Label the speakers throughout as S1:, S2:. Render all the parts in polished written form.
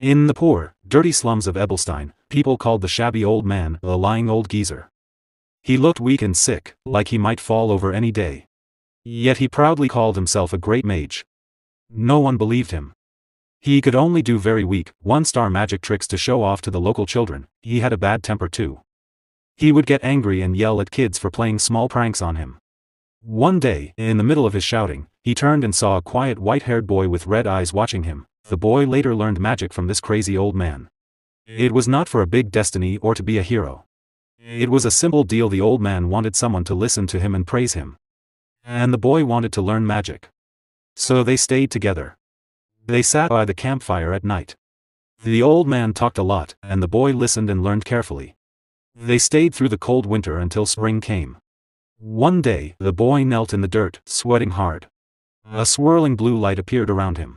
S1: In the poor, dirty slums of Ebelstein, people called the shabby old man the lying old geezer. He looked weak and sick, like he might fall over any day. Yet he proudly called himself a great mage. No one believed him. He could only do very weak, one-star magic tricks to show off to the local children. He had a bad temper too. He would get angry and yell at kids for playing small pranks on him. One day, in the middle of his shouting, he turned and saw a quiet white-haired boy with red eyes watching him. The boy later learned magic from this crazy old man. It was not for a big destiny or to be a hero. It was a simple deal. The old man wanted someone to listen to him and praise him. And the boy wanted to learn magic. So they stayed together. They sat by the campfire at night. The old man talked a lot, and the boy listened and learned carefully. They stayed through the cold winter until spring came. One day, the boy knelt in the dirt, sweating hard. A swirling blue light appeared around him.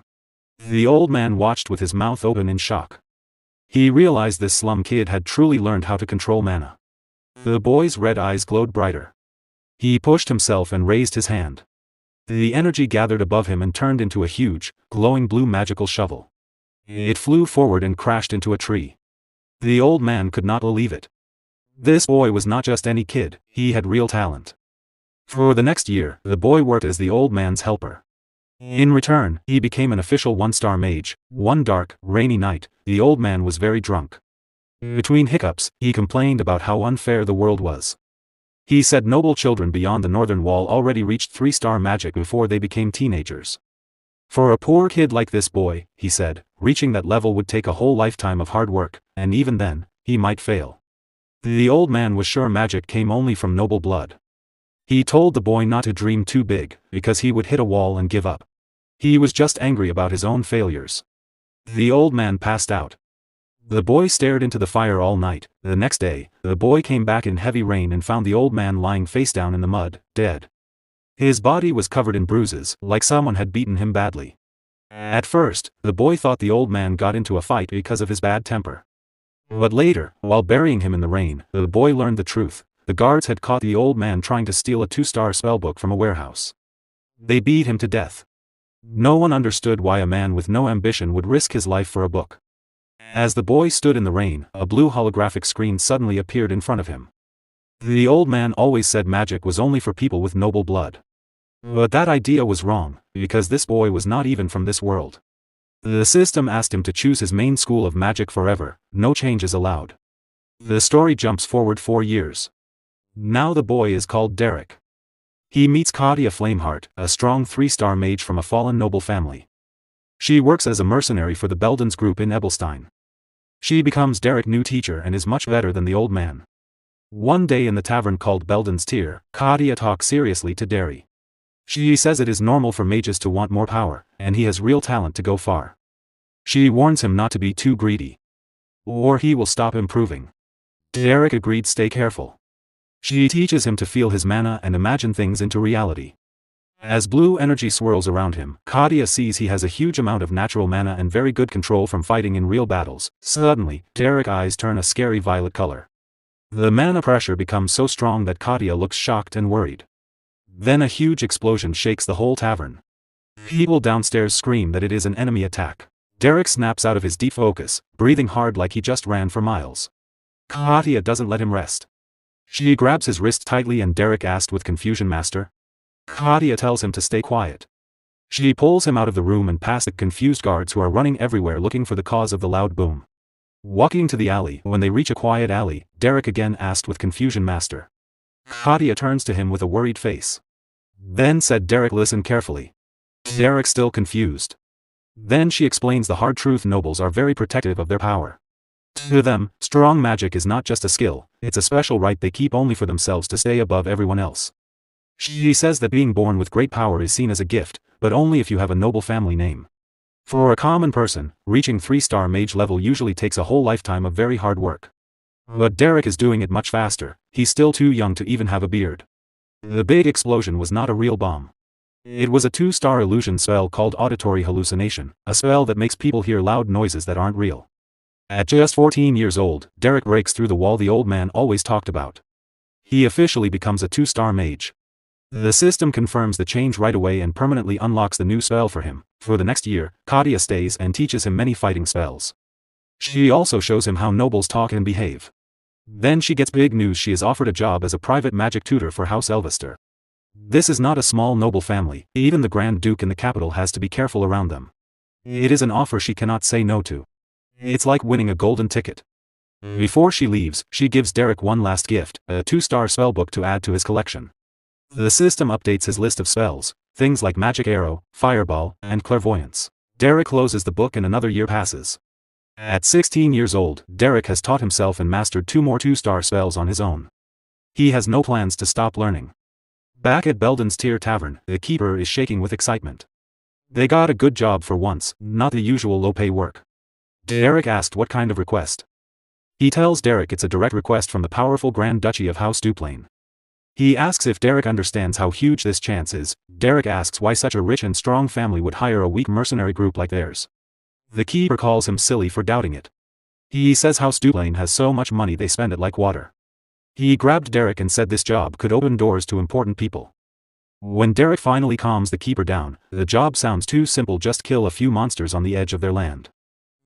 S1: The old man watched with his mouth open in shock. He realized this slum kid had truly learned how to control mana. The boy's red eyes glowed brighter. He pushed himself and raised his hand. The energy gathered above him and turned into a huge, glowing blue magical shovel. It flew forward and crashed into a tree. The old man could not believe it. This boy was not just any kid, he had real talent. For the next year, the boy worked as the old man's helper. In return, he became an official one-star mage. One dark, rainy night, the old man was very drunk. Between hiccups, he complained about how unfair the world was. He said noble children beyond the northern wall already reached 3-star magic before they became teenagers. For a poor kid like this boy, he said, reaching that level would take a whole lifetime of hard work, and even then, he might fail. The old man was sure magic came only from noble blood. He told the boy not to dream too big, because he would hit a wall and give up. He was just angry about his own failures. The old man passed out. The boy stared into the fire all night. The next day, the boy came back in heavy rain and found the old man lying face down in the mud, dead. His body was covered in bruises, like someone had beaten him badly. At first, the boy thought the old man got into a fight because of his bad temper. But later, while burying him in the rain, the boy learned the truth. The guards had caught the old man trying to steal a 2-star spellbook from a warehouse. They beat him to death. No one understood why a man with no ambition would risk his life for a book. As the boy stood in the rain, a blue holographic screen suddenly appeared in front of him. The old man always said magic was only for people with noble blood. But that idea was wrong, because this boy was not even from this world. The system asked him to choose his main school of magic forever, no changes allowed. The story jumps forward 4 years. Now the boy is called Derrick. He meets Claudia Flameheart, a strong 3-star mage from a fallen noble family. She works as a mercenary for the Beldens group in Ebelstein. She becomes Derrick's new teacher and is much better than the old man. One day in the tavern called Beldens Tier, Claudia talks seriously to Derrick. She says it is normal for mages to want more power, and he has real talent to go far. She warns him not to be too greedy, or he will stop improving. Derrick agreed. Stay careful. She teaches him to feel his mana and imagine things into reality. As blue energy swirls around him, Claudia sees he has a huge amount of natural mana and very good control from fighting in real battles. Suddenly, Derrick's eyes turn a scary violet color. The mana pressure becomes so strong that Claudia looks shocked and worried. Then a huge explosion shakes the whole tavern. People downstairs scream that it is an enemy attack. Derrick snaps out of his deep focus, breathing hard like he just ran for miles. Claudia doesn't let him rest. She grabs his wrist tightly and Derrick asks with confusion, "Master?" Claudia tells him to stay quiet. She pulls him out of the room and past the confused guards who are running everywhere looking for the cause of the loud boom. Walking to the alley, when they reach a quiet alley, Derrick again asked with confusion, "Master?" Claudia turns to him with a worried face. Then said Derrick, "Listen carefully." Derrick still confused. Then she explains the hard truth: nobles are very protective of their power. To them, strong magic is not just a skill, it's a special right they keep only for themselves to stay above everyone else. She says that being born with great power is seen as a gift, but only if you have a noble family name. For a common person, reaching 3-star mage level usually takes a whole lifetime of very hard work. But Derrick is doing it much faster. He's still too young to even have a beard. The big explosion was not a real bomb. It was a 2-star illusion spell called auditory hallucination, a spell that makes people hear loud noises that aren't real. At just 14 years old, Derrick breaks through the wall the old man always talked about. He officially becomes a 2-star mage. The system confirms the change right away and permanently unlocks the new spell for him. For the next year, Claudia stays and teaches him many fighting spells. She also shows him how nobles talk and behave. Then she gets big news: she is offered a job as a private magic tutor for House Elvester. This is not a small noble family, even the Grand Duke in the capital has to be careful around them. It is an offer she cannot say no to. It's like winning a golden ticket. Before she leaves, she gives Derrick one last gift, a 2-star spellbook to add to his collection. The system updates his list of spells, things like magic arrow, fireball, and clairvoyance. Derrick closes the book and another year passes. At 16 years old, Derrick has taught himself and mastered 2 more 2-star spells on his own. He has no plans to stop learning. Back at Belden's Tier Tavern, the keeper is shaking with excitement. They got a good job for once, not the usual low-pay work. Derrick asked what kind of request. He tells Derrick it's a direct request from the powerful Grand Duchy of House Duplain. He asks if Derrick understands how huge this chance is. Derrick asks why such a rich and strong family would hire a weak mercenary group like theirs. The keeper calls him silly for doubting it. He says House Duplain has so much money they spend it like water. He grabbed Derrick and said this job could open doors to important people. When Derrick finally calms the keeper down, the job sounds too simple: just kill a few monsters on the edge of their land.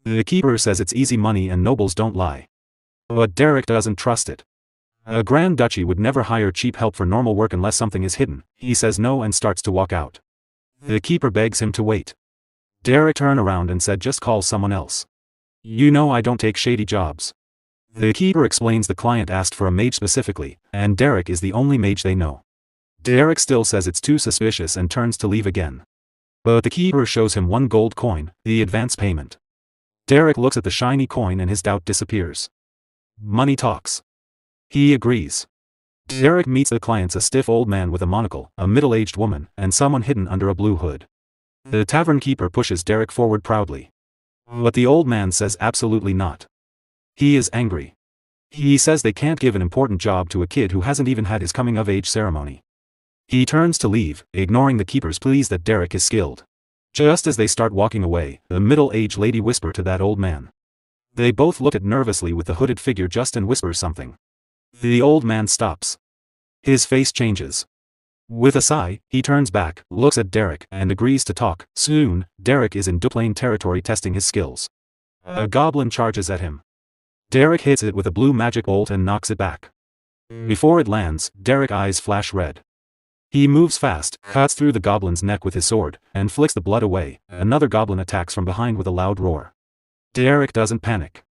S1: The keeper says it's easy money and nobles don't lie. But Derrick doesn't trust it. A Grand Duchy would never hire cheap help for normal work unless something is hidden. He says no and starts to walk out. The keeper begs him to wait. Derrick turned around and said just call someone else. You know I don't take shady jobs. The keeper explains the client asked for a mage specifically, and Derrick is the only mage they know. Derrick still says it's too suspicious and turns to leave again. But the keeper shows him 1 gold coin, the advance payment. Derrick looks at the shiny coin and his doubt disappears. Money talks. He agrees. Derrick meets the clients: a stiff old man with a monocle, a middle-aged woman, and someone hidden under a blue hood. The tavern keeper pushes Derrick forward proudly. But the old man says absolutely not. He is angry. He says they can't give an important job to a kid who hasn't even had his coming-of-age ceremony. He turns to leave, ignoring the keeper's pleas that Derrick is skilled. Just as they start walking away, the middle-aged lady whispers to that old man. They both look at nervously with the hooded figure just and whispers something. The old man stops. His face changes. With a sigh, he turns back, looks at Derrick, and agrees to talk. Soon, Derrick is in Duplain territory testing his skills. A goblin charges at him. Derrick hits it with a blue magic bolt and knocks it back. Before it lands, Derrick's eyes flash red. He moves fast, cuts through the goblin's neck with his sword, and flicks the blood away. Another goblin attacks from behind with a loud roar. Derrick doesn't panic.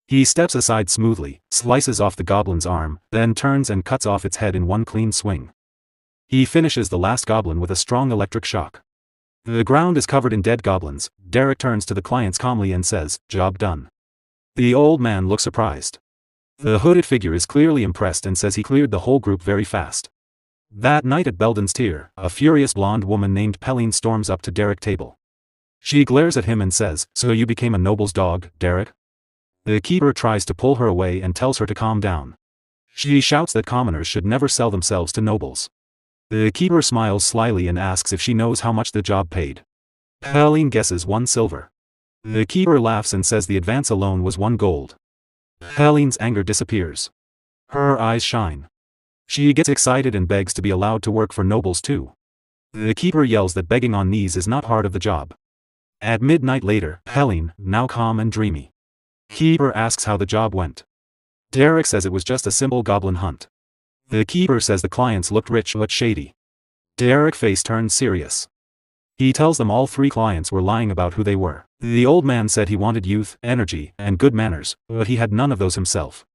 S1: He steps aside smoothly, slices off the goblin's arm, then turns and cuts off its head in one clean swing. He finishes the last goblin with a strong electric shock. The ground is covered in dead goblins. Derrick turns to the clients calmly and says, "Job done." The old man looks surprised. The hooded figure is clearly impressed and says he cleared the whole group very fast. That night at Belden's Tier, a furious blonde woman named Pelline storms up to Derrick's table. She glares at him and says, "So you became a noble's dog, Derrick?" The keeper tries to pull her away and tells her to calm down. She shouts that commoners should never sell themselves to nobles. The keeper smiles slyly and asks if she knows how much the job paid. Pelline guesses 1 silver. The keeper laughs and says the advance alone was 1 gold. Pelline's anger disappears. Her eyes shine. She gets excited and begs to be allowed to work for nobles too. The keeper yells that begging on knees is not part of the job. At midnight later, Pelline, now calm and dreamy. Keeper asks how the job went. Derrick says it was just a simple goblin hunt. The keeper says the clients looked rich but shady. Derrick's face turns serious. He tells them all 3 clients were lying about who they were. The old man said he wanted youth, energy, and good manners, but he had none of those himself.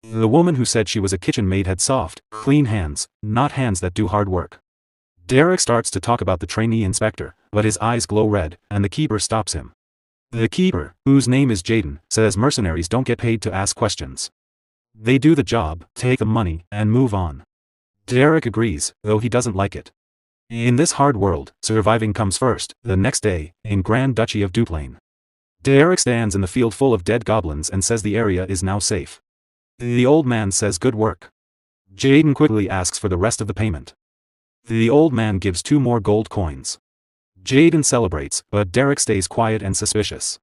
S1: The woman who said she was a kitchen maid had soft, clean hands, not hands that do hard work. Derrick starts to talk about the trainee inspector, but his eyes glow red, and the keeper stops him. The keeper, whose name is Jaden, says mercenaries don't get paid to ask questions. They do the job, take the money, and move on. Derrick agrees, though he doesn't like it. In this hard world, surviving comes first. The next day, in Grand Duchy of Duplain. Derrick stands in the field full of dead goblins and says the area is now safe. The old man says good work. Jaden quickly asks for the rest of the payment. The old man gives 2 more gold coins. Jaden celebrates, but Derrick stays quiet and suspicious.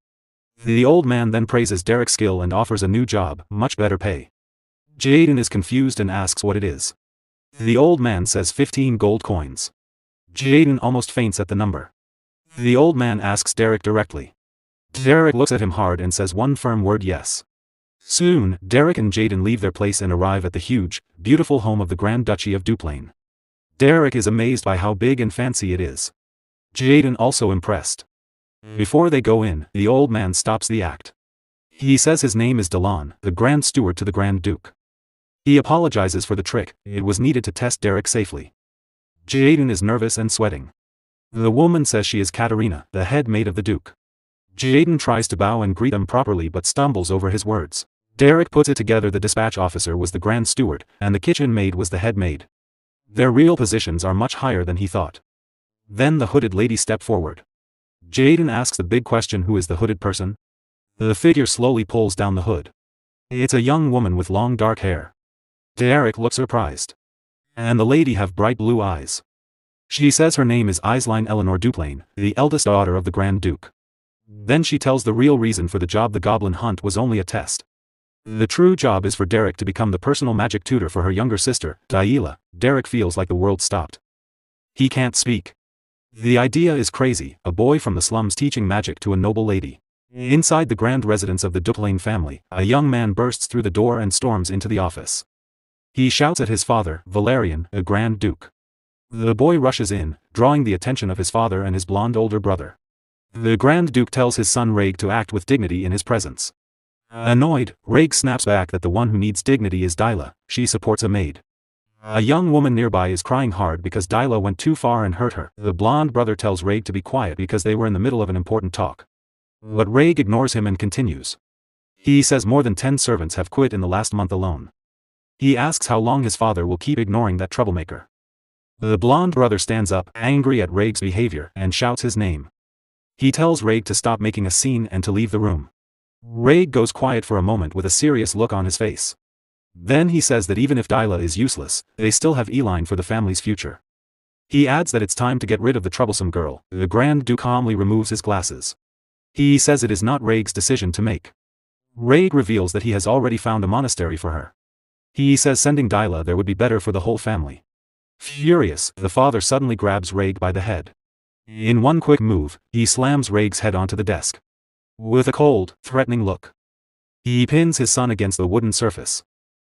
S1: The old man then praises Derrick's skill and offers a new job, much better pay. Jaden is confused and asks what it is. The old man says 15 gold coins. Jaden almost faints at the number. The old man asks Derrick directly. Derrick looks at him hard and says one firm word: yes. Soon, Derrick and Jaden leave their place and arrive at the huge, beautiful home of the Grand Duchy of Duplain. Derrick is amazed by how big and fancy it is. Jaden also impressed. Before they go in, the old man stops the act. He says his name is Delon, the Grand Steward to the Grand Duke. He apologizes for the trick, it was needed to test Derrick safely. Jaden is nervous and sweating. The woman says she is Katerina, the head maid of the Duke. Jaden tries to bow and greet them properly but stumbles over his words. Derrick puts it together: the dispatch officer was the Grand Steward, and the kitchen maid was the head maid. Their real positions are much higher than he thought. Then the hooded lady stepped forward. Jaden asks the big question: who is the hooded person? The figure slowly pulls down the hood. It's a young woman with long dark hair. Derrick looks surprised. And the lady have bright blue eyes. She says her name is Isline Eleanor Duplain, the eldest daughter of the Grand Duke. Then she tells the real reason for the job: the goblin hunt was only a test. The true job is for Derrick to become the personal magic tutor for her younger sister, Daila. Derrick feels like the world stopped. He can't speak. The idea is crazy, a boy from the slums teaching magic to a noble lady. Inside the grand residence of the Duplain family, a young man bursts through the door and storms into the office. He shouts at his father, Valerian, the Grand Duke. The boy rushes in, drawing the attention of his father and his blonde older brother. The Grand Duke tells his son Raig to act with dignity in his presence. Annoyed, Raig snaps back that the one who needs dignity is Daila. She supports a maid. A young woman nearby is crying hard because Daila went too far and hurt her. The blonde brother tells Raig to be quiet because they were in the middle of an important talk. But Raig ignores him and continues. He says more than 10 servants have quit in the last month alone. He asks how long his father will keep ignoring that troublemaker. The blonde brother stands up, angry at Raig's behavior, and shouts his name. He tells Raig to stop making a scene and to leave the room. Raig goes quiet for a moment with a serious look on his face. Then he says that even if Daila is useless, they still have Eileen for the family's future. He adds that it's time to get rid of the troublesome girl. The Grand Duke calmly removes his glasses. He says it is not Raig's decision to make. Raig reveals that he has already found a monastery for her. He says sending Daila there would be better for the whole family. Furious, the father suddenly grabs Raig by the head. In one quick move, he slams Raig's head onto the desk. With a cold, threatening look, he pins his son against the wooden surface.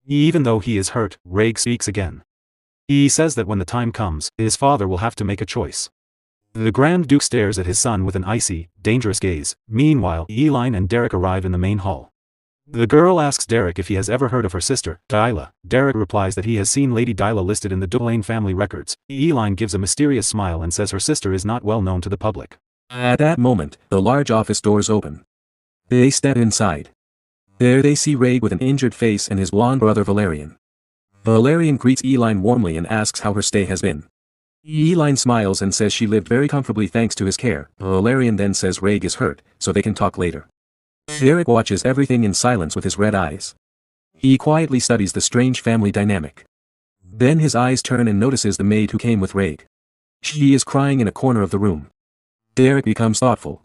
S1: Even though he is hurt, Raig speaks again. He says that when the time comes, his father will have to make a choice. The Grand Duke stares at his son with an icy, dangerous gaze. Meanwhile, Eileen and Derrick arrive in the main hall. The girl asks Derrick if he has ever heard of her sister, Daila. Derrick replies that he has seen Lady Daila listed in the Duplain family records. Eileen gives a mysterious smile and says her sister is not well known to the public.
S2: At that moment, the large office doors open. They step inside. There they see Raig with an injured face and his blonde brother Valerian. Valerian greets Eileen warmly and asks how her stay has been. Eileen smiles and says she lived very comfortably thanks to his care. Valerian then says Raig is hurt, so they can talk later. Derrick watches everything in silence with his red eyes. He quietly studies the strange family dynamic. Then his eyes turn and notices the maid who came with Raig. She is crying in a corner of the room. Derrick becomes thoughtful.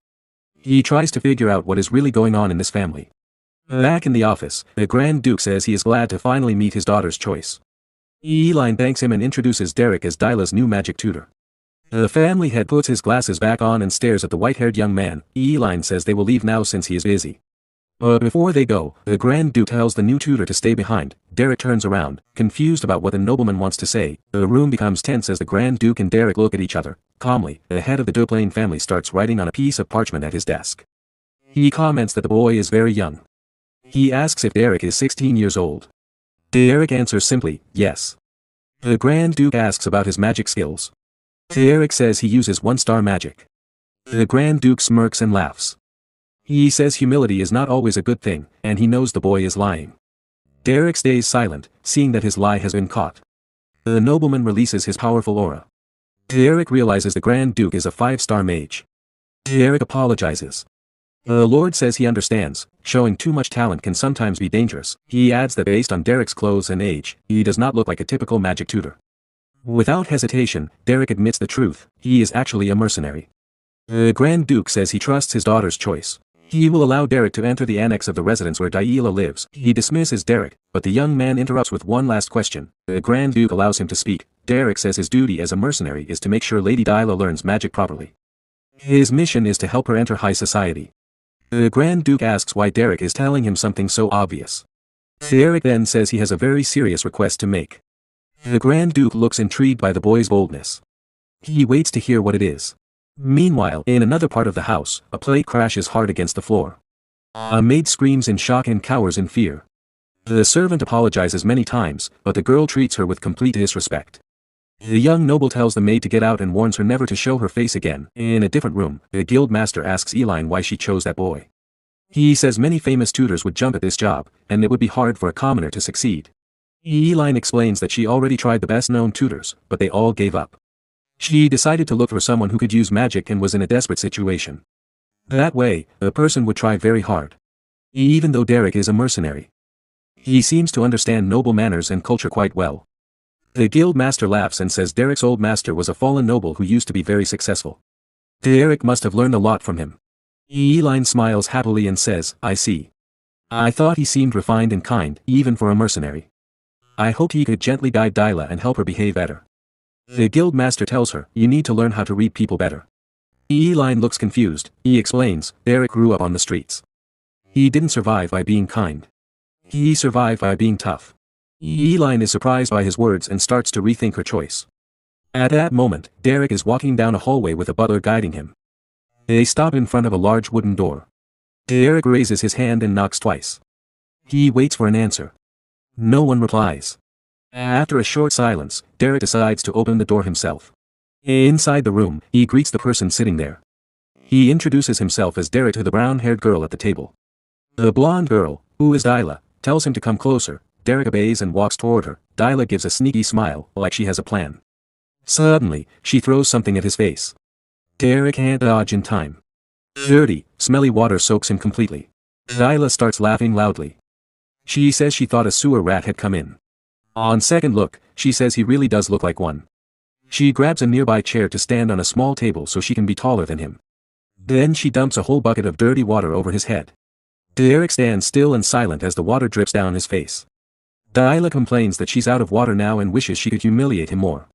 S2: He tries to figure out what is really going on in this family. Back in the office, the Grand Duke says he is glad to finally meet his daughter's choice. Eileen thanks him and introduces Derrick as Daila's new magic tutor. The family head puts his glasses back on and stares at the white-haired young man. Eileen says they will leave now since he is busy. But before they go, the Grand Duke tells the new tutor to stay behind. Derrick turns around, confused about what the nobleman wants to say. The room becomes tense as the Grand Duke and Derrick look at each other. Calmly, the head of the Duplain family starts writing on a piece of parchment at his desk. He comments that the boy is very young. He asks if Derrick is 16 years old. Derrick answers simply, yes. The Grand Duke asks about his magic skills. Derrick says he uses one-star magic. The Grand Duke smirks and laughs. He says humility is not always a good thing, and he knows the boy is lying. Derrick stays silent, seeing that his lie has been caught. The nobleman releases his powerful aura. Derrick realizes the Grand Duke is a 5-star mage. Derrick apologizes. The Lord says he understands, showing too much talent can sometimes be dangerous. He adds that based on Derrick's clothes and age, he does not look like a typical magic tutor. Without hesitation, Derrick admits the truth, he is actually a mercenary. The Grand Duke says he trusts his daughter's choice. He will allow Derrick to enter the annex of the residence where Daila lives. He dismisses Derrick, but the young man interrupts with one last question. The Grand Duke allows him to speak. Derrick says his duty as a mercenary is to make sure Lady Daila learns magic properly. His mission is to help her enter high society. The Grand Duke asks why Derrick is telling him something so obvious. Derrick then says he has a very serious request to make. The Grand Duke looks intrigued by the boy's boldness. He waits to hear what it is. Meanwhile, in another part of the house, a plate crashes hard against the floor. A maid screams in shock and cowers in fear. The servant apologizes many times, but the girl treats her with complete disrespect. The young noble tells the maid to get out and warns her never to show her face again. In a different room, the guild master asks Eileen why she chose that boy. He says many famous tutors would jump at this job, and it would be hard for a commoner to succeed. Eileen explains that she already tried the best-known tutors, but they all gave up. She decided to look for someone who could use magic and was in a desperate situation. That way, a person would try very hard. Even though Derrick is a mercenary, he seems to understand noble manners and culture quite well. The guild master laughs and says Derrick's old master was a fallen noble who used to be very successful. Derrick must have learned a lot from him. Eileen smiles happily and says, I see. I thought he seemed refined and kind, even for a mercenary. I hoped he could gently guide Dyla and help her behave better. The guild master tells her, you need to learn how to read people better. Eileen looks confused. He explains, Derrick grew up on the streets. He didn't survive by being kind. He survived by being tough. Eileen is surprised by his words and starts to rethink her choice. At that moment, Derrick is walking down a hallway with a butler guiding him. They stop in front of a large wooden door. Derrick raises his hand and knocks twice. He waits for an answer. No one replies. After a short silence, Derrick decides to open the door himself. Inside the room, he greets the person sitting there. He introduces himself as Derrick to the brown-haired girl at the table. The blonde girl, who is Dyla, tells him to come closer. Derrick obeys and walks toward her. Dyla gives a sneaky smile, like she has a plan. Suddenly, she throws something at his face. Derrick can't dodge in time. Dirty, smelly water soaks him completely. Dyla starts laughing loudly. She says she thought a sewer rat had come in. On second look, she says he really does look like one. She grabs a nearby chair to stand on a small table so she can be taller than him. Then she dumps a whole bucket of dirty water over his head. Derrick stands still and silent as the water drips down his face. Dyla complains that she's out of water now and wishes she could humiliate him more.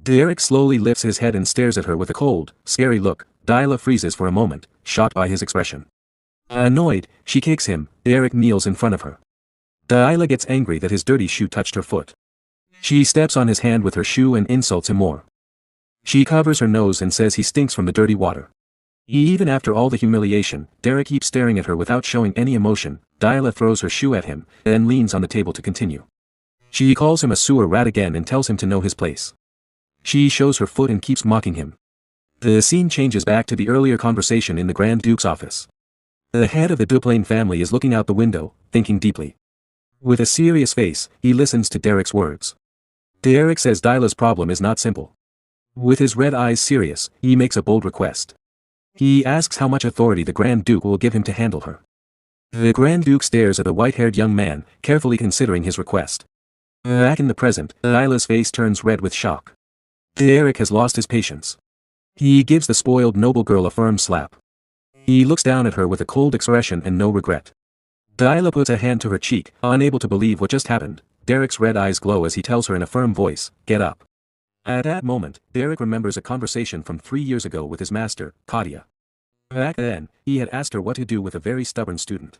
S2: Derrick slowly lifts his head and stares at her with a cold, scary look. Dyla freezes for a moment, shocked by his expression. Annoyed, she kicks him. Derrick kneels in front of her. Dyla gets angry that his dirty shoe touched her foot. She steps on his hand with her shoe and insults him more. She covers her nose and says he stinks from the dirty water. Even after all the humiliation, Derrick keeps staring at her without showing any emotion. Dyla throws her shoe at him, then leans on the table to continue. She calls him a sewer rat again and tells him to know his place. She shows her foot and keeps mocking him. The scene changes back to the earlier conversation in the Grand Duke's office. The head of the Duplain family is looking out the window, thinking deeply. With a serious face, he listens to Derrick's words. Derrick says Dyla's problem is not simple. With his red eyes serious, he makes a bold request. He asks how much authority the Grand Duke will give him to handle her. The Grand Duke stares at the white-haired young man, carefully considering his request. Back in the present, Dyla's face turns red with shock. Derrick has lost his patience. He gives the spoiled noble girl a firm slap. He looks down at her with a cold expression and no regret. Dyla puts a hand to her cheek, unable to believe what just happened. Derrick's red eyes glow as he tells her in a firm voice, get up. At that moment, Derrick remembers a conversation from 3 years ago with his master, Kadia. Back then, he had asked her what to do with a very stubborn student.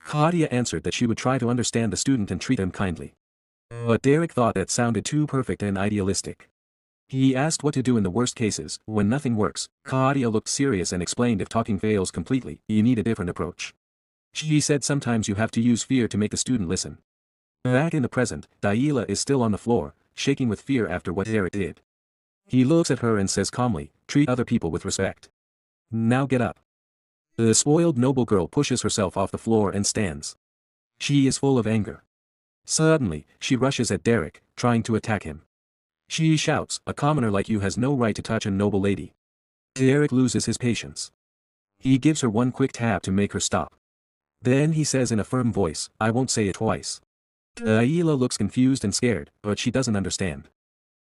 S2: Kadia answered that she would try to understand the student and treat him kindly. But Derrick thought that sounded too perfect and idealistic. He asked what to do in the worst cases. When nothing works, Kadia looked serious and explained if talking fails completely, you need a different approach. She said sometimes you have to use fear to make the student listen. Back in the present, Dyla is still on the floor, shaking with fear after what Derrick did. He looks at her and says calmly, treat other people with respect. Now get up. The spoiled noble girl pushes herself off the floor and stands. She is full of anger. Suddenly, she rushes at Derrick, trying to attack him. She shouts, a commoner like you has no right to touch a noble lady. Derrick loses his patience. He gives her one quick tap to make her stop. Then he says in a firm voice, I won't say it twice. Dyla looks confused and scared, but she doesn't understand.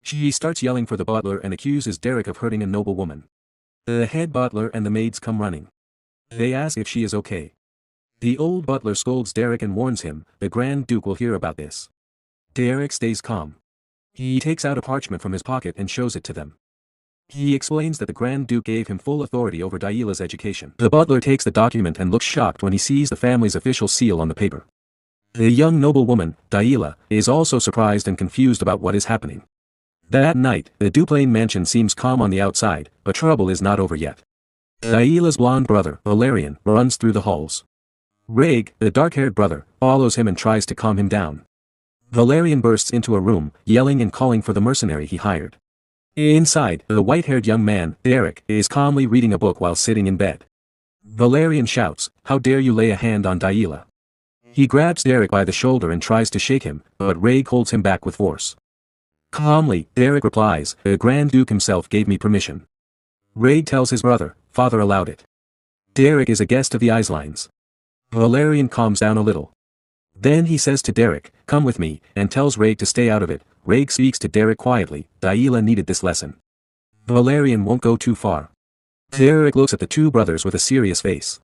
S2: She starts yelling for the butler and accuses Derrick of hurting a noble woman. The head butler and the maids come running. They ask if she is okay. The old butler scolds Derrick and warns him, the Grand Duke will hear about this. Derrick stays calm. He takes out a parchment from his pocket and shows it to them. He explains that the Grand Duke gave him full authority over Daila's education. The butler takes the document and looks shocked when he sees the family's official seal on the paper. The young noblewoman, Daila, is also surprised and confused about what is happening. That night, the Duplain mansion seems calm on the outside, but trouble is not over yet. Daila's blonde brother, Valerian, runs through the halls. Reg, the dark-haired brother, follows him and tries to calm him down. Valerian bursts into a room, yelling and calling for the mercenary he hired. Inside, the white-haired young man, Derrick, is calmly reading a book while sitting in bed. Valerian shouts, "How dare you lay a hand on Daila?" He grabs Derrick by the shoulder and tries to shake him, but Reg holds him back with force. Calmly, Derrick replies, "The Grand Duke himself gave me permission." Reg tells his brother, "Father allowed it." Derrick is a guest of the Islines. Valerian calms down a little. Then he says to Derrick, "Come with me," and tells Reg to stay out of it. Reg speaks to Derrick quietly, "Daila needed this lesson." Valerian won't go too far. Derrick looks at the two brothers with a serious face.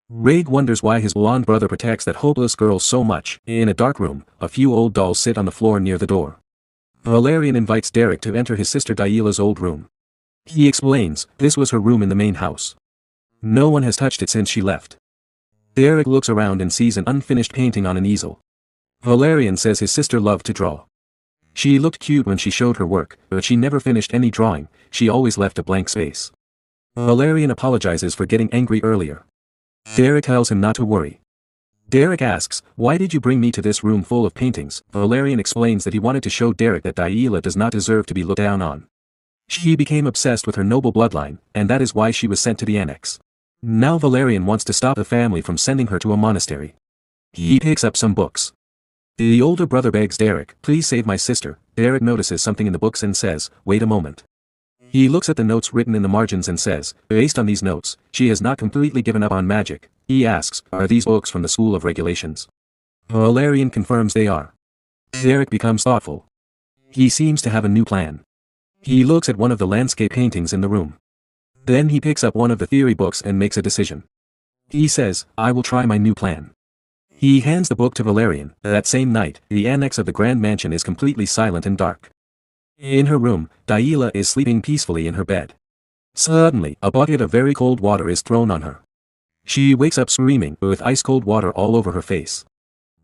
S2: Reg wonders why his blonde brother protects that hopeless girl so much. In a dark room, a few old dolls sit on the floor near the door. Valerian invites Derrick to enter his sister Daila's old room. He explains, this was her room in the main house. No one has touched it since she left. Derrick looks around and sees an unfinished painting on an easel. Valerian says his sister loved to draw. She looked cute when she showed her work, but she never finished any drawing, she always left a blank space. Valerian apologizes for getting angry earlier. Derrick tells him not to worry. Derrick asks, "Why did you bring me to this room full of paintings?" Valerian explains that he wanted to show Derrick that Daila does not deserve to be looked down on. She became obsessed with her noble bloodline, and that is why she was sent to the annex. Now Valerian wants to stop the family from sending her to a monastery. He picks up some books. The older brother begs Derrick, "Please save my sister." Derrick notices something in the books and says, "Wait a moment." He looks at the notes written in the margins and says, "Based on these notes, she has not completely given up on magic." He asks, "Are these books from the School of Regulations?" Valerian confirms they are. Derrick becomes thoughtful. He seems to have a new plan. He looks at one of the landscape paintings in the room. Then he picks up one of the theory books and makes a decision. He says, "I will try my new plan." He hands the book to Valerian. That same night, the annex of the Grand Mansion is completely silent and dark. In her room, Daila is sleeping peacefully in her bed. Suddenly, a bucket of very cold water is thrown on her. She wakes up screaming, with ice-cold water all over her face.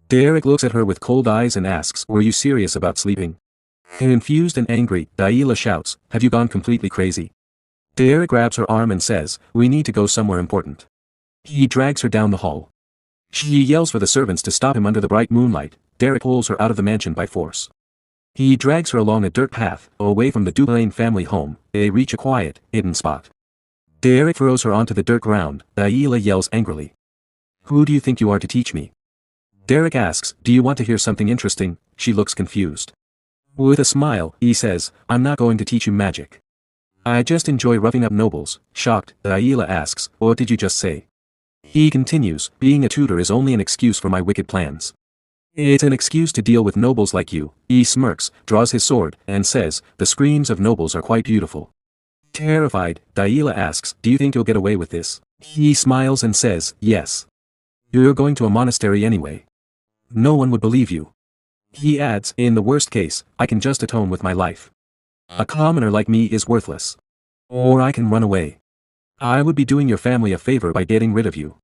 S2: Derrick looks at her with cold eyes and asks, "Were you serious about sleeping?" Confused and angry, Daila shouts, "Have you gone completely crazy?" Derrick grabs her arm and says, "We need to go somewhere important." He drags her down the hall. She yells for the servants to stop him under the bright moonlight. Derrick pulls her out of the mansion by force. He drags her along a dirt path, away from the Duplain family home. They reach a quiet, hidden spot. Derrick throws her onto the dirt ground. Daila yells angrily, "Who do you think you are to teach me?" Derrick asks, "Do you want to hear something interesting?" She looks confused. With a smile, he says, "I'm not going to teach you magic. I just enjoy roughing up nobles." Shocked, Daila asks, "What did you just say?" He continues, "Being a tutor is only an excuse for my wicked plans. It's an excuse to deal with nobles like you." He smirks, draws his sword, and says, "The screams of nobles are quite beautiful." Terrified, Daila asks, "Do you think you'll get away with this?" He smiles and says, "Yes. You're going to a monastery anyway. No one would believe you." He adds, "In the worst case, I can just atone with my life. A commoner like me is worthless. Or I can run away. I would be doing your family a favor by getting rid of you."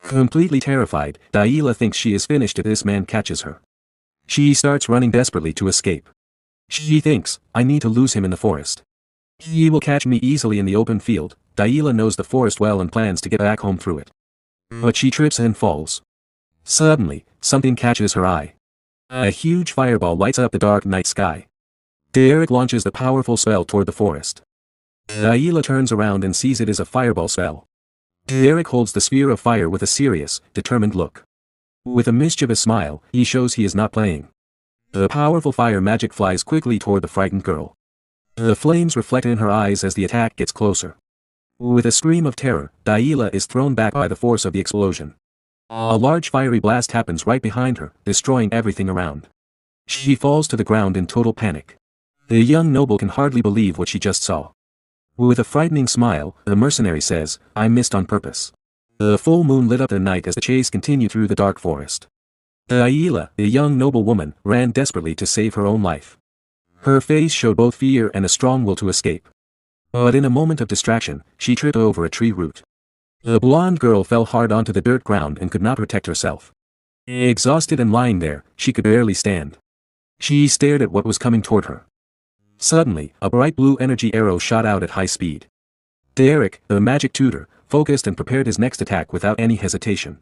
S2: Completely terrified, Daila thinks she is finished if this man catches her. She starts running desperately to escape. She thinks, "I need to lose him in the forest. He will catch me easily in the open field." Daila knows the forest well and plans to get back home through it. But she trips and falls. Suddenly, something catches her eye. A huge fireball lights up the dark night sky. Derrick launches the powerful spell toward the forest. Daila turns around and sees it is a fireball spell. Derrick holds the spear of fire with a serious, determined look. With a mischievous smile, he shows he is not playing. The powerful fire magic flies quickly toward the frightened girl. The flames reflect in her eyes as the attack gets closer. With a scream of terror, Daila is thrown back by the force of the explosion. A large fiery blast happens right behind her, destroying everything around. She falls to the ground in total panic. The young noble can hardly believe what she just saw. With a frightening smile, the mercenary says, "I missed on purpose." The full moon lit up the night as the chase continued through the dark forest. Daila, the young noblewoman, ran desperately to save her own life. Her face showed both fear and a strong will to escape. But in a moment of distraction, she tripped over a tree root. The blonde girl fell hard onto the dirt ground and could not protect herself. Exhausted and lying there, she could barely stand. She stared at what was coming toward her. Suddenly, a bright blue energy arrow shot out at high speed. Derrick, the magic tutor, focused and prepared his next attack without any hesitation.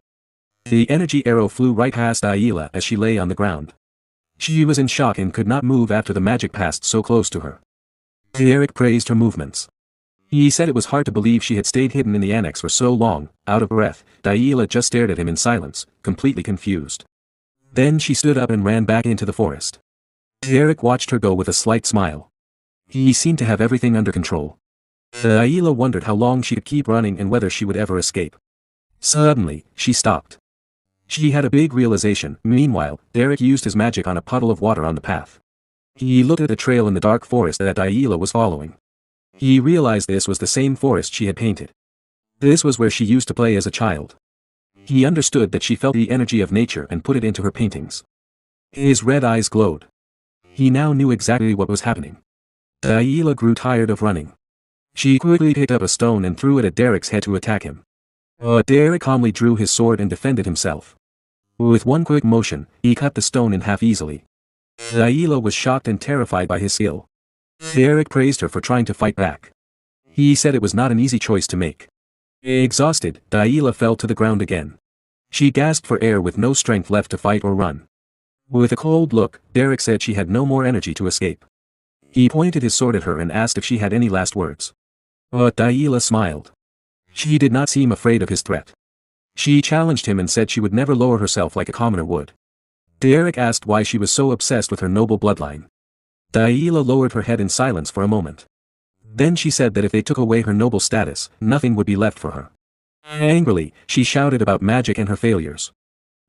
S2: The energy arrow flew right past Ayla as she lay on the ground. She was in shock and could not move after the magic passed so close to her. Derrick praised her movements. He said it was hard to believe she had stayed hidden in the annex for so long. Out of breath, Ayla just stared at him in silence, completely confused. Then she stood up and ran back into the forest. Derrick watched her go with a slight smile. He seemed to have everything under control. Ayla wondered how long she could keep running and whether she would ever escape. Suddenly, she stopped. She had a big realization. Meanwhile, Derrick used his magic on a puddle of water on the path. He looked at the trail in the dark forest that Ayla was following. He realized this was the same forest she had painted. This was where she used to play as a child. He understood that she felt the energy of nature and put it into her paintings. His red eyes glowed. He now knew exactly what was happening. Ayla grew tired of running. She quickly picked up a stone and threw it at Derrick's head to attack him. But Derrick calmly drew his sword and defended himself. With one quick motion, he cut the stone in half easily. Ayla was shocked and terrified by his skill. Derrick praised her for trying to fight back. He said it was not an easy choice to make. Exhausted, Ayla fell to the ground again. She gasped for air with no strength left to fight or run. With a cold look, Derrick said she had no more energy to escape. He pointed his sword at her and asked if she had any last words. But Ayla smiled. She did not seem afraid of his threat. She challenged him and said she would never lower herself like a commoner would. Derrick asked why she was so obsessed with her noble bloodline. Ayla lowered her head in silence for a moment. Then she said that if they took away her noble status, nothing would be left for her. Angrily, she shouted about magic and her failures.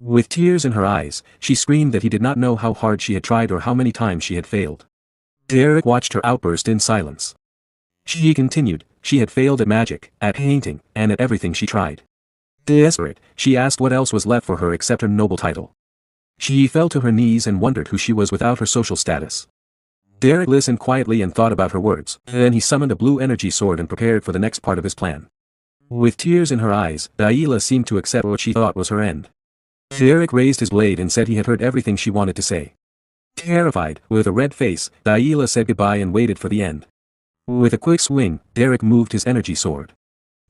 S2: With tears in her eyes, she screamed that he did not know how hard she had tried or how many times she had failed. Derrick watched her outburst in silence. She continued, she had failed at magic, at painting, and at everything she tried. Desperate, she asked what else was left for her except her noble title. She fell to her knees and wondered who she was without her social status. Derrick listened quietly and thought about her words. Then he summoned a blue energy sword and prepared for the next part of his plan. With tears in her eyes, Ayla seemed to accept what she thought was her end. Derrick raised his blade and said he had heard everything she wanted to say. Terrified, with a red face, Ayla said goodbye and waited for the end. With a quick swing, Derrick moved his energy sword.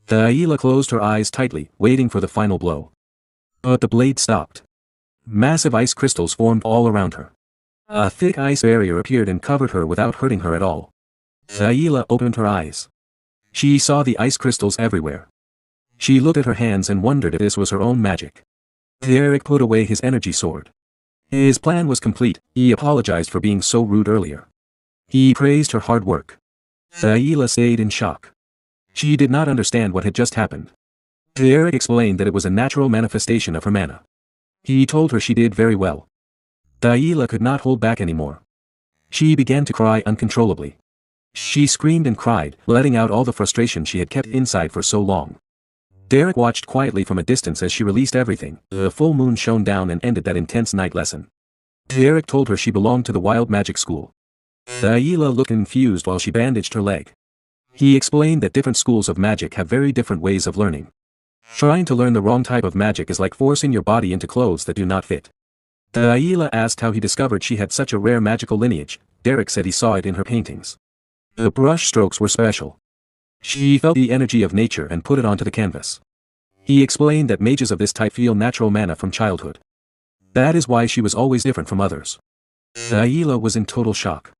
S2: Ayla closed her eyes tightly, waiting for the final blow. But the blade stopped. Massive ice crystals formed all around her. A thick ice barrier appeared and covered her without hurting her at all. Ayla opened her eyes. She saw the ice crystals everywhere. She looked at her hands and wondered if this was her own magic. Derrick put away his energy sword. His plan was complete. He apologized for being so rude earlier. He praised her hard work. Ayla stayed in shock. She did not understand what had just happened. Derrick explained that it was a natural manifestation of her mana. He told her she did very well. Ayla could not hold back anymore. She began to cry uncontrollably. She screamed and cried, letting out all the frustration she had kept inside for so long. Derrick watched quietly from a distance as she released everything. The full moon shone down and ended that intense night lesson. Derrick told her she belonged to the wild magic school. Ayla looked confused while she bandaged her leg. He explained that different schools of magic have very different ways of learning. Trying to learn the wrong type of magic is like forcing your body into clothes that do not fit. Ayla asked how he discovered she had such a rare magical lineage. Derrick said he saw it in her paintings. The brush strokes were special. She felt the energy of nature and put it onto the canvas. He explained that mages of this type feel natural mana from childhood. That is why she was always different from others. Ayla was in total shock.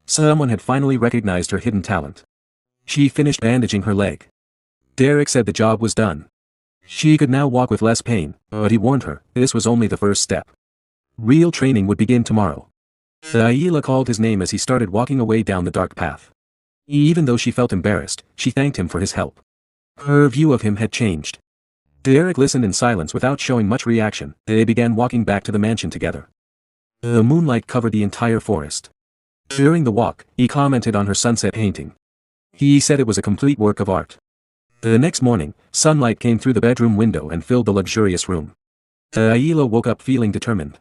S2: Someone had finally recognized her hidden talent. She finished bandaging her leg. Derrick said the job was done. She could now walk with less pain, but he warned her, this was only the first step. Real training would begin tomorrow. Ayla called his name as he started walking away down the dark path. Even though she felt embarrassed, she thanked him for his help. Her view of him had changed. Derrick listened in silence without showing much reaction. They began walking back to the mansion together. The moonlight covered the entire forest. During the walk, he commented on her sunset painting. He said it was a complete work of art. The next morning, sunlight came through the bedroom window and filled the luxurious room. Ayla woke up feeling determined.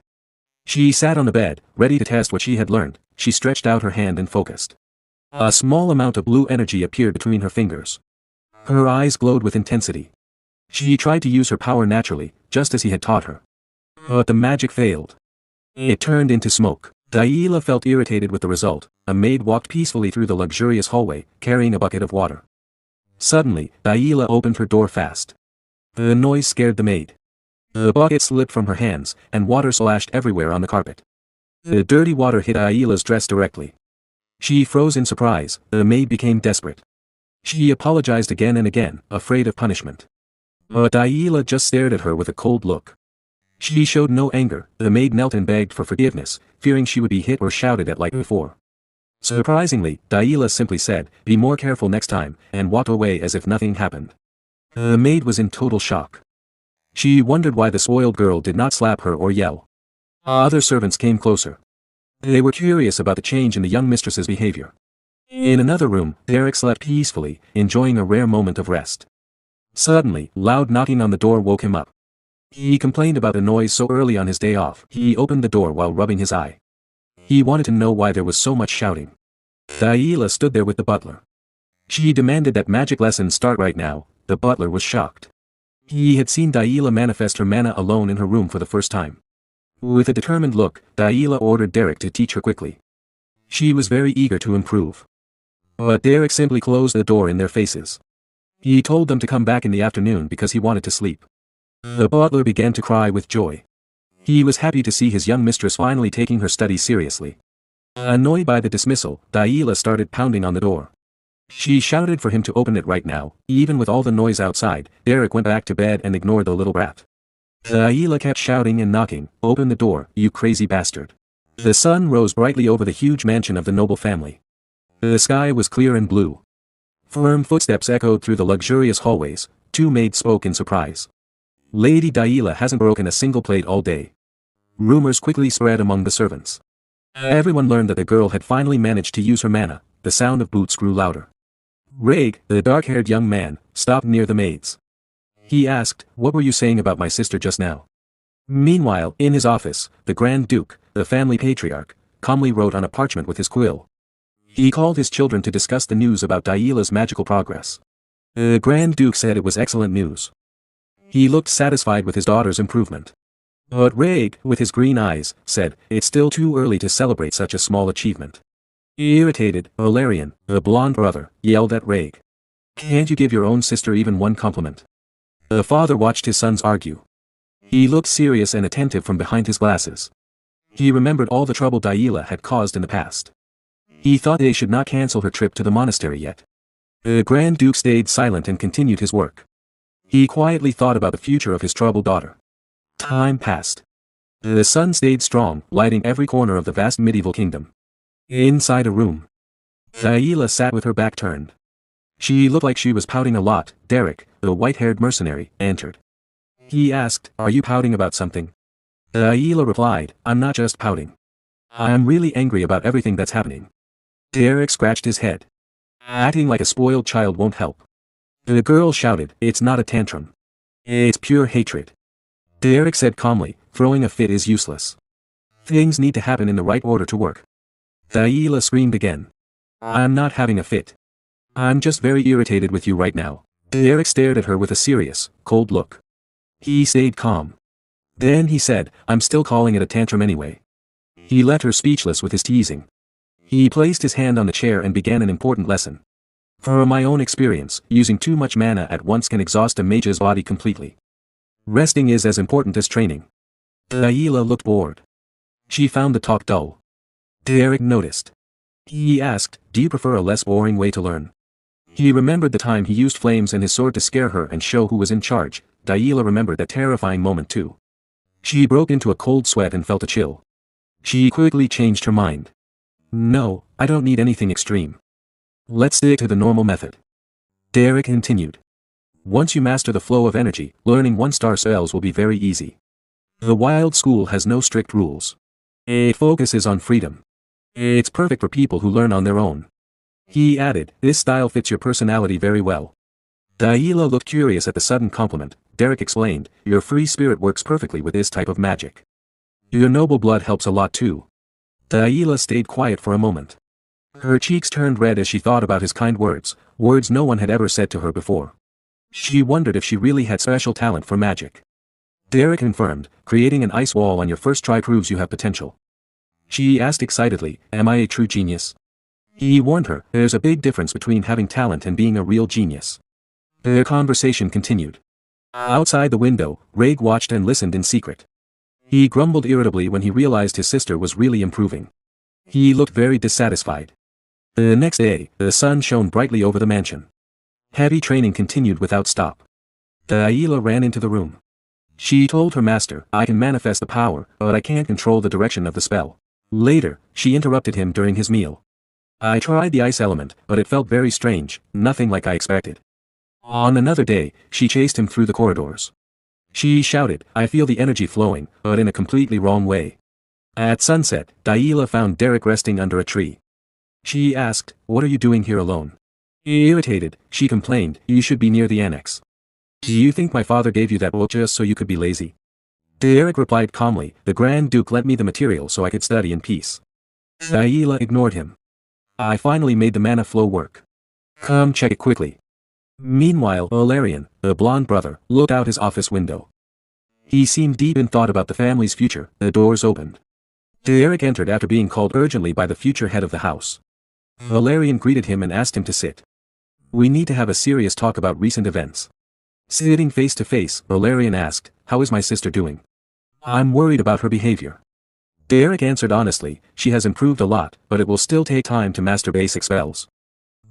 S2: She sat on the bed, ready to test what she had learned. She stretched out her hand and focused. A small amount of blue energy appeared between her fingers. Her eyes glowed with intensity. She tried to use her power naturally, just as he had taught her. But the magic failed. It turned into smoke. Daila felt irritated with the result. A maid walked peacefully through the luxurious hallway, carrying a bucket of water. Suddenly, Daila opened her door fast. The noise scared the maid. The bucket slipped from her hands, and water splashed everywhere on the carpet. The dirty water hit Daila's dress directly. She froze in surprise. The maid became desperate. She apologized again and again, afraid of punishment. But Daila just stared at her with a cold look. She showed no anger. The maid knelt and begged for forgiveness, fearing she would be hit or shouted at like before. Surprisingly, Daila simply said, "Be more careful next time," and walked away as if nothing happened. The maid was in total shock. She wondered why the spoiled girl did not slap her or yell. Other servants came closer. They were curious about the change in the young mistress's behavior. In another room, Derrick slept peacefully, enjoying a rare moment of rest. Suddenly, loud knocking on the door woke him up. He complained about the noise so early on his day off. He opened the door while rubbing his eye. He wanted to know why there was so much shouting. Daila stood there with the butler. She demanded that magic lessons start right now. The butler was shocked. He had seen Daila manifest her mana alone in her room for the first time. With a determined look, Daila ordered Derrick to teach her quickly. She was very eager to improve. But Derrick simply closed the door in their faces. He told them to come back in the afternoon because he wanted to sleep. The butler began to cry with joy. He was happy to see his young mistress finally taking her studies seriously. Annoyed by the dismissal, Daila started pounding on the door. She shouted for him to open it right now. Even with all the noise outside, Derrick went back to bed and ignored the little brat. Daila kept shouting and knocking, "Open the door, you crazy bastard." The sun rose brightly over the huge mansion of the noble family. The sky was clear and blue. Firm footsteps echoed through the luxurious hallways. Two maids spoke in surprise. "Lady Daila hasn't broken a single plate all day." Rumors quickly spread among the servants. Everyone learned that the girl had finally managed to use her mana. The sound of boots grew louder. Reg, the dark-haired young man, stopped near the maids. He asked, "What were you saying about my sister just now?" Meanwhile, in his office, the Grand Duke, the family patriarch, calmly wrote on a parchment with his quill. He called his children to discuss the news about Daila's magical progress. The Grand Duke said it was excellent news. He looked satisfied with his daughter's improvement. But Reg, with his green eyes, said, "It's still too early to celebrate such a small achievement." Irritated, Valerian, the blonde brother, yelled at Reg. "Can't you give your own sister even one compliment?" The father watched his sons argue. He looked serious and attentive from behind his glasses. He remembered all the trouble Daila had caused in the past. He thought they should not cancel her trip to the monastery yet. The Grand Duke stayed silent and continued his work. He quietly thought about the future of his troubled daughter. Time passed. The sun stayed strong, lighting every corner of the vast medieval kingdom. Inside a room, Daila sat with her back turned. She looked like she was pouting a lot. Derrick, the white-haired mercenary, entered. He asked, "Are you pouting about something?" Daila replied, "I'm not just pouting. I'm really angry about everything that's happening." Derrick scratched his head. "Acting like a spoiled child won't help." The girl shouted, "It's not a tantrum. It's pure hatred." Derrick said calmly, "Throwing a fit is useless. Things need to happen in the right order to work." Daila screamed again. "I'm not having a fit. I'm just very irritated with you right now." Derrick stared at her with a serious, cold look. He stayed calm. Then he said, "I'm still calling it a tantrum anyway." He left her speechless with his teasing. He placed his hand on the chair and began an important lesson. "From my own experience, using too much mana at once can exhaust a mage's body completely. Resting is as important as training." Daila looked bored. She found the talk dull. Derrick noticed. He asked, "Do you prefer a less boring way to learn?" He remembered the time he used flames and his sword to scare her and show who was in charge. Daila remembered that terrifying moment too. She broke into a cold sweat and felt a chill. She quickly changed her mind. "No, I don't need anything extreme. Let's stick to the normal method." Derrick continued. "Once you master the flow of energy, learning one-star spells will be very easy. The wild school has no strict rules. It focuses on freedom. It's perfect for people who learn on their own." He added, "This style fits your personality very well." Daila looked curious at the sudden compliment. Derrick explained, "Your free spirit works perfectly with this type of magic. Your noble blood helps a lot too." Daila stayed quiet for a moment. Her cheeks turned red as she thought about his kind words, words no one had ever said to her before. She wondered if she really had special talent for magic. Derrick confirmed, creating an ice wall on your first try proves you have potential. She asked excitedly, am I a true genius? He warned her, there's a big difference between having talent and being a real genius. Their conversation continued. Outside the window, Reg watched and listened in secret. He grumbled irritably when he realized his sister was really improving. He looked very dissatisfied. The next day, the sun shone brightly over the mansion. Heavy training continued without stop. Delilah ran into the room. She told her master, I can manifest the power, but I can't control the direction of the spell. Later, she interrupted him during his meal. I tried the ice element, but it felt very strange, nothing like I expected. On another day, she chased him through the corridors. She shouted, I feel the energy flowing, but in a completely wrong way. At sunset, Delilah found Derrick resting under a tree. She asked, what are you doing here alone? Irritated, she complained, you should be near the annex. Do you think my father gave you that book just so you could be lazy? Derrick replied calmly, the Grand Duke lent me the material so I could study in peace. Delilah ignored him. I finally made the mana flow work. Come check it quickly. Meanwhile, Valerian, the blonde brother, looked out his office window. He seemed deep in thought about the family's future. The doors opened. Derrick entered after being called urgently by the future head of the house. Valerian greeted him and asked him to sit. We need to have a serious talk about recent events. Sitting face to face, Valerian asked, how is my sister doing? I'm worried about her behavior. Derrick answered honestly, she has improved a lot, but it will still take time to master basic spells.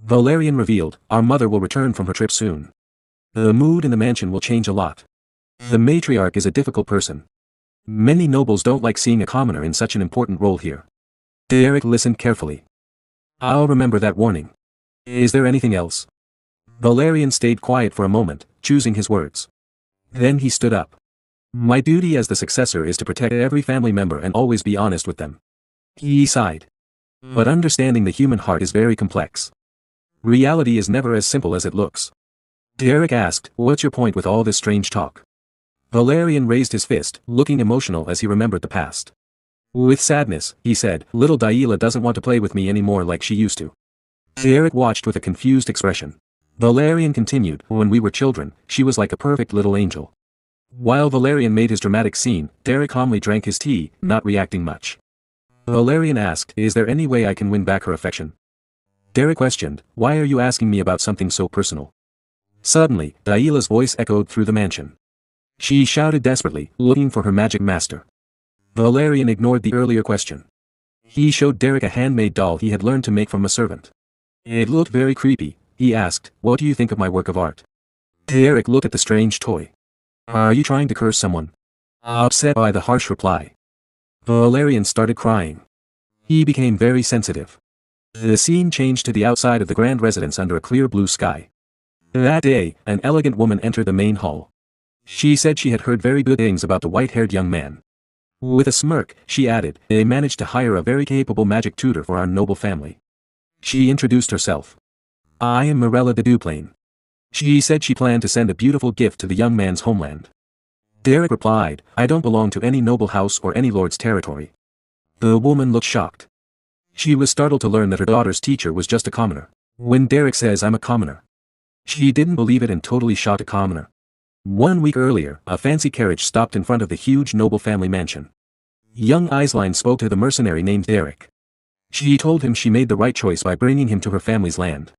S2: Valerian revealed, our mother will return from her trip soon. The mood in the mansion will change a lot. The matriarch is a difficult person. Many nobles don't like seeing a commoner in such an important role here. Derrick listened carefully. I'll remember that warning. Is there anything else? Valerian stayed quiet for a moment, choosing his words. Then he stood up. My duty as the successor is to protect every family member and always be honest with them. He sighed. But understanding the human heart is very complex. Reality is never as simple as it looks. Derrick asked, what's your point with all this strange talk? Valerian raised his fist, looking emotional as he remembered the past. With sadness, he said, little Delilah doesn't want to play with me anymore like she used to. Derrick watched with a confused expression. Valerian continued, when we were children, she was like a perfect little angel. While Valerian made his dramatic scene, Derrick calmly drank his tea, not reacting much. Valerian asked, is there any way I can win back her affection? Derrick questioned, why are you asking me about something so personal? Suddenly, Delilah's voice echoed through the mansion. She shouted desperately, looking for her magic master. Valerian ignored the earlier question. He showed Derrick a handmade doll he had learned to make from a servant. It looked very creepy. He asked, what do you think of my work of art? Derrick looked at the strange toy. Are you trying to curse someone? Upset by the harsh reply. Valerian started crying. He became very sensitive. The scene changed to the outside of the grand residence under a clear blue sky. That day, an elegant woman entered the main hall. She said she had heard very good things about the white-haired young man. With a smirk, she added, they managed to hire a very capable magic tutor for our noble family. She introduced herself. I am Mirella de Duplain. She said she planned to send a beautiful gift to the young man's homeland. Derrick replied, I don't belong to any noble house or any lord's territory. The woman looked shocked. She was startled to learn that her daughter's teacher was just a commoner. When Derrick says I'm a commoner. She didn't believe it and totally shot a commoner. 1 week earlier, a fancy carriage stopped in front of the huge noble family mansion. Young Aisline spoke to the mercenary named Derrick. She told him she made the right choice by bringing him to her family's land.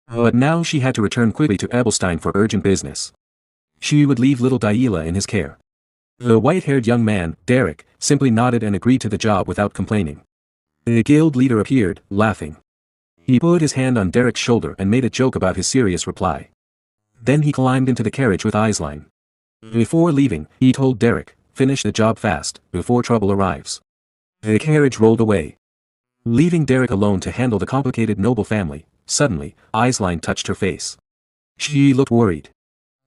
S2: But now she had to return quickly to Ebelstein for urgent business. She would leave little Delilah in his care. The white-haired young man, Derrick, simply nodded and agreed to the job without complaining. The guild leader appeared, laughing. He put his hand on Derrick's shoulder and made a joke about his serious reply. Then he climbed into the carriage with Aisline. Before leaving, he told Derrick, finish the job fast, before trouble arrives. The carriage rolled away. Leaving Derrick alone to handle the complicated noble family, suddenly, Aisline touched her face. She looked worried.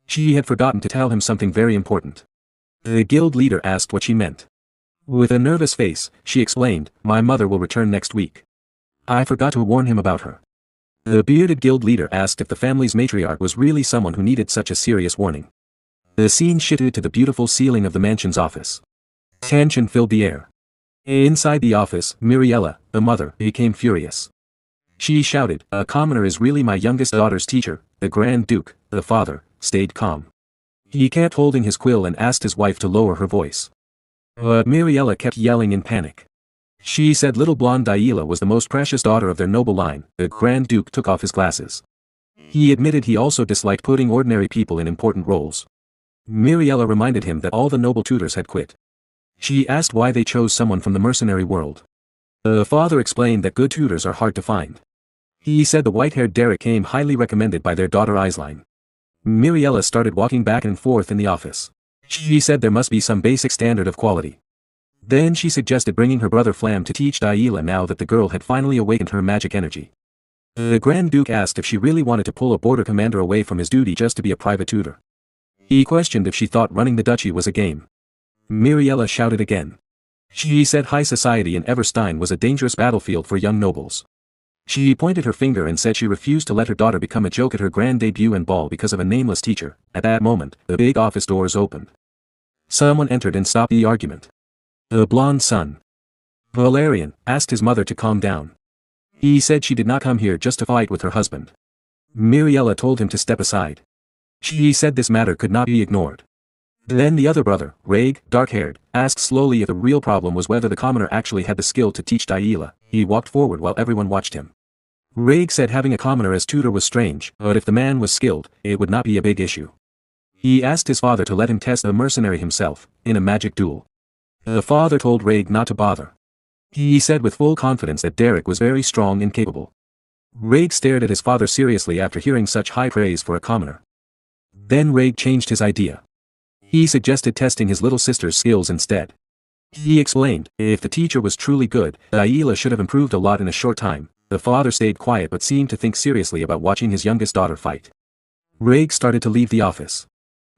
S2: She had forgotten to tell him something very important. The guild leader asked what she meant. With a nervous face, she explained, my mother will return next week. I forgot to warn him about her. The bearded guild leader asked if the family's matriarch was really someone who needed such a serious warning. The scene shifted to the beautiful ceiling of the mansion's office. Tension filled the air. Inside the office, Miriella, the mother, became furious. She shouted, "A commoner is really my youngest daughter's teacher." The Grand Duke, the father, stayed calm. He kept holding his quill and asked his wife to lower her voice. But Miriella kept yelling in panic. She said little blonde Daila was the most precious daughter of their noble line. The Grand Duke took off his glasses. He admitted he also disliked putting ordinary people in important roles. Miriella reminded him that all the noble tutors had quit. She asked why they chose someone from the mercenary world. The father explained that good tutors are hard to find. He said the white-haired Derrick came highly recommended by their daughter Isline. Miriella started walking back and forth in the office. She said there must be some basic standard of quality. Then she suggested bringing her brother Flam to teach Daila now that the girl had finally awakened her magic energy. The Grand Duke asked if she really wanted to pull a border commander away from his duty just to be a private tutor. He questioned if she thought running the duchy was a game. Miriella shouted again. She said high society in Everstein was a dangerous battlefield for young nobles. She pointed her finger and said she refused to let her daughter become a joke at her grand debut and ball because of a nameless teacher. At that moment, the big office doors opened. Someone entered and stopped the argument. The blonde son, Valerian, asked his mother to calm down. He said she did not come here just to fight with her husband. Miriella told him to step aside. She said this matter could not be ignored. Then the other brother, Reg, dark-haired, asked slowly if the real problem was whether the commoner actually had the skill to teach Daila. He walked forward while everyone watched him. Reg said having a commoner as tutor was strange, but if the man was skilled, it would not be a big issue. He asked his father to let him test the mercenary himself, in a magic duel. The father told Reg not to bother. He said with full confidence that Derrick was very strong and capable. Reg stared at his father seriously after hearing such high praise for a commoner. Then Reg changed his idea. He suggested testing his little sister's skills instead. He explained, if the teacher was truly good, Daila should have improved a lot in a short time. The father stayed quiet but seemed to think seriously about watching his youngest daughter fight. Reg started to leave the office.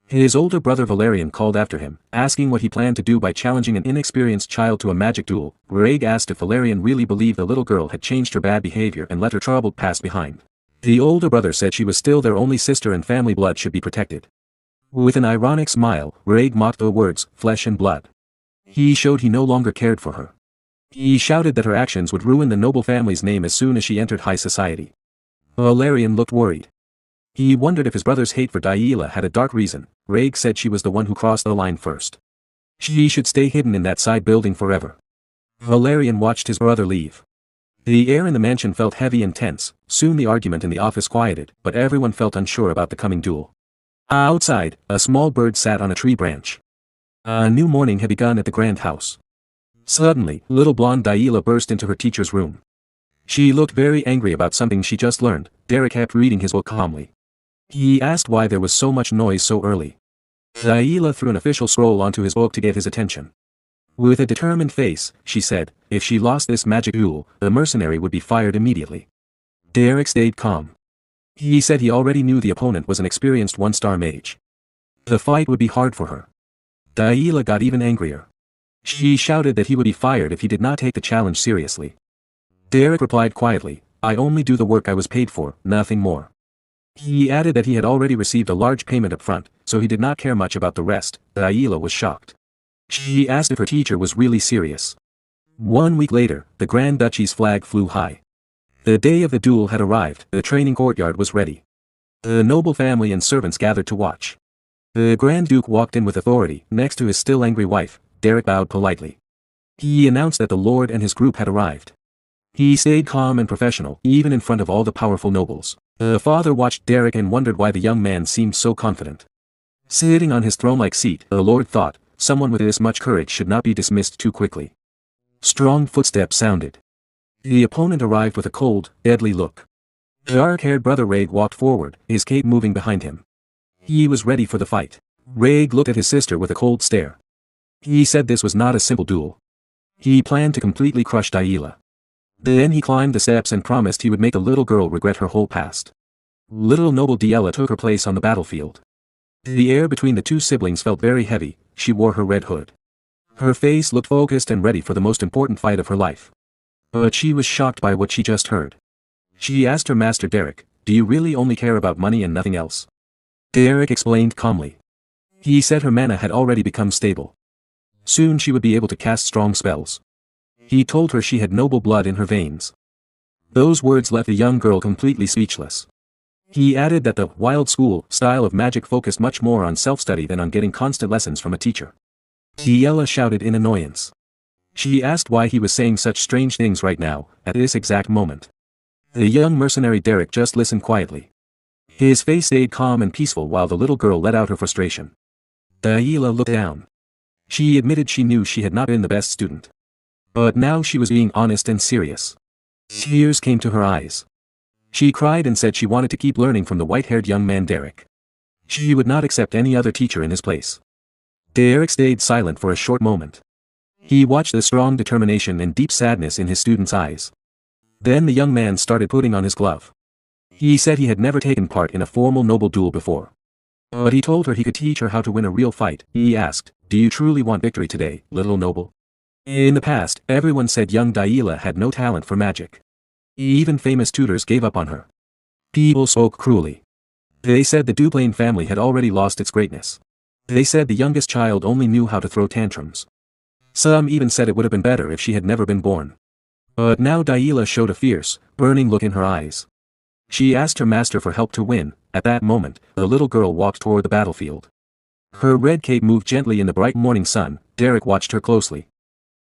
S2: His older brother Valerian called after him, asking what he planned to do by challenging an inexperienced child to a magic duel. Reg asked if Valerian really believed the little girl had changed her bad behavior and let her troubled past behind. The older brother said she was still their only sister and family blood should be protected. With an ironic smile, Reg mocked the words, flesh and blood. He showed he no longer cared for her. He shouted that her actions would ruin the noble family's name as soon as she entered high society. Valerian looked worried. He wondered if his brother's hate for Daila had a dark reason. Reg said she was the one who crossed the line first. She should stay hidden in that side building forever. Valerian watched his brother leave. The air in the mansion felt heavy and tense. Soon the argument in the office quieted, but everyone felt unsure about the coming duel. Outside, a small bird sat on a tree branch. A new morning had begun at the grand house. Suddenly, little blonde Daila burst into her teacher's room. She looked very angry about something she just learned. Derrick kept reading his book calmly. He asked why there was so much noise so early. Daila threw an official scroll onto his book to get his attention. With a determined face, she said, if she lost this magic duel, the mercenary would be fired immediately. Derrick stayed calm. He said he already knew the opponent was an experienced one-star mage. The fight would be hard for her. Daila got even angrier. She shouted that he would be fired if he did not take the challenge seriously. Derrick replied quietly, I only do the work I was paid for, nothing more. He added that he had already received a large payment up front, so he did not care much about the rest. Daila was shocked. She asked if her teacher was really serious. 1 week later, the Grand Duchy's flag flew high. The day of the duel had arrived, the training courtyard was ready. The noble family and servants gathered to watch. The Grand Duke walked in with authority, next to his still angry wife. Derrick bowed politely. He announced that the Lord and his group had arrived. He stayed calm and professional, even in front of all the powerful nobles. The father watched Derrick and wondered why the young man seemed so confident. Sitting on his throne-like seat, the Lord thought, someone with this much courage should not be dismissed too quickly. Strong footsteps sounded. The opponent arrived with a cold, deadly look. The dark-haired brother Reg walked forward, his cape moving behind him. He was ready for the fight. Reg looked at his sister with a cold stare. He said this was not a simple duel. He planned to completely crush Daila. Then he climbed the steps and promised he would make the little girl regret her whole past. Little noble Daila took her place on the battlefield. The air between the two siblings felt very heavy. She wore her red hood. Her face looked focused and ready for the most important fight of her life. But she was shocked by what she just heard. She asked her master Derrick, do you really only care about money and nothing else? Derrick explained calmly. He said her mana had already become stable. Soon she would be able to cast strong spells. He told her she had noble blood in her veins. Those words left the young girl completely speechless. He added that the wild school style of magic focused much more on self-study than on getting constant lessons from a teacher. Diella shouted in annoyance. She asked why he was saying such strange things right now, at this exact moment. The young mercenary Derrick just listened quietly. His face stayed calm and peaceful while the little girl let out her frustration. Diella looked down. She admitted she knew she had not been the best student. But now she was being honest and serious. Tears came to her eyes. She cried and said she wanted to keep learning from the white-haired young man Derrick. She would not accept any other teacher in his place. Derrick stayed silent for a short moment. He watched the strong determination and deep sadness in his student's eyes. Then the young man started putting on his glove. He said he had never taken part in a formal noble duel before. But he told her he could teach her how to win a real fight. He asked, "Do you truly want victory today, little noble?" In the past, everyone said young Diella had no talent for magic. Even famous tutors gave up on her. People spoke cruelly. They said the Duplain family had already lost its greatness. They said the youngest child only knew how to throw tantrums. Some even said it would have been better if she had never been born. But now Diella showed a fierce, burning look in her eyes. She asked her master for help to win. At that moment, the little girl walked toward the battlefield. Her red cape moved gently in the bright morning sun. Derrick watched her closely.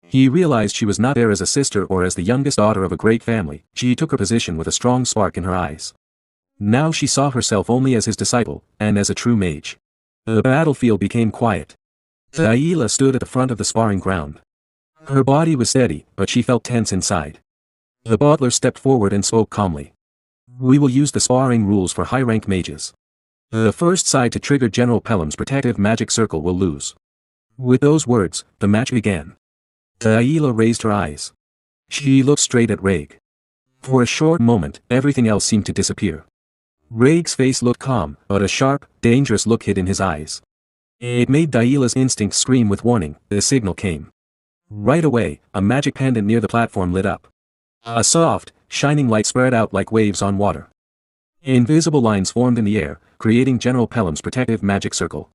S2: He realized she was not there as a sister or as the youngest daughter of a great family. She took her position with a strong spark in her eyes. Now she saw herself only as his disciple, and as a true mage. The battlefield became quiet. Diella stood at the front of the sparring ground. Her body was steady, but she felt tense inside. The butler stepped forward and spoke calmly. "We will use the sparring rules for high-rank mages. The first side to trigger General Pelham's protective magic circle will lose." With those words, the match began. Diella raised her eyes. She looked straight at Raig. For a short moment, everything else seemed to disappear. Raig's face looked calm, but a sharp, dangerous look hid in his eyes. It made Diella's instincts scream with warning. The signal came. Right away, a magic pendant near the platform lit up. A soft, shining light spread out like waves on water. Invisible lines formed in the air, creating General Pelham's protective magic circle.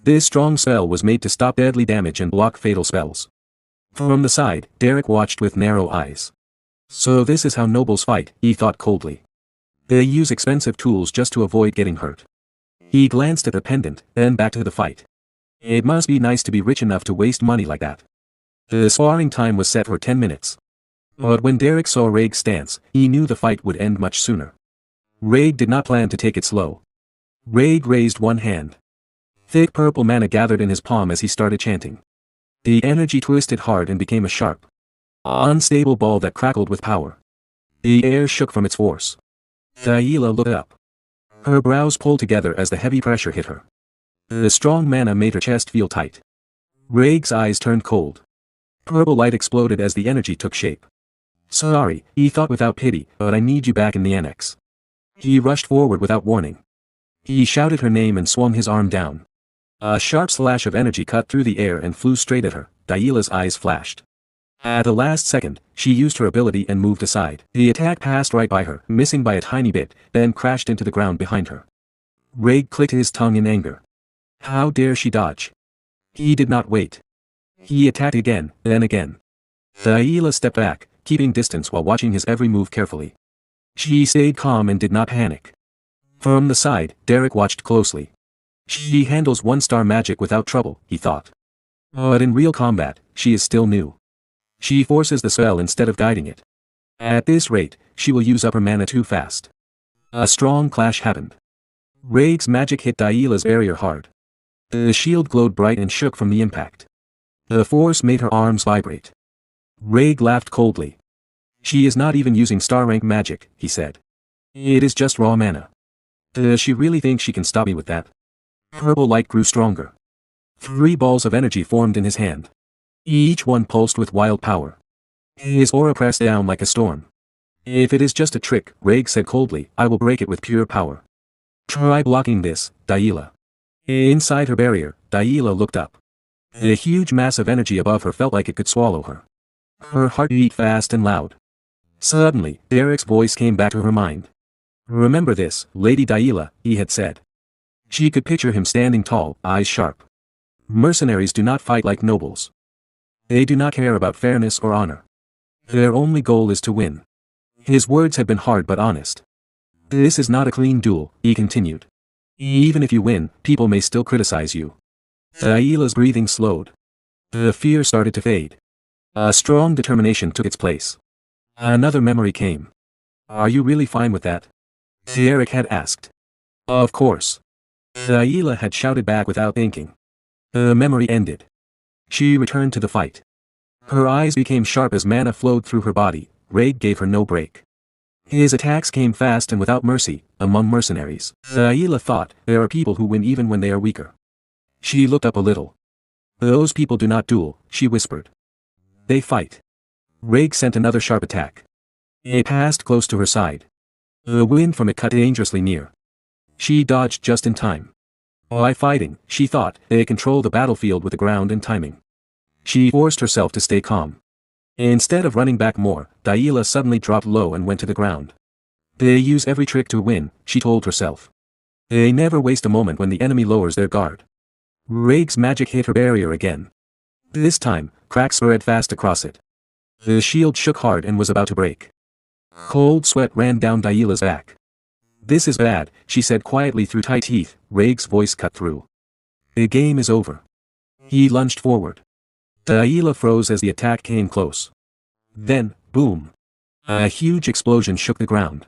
S2: This strong spell was made to stop deadly damage and block fatal spells. From the side, Derrick watched with narrow eyes. So this is how nobles fight, he thought coldly. They use expensive tools just to avoid getting hurt. He glanced at the pendant, then back to the fight. It must be nice to be rich enough to waste money like that. The sparring time was set for 10 minutes. But when Derrick saw Raig's stance, he knew the fight would end much sooner. Raig did not plan to take it slow. Raig raised one hand. Thick purple mana gathered in his palm as he started chanting. The energy twisted hard and became a sharp, unstable ball that crackled with power. The air shook from its force. Diella looked up. Her brows pulled together as the heavy pressure hit her. The strong mana made her chest feel tight. Raig's eyes turned cold. Purple light exploded as the energy took shape. "Sorry," he thought without pity, "but I need you back in the annex." He rushed forward without warning. He shouted her name and swung his arm down. A sharp slash of energy cut through the air and flew straight at her. Diella's eyes flashed. At the last second, she used her ability and moved aside. The attack passed right by her, missing by a tiny bit, then crashed into the ground behind her. Raig clicked his tongue in anger. How dare she dodge? He did not wait. He attacked again, then again. Diella stepped back, keeping distance while watching his every move carefully. She stayed calm and did not panic. From the side, Derrick watched closely. She handles one-star magic without trouble, he thought. But in real combat, she is still new. She forces the spell instead of guiding it. At this rate, she will use up her mana too fast. A strong clash happened. Raig's magic hit Diella's barrier hard. The shield glowed bright and shook from the impact. The force made her arms vibrate. Raig laughed coldly. She is not even using star-rank magic, he said. It is just raw mana. Does she really think she can stop me with that? Purple light grew stronger. 3 balls of energy formed in his hand. Each one pulsed with wild power. His aura pressed down like a storm. If it is just a trick, Raig said coldly, I will break it with pure power. Try blocking this, Diella. Inside her barrier, Diella looked up. The huge mass of energy above her felt like it could swallow her. Her heart beat fast and loud. Suddenly, Derrick's voice came back to her mind. Remember this, Lady Diella, he had said. She could picture him standing tall, eyes sharp. Mercenaries do not fight like nobles. They do not care about fairness or honor. Their only goal is to win. His words had been hard but honest. This is not a clean duel, he continued. Even if you win, people may still criticize you. Aila's breathing slowed. The fear started to fade. A strong determination took its place. Another memory came. Are you really fine with that? Derrick had asked. Of course. Aila had shouted back without thinking. The memory ended. She returned to the fight. Her eyes became sharp as mana flowed through her body. Raig gave her no break. His attacks came fast and without mercy, among mercenaries. Aila thought, there are people who win even when they are weaker. She looked up a little. Those people do not duel, she whispered. They fight. Raig sent another sharp attack. It passed close to her side. The wind from it cut dangerously near. She dodged just in time. By fighting, she thought, they control the battlefield with the ground and timing. She forced herself to stay calm. Instead of running back more, Aila suddenly dropped low and went to the ground. They use every trick to win, she told herself. They never waste a moment when the enemy lowers their guard. Raig's magic hit her barrier again. This time, cracks spread fast across it. The shield shook hard and was about to break. Cold sweat ran down Aila's back. This is bad, she said quietly through tight teeth. Raig's voice cut through. The game is over. He lunged forward. Aila froze as the attack came close. Then, boom. A huge explosion shook the ground.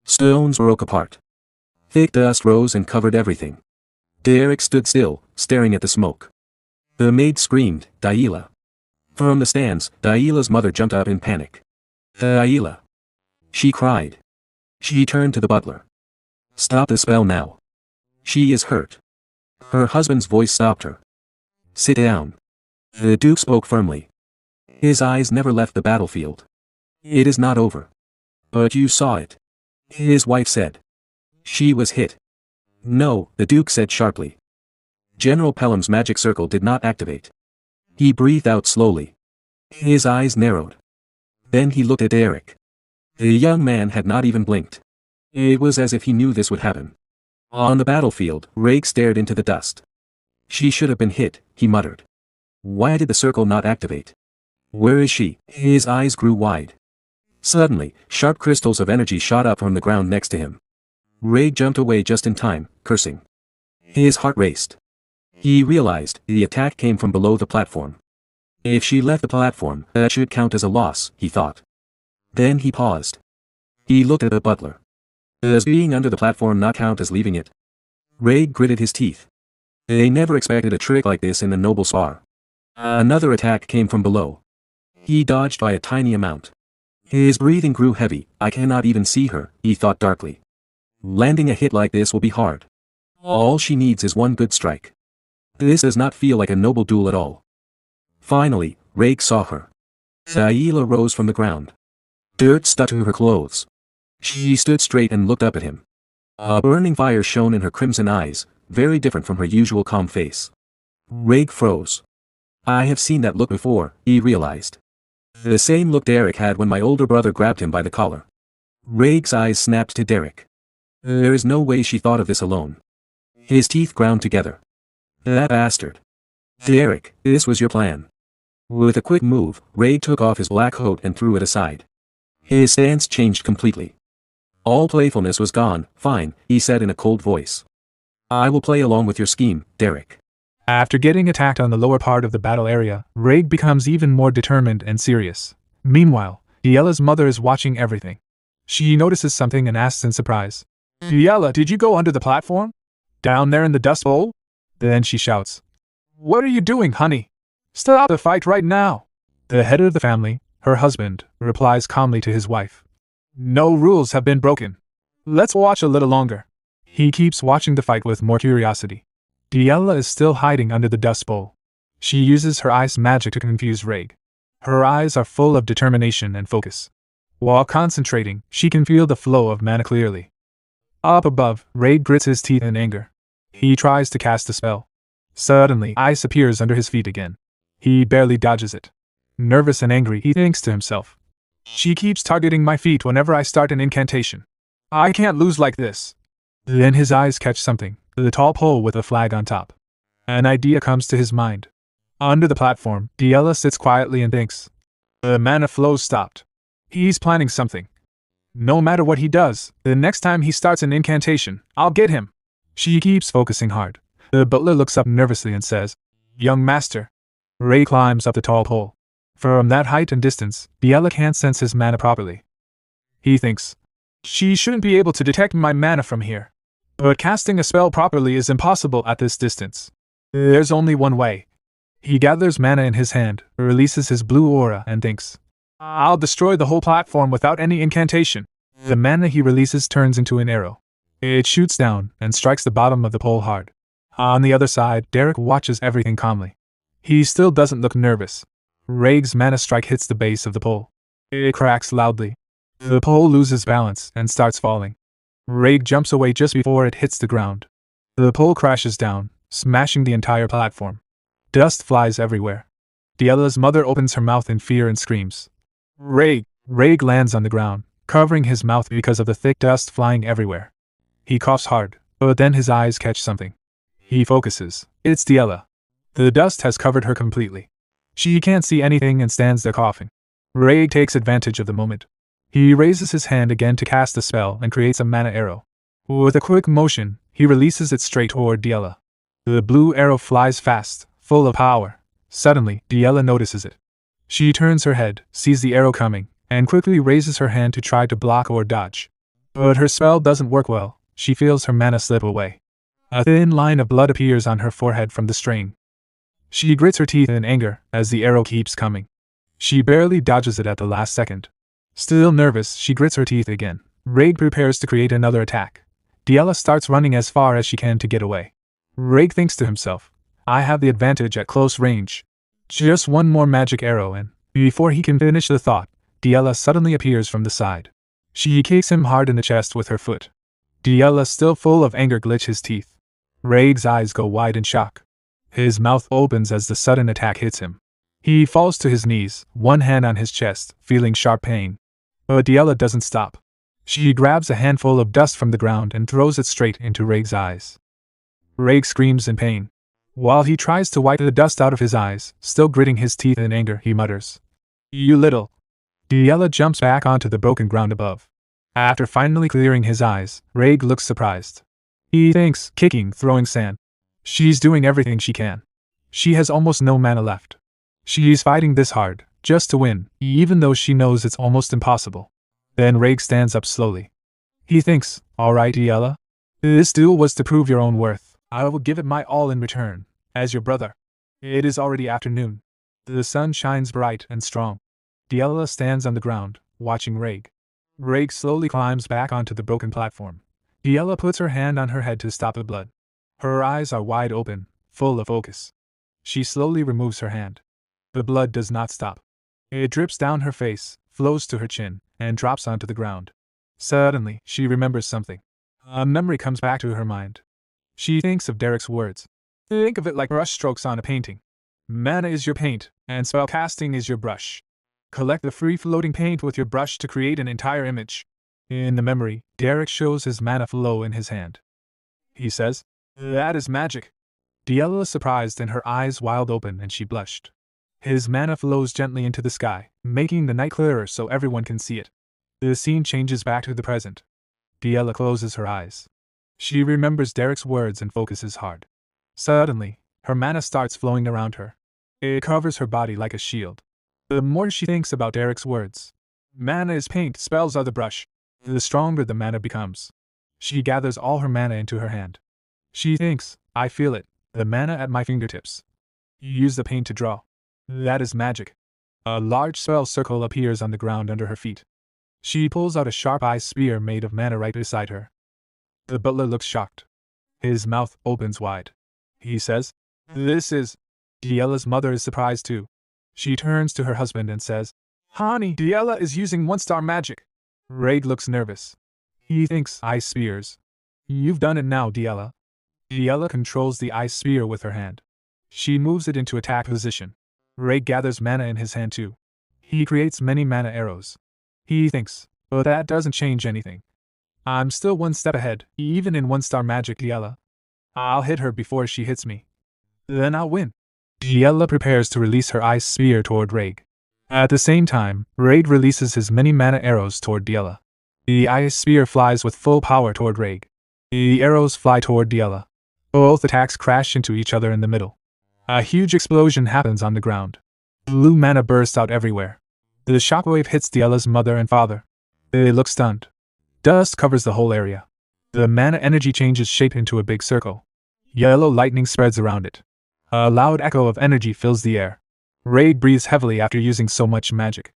S2: Stones broke apart. Thick dust rose and covered everything. Derrick stood still, staring at the smoke. The maid screamed, Aila. From the stands, Aila's mother jumped up in panic. Aila. She cried. She turned to the butler. Stop the spell now. She is hurt. Her husband's voice stopped her. Sit down. The Duke spoke firmly. His eyes never left the battlefield. It is not over. But you saw it. His wife said. She was hit. No, the Duke said sharply. General Pelham's magic circle did not activate. He breathed out slowly. His eyes narrowed. Then he looked at Derrick. The young man had not even blinked. It was as if he knew this would happen. On the battlefield, Raig stared into the dust. She should have been hit, he muttered. Why did the circle not activate? Where is she? His eyes grew wide. Suddenly, sharp crystals of energy shot up from the ground next to him. Raig jumped away just in time, cursing. His heart raced. He realized the attack came from below the platform. If she left the platform, that should count as a loss, he thought. Then he paused. He looked at the butler. Does being under the platform not count as leaving it? Raig gritted his teeth. They never expected a trick like this in the noble spar. Another attack came from below. He dodged by a tiny amount. His breathing grew heavy. I cannot even see her, he thought darkly. Landing a hit like this will be hard. All she needs is one good strike. This does not feel like a noble duel at all. Finally, Raig saw her. Aila rose from the ground. Dirt stuck to her clothes. She stood straight and looked up at him. A burning fire shone in her crimson eyes, very different from her usual calm face. Raig froze. I have seen that look before, he realized. The same look Derrick had when my older brother grabbed him by the collar. Raig's eyes snapped to Derrick. There is no way she thought of this alone. His teeth ground together. That bastard. Derrick, this was your plan. With a quick move, Raig took off his black coat and threw it aside. His stance changed completely. All playfulness was gone. Fine, he said in a cold voice. I will play along with your scheme, Derrick.
S3: After getting attacked on the lower part of the battle area, Raig becomes even more determined and serious. Meanwhile, Aila's mother is watching everything. She notices something and asks in surprise. Aila, did you go under the platform? Down there in the dust bowl? Then she shouts. What are you doing, honey? Stop the fight right now. The head of the family, her husband, replies calmly to his wife. No rules have been broken. Let's watch a little longer. He keeps watching the fight with more curiosity. Aila is still hiding under the dust bowl. She uses her ice magic to confuse Raig. Her eyes are full of determination and focus. While concentrating, she can feel the flow of mana clearly. Up above, Raig grits his teeth in anger. He tries to cast a spell. Suddenly, ice appears under his feet again. He barely dodges it. Nervous and angry, he thinks to himself. She keeps targeting my feet whenever I start an incantation. I can't lose like this. Then his eyes catch something, the tall pole with a flag on top. An idea comes to his mind. Under the platform, Aila sits quietly and thinks. The mana flow stopped. He's planning something. No matter what he does, the next time he starts an incantation, I'll get him. She keeps focusing hard. The butler looks up nervously and says, "Young master." Ray climbs up the tall pole. From that height and distance, Diella can't sense his mana properly. He thinks, she shouldn't be able to detect my mana from here. But casting a spell properly is impossible at this distance. There's only one way. He gathers mana in his hand, releases his blue aura, and thinks, I'll destroy the whole platform without any incantation. The mana he releases turns into an arrow. It shoots down and strikes the bottom of the pole hard. On the other side, Derrick watches everything calmly. He still doesn't look nervous. Raig's mana strike hits the base of the pole. It cracks loudly. The pole loses balance and starts falling. Raig jumps away just before it hits the ground. The pole crashes down, smashing the entire platform. Dust flies everywhere. Diella's mother opens her mouth in fear and screams. Raig! Raig lands on the ground, covering his mouth because of the thick dust flying everywhere. He coughs hard, but then his eyes catch something. He focuses. It's Diella. The dust has covered her completely. She can't see anything and stands there coughing. Raig takes advantage of the moment. He raises his hand again to cast a spell and creates a mana arrow. With a quick motion, he releases it straight toward Diella. The blue arrow flies fast, full of power. Suddenly, Diella notices it. She turns her head, sees the arrow coming, and quickly raises her hand to try to block or dodge. But her spell doesn't work well. She feels her mana slip away. A thin line of blood appears on her forehead from the strain. She grits her teeth in anger as the arrow keeps coming. She barely dodges it at the last second. Still nervous, she grits her teeth again. Raig prepares to create another attack. Diella starts running as far as she can to get away. Raig thinks to himself, I have the advantage at close range. Just one more magic arrow and, before he can finish the thought, Diella suddenly appears from the side. She kicks him hard in the chest with her foot. Diella, still full of anger, glitches his teeth. Raig's eyes go wide in shock. His mouth opens as the sudden attack hits him. He falls to his knees, one hand on his chest, feeling sharp pain. But Diella doesn't stop. She grabs a handful of dust from the ground and throws it straight into Raig's eyes. Raig screams in pain. While he tries to wipe the dust out of his eyes, still gritting his teeth in anger, he mutters, You little. Diella jumps back onto the broken ground above. After finally clearing his eyes, Raig looks surprised. He thinks, kicking, throwing sand. She's doing everything she can. She has almost no mana left. She's fighting this hard, just to win, even though she knows it's almost impossible. Then Raig stands up slowly. He thinks, Alright, Diella. This duel was to prove your own worth. I will give it my all in return, as your brother. It is already afternoon. The sun shines bright and strong. Diella stands on the ground, watching Raig. Raig slowly climbs back onto the broken platform. Diella puts her hand on her head to stop the blood. Her eyes are wide open, full of focus. She slowly removes her hand. The blood does not stop. It drips down her face, flows to her chin, and drops onto the ground. Suddenly, she remembers something. A memory comes back to her mind. She thinks of Derrick's words. Think of it like brushstrokes on a painting. Mana is your paint, and spellcasting is your brush. Collect the free-floating paint with your brush to create an entire image. In the memory, Derrick shows his mana flow in his hand. He says, That is magic. Diella is surprised and her eyes wide open and she blushed. His mana flows gently into the sky, making the night clearer so everyone can see it. The scene changes back to the present. Diella closes her eyes. She remembers Derrick's words and focuses hard. Suddenly, her mana starts flowing around her. It covers her body like a shield. The more she thinks about Derrick's words, mana is paint, spells are the brush, the stronger the mana becomes. She gathers all her mana into her hand. She thinks, I feel it, the mana at my fingertips. Use the paint to draw. That is magic. A large spell circle appears on the ground under her feet. She pulls out a sharp ice spear made of mana right beside her. The butler looks shocked. His mouth opens wide. He says, This is... Diella's mother is surprised too. She turns to her husband and says, Honey, Diella is using one-star magic. Raig looks nervous. He thinks, Ice spears. You've done it now, Diella. Diella controls the ice spear with her hand. She moves it into attack position. Raig gathers mana in his hand too. He creates many mana arrows. He thinks, but that doesn't change anything. I'm still one step ahead, even in one-star magic, Diella. I'll hit her before she hits me. Then I'll win. Diella prepares to release her ice spear toward Raig. At the same time, Raig releases his many mana arrows toward Diella. The ice spear flies with full power toward Raig. The arrows fly toward Diella. Both attacks crash into each other in the middle. A huge explosion happens on the ground. Blue mana bursts out everywhere. The shockwave hits Diella's mother and father. They look stunned. Dust covers the whole area. The mana energy changes shape into a big circle. Yellow lightning spreads around it. A loud echo of energy fills the air. Raig breathes heavily after using so much magic.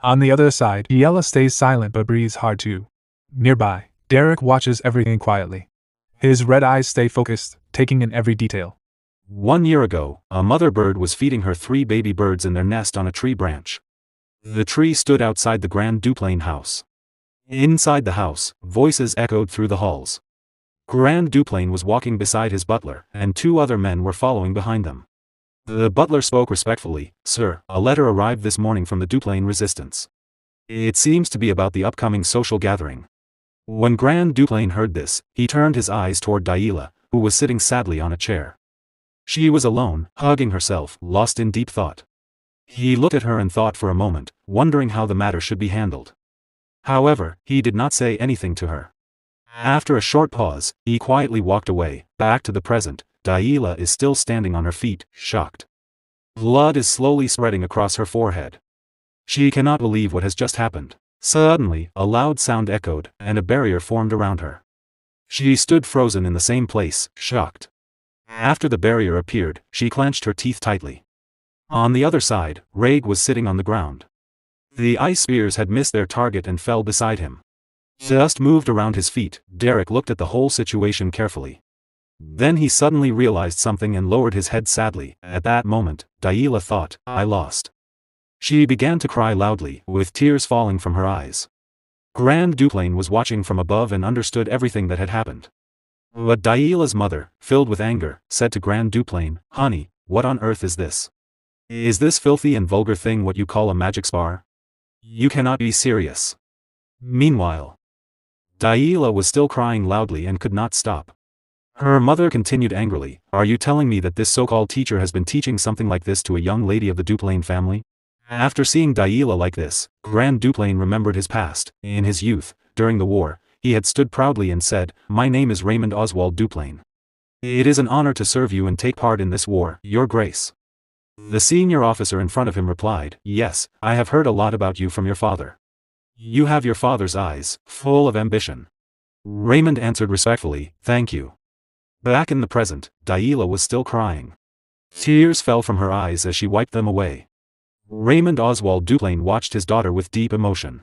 S3: On the other side, Diella stays silent but breathes hard too. Nearby, Derrick watches everything quietly. His red eyes stay focused, taking in every detail.
S1: 1 year ago, a mother bird was feeding her 3 baby birds in their nest on a tree branch. The tree stood outside the Grand Duplain house. Inside the house, voices echoed through the halls. Grand Duplain was walking beside his butler, and 2 other men were following behind them. The butler spoke respectfully, "Sir, a letter arrived this morning from the Duplain resistance. It seems to be about the upcoming social gathering." When Grand Duplain heard this, he turned his eyes toward Diella, who was sitting sadly on a chair. She was alone, hugging herself, lost in deep thought. He looked at her and thought for a moment, wondering how the matter should be handled. However, he did not say anything to her. After a short pause, he quietly walked away, back to the present. Diella is still standing on her feet, shocked. Blood is slowly spreading across her forehead. She cannot believe what has just happened. Suddenly, a loud sound echoed, and a barrier formed around her. She stood frozen in the same place, shocked. After the barrier appeared, she clenched her teeth tightly. On the other side, Raig was sitting on the ground. The ice spears had missed their target and fell beside him. Just moved around his feet. Derrick looked at the whole situation carefully. Then he suddenly realized something and lowered his head sadly. At that moment, Diella thought, "I lost." She began to cry loudly, with tears falling from her eyes. Grand Duplain was watching from above and understood everything that had happened. But Diella's mother, filled with anger, said to Grand Duplain, "Honey, what on earth is this? Is this filthy and vulgar thing what you call a magic spar? You cannot be serious." Meanwhile, Diella was still crying loudly and could not stop. Her mother continued angrily, "Are you telling me that this so-called teacher has been teaching something like this to a young lady of the Duplain family?" After seeing Diella like this, Grand Duplain remembered his past. In his youth, during the war, he had stood proudly and said, "My name is Raymond Oswald Duplain. It is an honor to serve you and take part in this war, Your Grace." The senior officer in front of him replied, "Yes, I have heard a lot about you from your father. You have your father's eyes, full of ambition." Raymond answered respectfully, "Thank you." Back in the present, Diella was still crying. Tears fell from her eyes as she wiped them away. Raymond Oswald Duplain watched his daughter with deep emotion.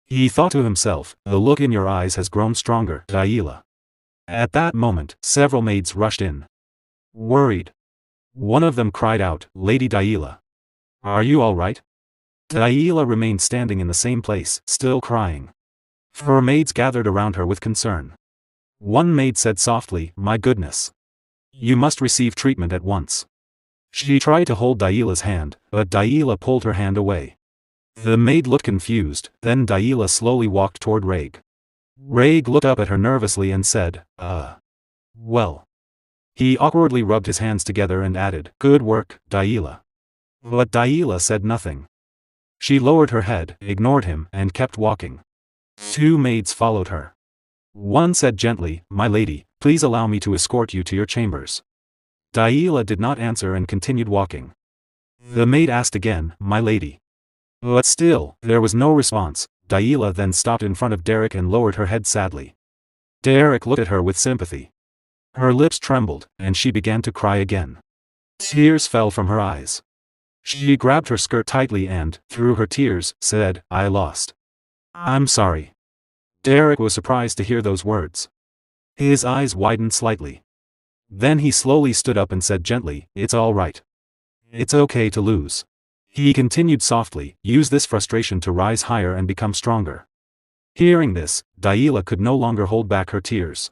S1: He thought to himself, "The look in your eyes has grown stronger, Diella." At that moment, several maids rushed in. Worried. One of them cried out, "Lady Diella. Are you all right?" Diella remained standing in the same place, still crying. Her maids gathered around her with concern. One maid said softly, "My goodness. You must receive treatment at once." She tried to hold Diella's hand, but Diella pulled her hand away. The maid looked confused, then Diella slowly walked toward Raig. Raig looked up at her nervously and said, Well." He awkwardly rubbed his hands together and added, "Good work, Diella." But Diella said nothing. She lowered her head, ignored him, and kept walking. 2 maids followed her. One said gently, "My lady, please allow me to escort you to your chambers." Diella did not answer and continued walking. The maid asked again, "My lady." But still, there was no response. Diella then stopped in front of Derrick and lowered her head sadly. Derrick looked at her with sympathy. Her lips trembled, and she began to cry again. Tears fell from her eyes. She grabbed her skirt tightly and, through her tears, said, "I lost. I'm sorry." Derrick was surprised to hear those words. His eyes widened slightly. Then he slowly stood up and said gently, "It's all right. It's okay to lose." He continued softly, "Use this frustration to rise higher and become stronger." Hearing this, Diella could no longer hold back her tears.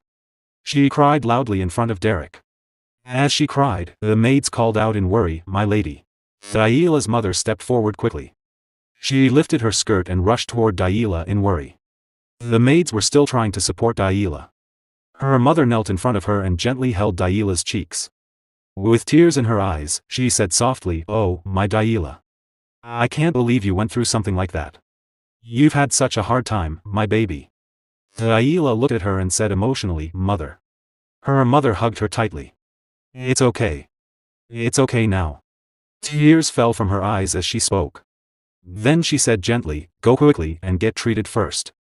S1: She cried loudly in front of Derrick. As she cried, the maids called out in worry, "My lady." Diella's mother stepped forward quickly. She lifted her skirt and rushed toward Diella in worry. The maids were still trying to support Diella. Her mother knelt in front of her and gently held Diella's cheeks. With tears in her eyes, she said softly, "Oh, my Diella. I can't believe you went through something like that. You've had such a hard time, my baby." Daila looked at her and said emotionally, "Mother." Her mother hugged her tightly. "It's okay. It's okay now." Tears fell from her eyes as she spoke. Then she said gently, "Go quickly and get treated first."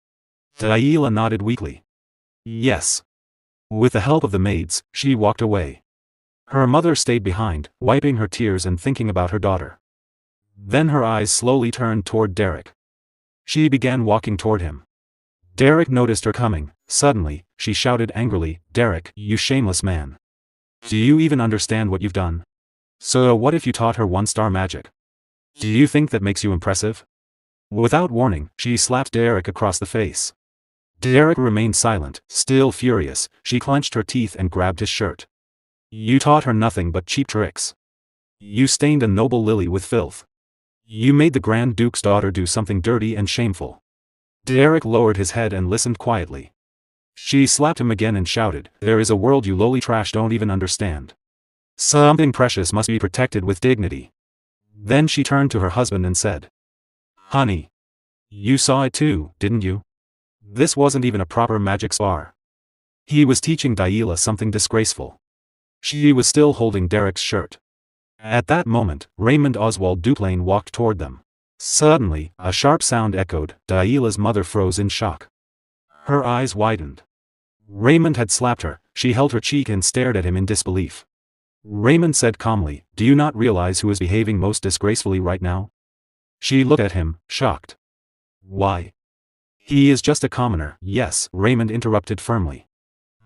S1: Daila nodded weakly. "Yes." With the help of the maids, she walked away. Her mother stayed behind, wiping her tears and thinking about her daughter. Then her eyes slowly turned toward Derrick. She began walking toward him. Derrick noticed her coming. Suddenly, she shouted angrily, "Derrick, you shameless man. Do you even understand what you've done? So what if you taught her one-star magic? Do you think that makes you impressive?" Without warning, she slapped Derrick across the face. Derrick remained silent, still furious. She clenched her teeth and grabbed his shirt. "You taught her nothing but cheap tricks. You stained a noble lily with filth. You made the Grand Duke's daughter do something dirty and shameful." Derrick lowered his head and listened quietly. She slapped him again and shouted, "There is a world you lowly trash don't even understand. Something precious must be protected with dignity." Then she turned to her husband and said, "Honey. You saw it too, didn't you? This wasn't even a proper magic spar. He was teaching Daila something disgraceful." She was still holding Derrick's shirt. At that moment, Raymond Oswald Duplain walked toward them. Suddenly, a sharp sound echoed. Daila's mother froze in shock. Her eyes widened. Raymond had slapped her. She held her cheek and stared at him in disbelief. Raymond said calmly, "Do you not realize who is behaving most disgracefully right now?" She looked at him, shocked. "Why? He is just a commoner." "Yes," Raymond interrupted firmly.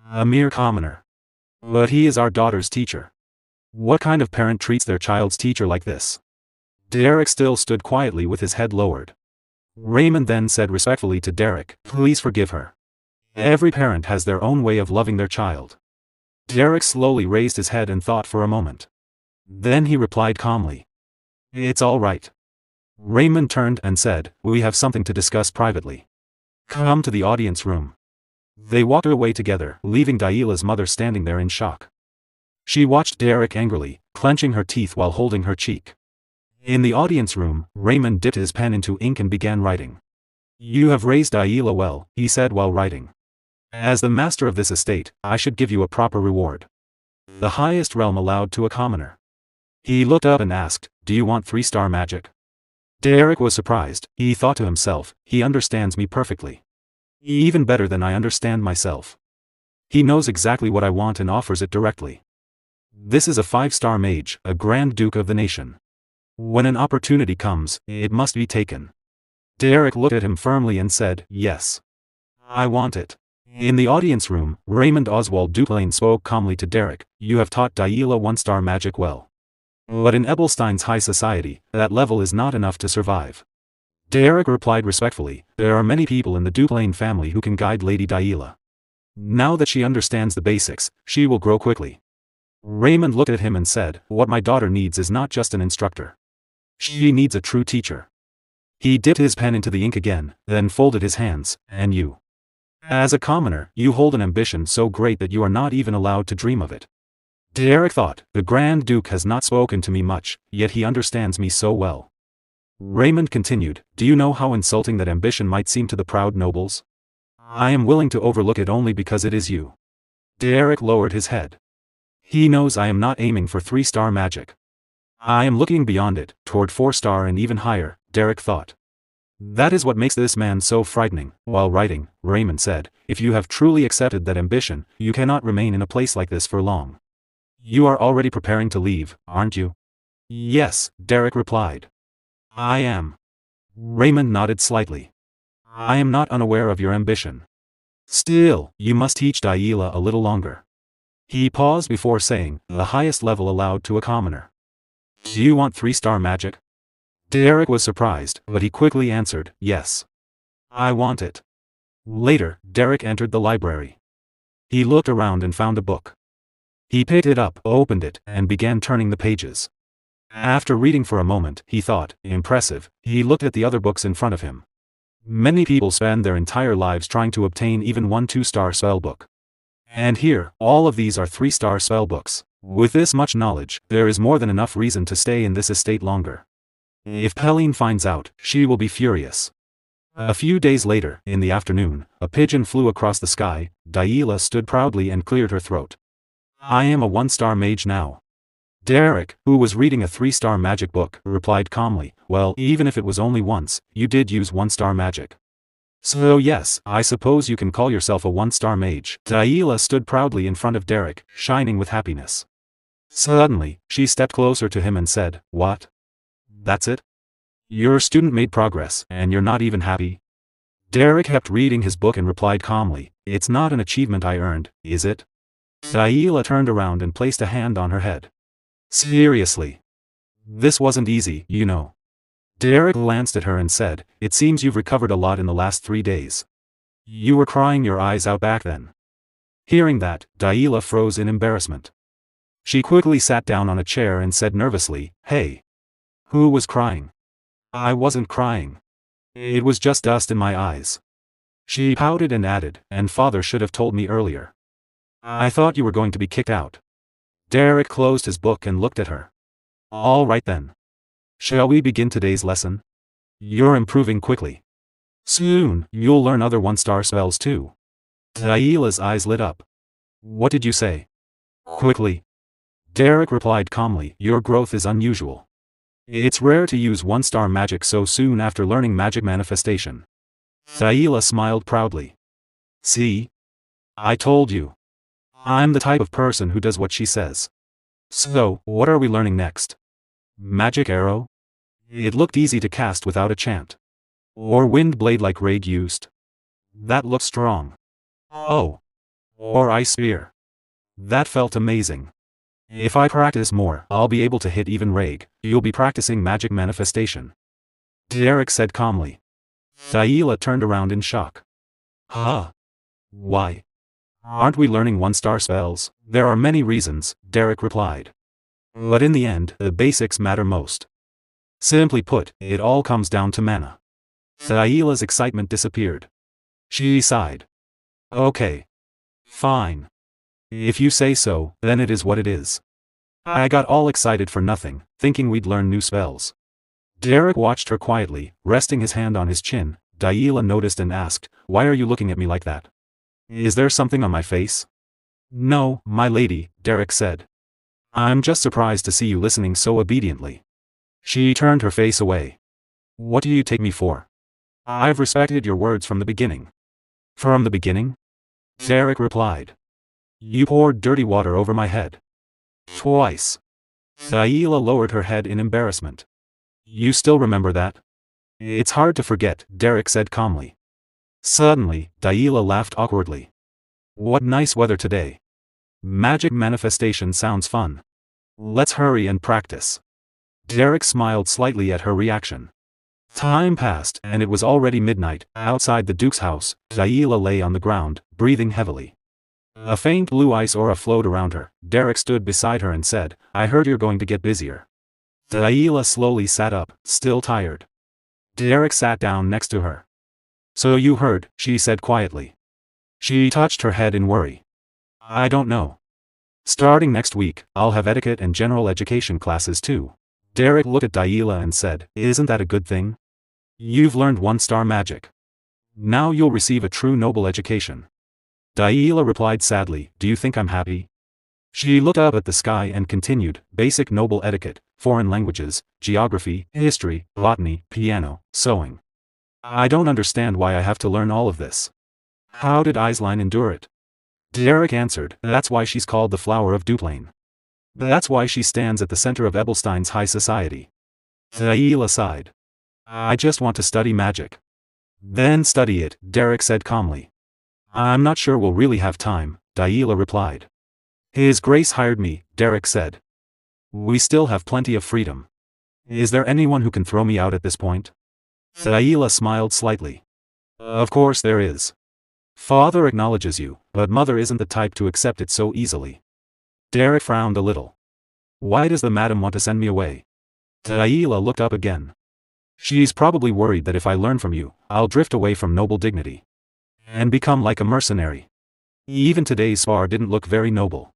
S1: "A mere commoner. But he is our daughter's teacher. What kind of parent treats their child's teacher like this?" Derrick still stood quietly with his head lowered. Raymond then said respectfully to Derrick, "Please forgive her. Every parent has their own way of loving their child." Derrick slowly raised his head and thought for a moment. Then he replied calmly, "It's all right." Raymond turned and said, "We have something to discuss privately. Come to the audience room." They walked away together, leaving Daila's mother standing there in shock. She watched Derrick angrily, clenching her teeth while holding her cheek. In the audience room, Raymond dipped his pen into ink and began writing. "You have raised Daila well," he said while writing. "As the master of this estate, I should give you a proper reward. The highest realm allowed to a commoner." He looked up and asked, "Do you want 3-star magic?" Derrick was surprised. He thought to himself, "He understands me perfectly. Even better than I understand myself. He knows exactly what I want and offers it directly. This is a 5-star mage, a Grand Duke of the nation. When an opportunity comes, it must be taken." Derrick looked at him firmly and said, "Yes. I want it." In the audience room, Raymond Oswald Duplain spoke calmly to Derrick, "You have taught Daila 1-star magic well. But in Ebelstein's high society, that level is not enough to survive." Derrick replied respectfully, "There are many people in the Duplain family who can guide Lady Daila. Now that she understands the basics, she will grow quickly." Raymond looked at him and said, "What my daughter needs is not just an instructor. She needs a true teacher." He dipped his pen into the ink again, then folded his hands. "And you? As a commoner, you hold an ambition so great that you are not even allowed to dream of it." Derrick thought, "The Grand Duke has not spoken to me much, yet he understands me so well." Raymond continued, "Do you know how insulting that ambition might seem to the proud nobles? I am willing to overlook it only because it is you." Derrick lowered his head. He knows I am not aiming for 3-star magic. I am looking beyond it, toward 4-star and even higher, Derrick thought. That is what makes this man so frightening. While writing, Raymond said, "If you have truly accepted that ambition, you cannot remain in a place like this for long. You are already preparing to leave, aren't you?" "Yes," Derrick replied. "I am." Raymond nodded slightly. "I am not unaware of your ambition. Still, you must teach Daila a little longer." He paused before saying, "The highest level allowed to a commoner. Do you want 3-star magic?" Derrick was surprised, but he quickly answered, "Yes. I want it." Later, Derrick entered the library. He looked around and found a book. He picked it up, opened it, and began turning the pages. After reading for a moment, he thought, "Impressive." He looked at the other books in front of him. Many people spend their entire lives trying to obtain even one 2-star spellbook. And here, all of these are 3-star spellbooks. With this much knowledge, there is more than enough reason to stay in this estate longer. If Pauline finds out, she will be furious. A few days later, in the afternoon, a pigeon flew across the sky. Daila stood proudly and cleared her throat. I am a 1-star mage now. Derrick, who was reading a 3-star magic book, replied calmly, well, even if it was only once, you did use 1-star magic. So yes, I suppose you can call yourself a 1-star mage. Daila stood proudly in front of Derrick, shining with happiness. Suddenly, she stepped closer to him and said, what? That's it? Your student made progress, and you're not even happy? Derrick kept reading his book and replied calmly, it's not an achievement I earned, is it? Daila turned around and placed a hand on her head. Seriously. This wasn't easy, you know. Derrick glanced at her and said, it seems you've recovered a lot in the last 3 days. You were crying your eyes out back then. Hearing that, Daila froze in embarrassment. She quickly sat down on a chair and said nervously, hey. Who was crying? I wasn't crying. It was just dust in my eyes. She pouted and added, and father should have told me earlier. I thought you were going to be kicked out. Derrick closed his book and looked at her. All right then. Shall we begin today's lesson? You're improving quickly. Soon, you'll learn other 1-star spells too. Daila's eyes lit up. What did you say? Quickly. Derrick replied calmly, your growth is unusual. It's rare to use 1-star magic so soon after learning magic manifestation. Daila smiled proudly. See? I told you. I'm the type of person who does what she says. So, what are we learning next? Magic arrow? It looked easy to cast without a chant. Or wind blade like Raig used. That looked strong. Oh. Or ice spear. That felt amazing. If I practice more, I'll be able to hit even Raig. You'll be practicing magic manifestation. Derrick said calmly. Daila turned around in shock. Huh? Why? Aren't we learning 1-star spells? There are many reasons, Derrick replied. But in the end, the basics matter most. Simply put, it all comes down to mana. Daila's excitement disappeared. She sighed. Okay. Fine. If you say so, then it is what it is. I got all excited for nothing, thinking we'd learn new spells. Derrick watched her quietly, resting his hand on his chin. Daila noticed and asked, why are you looking at me like that? Is there something on my face? No, my lady, Derrick said. I'm just surprised to see you listening so obediently. She turned her face away. What do you take me for? I've respected your words from the beginning. From the beginning? Derrick replied. You poured dirty water over my head. Twice. Daila lowered her head in embarrassment. You still remember that? It's hard to forget, Derrick said calmly. Suddenly, Daila laughed awkwardly. What nice weather today. Magic manifestation sounds fun. Let's hurry and practice. Derrick smiled slightly at her reaction. Time passed, and it was already midnight. Outside the Duke's house, Daila lay on the ground, breathing heavily. A faint blue ice aura flowed around her. Derrick stood beside her and said, I heard you're going to get busier. Daila slowly sat up, still tired. Derrick sat down next to her. So you heard, she said quietly. She touched her head in worry. I don't know. Starting next week, I'll have etiquette and general education classes too. Derrick looked at Daila and said, isn't that a good thing? You've learned 1-star magic. Now you'll receive a true noble education. Daila replied sadly, do you think I'm happy? She looked up at the sky and continued, basic noble etiquette, foreign languages, geography, history, botany, piano, sewing. I don't understand why I have to learn all of this. How did Aisline endure it? Derrick answered, that's why she's called the flower of Duplain. That's why she stands at the center of Ebelstein's high society. Daila sighed. I just want to study magic. Then study it, Derrick said calmly. I'm not sure we'll really have time, Daila replied. His Grace hired me, Derrick said. We still have plenty of freedom. Is there anyone who can throw me out at this point? Daila smiled slightly. Of course there is. Father acknowledges you, but Mother isn't the type to accept it so easily. Derrick frowned a little. Why does the madam want to send me away? Daila looked up again. She's probably worried that if I learn from you, I'll drift away from noble dignity. And become like a mercenary. Even today's spar didn't look very noble.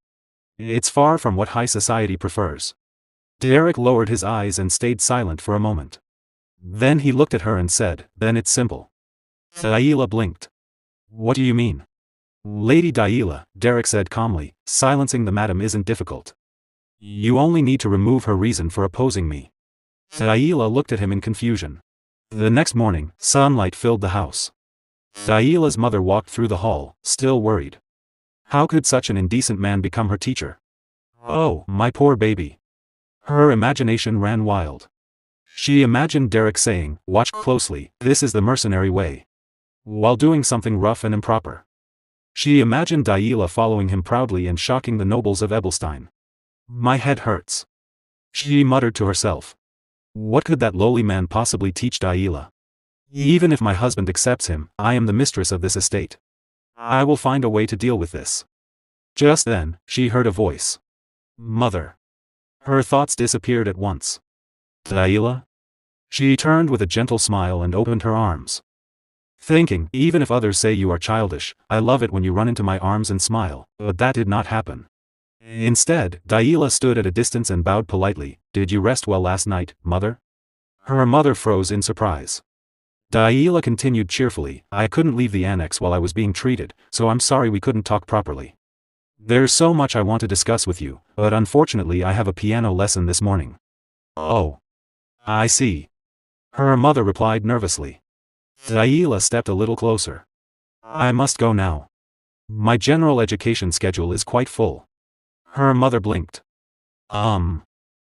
S1: It's far from what high society prefers. Derrick lowered his eyes and stayed silent for a moment. Then he looked at her and said, then it's simple. Daila blinked. What do you mean? Lady Daila, Derrick said calmly, silencing the madam isn't difficult. You only need to remove her reason for opposing me. Daila looked at him in confusion. The next morning, sunlight filled the house. Daila's mother walked through the hall, still worried. How could such an indecent man become her teacher? Oh, my poor baby. Her imagination ran wild. She imagined Derrick saying, "Watch closely, this is the mercenary way," while doing something rough and improper. She imagined Daila following him proudly and shocking the nobles of Ebelstein. My head hurts. She muttered to herself. What could that lowly man possibly teach Daila? Even if my husband accepts him, I am the mistress of this estate. I will find a way to deal with this. Just then, she heard a voice. Mother. Her thoughts disappeared at once. Daila? She turned with a gentle smile and opened her arms. Thinking, even if others say you are childish, I love it when you run into my arms and smile, but that did not happen. Instead, Daila stood at a distance and bowed politely. Did you rest well last night, mother? Her mother froze in surprise. Daila continued cheerfully, I couldn't leave the annex while I was being treated, so I'm sorry we couldn't talk properly. There's so much I want to discuss with you, but unfortunately I have a piano lesson this morning. Oh. I see. Her mother replied nervously. Daila stepped a little closer. I must go now. My general education schedule is quite full. Her mother blinked.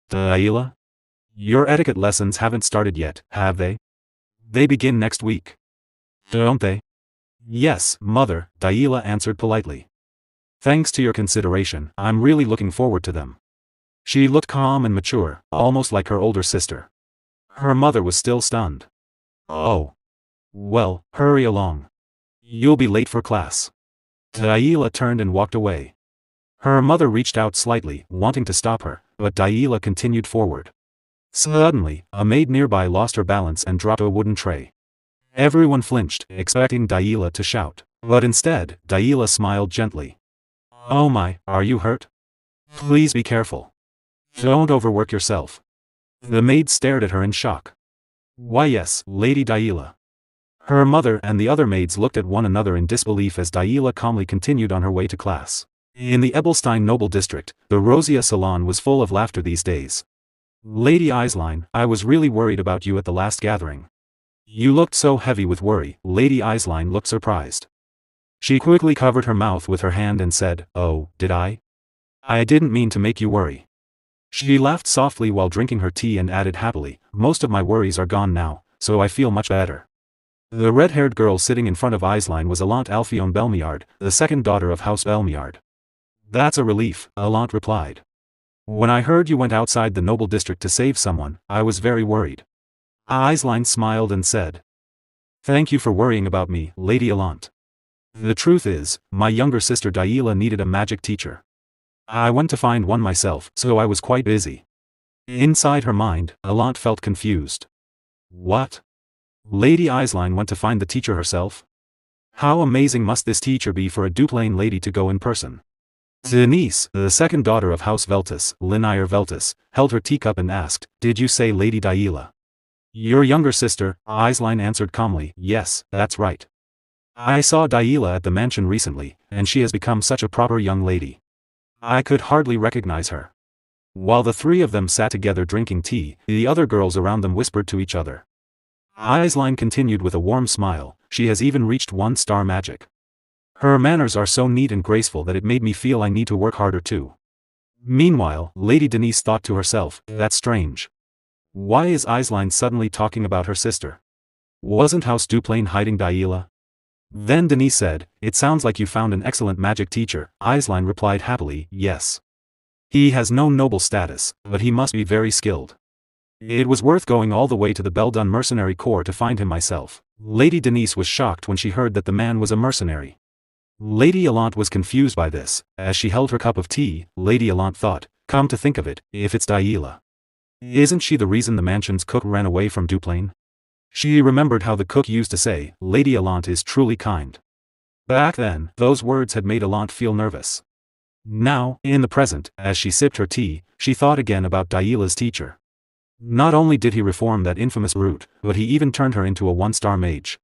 S1: Daila? Your etiquette lessons haven't started yet, have they? They begin next week. Don't they? Yes, mother, Daila answered politely. Thanks to your consideration, I'm really looking forward to them. She looked calm and mature, almost like her older sister. Her mother was still stunned. Oh. Well, hurry along. You'll be late for class. Daila turned and walked away. Her mother reached out slightly, wanting to stop her, but Daila continued forward. Suddenly, a maid nearby lost her balance and dropped a wooden tray. Everyone flinched, expecting Daila to shout, but instead, Daila smiled gently. Oh my, are you hurt? Please be careful. Don't overwork yourself. The maid stared at her in shock. Why yes, Lady Daila. Her mother and the other maids looked at one another in disbelief as Daila calmly continued on her way to class. In the Ebelstein noble district, the Rosia salon was full of laughter these days. Lady Eislein, I was really worried about you at the last gathering. You looked so heavy with worry. Lady Eislein looked surprised. She quickly covered her mouth with her hand and said, Oh, did I? I didn't mean to make you worry. She laughed softly while drinking her tea and added happily, most of my worries are gone now, so I feel much better. The red-haired girl sitting in front of Eislein was Alante Alphione Belmiard, the second daughter of House Belmiard. That's a relief, Alante replied. When I heard you went outside the noble district to save someone, I was very worried. Eislein smiled and said. Thank you for worrying about me, Lady Alante. The truth is, my younger sister Daila needed a magic teacher. I went to find one myself, so I was quite busy. Inside her mind, Alante felt confused. What? Lady Eislein went to find the teacher herself? How amazing must this teacher be for a Duplain lady to go in person? Denise, the second daughter of House Veltus, Linnaeus Veltus, held her teacup and asked, Did you say Lady Daila? Your younger sister, Eislein answered calmly, Yes, that's right. I saw Daila at the mansion recently, and she has become such a proper young lady. I could hardly recognize her. While the three of them sat together drinking tea, the other girls around them whispered to each other. Eislein continued with a warm smile, she has even reached 1-star magic. Her manners are so neat and graceful that it made me feel I need to work harder too. Meanwhile, Lady Denise thought to herself, that's strange. Why is Eislein suddenly talking about her sister? Wasn't House Duplain hiding Daila? Then Denise said, It sounds like you found an excellent magic teacher. Eislein replied happily, Yes. He has no noble status, but he must be very skilled. It was worth going all the way to the Beldun mercenary corps to find him myself. Lady Denise was shocked when she heard that the man was a mercenary. Lady Alante was confused by this. As she held her cup of tea, Lady Alante thought, come to think of it, if it's Daila. Isn't she the reason the mansion's cook ran away from Duplain? She remembered how the cook used to say, Lady Alante is truly kind. Back then, those words had made Alante feel nervous. Now, in the present, as she sipped her tea, she thought again about Daila's teacher. Not only did he reform that infamous brute, but he even turned her into a 1-star mage.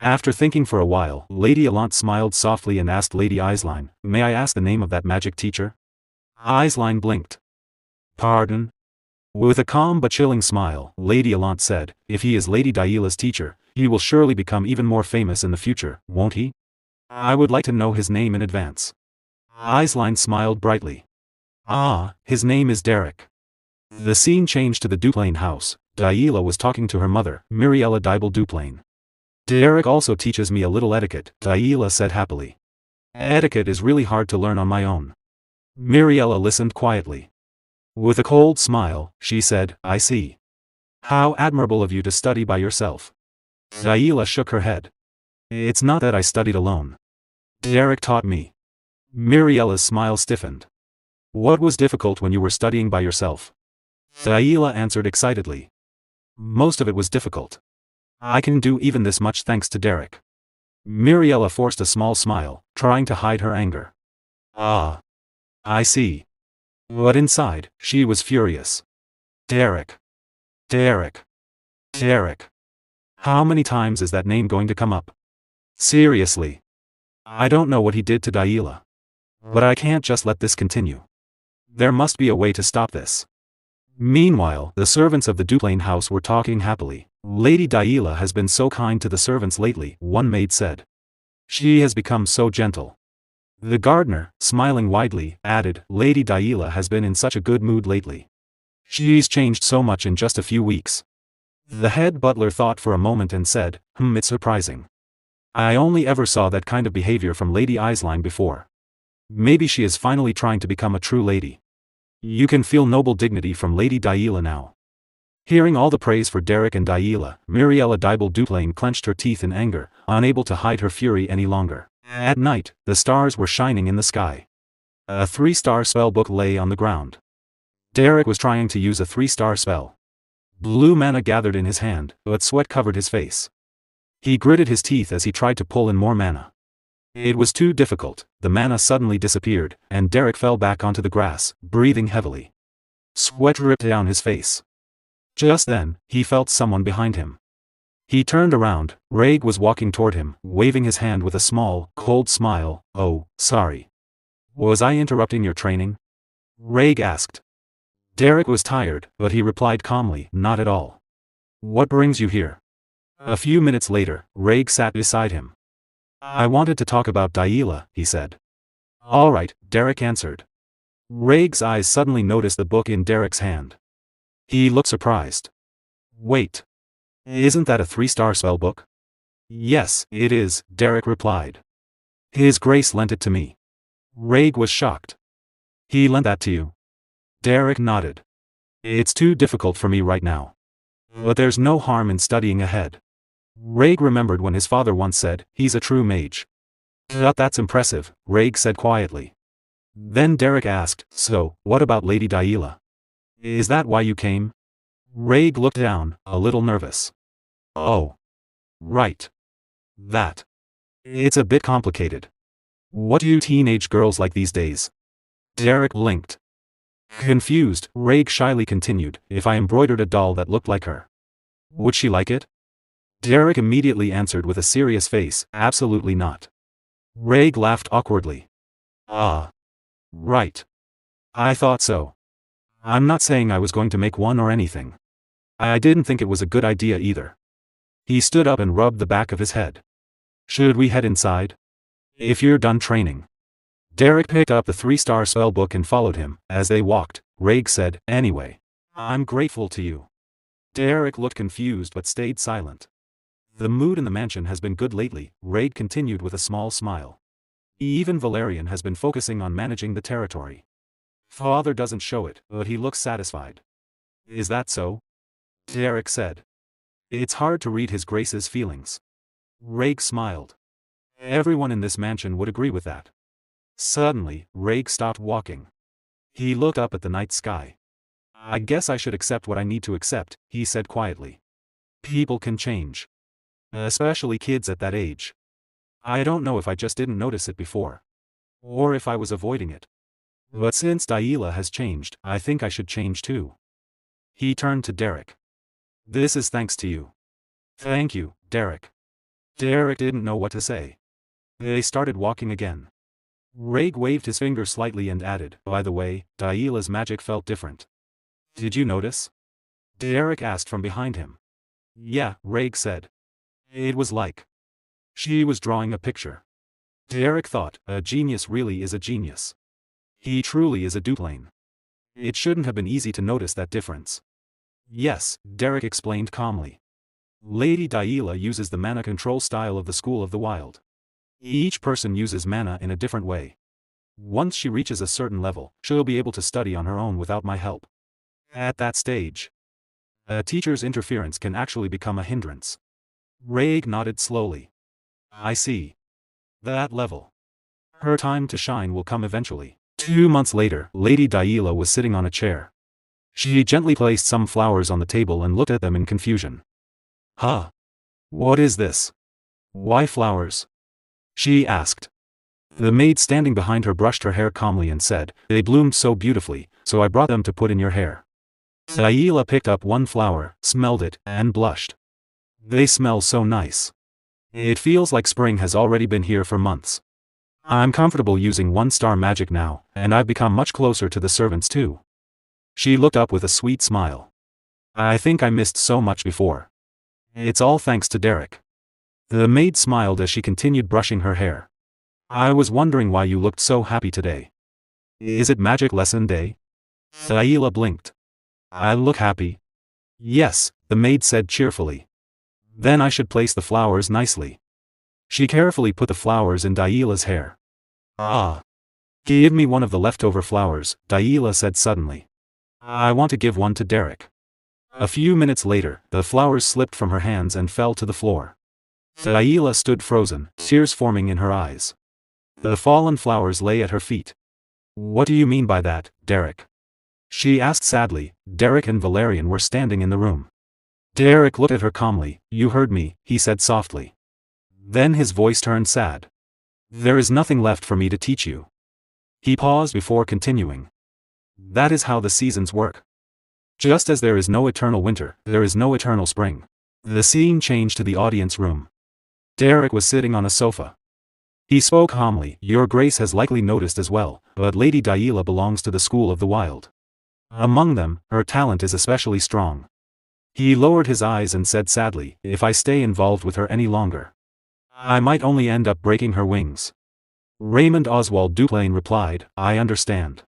S1: After thinking for a while, Lady Allant smiled softly and asked Lady Eislein, "May I ask the name of that magic teacher?" Eislein blinked. "Pardon?" With a calm but chilling smile, Lady Allant said, "If he is Lady Daila's teacher, he will surely become even more famous in the future, won't he? I would like to know his name in advance." Eislein smiled brightly. "Ah, his name is Derrick." The scene changed to the Duplain house. Daila was talking to her mother, Miriella Dibble Duplain. "Derrick also teaches me a little etiquette," Daila said happily. "Etiquette is really hard to learn on my own." Miriella listened quietly. With a cold smile, she said, "I see. How admirable of you to study by yourself." Daila shook her head. "It's not that I studied alone. Derrick taught me." Miriella's smile stiffened. "What was difficult when you were studying by yourself?" Daila answered excitedly. "Most of it was difficult. I can do even this much thanks to Derrick." Miriella forced a small smile, trying to hide her anger. "Ah. I see." But inside, she was furious. Derrick. Derrick. Derrick. How many times is that name going to come up? Seriously. I don't know what he did to Daila. But I can't just let this continue. There must be a way to stop this. Meanwhile, the servants of the Duplain house were talking happily. "Lady Daila has been so kind to the servants lately," one maid said. "She has become so gentle." The gardener, smiling widely, added, "Lady Daila has been in such a good mood lately. She's changed so much in just a few weeks." The head butler thought for a moment and said, It's surprising. I only ever saw that kind of behavior from Lady Eislein before. Maybe she is finally trying to become a true lady. You can feel noble dignity from Lady Daila now." Hearing all the praise for Derrick and Daila, Miriella Dibble Duplain clenched her teeth in anger, unable to hide her fury any longer. At night, the stars were shining in the sky. A 3-star spell book lay on the ground. Derrick was trying to use a 3-star spell. Blue mana gathered in his hand, but sweat covered his face. He gritted his teeth as he tried to pull in more mana. It was too difficult. The mana suddenly disappeared, and Derrick fell back onto the grass, breathing heavily. Sweat dripped down his face. Just then, he felt someone behind him. He turned around. Raig was walking toward him, waving his hand with a small, cold smile. "Oh, sorry. Was I interrupting your training?" Raig asked. Derrick was tired, but he replied calmly, "Not at all. What brings you here?" A few minutes later, Raig sat beside him. "I wanted to talk about Daila," he said. "All right," Derrick answered. Raig's eyes suddenly noticed the book in Derrick's hand. He looked surprised. "Wait. Isn't that a 3-star spellbook?" "Yes, it is," Derrick replied. "His Grace lent it to me." Raig was shocked. "He lent that to you?" Derrick nodded. "It's too difficult for me right now. But there's no harm in studying ahead." Raig remembered when his father once said, "He's a true mage." "That's impressive," Raig said quietly. Then Derrick asked, "So, what about Lady Daila? Is that why you came?" Raig looked down, a little nervous. "Oh. Right. That. It's a bit complicated. What do you teenage girls like these days?" Derrick blinked. Confused, Raig shyly continued, "If I embroidered a doll that looked like her, would she like it?" Derrick immediately answered with a serious face, "Absolutely not." Raig laughed awkwardly. "Ah. Right. I thought so. I'm not saying I was going to make one or anything. I didn't think it was a good idea either." He stood up and rubbed the back of his head. "Should we head inside? If you're done training." Derrick picked up the 3-star spellbook and followed him. As they walked, Raig said, "Anyway, I'm grateful to you." Derrick looked confused but stayed silent. "The mood in the mansion has been good lately," Raig continued with a small smile. "Even Valerian has been focusing on managing the territory. Father doesn't show it, but he looks satisfied." "Is that so?" Derrick said. "It's hard to read his Grace's feelings." Raig smiled. "Everyone in this mansion would agree with that." Suddenly, Raig stopped walking. He looked up at the night sky. "I guess I should accept what I need to accept," he said quietly. "People can change. Especially kids at that age. I don't know if I just didn't notice it before. Or if I was avoiding it. But since Daila has changed, I think I should change too." He turned to Derrick. "This is thanks to you." "Thank you, Derrick." Derrick didn't know what to say. They started walking again. Raig waved his finger slightly and added, by the way, Daila's magic felt different. Did you notice? Derrick asked from behind him. Yeah, Raig said. It was like she was drawing a picture. Derrick thought, a genius really is a genius. He truly is a duplane. It shouldn't have been easy to notice that difference. Yes, Derrick explained calmly. Lady Daila uses the mana control style of the School of the Wild. Each person uses mana in a different way. Once she reaches a certain level, she'll be able to study on her own without my help. At that stage, a teacher's interference can actually become a hindrance. Raig nodded slowly. I see. That level. Her time to shine will come eventually. 2 months later, Lady Daila was sitting on a chair. She gently placed some flowers on the table and looked at them in confusion. Huh? What is this? Why flowers? She asked. The maid standing behind her brushed her hair calmly and said, they bloomed so beautifully, so I brought them to put in your hair. Daila picked up one flower, smelled it, and blushed. They smell so nice. It feels like spring has already been here for months. I'm comfortable using 1-star magic now, and I've become much closer to the servants too. She looked up with a sweet smile. I think I missed so much before. It's all thanks to Derrick. The maid smiled as she continued brushing her hair. I was wondering why you looked so happy today. Is it magic lesson day? Daila blinked. I look happy. Yes, the maid said cheerfully. Then I should place the flowers nicely. She carefully put the flowers in Daila's hair. Ah. Give me one of the leftover flowers, Daila said suddenly. I want to give one to Derrick. A few minutes later, the flowers slipped from her hands and fell to the floor. Daila stood frozen, tears forming in her eyes. The fallen flowers lay at her feet. What do you mean by that, Derrick? She asked sadly. Derrick and Valerian were standing in the room. Derrick looked at her calmly. You heard me, he said softly. Then his voice turned sad. There is nothing left for me to teach you. He paused before continuing. That is how the seasons work. Just as there is no eternal winter, there is no eternal spring. The scene changed to the audience room. Derrick was sitting on a sofa. He spoke calmly. Your Grace has likely noticed as well, but Lady Daila belongs to the School of the Wild. Among them, her talent is especially strong. He lowered his eyes and said sadly, if I stay involved with her any longer, I might only end up breaking her wings. Raymond Oswald Duplain replied, I understand.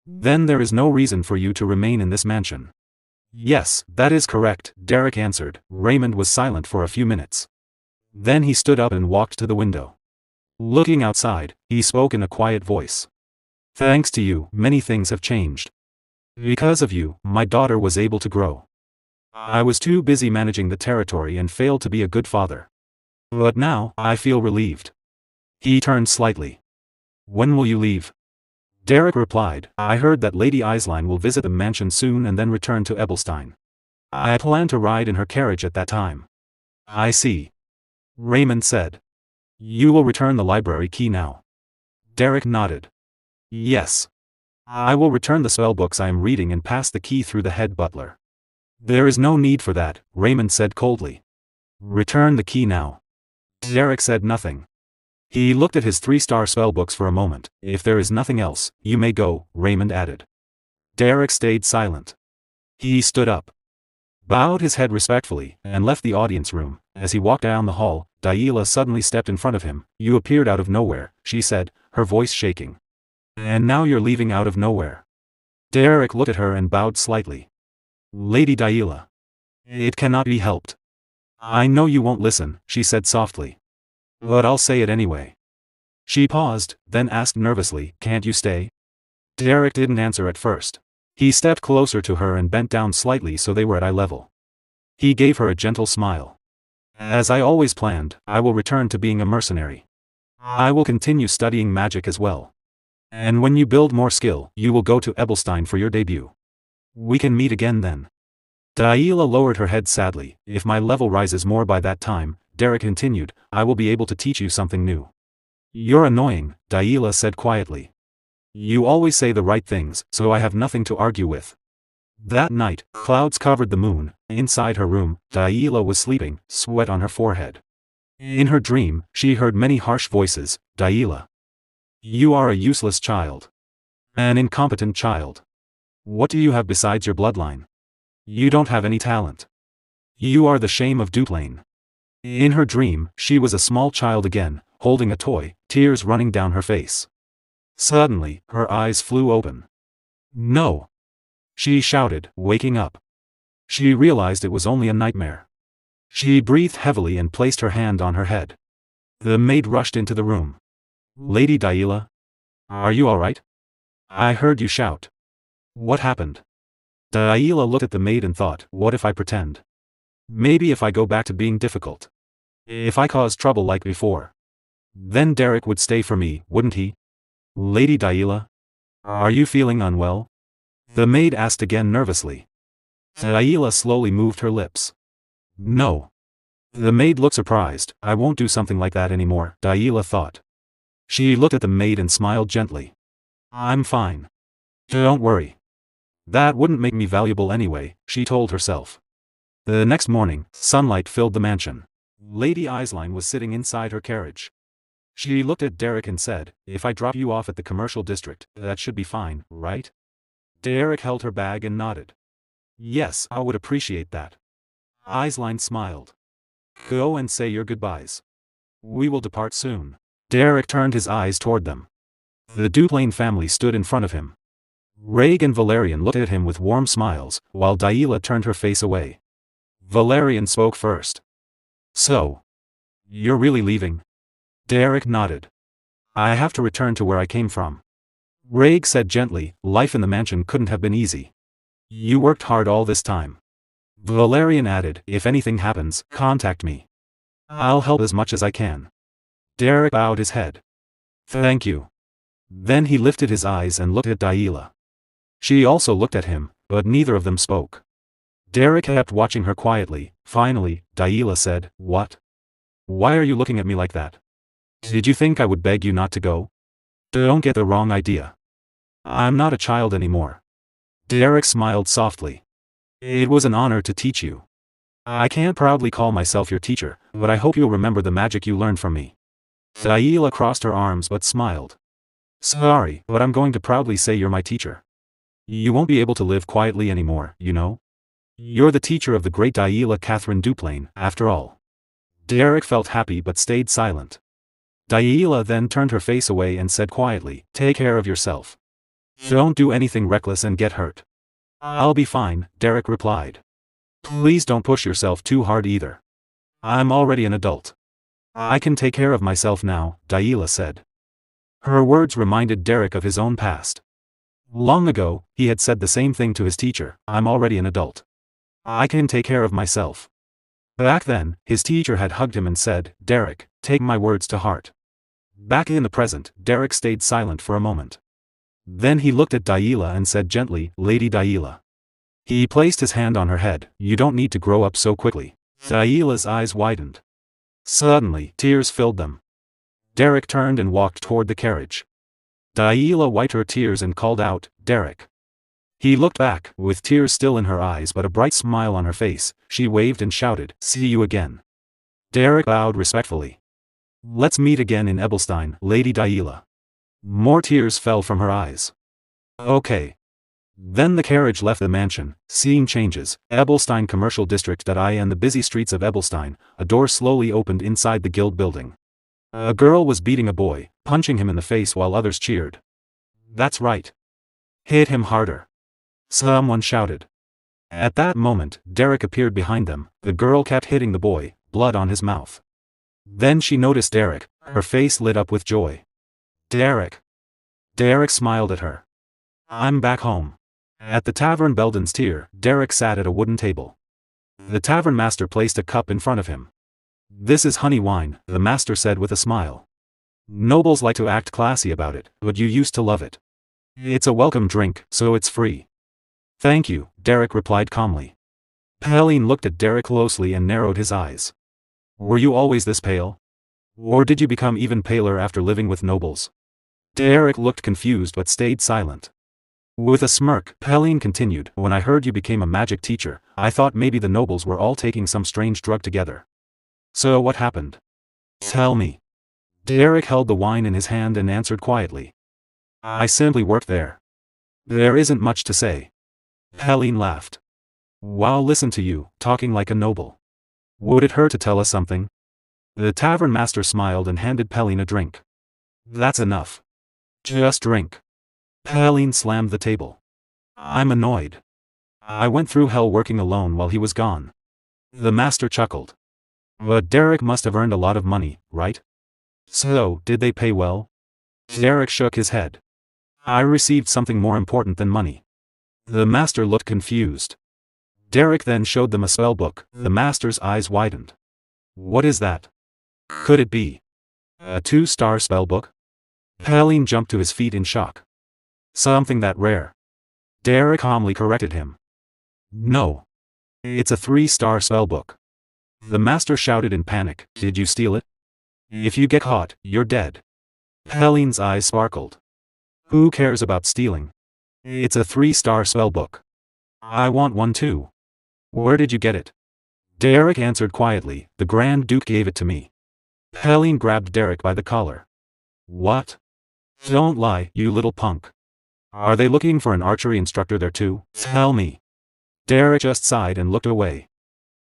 S1: Then there is no reason for you to remain in this mansion. Yes, that is correct, Derrick answered. Raymond was silent for a few minutes. Then he stood up and walked to the window. Looking outside, he spoke in a quiet voice. Thanks to you, many things have changed. Because of you, my daughter was able to grow. I was too busy managing the territory and failed to be a good father. But now, I feel relieved. He turned slightly. When will you leave? Derrick replied, I heard that Lady Eislein will visit the mansion soon and then return to Ebelstein. I plan to ride in her carriage at that time. I see. Raymond said. You will return the library key now. Derrick nodded. Yes. I will return the spellbooks I am reading and pass the key through the head butler. There is no need for that, Raymond said coldly. Return the key now. Derrick said nothing. He looked at his 3-star spellbooks for a moment. If there is nothing else, you may go, Raymond added. Derrick stayed silent. He stood up, bowed his head respectfully, and left the audience room. As he walked down the hall, Daila suddenly stepped in front of him. You appeared out of nowhere, she said, her voice shaking. And now you're leaving out of nowhere. Derrick looked at her and bowed slightly. Lady Daila. It cannot be helped. I know you won't listen, she said softly. But I'll say it anyway. She paused, then asked nervously, can't you stay? Derrick didn't answer at first. He stepped closer to her and bent down slightly so they were at eye level. He gave her a gentle smile. As I always planned, I will return to being a mercenary. I will continue studying magic as well. And when you build more skill, you will go to Ebelstein for your debut. We can meet again then. Daila lowered her head sadly. If my level rises more by that time, Derrick continued, I will be able to teach you something new. You're annoying, Daila said quietly. You always say the right things, so I have nothing to argue with. That night, clouds covered the moon. Inside her room, Daila was sleeping, sweat on her forehead. In her dream, she heard many harsh voices. Daila, you are a useless child. An incompetent child. What do you have besides your bloodline? You don't have any talent. You are the shame of Duplain. In her dream, she was a small child again, holding a toy, tears running down her face. Suddenly, her eyes flew open. No! She shouted, waking up. She realized it was only a nightmare. She breathed heavily and placed her hand on her head. The maid rushed into the room. Lady Daila? Are you alright? I heard you shout. What happened? Daila looked at the maid and thought, what if I pretend? Maybe if I go back to being difficult. If I cause trouble like before. Then Derrick would stay for me, wouldn't he? Lady Daila? Are you feeling unwell? The maid asked again nervously. Daila slowly moved her lips. No. The maid looked surprised. I won't do something like that anymore, Daila thought. She looked at the maid and smiled gently. I'm fine. Don't worry. That wouldn't make me valuable anyway, she told herself. The next morning, sunlight filled the mansion. Lady Isline was sitting inside her carriage. She looked at Derrick and said, if I drop you off at the commercial district, that should be fine, right? Derrick held her bag and nodded. Yes, I would appreciate that. Isline smiled. Go and say your goodbyes. We will depart soon. Derrick turned his eyes toward them. The Duplain family stood in front of him. Raig and Valerian looked at him with warm smiles, while Daila turned her face away. Valerian spoke first. So, you're really leaving? Derrick nodded. I have to return to where I came from. Raig said gently, life in the mansion couldn't have been easy. You worked hard all this time. Valerian added, if anything happens, contact me. I'll help as much as I can. Derrick bowed his head. Thank you. Then he lifted his eyes and looked at Daila. She also looked at him, but neither of them spoke. Derrick kept watching her quietly. Finally, Daila said, what? Why are you looking at me like that? Did you think I would beg you not to go? Don't get the wrong idea. I'm not a child anymore. Derrick smiled softly. It was an honor to teach you. I can't proudly call myself your teacher, but I hope you'll remember the magic you learned from me. Daila crossed her arms but smiled. Sorry, but I'm going to proudly say you're my teacher. You won't be able to live quietly anymore, you know? You're the teacher of the great Daila Catherine Duplain, after all. Derrick felt happy but stayed silent. Daila then turned her face away and said quietly, take care of yourself. Don't do anything reckless and get hurt. I'll be fine, Derrick replied. Please don't push yourself too hard either. I'm already an adult. I can take care of myself now, Daila said. Her words reminded Derrick of his own past. Long ago, he had said the same thing to his teacher, I'm already an adult. I can take care of myself. Back then, his teacher had hugged him and said, Derrick, take my words to heart. Back in the present, Derrick stayed silent for a moment. Then he looked at Daila and said gently, Lady Daila. He placed his hand on her head, you don't need to grow up so quickly. Daila's eyes widened. Suddenly, tears filled them. Derrick turned and walked toward the carriage. Daila wiped her tears and called out, Derrick. He looked back, with tears still in her eyes but a bright smile on her face. She waved and shouted, see you again. Derrick bowed respectfully. Let's meet again in Ebelstein, Lady Daila. More tears fell from her eyes. Okay. Then the carriage left the mansion, seeing changes. Ebelstein Commercial District and the busy streets of Ebelstein. A door slowly opened inside the guild building. A girl was beating a boy, punching him in the face while others cheered. That's right. Hit him harder. Someone shouted. At that moment, Derrick appeared behind them. The girl kept hitting the boy, blood on his mouth. Then she noticed Derrick. Her face lit up with joy. Derrick. Derrick smiled at her. I'm back home. At the tavern Belden's Tier, Derrick sat at a wooden table. The tavern master placed a cup in front of him. This is honey wine, the master said with a smile. Nobles like to act classy about it, but you used to love it. It's a welcome drink, so it's free. Thank you, Derrick replied calmly. Pauline looked at Derrick closely and narrowed his eyes. Were you always this pale? Or did you become even paler after living with nobles? Derrick looked confused but stayed silent. With a smirk, Pauline continued, when I heard you became a magic teacher, I thought maybe the nobles were all taking some strange drug together. So what happened? Tell me. Derrick held the wine in his hand and answered quietly. I simply work there. There isn't much to say. Helene laughed. Wow, listen to you, talking like a noble. Would it hurt to tell us something? The tavern master smiled and handed Helene a drink. That's enough. Just drink. Helene slammed the table. I'm annoyed. I went through hell working alone while he was gone. The master chuckled. But Derrick must have earned a lot of money, right? So, did they pay well? Derrick shook his head. I received something more important than money. The master looked confused. Derrick then showed them a spell book. The master's eyes widened. What is that? Could it be a 2-star spell book? Helene jumped to his feet in shock. Something that rare. Derrick calmly corrected him. No. It's a 3-star spellbook. The master shouted in panic, did you steal it? If you get caught, you're dead. Helene's eyes sparkled. Who cares about stealing? It's a 3-star spellbook. I want one too. Where did you get it? Derrick answered quietly, the Grand Duke gave it to me. Helene grabbed Derrick by the collar. What? Don't lie, you little punk. Are they looking for an archery instructor there too? Tell me. Derrick just sighed and looked away.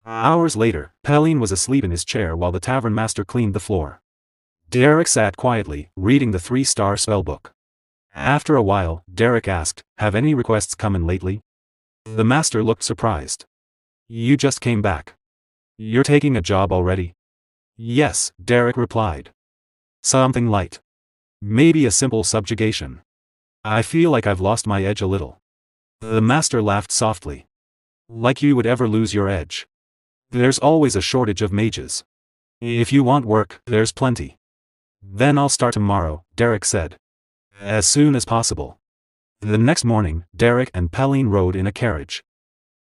S1: Hours later, Helene was asleep in his chair while the tavern master cleaned the floor. Derrick sat quietly, reading the 3-star spellbook. After a while, Derrick asked, have any requests come in lately? The master looked surprised. You just came back. You're taking a job already? Yes, Derrick replied. Something light. Maybe a simple subjugation. I feel like I've lost my edge a little. The master laughed softly. Like you would ever lose your edge. There's always a shortage of mages. If you want work, there's plenty. Then I'll start tomorrow, Derrick said. As soon as possible. The next morning, Derrick and Helene rode in a carriage.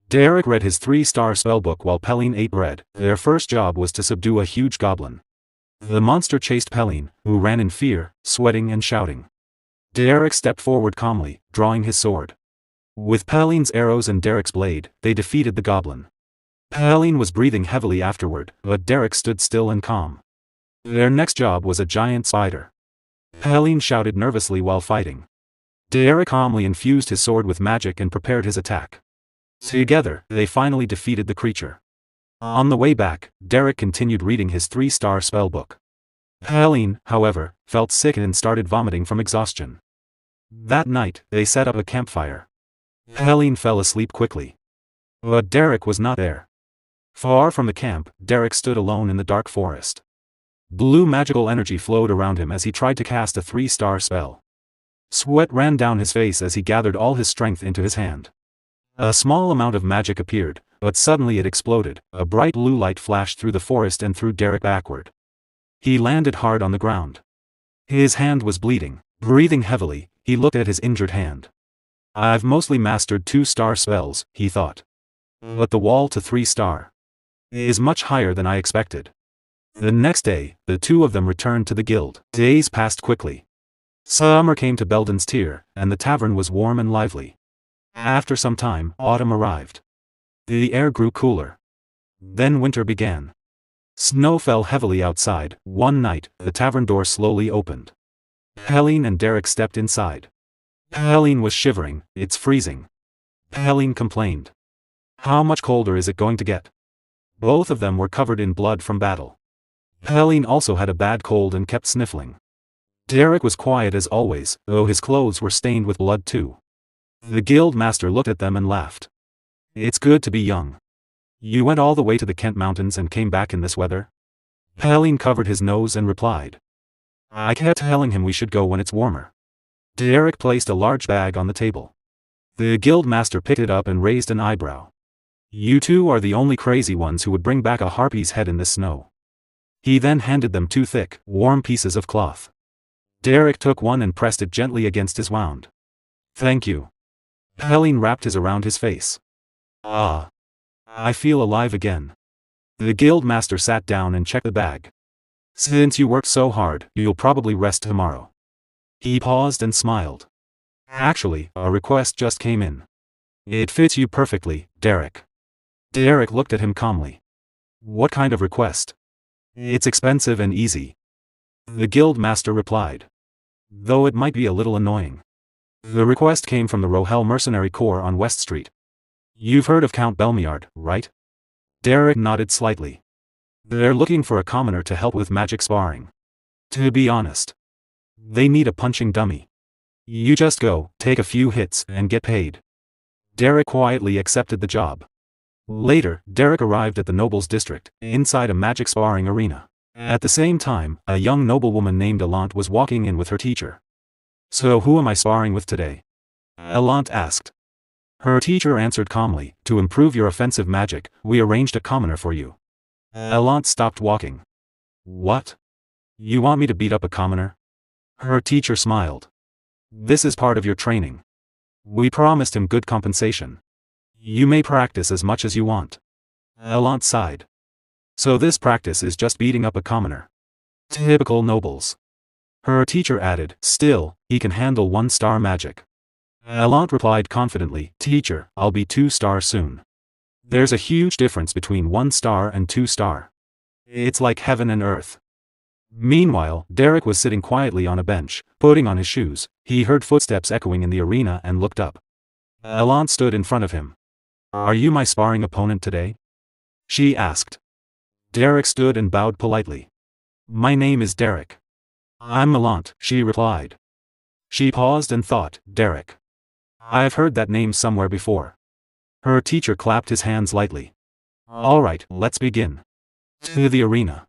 S1: Derrick read his 3-star spellbook while Helene ate bread. Their first job was to subdue a huge goblin. The monster chased Helene, who ran in fear, sweating and shouting. Derrick stepped forward calmly, drawing his sword. With Helene's arrows and Derrick's blade, they defeated the goblin. Helene was breathing heavily afterward, but Derrick stood still and calm. Their next job was a giant spider. Helene shouted nervously while fighting. Derrick calmly infused his sword with magic and prepared his attack. Together, they finally defeated the creature. On the way back, Derrick continued reading his 3-star spellbook. Helene, however, felt sick and started vomiting from exhaustion. That night, they set up a campfire. Helene fell asleep quickly. But Derrick was not there. Far from the camp, Derrick stood alone in the dark forest. Blue magical energy flowed around him as he tried to cast a 3-star spell. Sweat ran down his face as he gathered all his strength into his hand. A small amount of magic appeared, but suddenly it exploded. A bright blue light flashed through the forest and threw Derrick backward. He landed hard on the ground. His hand was bleeding. Breathing heavily, he looked at his injured hand. I've mostly mastered 2-star spells, he thought. But the wall to 3-star is much higher than I expected. The next day, the two of them returned to the guild. Days passed quickly. Summer came to Belden's Tier, and the tavern was warm and lively. After some time, autumn arrived. The air grew cooler. Then winter began. Snow fell heavily outside. One night, the tavern door slowly opened. Helene and Derrick stepped inside. Helene was shivering, it's freezing. Helene complained. How much colder is it going to get? Both of them were covered in blood from battle. Helene also had a bad cold and kept sniffling. Derrick was quiet as always, though his clothes were stained with blood too. The guild master looked at them and laughed. It's good to be young. You went all the way to the Kent Mountains and came back in this weather? Helene covered his nose and replied. I kept telling him we should go when it's warmer. Derrick placed a large bag on the table. The guild master picked it up and raised an eyebrow. You two are the only crazy ones who would bring back a harpy's head in this snow. He then handed them 2 thick, warm pieces of cloth. Derrick took one and pressed it gently against his wound. Thank you. Helene wrapped his around his face. Ah. I feel alive again. The guild master sat down and checked the bag. Since you worked so hard, you'll probably rest tomorrow. He paused and smiled. Actually, a request just came in. It fits you perfectly, Derrick. Derrick looked at him calmly. What kind of request? It's expensive and easy. The guild master replied. Though it might be a little annoying. The request came from the Rohel Mercenary Corps on West Street. You've heard of Count Belmiard, right? Derrick nodded slightly. They're looking for a commoner to help with magic sparring. To be honest, they need a punching dummy. You just go, take a few hits, and get paid. Derrick quietly accepted the job. Later, Derrick arrived at the nobles' district, inside a magic sparring arena. At the same time, a young noblewoman named Elant was walking in with her teacher. So who am I sparring with today? Elant asked. Her teacher answered calmly, to improve your offensive magic, we arranged a commoner for you. Elant stopped walking. What? You want me to beat up a commoner? Her teacher smiled. This is part of your training. We promised him good compensation. You may practice as much as you want. Elant sighed. So this practice is just beating up a commoner. Typical nobles. Her teacher added, still, he can handle 1-star magic. Elant replied confidently, Teacher, I'll be 2-star soon. There's a huge difference between 1-star and 2-star. It's like heaven and earth. Meanwhile, Derrick was sitting quietly on a bench, putting on his shoes. He heard footsteps echoing in the arena and looked up. Elant stood in front of him. Are you my sparring opponent today? She asked. Derrick stood and bowed politely. My name is Derrick. I'm Elant, she replied. She paused and thought, Derrick. I've heard that name somewhere before. Her teacher clapped his hands lightly. All right, let's begin. To the arena.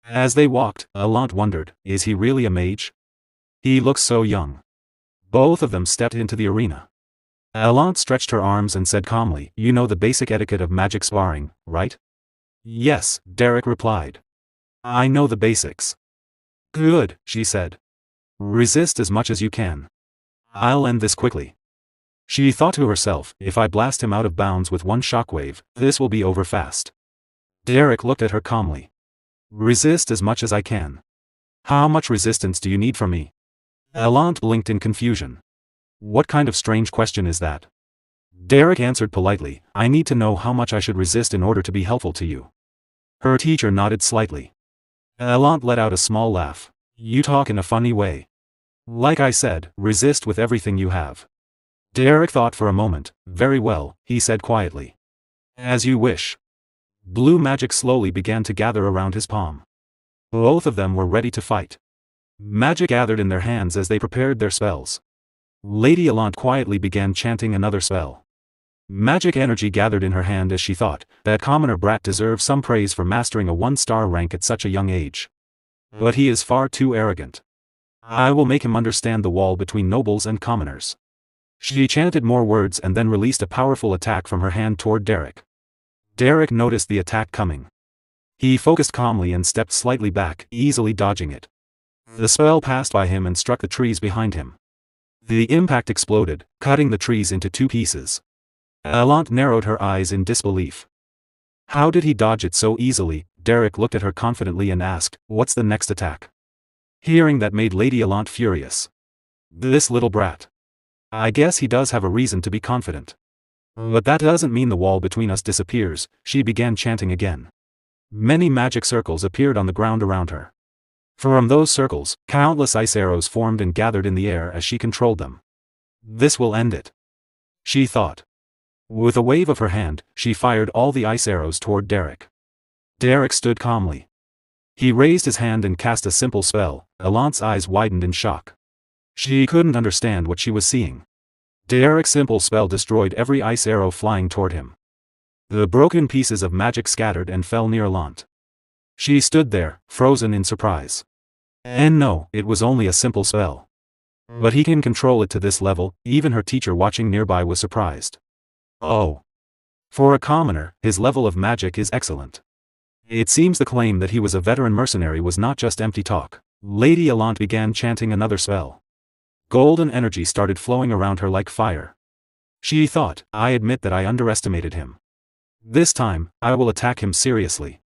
S1: As they walked, Elant wondered, is he really a mage? He looks so young. Both of them stepped into the arena. Elant stretched her arms and said calmly, you know the basic etiquette of magic sparring, right? Yes, Derrick replied. I know the basics. Good, she said. Resist as much as you can. I'll end this quickly. She thought to herself, if I blast him out of bounds with one shockwave, this will be over fast. Derrick looked at her calmly. Resist as much as I can. How much resistance do you need from me? Elant blinked in confusion. What kind of strange question is that? Derrick answered politely, I need to know how much I should resist in order to be helpful to you. Her teacher nodded slightly. Elant let out a small laugh. You talk in a funny way. Like I said, resist with everything you have. Derrick thought for a moment. Very well, he said quietly. As you wish. Blue magic slowly began to gather around his palm. Both of them were ready to fight. Magic gathered in their hands as they prepared their spells. Lady Elant quietly began chanting another spell. Magic energy gathered in her hand as she thought, that commoner brat deserves some praise for mastering a 1-star rank at such a young age. But he is far too arrogant. I will make him understand the wall between nobles and commoners. She chanted more words and then released a powerful attack from her hand toward Derrick. Derrick noticed the attack coming. He focused calmly and stepped slightly back, easily dodging it. The spell passed by him and struck the trees behind him. The impact exploded, cutting the trees into 2 pieces. Elant narrowed her eyes in disbelief. How did he dodge it so easily? Derrick looked at her confidently and asked, what's the next attack? Hearing that made Lady Elant furious. This little brat. I guess he does have a reason to be confident. But that doesn't mean the wall between us disappears, she began chanting again. Many magic circles appeared on the ground around her. From those circles, countless ice arrows formed and gathered in the air as she controlled them. This will end it. She thought. With a wave of her hand, she fired all the ice arrows toward Derrick. Derrick stood calmly. He raised his hand and cast a simple spell. Elant's eyes widened in shock. She couldn't understand what she was seeing. Derrick's simple spell destroyed every ice arrow flying toward him. The broken pieces of magic scattered and fell near Elant. She stood there, frozen in surprise. And no, it was only a simple spell. But he can control it to this level. Even her teacher watching nearby was surprised. Oh. For a commoner, his level of magic is excellent. It seems the claim that he was a veteran mercenary was not just empty talk. Lady Elant began chanting another spell. Golden energy started flowing around her like fire. She thought, I admit that I underestimated him. This time, I will attack him seriously.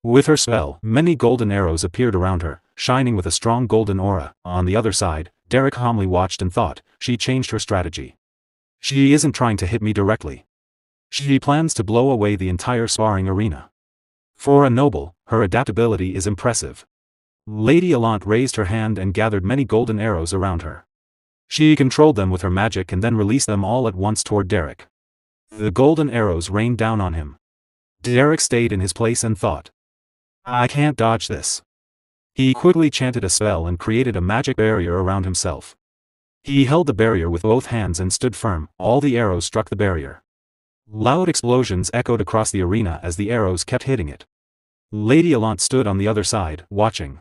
S1: With her spell, many golden arrows appeared around her, shining with a strong golden aura. On the other side, Derrick calmly watched and thought, she changed her strategy. She isn't trying to hit me directly. She plans to blow away the entire sparring arena. For a noble, her adaptability is impressive. Lady Allant raised her hand and gathered many golden arrows around her. She controlled them with her magic and then released them all at once toward Derrick. The golden arrows rained down on him. Derrick stayed in his place and thought, I can't dodge this. He quickly chanted a spell and created a magic barrier around himself. He held the barrier with both hands and stood firm. All the arrows struck the barrier. Loud explosions echoed across the arena as the arrows kept hitting it. Lady Allant stood on the other side, watching.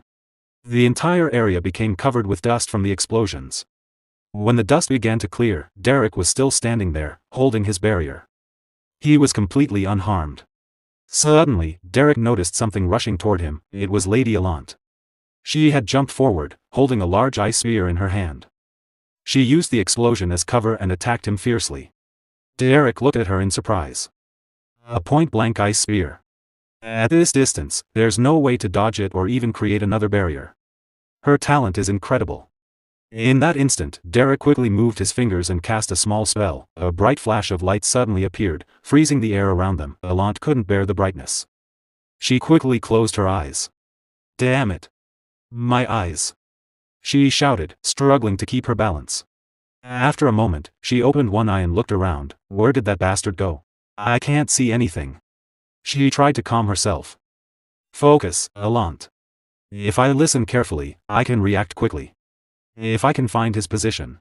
S1: The entire area became covered with dust from the explosions. When the dust began to clear, Derrick was still standing there, holding his barrier. He was completely unharmed. Suddenly, Derrick noticed something rushing toward him. It was Lady Allant. She had jumped forward, holding a large ice spear in her hand. She used the explosion as cover and attacked him fiercely. Derrick looked at her in surprise. A point-blank ice spear. At this distance, there's no way to dodge it or even create another barrier. Her talent is incredible. In that instant, Derrick quickly moved his fingers and cast a small spell. A bright flash of light suddenly appeared, freezing the air around them. Allant couldn't bear the brightness. She quickly closed her eyes. Damn it. My eyes. She shouted, struggling to keep her balance. After a moment, she opened one eye and looked around. Where did that bastard go? I can't see anything. She tried to calm herself. Focus, Allant. If I listen carefully, I can react quickly. If I can find his position.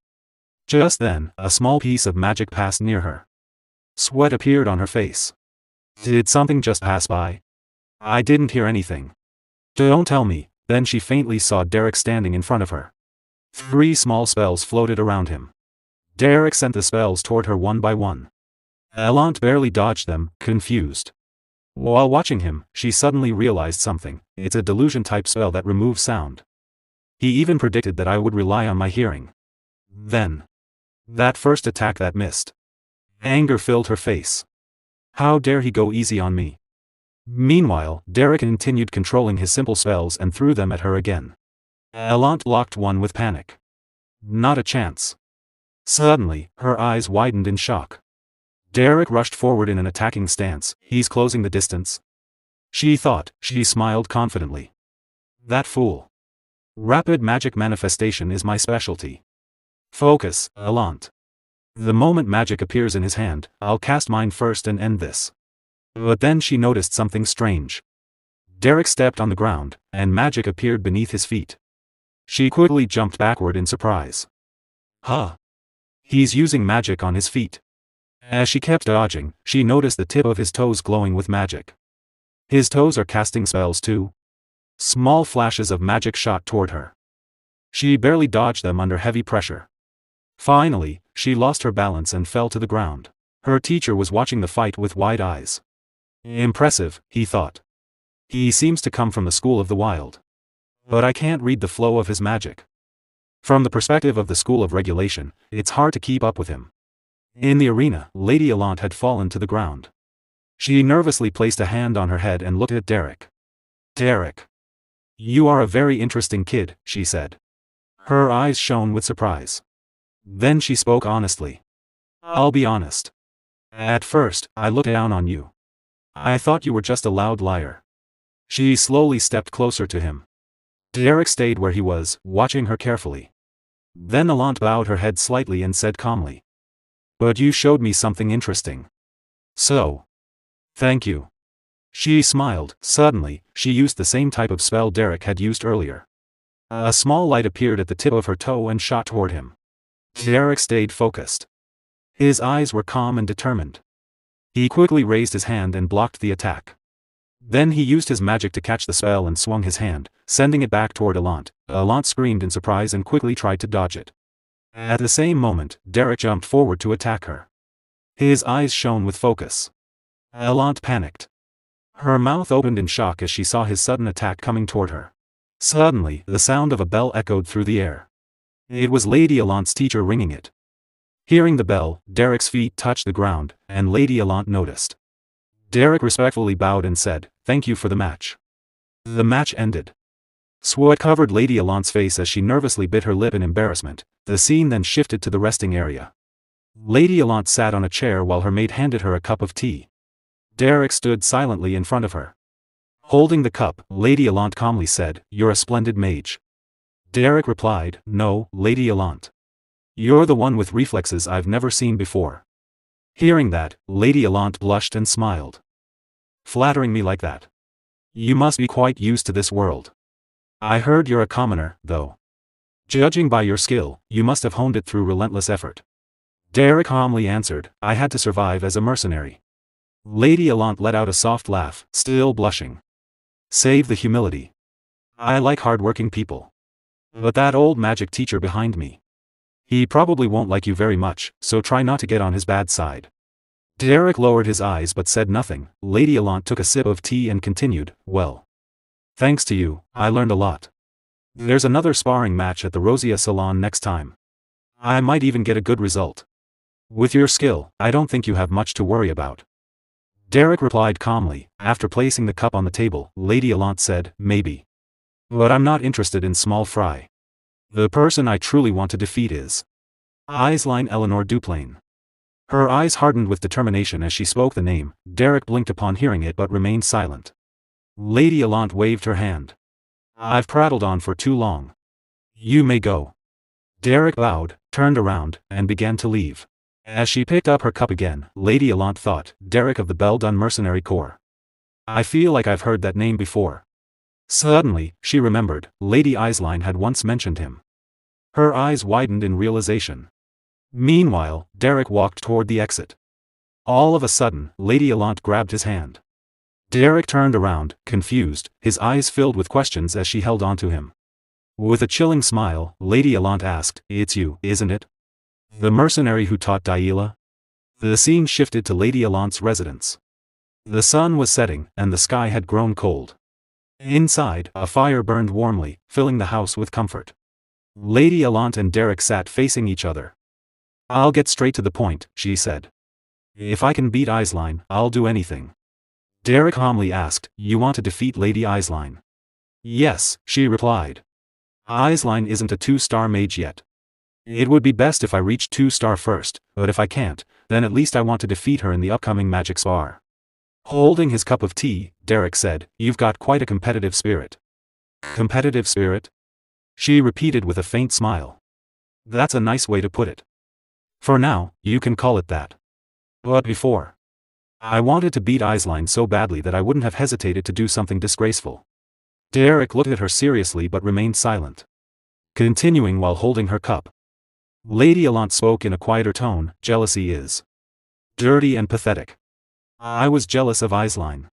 S1: Just then, a small piece of magic passed near her. Sweat appeared on her face. Did something just pass by? I didn't hear anything. Don't tell me. Then she faintly saw Derrick standing in front of her. 3 small spells floated around him. Derrick sent the spells toward her one by one. Allant barely dodged them, confused. While watching him, she suddenly realized something. It's a delusion-type spell that removes sound. He even predicted that I would rely on my hearing. Then. That first attack that missed. Anger filled her face. How dare he go easy on me? Meanwhile, Derrick continued controlling his simple spells and threw them at her again. Allant blocked one with panic. Not a chance. Suddenly, her eyes widened in shock. Derrick rushed forward in an attacking stance. He's closing the distance. She thought. She smiled confidently. That fool. Rapid magic manifestation is my specialty. Focus, Allant. The moment magic appears in his hand, I'll cast mine first and end this. But then she noticed something strange. Derrick stepped on the ground, and magic appeared beneath his feet. She quickly jumped backward in surprise. Huh. He's using magic on his feet. As she kept dodging, she noticed the tip of his toes glowing with magic. His toes are casting spells too. Small flashes of magic shot toward her. She barely dodged them under heavy pressure. Finally, she lost her balance and fell to the ground. Her teacher was watching the fight with wide eyes. Impressive, he thought. He seems to come from the school of the wild. But I can't read the flow of his magic. From the perspective of the school of regulation, it's hard to keep up with him. In the arena, Lady Allant had fallen to the ground. She nervously placed a hand on her head and looked at Derrick. Derrick. You are a very interesting kid, she said. Her eyes shone with surprise. Then she spoke honestly. I'll be honest. At first, I looked down on you. I thought you were just a loud liar. She slowly stepped closer to him. Derrick stayed where he was, watching her carefully. Then Allant bowed her head slightly and said calmly. But you showed me something interesting. So. Thank you. She smiled. Suddenly, she used the same type of spell Derrick had used earlier. A small light appeared at the tip of her toe and shot toward him. Derrick stayed focused. His eyes were calm and determined. He quickly raised his hand and blocked the attack. Then he used his magic to catch the spell and swung his hand, sending it back toward Allant. Allant screamed in surprise and quickly tried to dodge it. At the same moment, Derrick jumped forward to attack her. His eyes shone with focus. Allant panicked. Her mouth opened in shock as she saw his sudden attack coming toward her. Suddenly, the sound of a bell echoed through the air. It was Lady Allant's teacher ringing it. Hearing the bell, Derrick's feet touched the ground, and Lady Allant noticed. Derrick respectfully bowed and said, "Thank you for the match." The match ended. Sweat covered Lady Allant's face as she nervously bit her lip in embarrassment. The scene then shifted to the resting area. Lady Allant sat on a chair while her maid handed her a cup of tea. Derrick stood silently in front of her. Holding the cup, Lady Allant calmly said, "You're a splendid mage." Derrick replied, "No, Lady Allant. You're the one with reflexes I've never seen before." Hearing that, Lady Allant blushed and smiled. "Flattering me like that? You must be quite used to this world. I heard you're a commoner, though. Judging by your skill, you must have honed it through relentless effort." Derrick calmly answered, "I had to survive as a mercenary." Lady Allant let out a soft laugh, still blushing. "Save the humility. I like hard-working people. But that old magic teacher behind me. He probably won't like you very much, so try not to get on his bad side." Derrick lowered his eyes but said nothing. Lady Allant took a sip of tea and continued, "Well. Thanks to you, I learned a lot. There's another sparring match at the Rosia Salon next time. I might even get a good result. With your skill, I don't think you have much to worry about." Derrick replied calmly. After placing the cup on the table, Lady Allant said, "Maybe. But I'm not interested in small fry. The person I truly want to defeat is Aisline Eleanor Duplain." Her eyes hardened with determination as she spoke the name. Derrick blinked upon hearing it but remained silent. Lady Allant waved her hand. "I've prattled on for too long. You may go." Derrick bowed, turned around, and began to leave. As she picked up her cup again, Lady Allant thought, "Derrick of the Beldun Mercenary Corps. I feel like I've heard that name before." Suddenly, she remembered, Lady Aisline had once mentioned him. Her eyes widened in realization. Meanwhile, Derrick walked toward the exit. All of a sudden, Lady Allant grabbed his hand. Derrick turned around, confused, his eyes filled with questions as she held on to him. With a chilling smile, Lady Allant asked, "It's you, isn't it? The mercenary who taught Daila?" The scene shifted to Lady Allant's residence. The sun was setting, and the sky had grown cold. Inside, a fire burned warmly, filling the house with comfort. Lady Allant and Derrick sat facing each other. "I'll get straight to the point," she said. "If I can beat Aisline, I'll do anything." Derrick calmly asked, "You want to defeat Lady Aisline?" "Yes," she replied. "Aisline isn't a 2-star mage yet. It would be best if I reached 2-star first, but if I can't, then at least I want to defeat her in the upcoming magic spar." Holding his cup of tea, Derrick said, "You've got quite a competitive spirit." "Competitive spirit?" she repeated with a faint smile. "That's a nice way to put it. For now, you can call it that. But before, I wanted to beat Aisline so badly that I wouldn't have hesitated to do something disgraceful." Derrick looked at her seriously but remained silent. Continuing while holding her cup, Lady Allant spoke in a quieter tone, "Jealousy is dirty and pathetic. I was jealous of Aisline.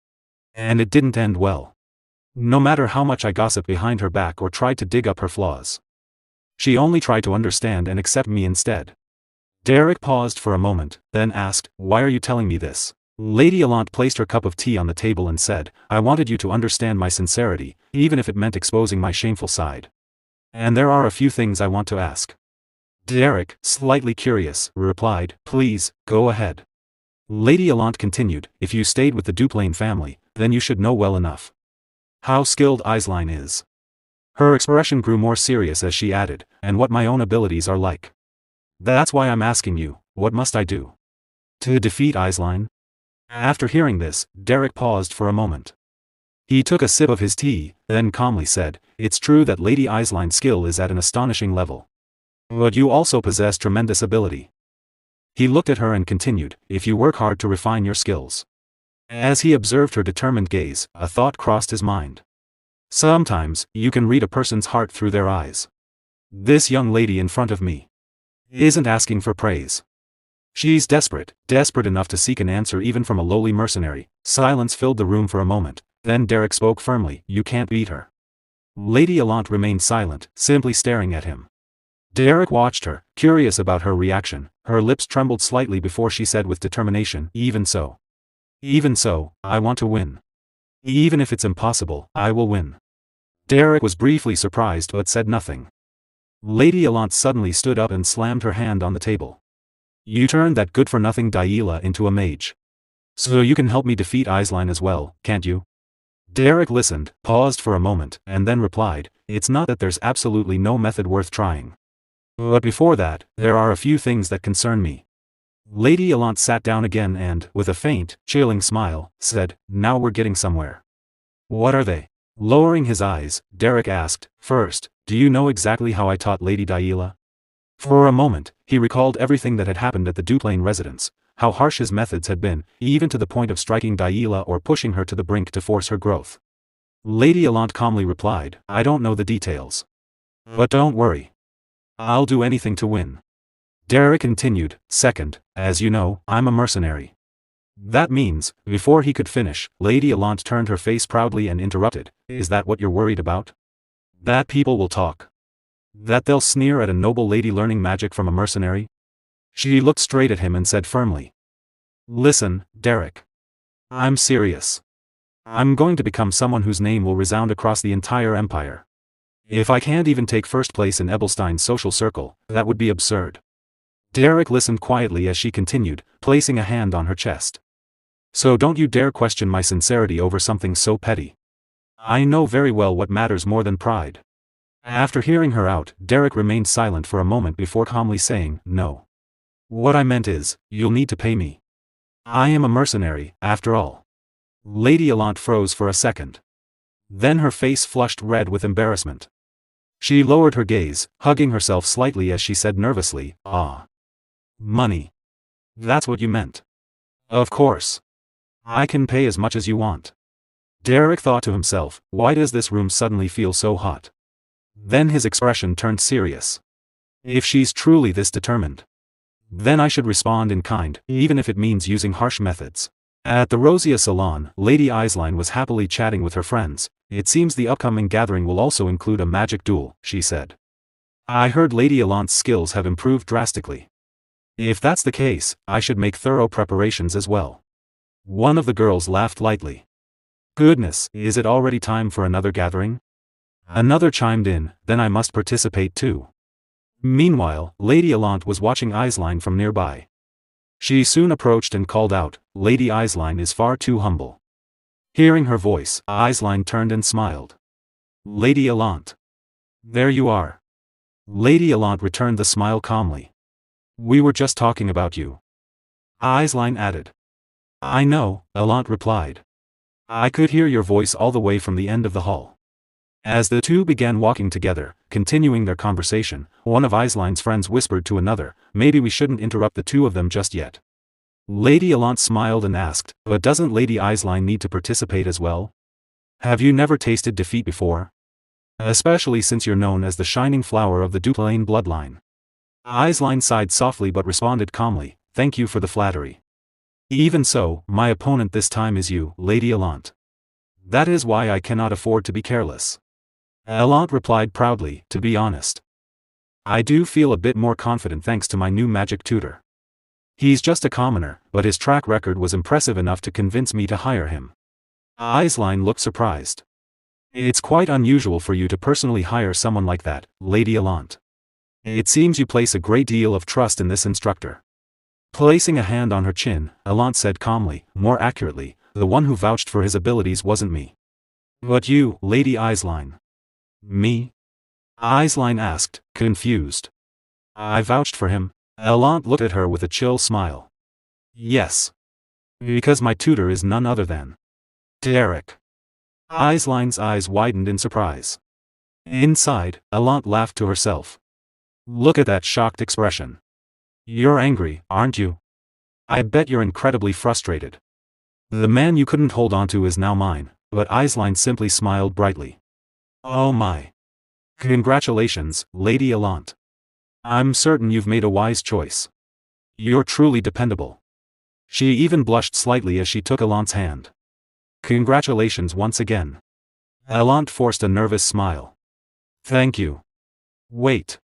S1: And it didn't end well. No matter how much I gossiped behind her back or tried to dig up her flaws, she only tried to understand and accept me instead." Derrick paused for a moment, then asked, "Why are you telling me this?" Lady Allant placed her cup of tea on the table and said, "I wanted you to understand my sincerity, even if it meant exposing my shameful side. And there are a few things I want to ask." Derrick, slightly curious, replied, "Please, go ahead." Lady Allant continued, "If you stayed with the Duplain family, then you should know well enough how skilled Aisline is." Her expression grew more serious as she added, "And what my own abilities are like. That's why I'm asking you, what must I do to defeat Aisline?" After hearing this, Derrick paused for a moment. He took a sip of his tea, then calmly said, "It's true that Lady Aisline's skill is at an astonishing level. But you also possess tremendous ability." He looked at her and continued, "If you work hard to refine your skills." As he observed her determined gaze, a thought crossed his mind. Sometimes, you can read a person's heart through their eyes. This young lady in front of me isn't asking for praise. She's desperate enough to seek an answer even from a lowly mercenary. Silence filled the room for a moment, then Derrick spoke firmly, "You can't beat her." Lady Allant remained silent, simply staring at him. Derrick watched her, curious about her reaction. Her lips trembled slightly before she said with determination, "Even so. Even so, I want to win. Even if it's impossible, I will win." Derrick was briefly surprised but said nothing. Lady Allant suddenly stood up and slammed her hand on the table. "You turned that good-for-nothing Daila into a mage. So you can help me defeat Aisline as well, can't you?" Derrick listened, paused for a moment, and then replied, "It's not that there's absolutely no method worth trying. But before that, there are a few things that concern me." Lady Allant sat down again and, with a faint, chilling smile, said, "Now we're getting somewhere. What are they? Lowering his eyes, Derrick asked, first, do you know exactly how I taught Lady Daila? For a moment, he recalled everything that had happened at the Duplain residence, how harsh his methods had been, even to the point of striking Daila or pushing her to the brink to force her growth. Lady Allant calmly replied, I don't know the details. But don't worry. I'll do anything to win. Derrick continued, second, as you know, I'm a mercenary. That means, before he could finish, Lady Allant turned her face proudly and interrupted, is that what you're worried about? That people will talk. That they'll sneer at a noble lady learning magic from a mercenary? She looked straight at him and said firmly. Listen, Derrick. I'm serious. I'm going to become someone whose name will resound across the entire empire. If I can't even take first place in Ebelstein's social circle, that would be absurd. Derrick listened quietly as she continued, placing a hand on her chest. So don't you dare question my sincerity over something so petty. I know very well what matters more than pride. After hearing her out, Derrick remained silent for a moment before calmly saying, no. What I meant is, you'll need to pay me. I am a mercenary, after all. Lady Allant froze for a second. Then her face flushed red with embarrassment. She lowered her gaze, hugging herself slightly as she said nervously, ah. Money. That's what you meant. Of course. I can pay as much as you want. Derrick thought to himself, why does this room suddenly feel so hot? Then his expression turned serious. If she's truly this determined, then I should respond in kind, even if it means using harsh methods. At the Rosia Salon, Lady Eislein was happily chatting with her friends. It seems the upcoming gathering will also include a magic duel, she said. I heard Lady Allant's skills have improved drastically. If that's the case, I should make thorough preparations as well. One of the girls laughed lightly. Goodness, is it already time for another gathering? Another chimed in, then I must participate too. Meanwhile, Lady Allant was watching Eislein from nearby. She soon approached and called out, Lady Eislein is far too humble. Hearing her voice, Eislein turned and smiled. Lady Allant. There you are. Lady Allant returned the smile calmly. We were just talking about you. Eislein added. I know, Allant replied. I could hear your voice all the way from the end of the hall. As the two began walking together, continuing their conversation, one of Eislein's friends whispered to another, maybe we shouldn't interrupt the two of them just yet. Lady Allant smiled and asked, but doesn't Lady Eislein need to participate as well? Have you never tasted defeat before? Especially since you're known as the shining flower of the Duplain bloodline. Eislein sighed softly but responded calmly, thank you for the flattery. Even so, my opponent this time is you, Lady Allant. That is why I cannot afford to be careless. Allant replied proudly, to be honest. I do feel a bit more confident thanks to my new magic tutor. He's just a commoner, but his track record was impressive enough to convince me to hire him. Eislein looked surprised. It's quite unusual for you to personally hire someone like that, Lady Allant. It seems you place a great deal of trust in this instructor. Placing a hand on her chin, Allant said calmly, more accurately, the one who vouched for his abilities wasn't me. But you, Lady Eislein. Me? Eislein asked, confused. I vouched for him. Allant looked at her with a chill smile. Yes. Because my tutor is none other than Derrick. Eislein's eyes widened in surprise. Inside, Allant laughed to herself. Look at that shocked expression. You're angry, aren't you? I bet you're incredibly frustrated. The man you couldn't hold onto is now mine, but Eislein simply smiled brightly. Oh my. Congratulations, Lady Allant. I'm certain you've made a wise choice. You're truly dependable. She even blushed slightly as she took Allant's hand. Congratulations once again. Allant forced a nervous smile. Thank you. Wait.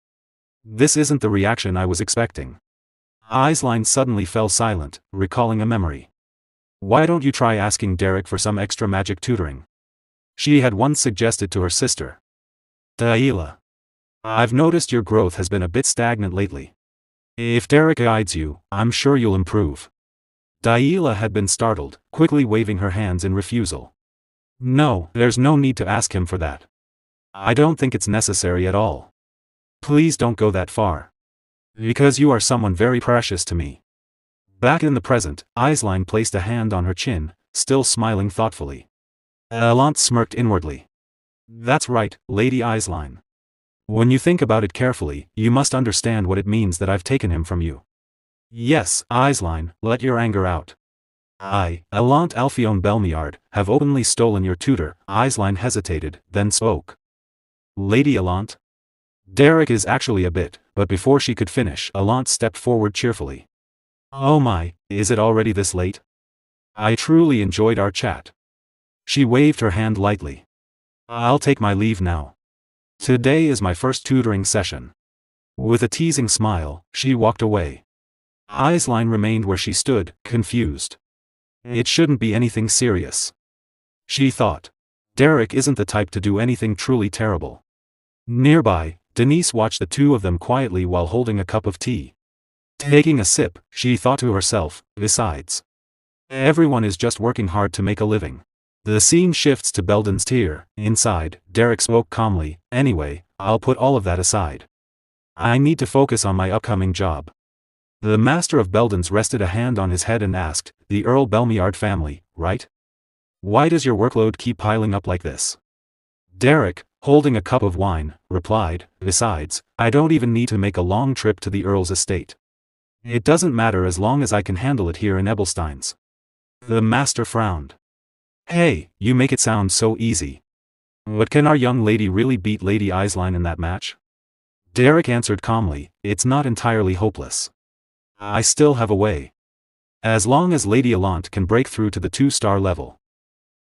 S1: This isn't the reaction I was expecting. Eislein suddenly fell silent, recalling a memory. Why don't you try asking Derrick for some extra magic tutoring? She had once suggested to her sister. Daila. I've noticed your growth has been a bit stagnant lately. If Derrick guides you, I'm sure you'll improve. Daila had been startled, quickly waving her hands in refusal. No, there's no need to ask him for that. I don't think it's necessary at all. Please don't go that far. Because you are someone very precious to me. Back in the present, Eislein placed a hand on her chin, still smiling thoughtfully. Alant smirked inwardly. That's right, Lady Eislein. When you think about it carefully, you must understand what it means that I've taken him from you. Yes, Eislein, let your anger out. I, Alant Alphione Belmiard, have openly stolen your tutor. Eislein hesitated, then spoke. Lady Alant? Derrick is actually a bit, but before she could finish, Alant stepped forward cheerfully. Oh my, is it already this late? I truly enjoyed our chat. She waved her hand lightly. I'll take my leave now. Today is my first tutoring session. With a teasing smile, she walked away. Eislein remained where she stood, confused. It shouldn't be anything serious, she thought. Derrick isn't the type to do anything truly terrible. Nearby, Denise watched the two of them quietly while holding a cup of tea. Taking a sip, she thought to herself, besides, everyone is just working hard to make a living. The scene shifts to Belden's tier. Inside, Derrick spoke calmly, anyway, I'll put all of that aside. I need to focus on my upcoming job. The master of Belden's rested a hand on his head and asked, the Earl Belmiard family, right? Why does your workload keep piling up like this? Derrick, holding a cup of wine, replied, besides, I don't even need to make a long trip to the Earl's estate. It doesn't matter as long as I can handle it here in Ebelstein's. The master frowned. Hey, you make it sound so easy. But can our young lady really beat Lady Eislein in that match? Derrick answered calmly, it's not entirely hopeless. I still have a way. As long as Lady Alant can break through to the 2-star level.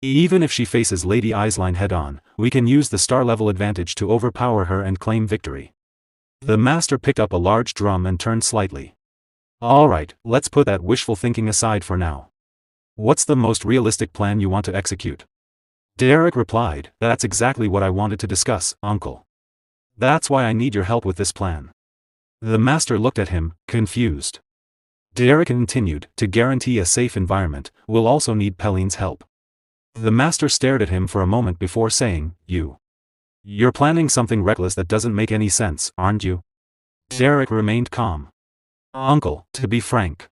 S1: Even if she faces Lady Eislein head-on, we can use the star-level advantage to overpower her and claim victory. The master picked up a large drum and turned slightly. Alright, let's put that wishful thinking aside for now. What's the most realistic plan you want to execute? Derrick replied, that's exactly what I wanted to discuss, uncle. That's why I need your help with this plan. The master looked at him, confused. Derrick continued, to guarantee a safe environment, we'll also need Pelline's help. The master stared at him for a moment before saying, You're planning something reckless that doesn't make any sense, aren't you? Derrick remained calm. Uncle, to be frank,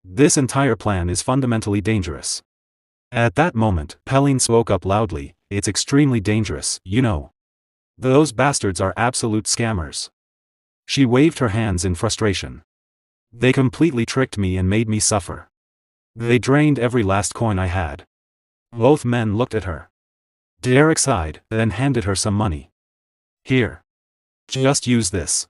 S1: this entire plan is fundamentally dangerous. At that moment, Pelline spoke up loudly, it's extremely dangerous, you know. Those bastards are absolute scammers. She waved her hands in frustration. They completely tricked me and made me suffer. They drained every last coin I had. Both men looked at her. Derrick sighed, then handed her some money. Here. Just use this.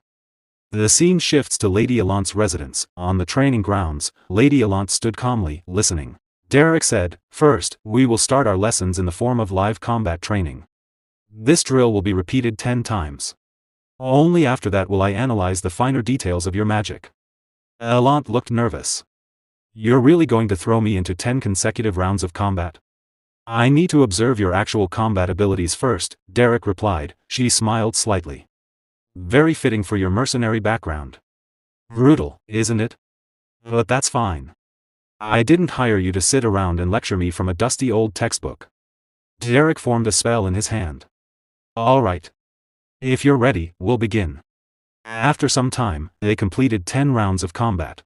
S1: The scene shifts to Lady Alant's residence. On the training grounds, Lady Alant stood calmly, listening. Derrick said, first, we will start our lessons in the form of live combat training. This drill will be repeated 10 times. Only after that will I analyze the finer details of your magic. Alant looked nervous. You're really going to throw me into 10 consecutive rounds of combat? I need to observe your actual combat abilities first, Derrick replied. She smiled slightly. Very fitting for your mercenary background. Brutal, isn't it? But that's fine. I didn't hire you to sit around and lecture me from a dusty old textbook. Derrick formed a spell in his hand. All right. If you're ready, we'll begin. After some time, they completed 10 rounds of combat.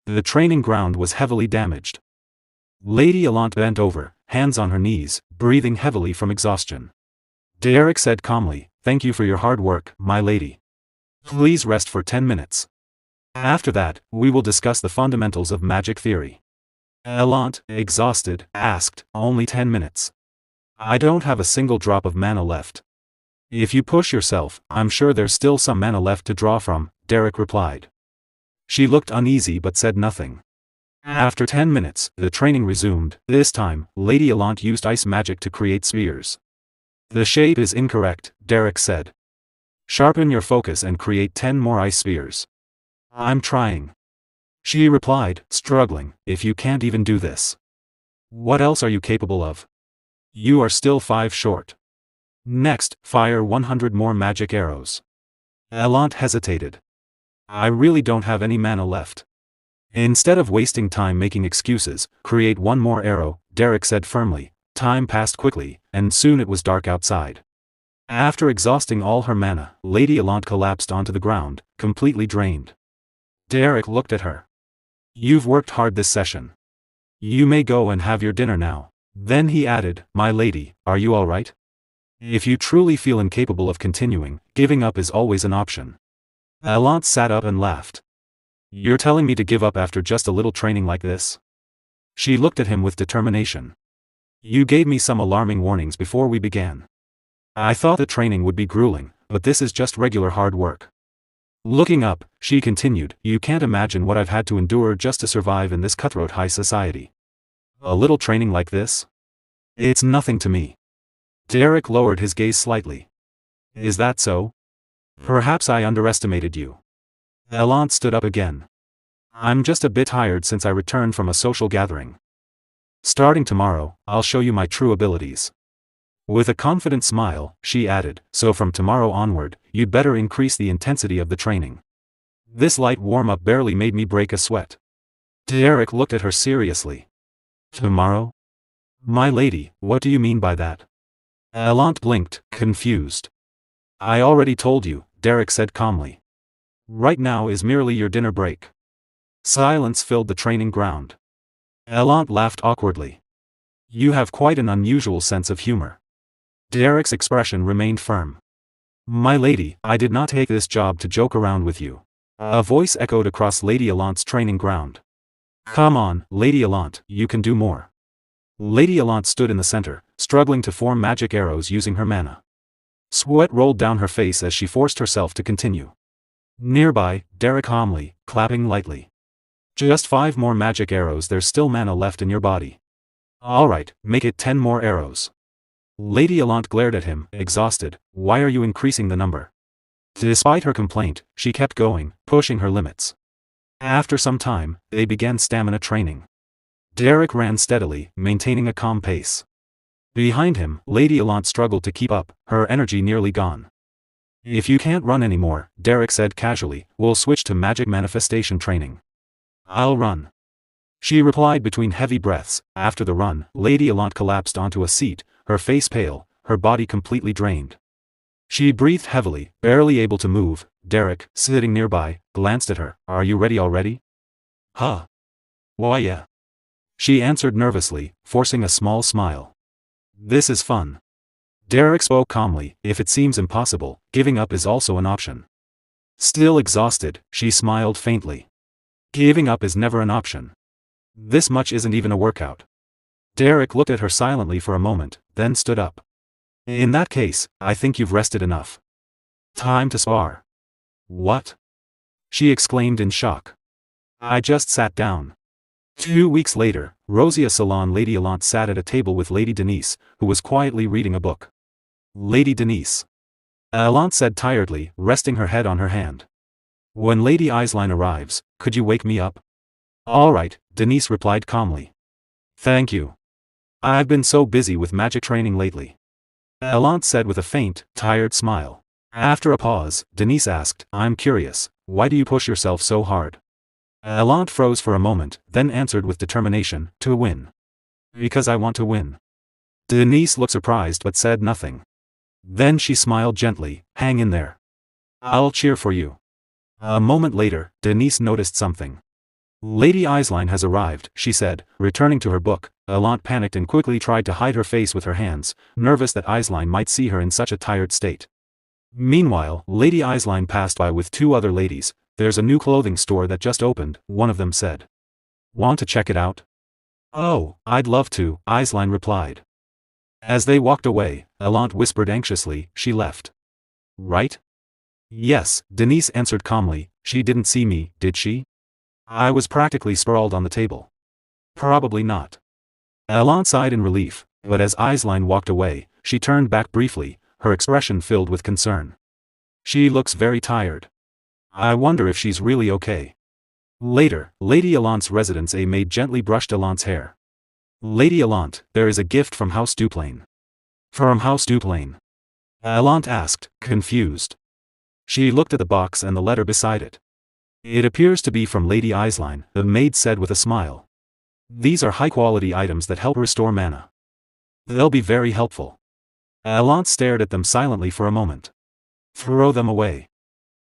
S1: The training ground was heavily damaged. Lady Alant bent over, hands on her knees, breathing heavily from exhaustion. Derrick said calmly, thank you for your hard work, my lady. Please rest for 10 minutes. After that, we will discuss the fundamentals of magic theory. Alant, exhausted, asked, only 10 minutes. I don't have a single drop of mana left. If you push yourself, I'm sure there's still some mana left to draw from, Derrick replied. She looked uneasy but said nothing. After 10 minutes, the training resumed. This time, Lady Alant used ice magic to create spheres. The shape is incorrect, Derrick said. Sharpen your focus and create 10 more ice spheres. I'm trying. She replied, struggling, if you can't even do this, what else are you capable of? You are still 5 short. Next, fire 100 more magic arrows. Alant hesitated. I really don't have any mana left. Instead of wasting time making excuses, create 1 more arrow, Derrick said firmly. Time passed quickly, and soon it was dark outside. After exhausting all her mana, Lady Alant collapsed onto the ground, completely drained. Derrick looked at her. You've worked hard this session. You may go and have your dinner now. Then he added, "My lady, are you all right? If you truly feel incapable of continuing, giving up is always an option." Allant sat up and laughed. "You're telling me to give up after just a little training like this?" She looked at him with determination. "You gave me some alarming warnings before we began. I thought the training would be grueling, but this is just regular hard work." Looking up, she continued, "You can't imagine what I've had to endure just to survive in this cutthroat high society. A little training like this? It's nothing to me." Derrick lowered his gaze slightly. "Is that so? Perhaps I underestimated you." Allant stood up again. "I'm just a bit tired since I returned from a social gathering. Starting tomorrow, I'll show you my true abilities." With a confident smile, she added, "So from tomorrow onward, you'd better increase the intensity of the training." This light warm-up barely made me break a sweat. Derrick looked at her seriously. "Tomorrow? My lady, what do you mean by that?" Allant blinked, confused. "I already told you," Derrick said calmly. "Right now is merely your dinner break." Silence filled the training ground. Allant laughed awkwardly. "You have quite an unusual sense of humor." Derrick's expression remained firm. "My lady, I did not take this job to joke around with you." A voice echoed across Lady Allant's training ground. "Come on, Lady Allant, you can do more." Lady Allant stood in the center, struggling to form magic arrows using her mana. Sweat rolled down her face as she forced herself to continue. Nearby, Derrick calmly, clapping lightly. "Just 5 more magic arrows, there's still mana left in your body." "Alright, make it 10 more arrows." Lady Allant glared at him, exhausted. "Why are you increasing the number?" Despite her complaint, she kept going, pushing her limits. After some time, they began stamina training. Derrick ran steadily, maintaining a calm pace. Behind him, Lady Allant struggled to keep up, her energy nearly gone. "If you can't run anymore," Derrick said casually, "we'll switch to magic manifestation training." "I'll run," she replied between heavy breaths. After the run, Lady Allant collapsed onto a seat, her face pale, her body completely drained. She breathed heavily, barely able to move. Derrick, sitting nearby, glanced at her. "Are you ready already?" "Huh? Why yeah." She answered nervously, forcing a small smile. "This is fun." Derrick spoke calmly. "If it seems impossible, giving up is also an option." Still exhausted, she smiled faintly. "Giving up is never an option. This much isn't even a workout." Derrick looked at her silently for a moment, then stood up. "In that case, I think you've rested enough. Time to spar." "What?" she exclaimed in shock. "I just sat down." 2 weeks later, Rosia Salon Lady Allant sat at a table with Lady Denise, who was quietly reading a book. "Lady Denise," Allant said tiredly, resting her head on her hand. "When Lady Eislein arrives, could you wake me up?" "All right," Denise replied calmly. "Thank you. I've been so busy with magic training lately," Allant said with a faint, tired smile. After a pause, Denise asked, "I'm curious, why do you push yourself so hard?" Allant froze for a moment, then answered with determination, "To win. Because I want to win." Denise looked surprised but said nothing. Then she smiled gently, "Hang in there. I'll cheer for you." A moment later, Denise noticed something. "Lady Eislein has arrived," she said, returning to her book. Allant panicked and quickly tried to hide her face with her hands, nervous that Eislein might see her in such a tired state. Meanwhile, Lady Eislein passed by with 2 other ladies. "There's a new clothing store that just opened," one of them said. "Want to check it out?" "Oh, I'd love to," Eislein replied. As they walked away, Allant whispered anxiously, "She left. Right?" "Yes," Denise answered calmly. "She didn't see me, did she?" "I was practically sprawled on the table." "Probably not." Allant sighed in relief, but as Eislein walked away, she turned back briefly, her expression filled with concern. "She looks very tired. I wonder if she's really okay." Later, Lady Allant's residence a maid gently brushed Allant's hair. "Lady Allant, there is a gift from House Duplain." "From House Duplain?" Allant asked, confused. She looked at the box and the letter beside it. "It appears to be from Lady Eislein," the maid said with a smile. "These are high-quality items that help restore mana. They'll be very helpful." Allant stared at them silently for a moment. "Throw them away."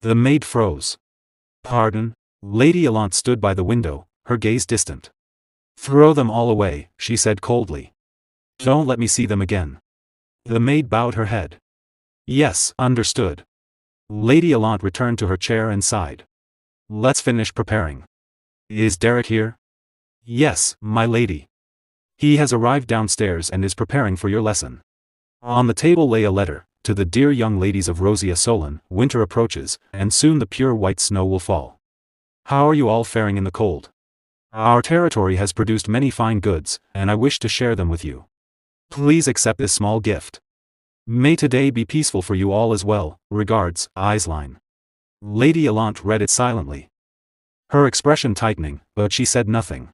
S1: The maid froze. "Pardon?" Lady Allant stood by the window, her gaze distant. "Throw them all away," she said coldly. Don't let me see them again. The maid bowed her head. Yes, understood. Lady Allant returned to her chair and sighed. Let's finish preparing. Is Derrick here? Yes, my lady. He has arrived downstairs and is preparing for your lesson. On the table lay a letter, to the dear young ladies of Rosia Solon, winter approaches, and soon the pure white snow will fall. How are you all faring in the cold? Our territory has produced many fine goods, and I wish to share them with you. Please accept this small gift. May today be peaceful for you all as well, regards, Aisline. Lady Allant read it silently. Her expression tightening, but she said nothing.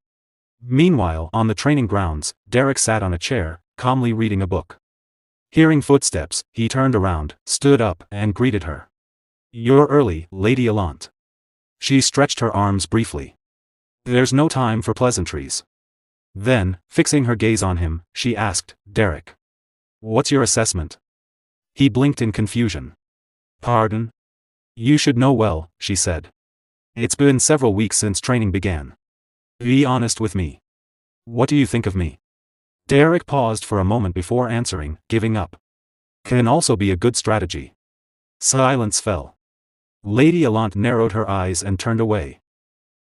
S1: Meanwhile, on the training grounds, Derrick sat on a chair, calmly reading a book. Hearing footsteps, he turned around, stood up, and greeted her. You're early, Lady Allant. She stretched her arms briefly. There's no time for pleasantries. Then, fixing her gaze on him, she asked, Derrick. What's your assessment? He blinked in confusion. Pardon? You should know well, she said. It's been several weeks since training began. Be honest with me. What do you think of me? Derrick paused for a moment before answering, giving up. Can also be a good strategy. Silence fell. Lady Allant narrowed her eyes and turned away.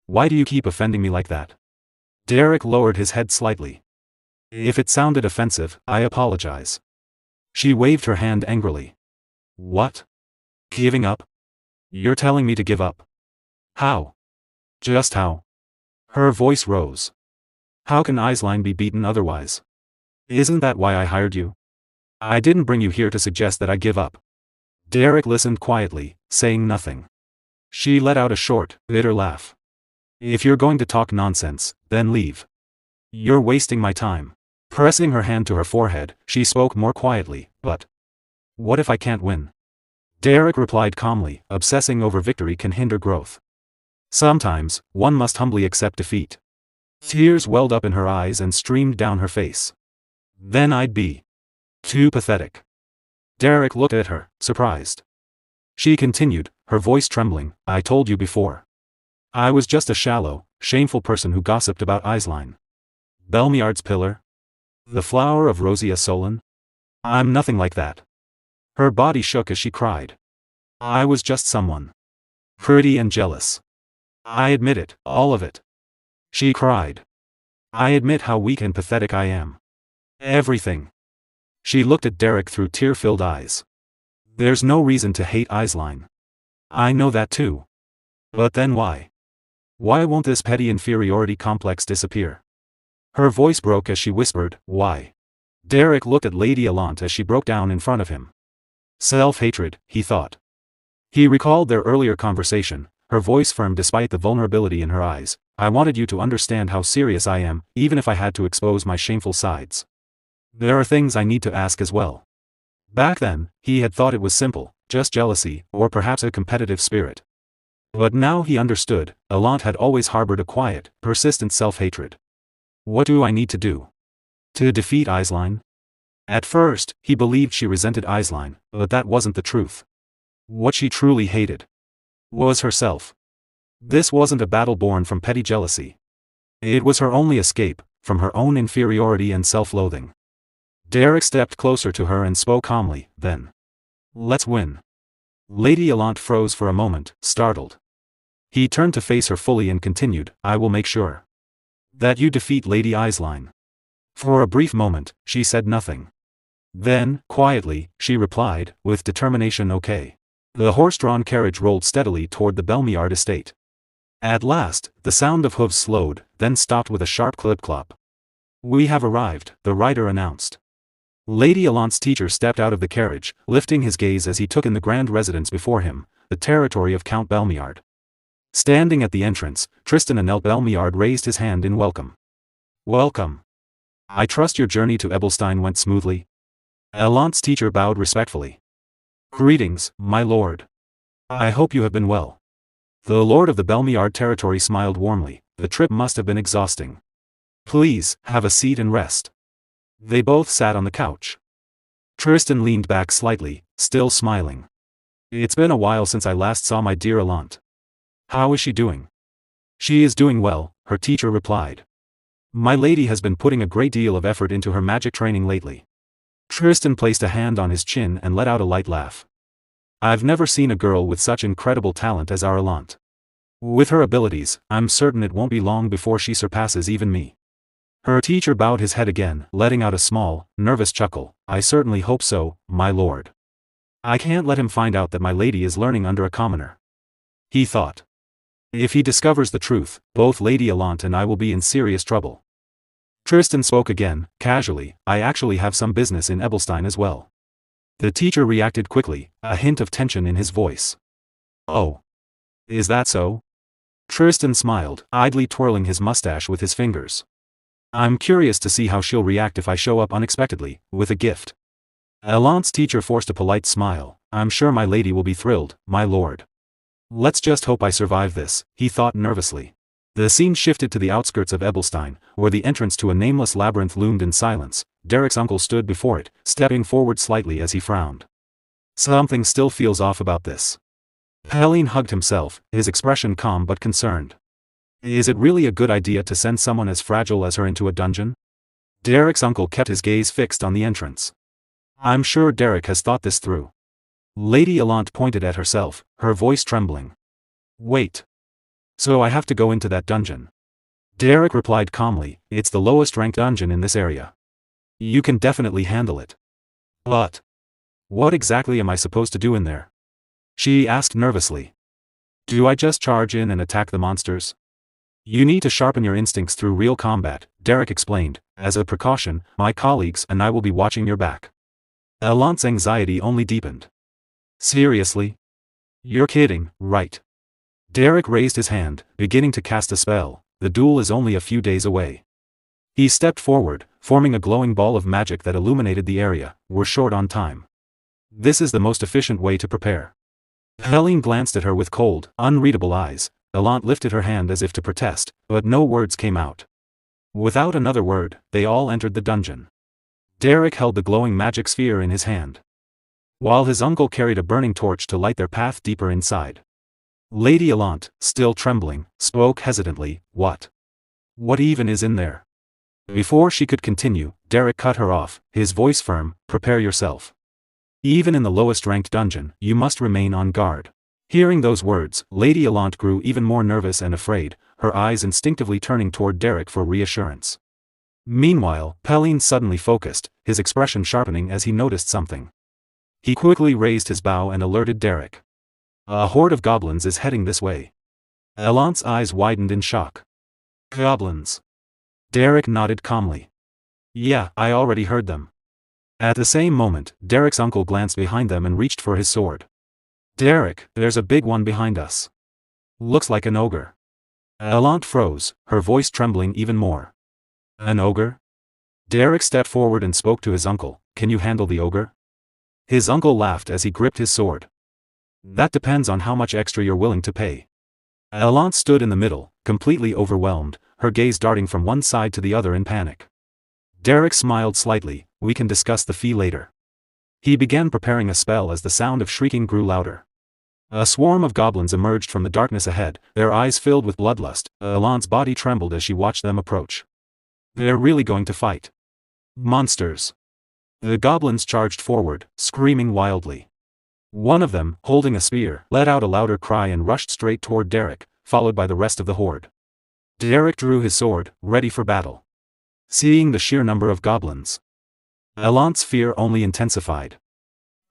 S1: Why do you keep offending me like that? Derrick lowered his head slightly. If it sounded offensive, I apologize. She waved her hand angrily. What? Giving up? You're telling me to give up? How? Just how? Her voice rose. How can Aisline be beaten otherwise? Isn't that why I hired you? I didn't bring you here to suggest that I give up. Derrick listened quietly, saying nothing. She let out a short, bitter laugh. If you're going to talk nonsense, then leave. You're wasting my time. Pressing her hand to her forehead, she spoke more quietly, but what if I can't win? Derrick replied calmly, obsessing over victory can hinder growth. Sometimes, one must humbly accept defeat. Tears welled up in her eyes and streamed down her face. Then I'd be too pathetic. Derrick looked at her, surprised. She continued, her voice trembling, I told you before. I was just a shallow, shameful person who gossiped about Aisline. Belmiard's pillar? The flower of Rosia Solon? I'm nothing like that. Her body shook as she cried. I was just someone. Pretty and jealous. I admit it, all of it. She cried. I admit how weak and pathetic I am. Everything. She looked at Derrick through tear-filled eyes. There's no reason to hate Aisline. I know that too. But then why? Why won't this petty inferiority complex disappear? Her voice broke as she whispered, why? Derrick looked at Lady Allant as she broke down in front of him. Self-hatred, he thought. He recalled their earlier conversation, her voice firm despite the vulnerability in her eyes. I wanted you to understand how serious I am, even if I had to expose my shameful sides. There are things I need to ask as well. Back then, he had thought it was simple, just jealousy, or perhaps a competitive spirit. But now he understood, Allant had always harbored a quiet, persistent self-hatred. What do I need to do? To defeat Aisline? At first, he believed she resented Aisline, but that wasn't the truth. What she truly hated was herself. This wasn't a battle born from petty jealousy. It was her only escape, from her own inferiority and self-loathing. Derrick stepped closer to her and spoke calmly, then. Let's win. Lady Allant froze for a moment, startled. He turned to face her fully and continued, I will make sure that you defeat Lady Aisline. For a brief moment, she said nothing. Then, quietly, she replied, with determination okay. The horse-drawn carriage rolled steadily toward the Belmiard estate. At last, the sound of hooves slowed, then stopped with a sharp clip-clop. We have arrived, the rider announced. Lady Allant's teacher stepped out of the carriage, lifting his gaze as he took in the grand residence before him, the territory of Count Belmiard. Standing at the entrance, Tristan Anel Belmiard raised his hand in welcome. Welcome. I trust your journey to Ebelstein went smoothly? Allant's teacher bowed respectfully. Greetings, my lord. I hope you have been well. The lord of the Belmiard territory smiled warmly, the trip must have been exhausting. Please, have a seat and rest. They both sat on the couch. Tristan leaned back slightly, still smiling. It's been a while since I last saw my dear Allant. How is she doing? She is doing well, her teacher replied. My lady has been putting a great deal of effort into her magic training lately. Tristan placed a hand on his chin and let out a light laugh. I've never seen a girl with such incredible talent as our Allant. With her abilities, I'm certain it won't be long before she surpasses even me. Her teacher bowed his head again, letting out a small, nervous chuckle. I certainly hope so, my lord. I can't let him find out that my lady is learning under a commoner. He thought. If he discovers the truth, both Lady Allant and I will be in serious trouble. Tristan spoke again, casually. I actually have some business in Ebelstein as well. The teacher reacted quickly, a hint of tension in his voice. Oh. Is that so? Tristan smiled, idly twirling his mustache with his fingers. I'm curious to see how she'll react if I show up unexpectedly, with a gift. Allant's teacher forced a polite smile. I'm sure my lady will be thrilled, my lord. Let's just hope I survive this, he thought nervously. The scene shifted to the outskirts of Ebelstein, where the entrance to a nameless labyrinth loomed in silence. Derrick's uncle stood before it, stepping forward slightly as he frowned. Something still feels off about this. Pelin hugged himself, his expression calm but concerned. Is it really a good idea to send someone as fragile as her into a dungeon? Derrick's uncle kept his gaze fixed on the entrance. I'm sure Derrick has thought this through. Lady Allant pointed at herself, her voice trembling. Wait. So I have to go into that dungeon? Derrick replied calmly, it's the lowest ranked dungeon in this area. You can definitely handle it. But what exactly am I supposed to do in there? She asked nervously. Do I just charge in and attack the monsters? You need to sharpen your instincts through real combat, Derrick explained. As a precaution, my colleagues and I will be watching your back. Allant's anxiety only deepened. Seriously? You're kidding, right? Derrick raised his hand, beginning to cast a spell. The duel is only a few days away. He stepped forward, forming a glowing ball of magic that illuminated the area. We're short on time. This is the most efficient way to prepare. Pelin glanced at her with cold, unreadable eyes. Allant lifted her hand as if to protest, but no words came out. Without another word, they all entered the dungeon. Derrick held the glowing magic sphere in his hand, while his uncle carried a burning torch to light their path deeper inside. Lady Allant, still trembling, spoke hesitantly. What even is in there? Before she could continue, Derrick cut her off, his voice firm. Prepare yourself. Even in the lowest ranked dungeon, you must remain on guard. Hearing those words, Lady Allant grew even more nervous and afraid, her eyes instinctively turning toward Derrick for reassurance. Meanwhile, Pelin suddenly focused, his expression sharpening as he noticed something. He quickly raised his bow and alerted Derrick. A horde of goblins is heading this way. Allant's eyes widened in shock. Goblins. Derrick nodded calmly. Yeah, I already heard them. At the same moment, Derrick's uncle glanced behind them and reached for his sword. Derrick, there's a big one behind us. Looks like an ogre. Allant froze, her voice trembling even more. An ogre? Derrick stepped forward and spoke to his uncle. Can you handle the ogre? His uncle laughed as he gripped his sword. That depends on how much extra you're willing to pay. Allant stood in the middle, completely overwhelmed, her gaze darting from one side to the other in panic. Derrick smiled slightly. We can discuss the fee later. He began preparing a spell as the sound of shrieking grew louder. A swarm of goblins emerged from the darkness ahead, their eyes filled with bloodlust. Allant's body trembled as she watched them approach. They're really going to fight. Monsters. The goblins charged forward, screaming wildly. One of them, holding a spear, let out a louder cry and rushed straight toward Derrick, followed by the rest of the horde. Derrick drew his sword, ready for battle. Seeing the sheer number of goblins, Allant's fear only intensified.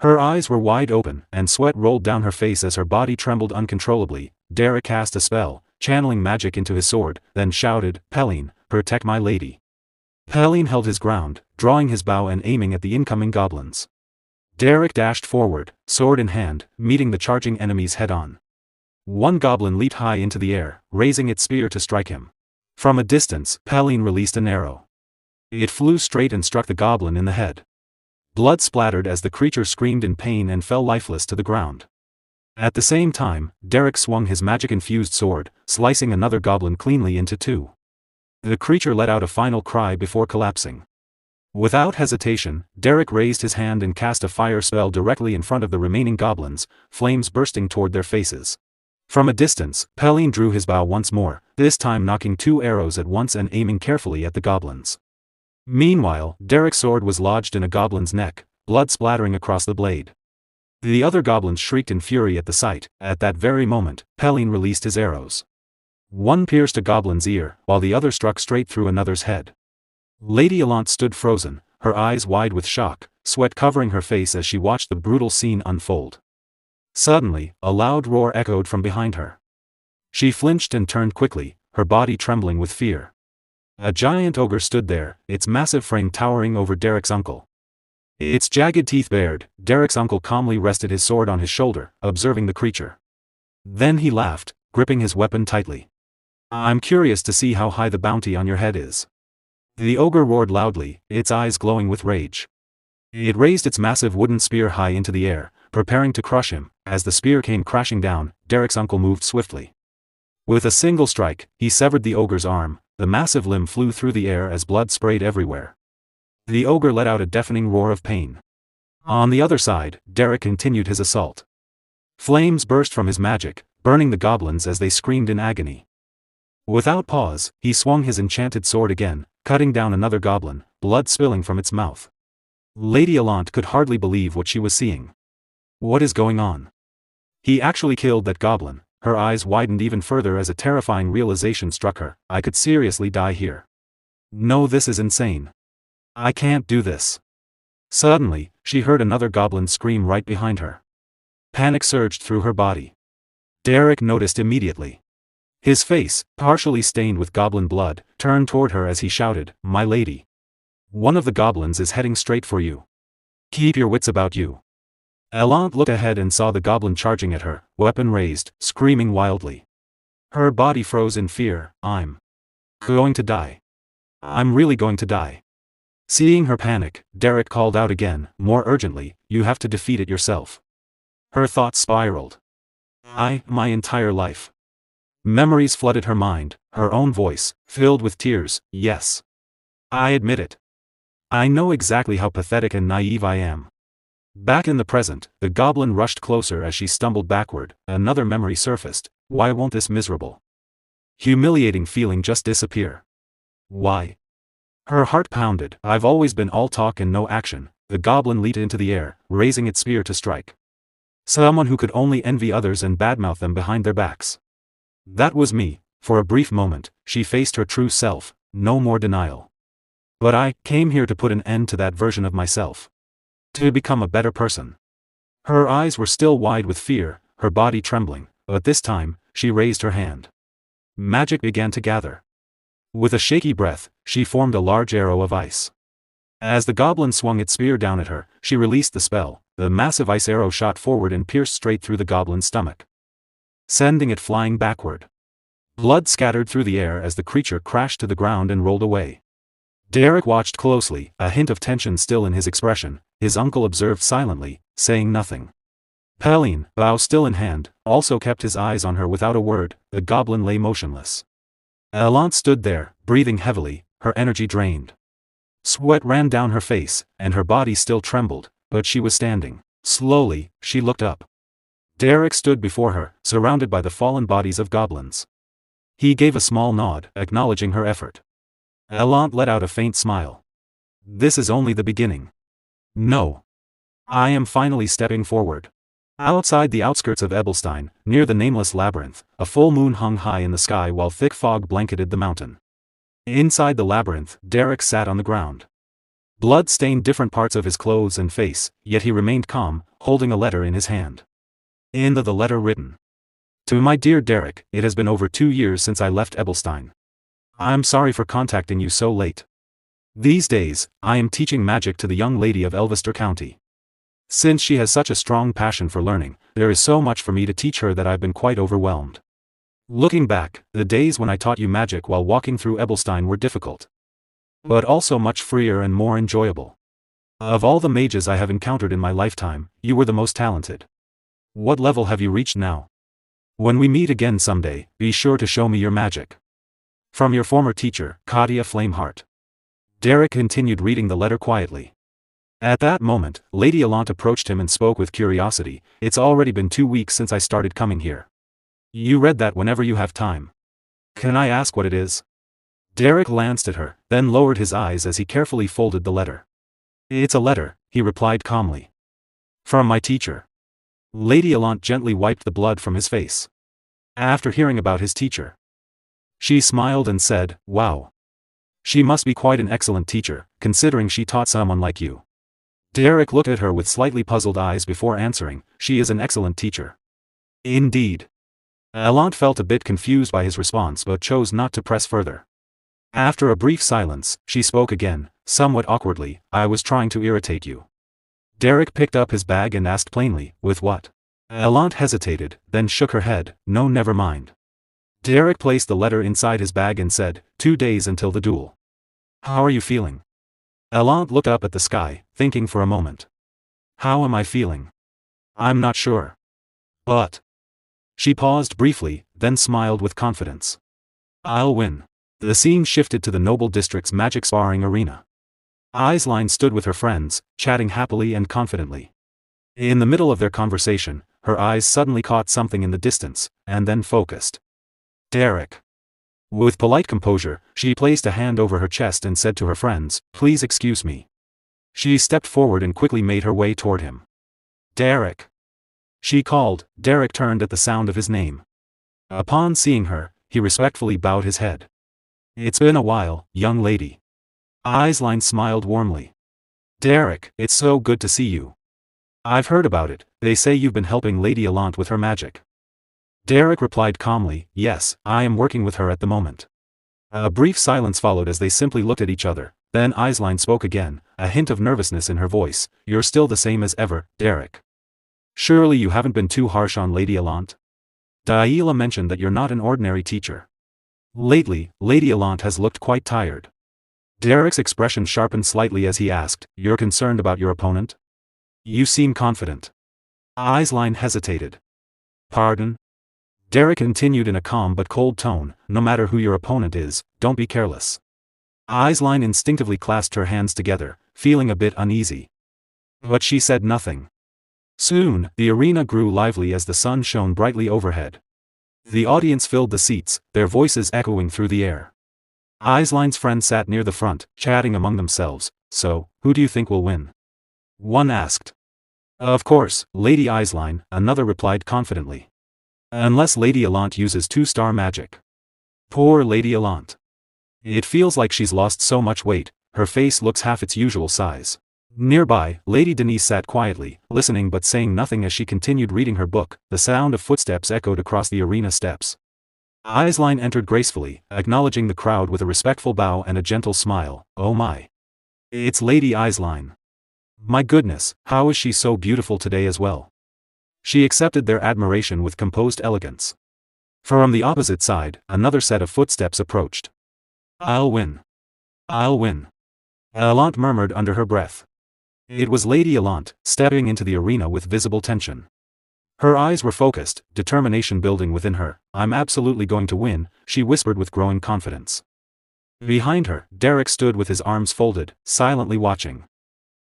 S1: Her eyes were wide open, and sweat rolled down her face as her body trembled uncontrollably. Derrick cast a spell, channeling magic into his sword, then shouted, Pelin, protect my lady. Pelin held his ground, drawing his bow and aiming at the incoming goblins. Derrick dashed forward, sword in hand, meeting the charging enemies head-on. One goblin leaped high into the air, raising its spear to strike him. From a distance, Pelin released an arrow. It flew straight and struck the goblin in the head. Blood splattered as the creature screamed in pain and fell lifeless to the ground. At the same time, Derrick swung his magic-infused sword, slicing another goblin cleanly into two. The creature let out a final cry before collapsing. Without hesitation, Derrick raised his hand and cast a fire spell directly in front of the remaining goblins, flames bursting toward their faces. From a distance, Pelin drew his bow once more, this time knocking 2 arrows at once and aiming carefully at the goblins. Meanwhile, Derrick's sword was lodged in a goblin's neck, blood splattering across the blade. The other goblins shrieked in fury at the sight. At that very moment, Pelin released his arrows. One pierced a goblin's ear, while the other struck straight through another's head. Lady Allant stood frozen, her eyes wide with shock, sweat covering her face as she watched the brutal scene unfold. Suddenly, a loud roar echoed from behind her. She flinched and turned quickly, her body trembling with fear. A giant ogre stood there, its massive frame towering over Derrick's uncle. Its jagged teeth bared, Derrick's uncle calmly rested his sword on his shoulder, observing the creature. Then he laughed, gripping his weapon tightly. "I'm curious to see how high the bounty on your head is." The ogre roared loudly, its eyes glowing with rage. It raised its massive wooden spear high into the air, preparing to crush him. As the spear came crashing down, Derrick's uncle moved swiftly. With a single strike, he severed the ogre's arm. The massive limb flew through the air as blood sprayed everywhere. The ogre let out a deafening roar of pain. On the other side, Derrick continued his assault. Flames burst from his magic, burning the goblins as they screamed in agony. Without pause, he swung his enchanted sword again, cutting down another goblin, blood spilling from its mouth. Lady Allant could hardly believe what she was seeing. What is going on? He actually killed that goblin. Her eyes widened even further as a terrifying realization struck her. I could seriously die here. No, this is insane. I can't do this. Suddenly, she heard another goblin scream right behind her. Panic surged through her body. Derrick noticed immediately. His face, partially stained with goblin blood, turned toward her as he shouted, "My lady! One of the goblins is heading straight for you. Keep your wits about you." Allant looked ahead and saw the goblin charging at her, weapon raised, screaming wildly. Her body froze in fear. "I'm going to die. I'm really going to die." Seeing her panic, Derrick called out again, more urgently, "You have to defeat it yourself." Her thoughts spiraled. My entire life. Memories flooded her mind, her own voice, filled with tears. "Yes. I admit it. I know exactly how pathetic and naive I am." Back in the present, the goblin rushed closer as she stumbled backward. Another memory surfaced. Why won't this miserable, humiliating feeling just disappear? Why? Her heart pounded. I've always been all talk and no action. The goblin leaped into the air, raising its spear to strike. Someone who could only envy others and badmouth them behind their backs. That was me. For a brief moment, she faced her true self, no more denial. But I came here to put an end to that version of myself. To become a better person. Her eyes were still wide with fear, her body trembling, but this time, she raised her hand. Magic began to gather. With a shaky breath, she formed a large arrow of ice. As the goblin swung its spear down at her, she released the spell. The massive ice arrow shot forward and pierced straight through the goblin's stomach, sending it flying backward. Blood scattered through the air as the creature crashed to the ground and rolled away. Derrick watched closely, a hint of tension still in his expression. His uncle observed silently, saying nothing. Pelin, bow still in hand, also kept his eyes on her without a word. The goblin lay motionless. Allant stood there, breathing heavily, her energy drained. Sweat ran down her face, and her body still trembled, but she was standing. Slowly, she looked up. Derrick stood before her, surrounded by the fallen bodies of goblins. He gave a small nod, acknowledging her effort. Allant let out a faint smile. This is only the beginning. No. I am finally stepping forward. Outside the outskirts of Ebelstein, near the nameless labyrinth, a full moon hung high in the sky while thick fog blanketed the mountain. Inside the labyrinth, Derrick sat on the ground. Blood stained different parts of his clothes and face, yet he remained calm, holding a letter in his hand. In the letter written. To my dear Derrick, it has been over 2 years since I left Ebelstein. I'm sorry for contacting you so late. These days, I am teaching magic to the young lady of Elvester County. Since she has such a strong passion for learning, there is so much for me to teach her that I've been quite overwhelmed. Looking back, the days when I taught you magic while walking through Ebelstein were difficult. But also much freer and more enjoyable. Of all the mages I have encountered in my lifetime, you were the most talented. What level have you reached now? When we meet again someday, be sure to show me your magic. From your former teacher, Katia Flameheart. Derrick continued reading the letter quietly. At that moment, Lady Allant approached him and spoke with curiosity. It's already been 2 weeks since I started coming here. You read that whenever you have time. Can I ask what it is? Derrick glanced at her, then lowered his eyes as he carefully folded the letter. It's a letter, he replied calmly. From my teacher. Lady Allant gently wiped the blood from his face. After hearing about his teacher, she smiled and said, wow. She must be quite an excellent teacher, considering she taught someone like you. Derrick looked at her with slightly puzzled eyes before answering, she is an excellent teacher. Indeed. Allant felt a bit confused by his response but chose not to press further. After a brief silence, she spoke again, somewhat awkwardly, I was trying to irritate you. Derrick picked up his bag and asked plainly, with what? Allant hesitated, then shook her head, no, never mind. Derrick placed the letter inside his bag and said, 2 days until the duel. How are you feeling? Allant looked up at the sky, thinking for a moment. How am I feeling? I'm not sure. But. She paused briefly, then smiled with confidence. I'll win. The scene shifted to the Noble District's magic sparring arena. Aisline stood with her friends, chatting happily and confidently. In the middle of their conversation, her eyes suddenly caught something in the distance, and then focused. Derrick. With polite composure, she placed a hand over her chest and said to her friends, please excuse me. She stepped forward and quickly made her way toward him. Derrick. She called. Derrick turned at the sound of his name. Upon seeing her, he respectfully bowed his head. It's been a while, young lady. Aisline smiled warmly. Derrick, it's so good to see you. I've heard about it, they say you've been helping Lady Allant with her magic. Derrick replied calmly, yes, I am working with her at the moment. A brief silence followed as they simply looked at each other, then Aisline spoke again, a hint of nervousness in her voice, you're still the same as ever, Derrick. Surely you haven't been too harsh on Lady Allant? Daila mentioned that you're not an ordinary teacher. Lately, Lady Allant has looked quite tired. Derrick's expression sharpened slightly as he asked, you're concerned about your opponent? You seem confident. Aisline hesitated. Pardon? Derrick continued in a calm but cold tone, no matter who your opponent is, don't be careless. Aisline instinctively clasped her hands together, feeling a bit uneasy. But she said nothing. Soon, the arena grew lively as the sun shone brightly overhead. The audience filled the seats, their voices echoing through the air. Aisline's friends sat near the front, chatting among themselves, so, who do you think will win? One asked. Of course, Lady Aisline, another replied confidently. Unless Lady Allant uses 2-star magic. Poor Lady Allant. It feels like she's lost so much weight, her face looks half its usual size. Nearby, Lady Denise sat quietly, listening but saying nothing as she continued reading her book, the sound of footsteps echoed across the arena steps. Aisline entered gracefully, acknowledging the crowd with a respectful bow and a gentle smile, oh my. It's Lady Aisline. My goodness, how is she so beautiful today as well? She accepted their admiration with composed elegance. From the opposite side, another set of footsteps approached. I'll win. I'll win. Allant murmured under her breath. It was Lady Allant, stepping into the arena with visible tension. Her eyes were focused, determination building within her. I'm absolutely going to win, she whispered with growing confidence. Behind her, Derrick stood with his arms folded, silently watching.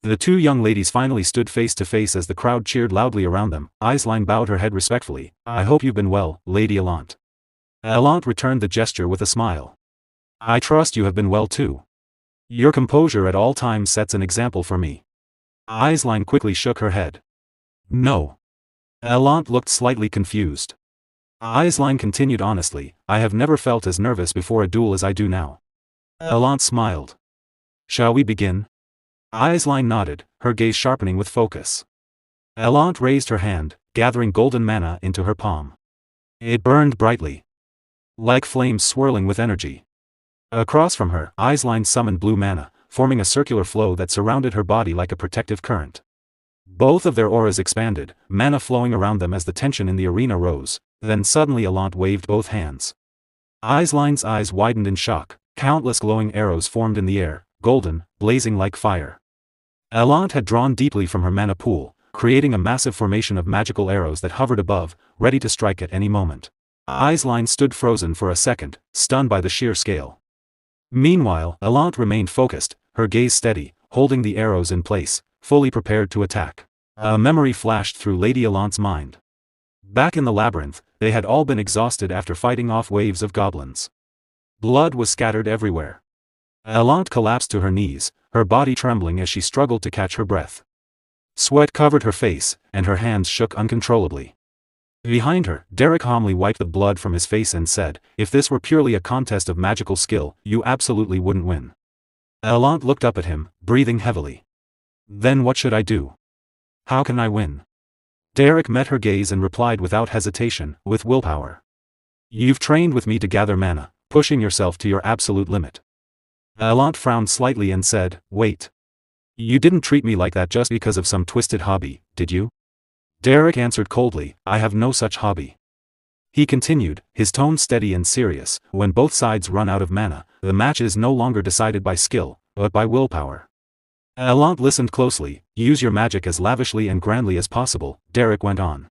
S1: The two young ladies finally stood face to face as the crowd cheered loudly around them. Aisline bowed her head respectfully. I hope you've been well, Lady Allant. Allant returned the gesture with a smile. I trust you have been well too. Your composure at all times sets an example for me. Aisline quickly shook her head. No. Allant looked slightly confused. Aisline continued honestly, I have never felt as nervous before a duel as I do now. Allant smiled. Shall we begin? Aisline nodded, her gaze sharpening with focus. Allant raised her hand, gathering golden mana into her palm. It burned brightly. Like flames swirling with energy. Across from her, Aisline summoned blue mana, forming a circular flow that surrounded her body like a protective current. Both of their auras expanded, mana flowing around them as the tension in the arena rose, then suddenly Allant waved both hands. Aisline's eyes widened in shock, countless glowing arrows formed in the air, golden, blazing like fire. Allant had drawn deeply from her mana pool, creating a massive formation of magical arrows that hovered above, ready to strike at any moment. Aisline stood frozen for a second, stunned by the sheer scale. Meanwhile, Allant remained focused, her gaze steady, holding the arrows in place, fully prepared to attack. A memory flashed through Lady Allant's mind. Back in the labyrinth, they had all been exhausted after fighting off waves of goblins. Blood was scattered everywhere. Allant collapsed to her knees, her body trembling as she struggled to catch her breath. Sweat covered her face, and her hands shook uncontrollably. Behind her, Derrick calmly wiped the blood from his face and said, "If this were purely a contest of magical skill, you absolutely wouldn't win." Allant looked up at him, breathing heavily. "Then what should I do? How can I win?" Derrick met her gaze and replied without hesitation, "With willpower. You've trained with me to gather mana, pushing yourself to your absolute limit." Allant frowned slightly and said, "Wait. You didn't treat me like that just because of some twisted hobby, did you?" Derrick answered coldly, "I have no such hobby." He continued, his tone steady and serious, "When both sides run out of mana, the match is no longer decided by skill, but by willpower." Allant listened closely. "Use your magic as lavishly and grandly as possible," Derrick went on.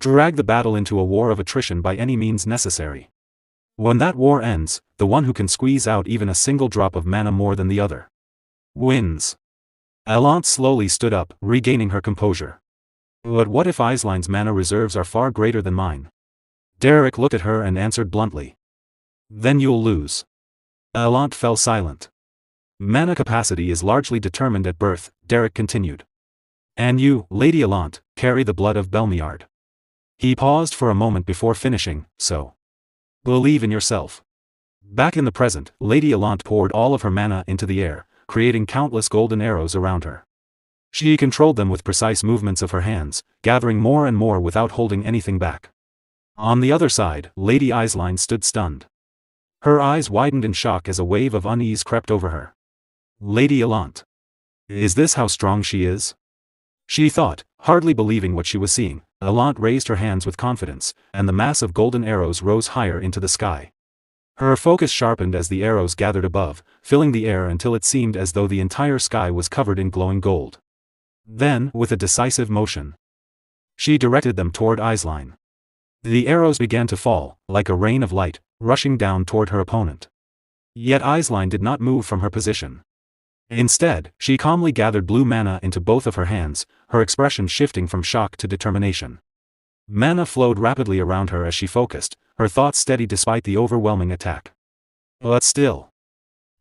S1: "Drag the battle into a war of attrition by any means necessary. When that war ends, the one who can squeeze out even a single drop of mana more than the other wins." Allant slowly stood up, regaining her composure. "But what if Aisline's mana reserves are far greater than mine?" Derrick looked at her and answered bluntly. "Then you'll lose." Allant fell silent. "Mana capacity is largely determined at birth," Derrick continued. "And you, Lady Allant, carry the blood of Belmiard." He paused for a moment before finishing, "So believe in yourself." Back in the present, Lady Allant poured all of her mana into the air, creating countless golden arrows around her. She controlled them with precise movements of her hands, gathering more and more without holding anything back. On the other side, Lady Aisline stood stunned. Her eyes widened in shock as a wave of unease crept over her. "Lady Allant. Is this how strong she is?" She thought, hardly believing what she was seeing. Allant raised her hands with confidence, and the mass of golden arrows rose higher into the sky. Her focus sharpened as the arrows gathered above, filling the air until it seemed as though the entire sky was covered in glowing gold. Then, with a decisive motion, she directed them toward Aisline. The arrows began to fall, like a rain of light, rushing down toward her opponent. Yet Aisline did not move from her position. Instead, she calmly gathered blue mana into both of her hands, her expression shifting from shock to determination. Mana flowed rapidly around her as she focused, her thoughts steady despite the overwhelming attack. But still.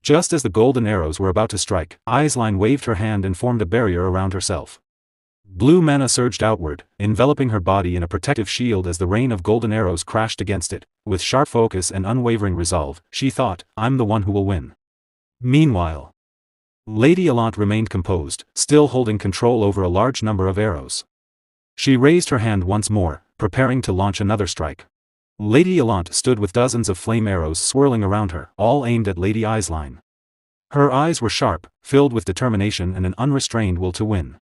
S1: Just as the golden arrows were about to strike, Aisline waved her hand and formed a barrier around herself. Blue mana surged outward, enveloping her body in a protective shield as the rain of golden arrows crashed against it. With sharp focus and unwavering resolve, she thought, "I'm the one who will win." Meanwhile, Lady Allant remained composed, still holding control over a large number of arrows. She raised her hand once more, preparing to launch another strike. Lady Allant stood with dozens of flame arrows swirling around her, all aimed at Lady Aisline. Her eyes were sharp, filled with determination and an unrestrained will to win.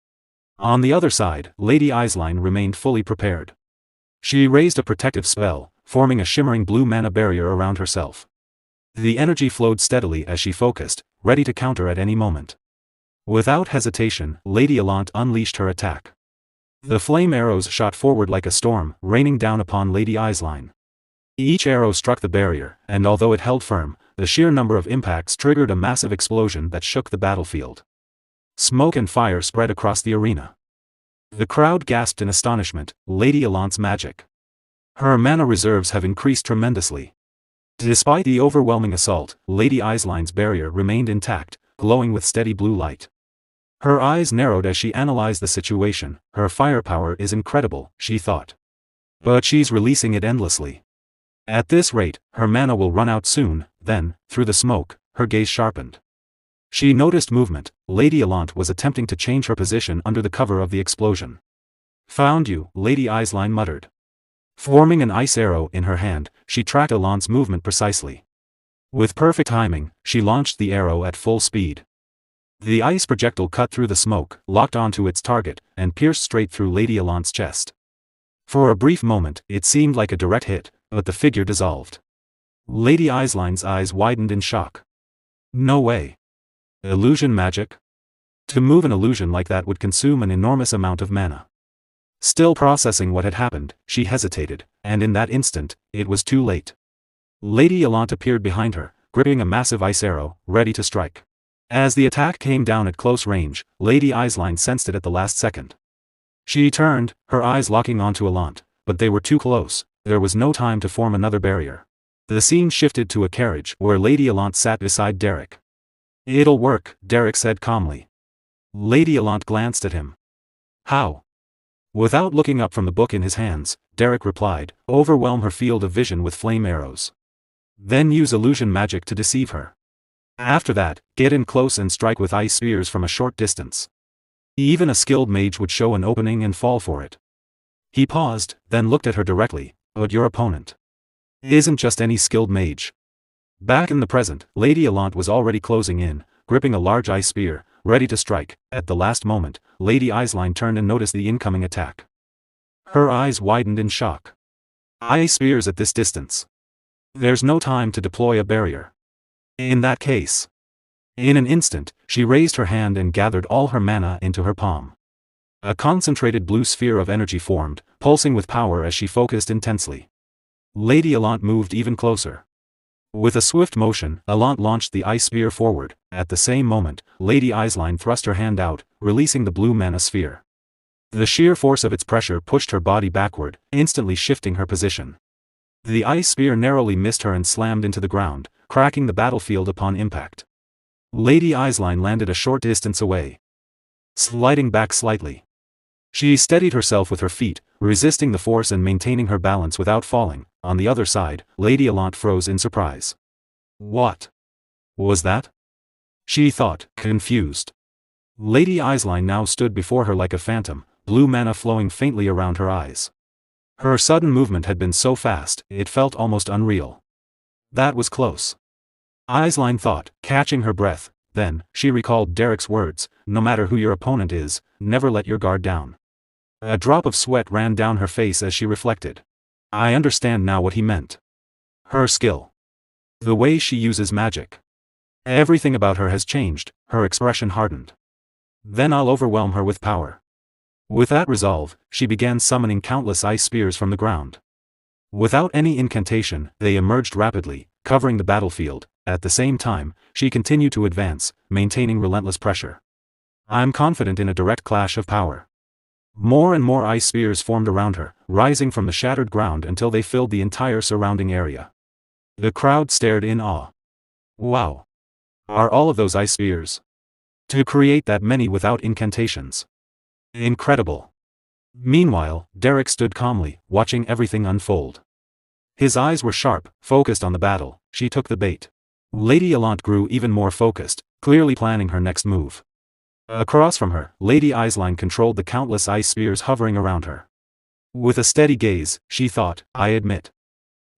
S1: On the other side, Lady Aisline remained fully prepared. She raised a protective spell, forming a shimmering blue mana barrier around herself. The energy flowed steadily as she focused, ready to counter at any moment. Without hesitation, Lady Allant unleashed her attack. The flame arrows shot forward like a storm, raining down upon Lady Aisline. Each arrow struck the barrier, and although it held firm, the sheer number of impacts triggered a massive explosion that shook the battlefield. Smoke and fire spread across the arena. The crowd gasped in astonishment. "Lady Allant's magic. Her mana reserves have increased tremendously." Despite the overwhelming assault, Lady Aisline's barrier remained intact, glowing with steady blue light. Her eyes narrowed as she analyzed the situation. "Her firepower is incredible," she thought. "But she's releasing it endlessly. At this rate, her mana will run out soon." Then, through the smoke, her gaze sharpened. She noticed movement. Lady Allant was attempting to change her position under the cover of the explosion. "Found you," Lady Aisline muttered. Forming an ice arrow in her hand, she tracked Allant's movement precisely. With perfect timing, she launched the arrow at full speed. The ice projectile cut through the smoke, locked onto its target, and pierced straight through Lady Allant's chest. For a brief moment, it seemed like a direct hit, but the figure dissolved. Lady Aisline's eyes widened in shock. "No way. Illusion magic? To move an illusion like that would consume an enormous amount of mana." Still processing what had happened, she hesitated, and in that instant, it was too late. Lady Allant appeared behind her, gripping a massive ice arrow, ready to strike. As the attack came down at close range, Lady Aisline sensed it at the last second. She turned, her eyes locking onto Allant, but they were too close. There was no time to form another barrier. The scene shifted to a carriage where Lady Allant sat beside Derrick. "It'll work," Derrick said calmly. Lady Allant glanced at him. "How?" Without looking up from the book in his hands, Derrick replied, "Overwhelm her field of vision with flame arrows. Then use illusion magic to deceive her. After that, get in close and strike with ice spears from a short distance. Even a skilled mage would show an opening and fall for it." He paused, then looked at her directly. "But your opponent isn't just any skilled mage." Back in the present, Lady Allant was already closing in, gripping a large ice spear, ready to strike. At the last moment, Lady Eislein turned and noticed the incoming attack. Her eyes widened in shock. Ice spears at this distance. There's no time to deploy a barrier. In that case. In an instant, she raised her hand and gathered all her mana into her palm. A concentrated blue sphere of energy formed, pulsing with power as she focused intensely. Lady Allant moved even closer. With a swift motion, Allant launched the ice spear forward. At the same moment, Lady Eislein thrust her hand out, releasing the blue mana sphere. The sheer force of its pressure pushed her body backward, instantly shifting her position. The ice spear narrowly missed her and slammed into the ground, cracking the battlefield upon impact. Lady Eislein landed a short distance away, sliding back slightly. She steadied herself with her feet, resisting the force and maintaining her balance without falling. On the other side, Lady Allant froze in surprise. What was that? She thought, confused. Lady Eislein now stood before her like a phantom, blue mana flowing faintly around her eyes. Her sudden movement had been so fast, it felt almost unreal. That was close. Eislein thought, catching her breath. Then, she recalled Derrick's words, "No matter who your opponent is, never let your guard down." A drop of sweat ran down her face as she reflected. I understand now what he meant. Her skill. The way she uses magic. Everything about her has changed, her expression hardened. Then I'll overwhelm her with power. With that resolve, she began summoning countless ice spears from the ground. Without any incantation, they emerged rapidly, covering the battlefield. At the same time, she continued to advance, maintaining relentless pressure. I'm confident in a direct clash of power. More and more ice spears formed around her, rising from the shattered ground until they filled the entire surrounding area. The crowd stared in awe. Wow! Are all of those ice spears? To create that many without incantations. Incredible. Meanwhile, Derrick stood calmly, watching everything unfold. His eyes were sharp, focused on the battle. She took the bait. Lady Allant grew even more focused, clearly planning her next move. Across from her, Lady Eislein controlled the countless ice spears hovering around her. With a steady gaze, she thought, I admit.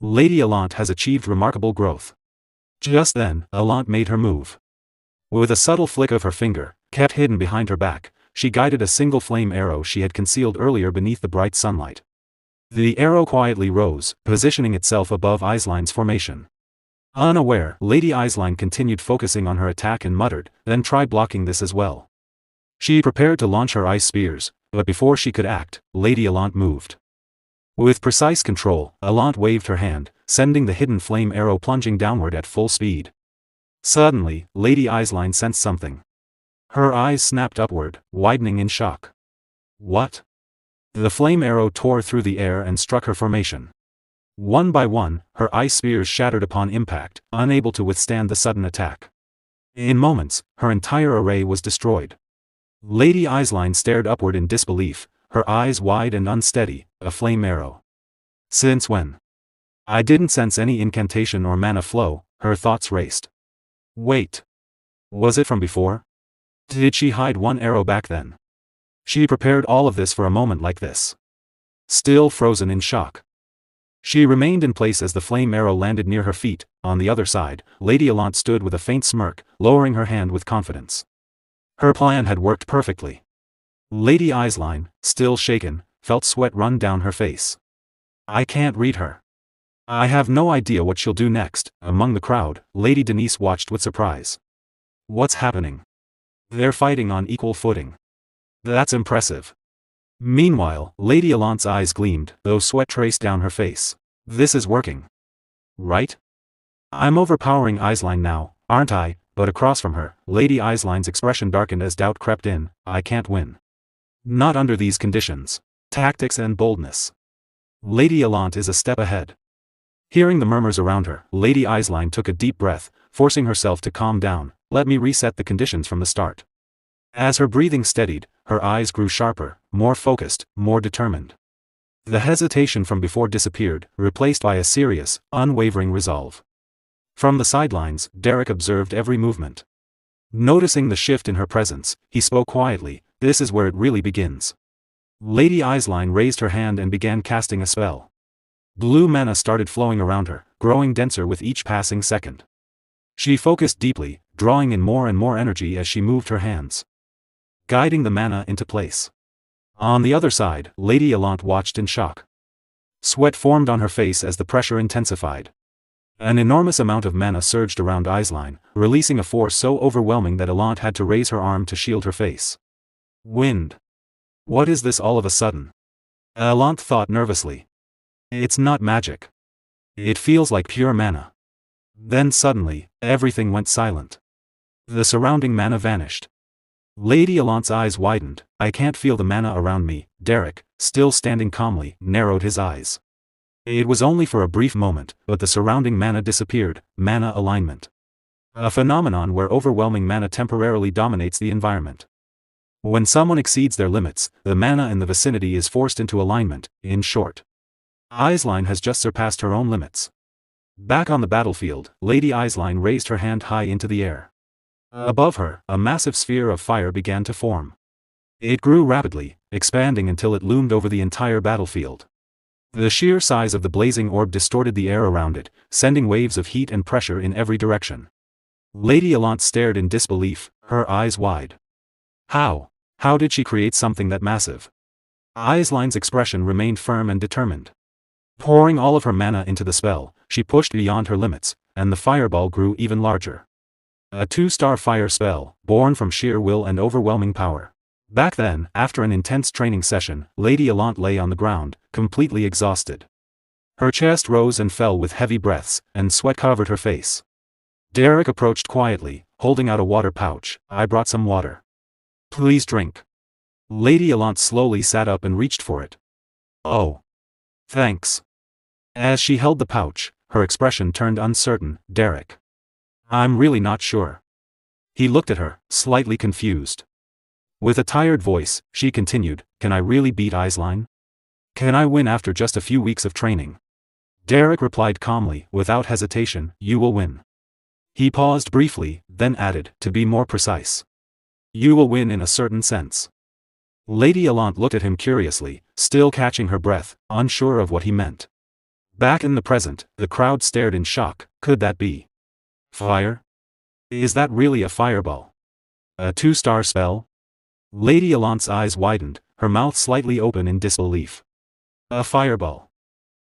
S1: Lady Allant has achieved remarkable growth. Just then, Allant made her move. With a subtle flick of her finger, kept hidden behind her back, she guided a single flame arrow she had concealed earlier beneath the bright sunlight. The arrow quietly rose, positioning itself above Eislein's formation. Unaware, Lady Eislein continued focusing on her attack and muttered, "Then try blocking this as well." She prepared to launch her ice spears, but before she could act, Lady Allant moved. With precise control, Allant waved her hand, sending the hidden flame arrow plunging downward at full speed. Suddenly, Lady Eislein sensed something. Her eyes snapped upward, widening in shock. What? The flame arrow tore through the air and struck her formation. One by one, her ice spears shattered upon impact, unable to withstand the sudden attack. In moments, her entire array was destroyed. Lady Eislein stared upward in disbelief, her eyes wide and unsteady. A flame arrow. Since when? I didn't sense any incantation or mana flow. Her thoughts raced. Wait. Was it from before? Did she hide one arrow back then? She prepared all of this for a moment like this. Still frozen in shock. She remained in place as the flame arrow landed near her feet. On the other side, Lady Allant stood with a faint smirk, lowering her hand with confidence. Her plan had worked perfectly. Lady Eislein, still shaken, felt sweat run down her face. I can't read her. I have no idea what she'll do next. Among the crowd, Lady Denise watched with surprise. What's happening? They're fighting on equal footing. That's impressive. Meanwhile, Lady Allant's eyes gleamed, though sweat traced down her face. This is working. Right? I'm overpowering Eislein now, aren't I? But across from her, Lady Eislein's expression darkened as doubt crept in. I can't win. Not under these conditions. Tactics and boldness. Lady Allant is a step ahead. Hearing the murmurs around her, Lady Eislein took a deep breath, forcing herself to calm down. Let me reset the conditions from the start. As her breathing steadied, her eyes grew sharper, more focused, more determined. The hesitation from before disappeared, replaced by a serious, unwavering resolve. From the sidelines, Derrick observed every movement. Noticing the shift in her presence, he spoke quietly, "This is where it really begins." Lady Eislein raised her hand and began casting a spell. Blue mana started flowing around her, growing denser with each passing second. She focused deeply, drawing in more and more energy as she moved her hands, guiding the mana into place. On the other side, Lady Allant watched in shock. Sweat formed on her face as the pressure intensified. An enormous amount of mana surged around Eislein, releasing a force so overwhelming that Allant had to raise her arm to shield her face. Wind. What is this all of a sudden? Allant thought nervously. It's not magic. It feels like pure mana. Then suddenly, everything went silent. The surrounding mana vanished. Lady Allant's eyes widened. I can't feel the mana around me. Derrick, still standing calmly, narrowed his eyes. It was only for a brief moment, but the surrounding mana disappeared. Mana alignment. A phenomenon where overwhelming mana temporarily dominates the environment. When someone exceeds their limits, the mana in the vicinity is forced into alignment. In short, Eislein has just surpassed her own limits. Back on the battlefield, Lady Eislein raised her hand high into the air. Above her, a massive sphere of fire began to form. It grew rapidly, expanding until it loomed over the entire battlefield. The sheer size of the blazing orb distorted the air around it, sending waves of heat and pressure in every direction. Lady Allant stared in disbelief, her eyes wide. How did she create something that massive? Eislein's expression remained firm and determined. Pouring all of her mana into the spell, she pushed beyond her limits, and the fireball grew even larger. A 2-star fire spell, born from sheer will and overwhelming power. Back then, after an intense training session, Lady Allant lay on the ground, completely exhausted. Her chest rose and fell with heavy breaths, and sweat covered her face. Derrick approached quietly, holding out a water pouch. I brought some water. Please drink. Lady Allant slowly sat up and reached for it. Oh. Thanks. As she held the pouch, her expression turned uncertain. Derrick. I'm really not sure. He looked at her, slightly confused. With a tired voice, she continued, Can I really beat Eislein? Can I win after just a few weeks of training? Derrick replied calmly, without hesitation, You will win. He paused briefly, then added, To be more precise. You will win in a certain sense. Lady Allant looked at him curiously, still catching her breath, unsure of what he meant. Back in the present, the crowd stared in shock. Could that be fire? Is that really a fireball? A 2-star spell? Lady Allant's eyes widened, her mouth slightly open in disbelief. A fireball.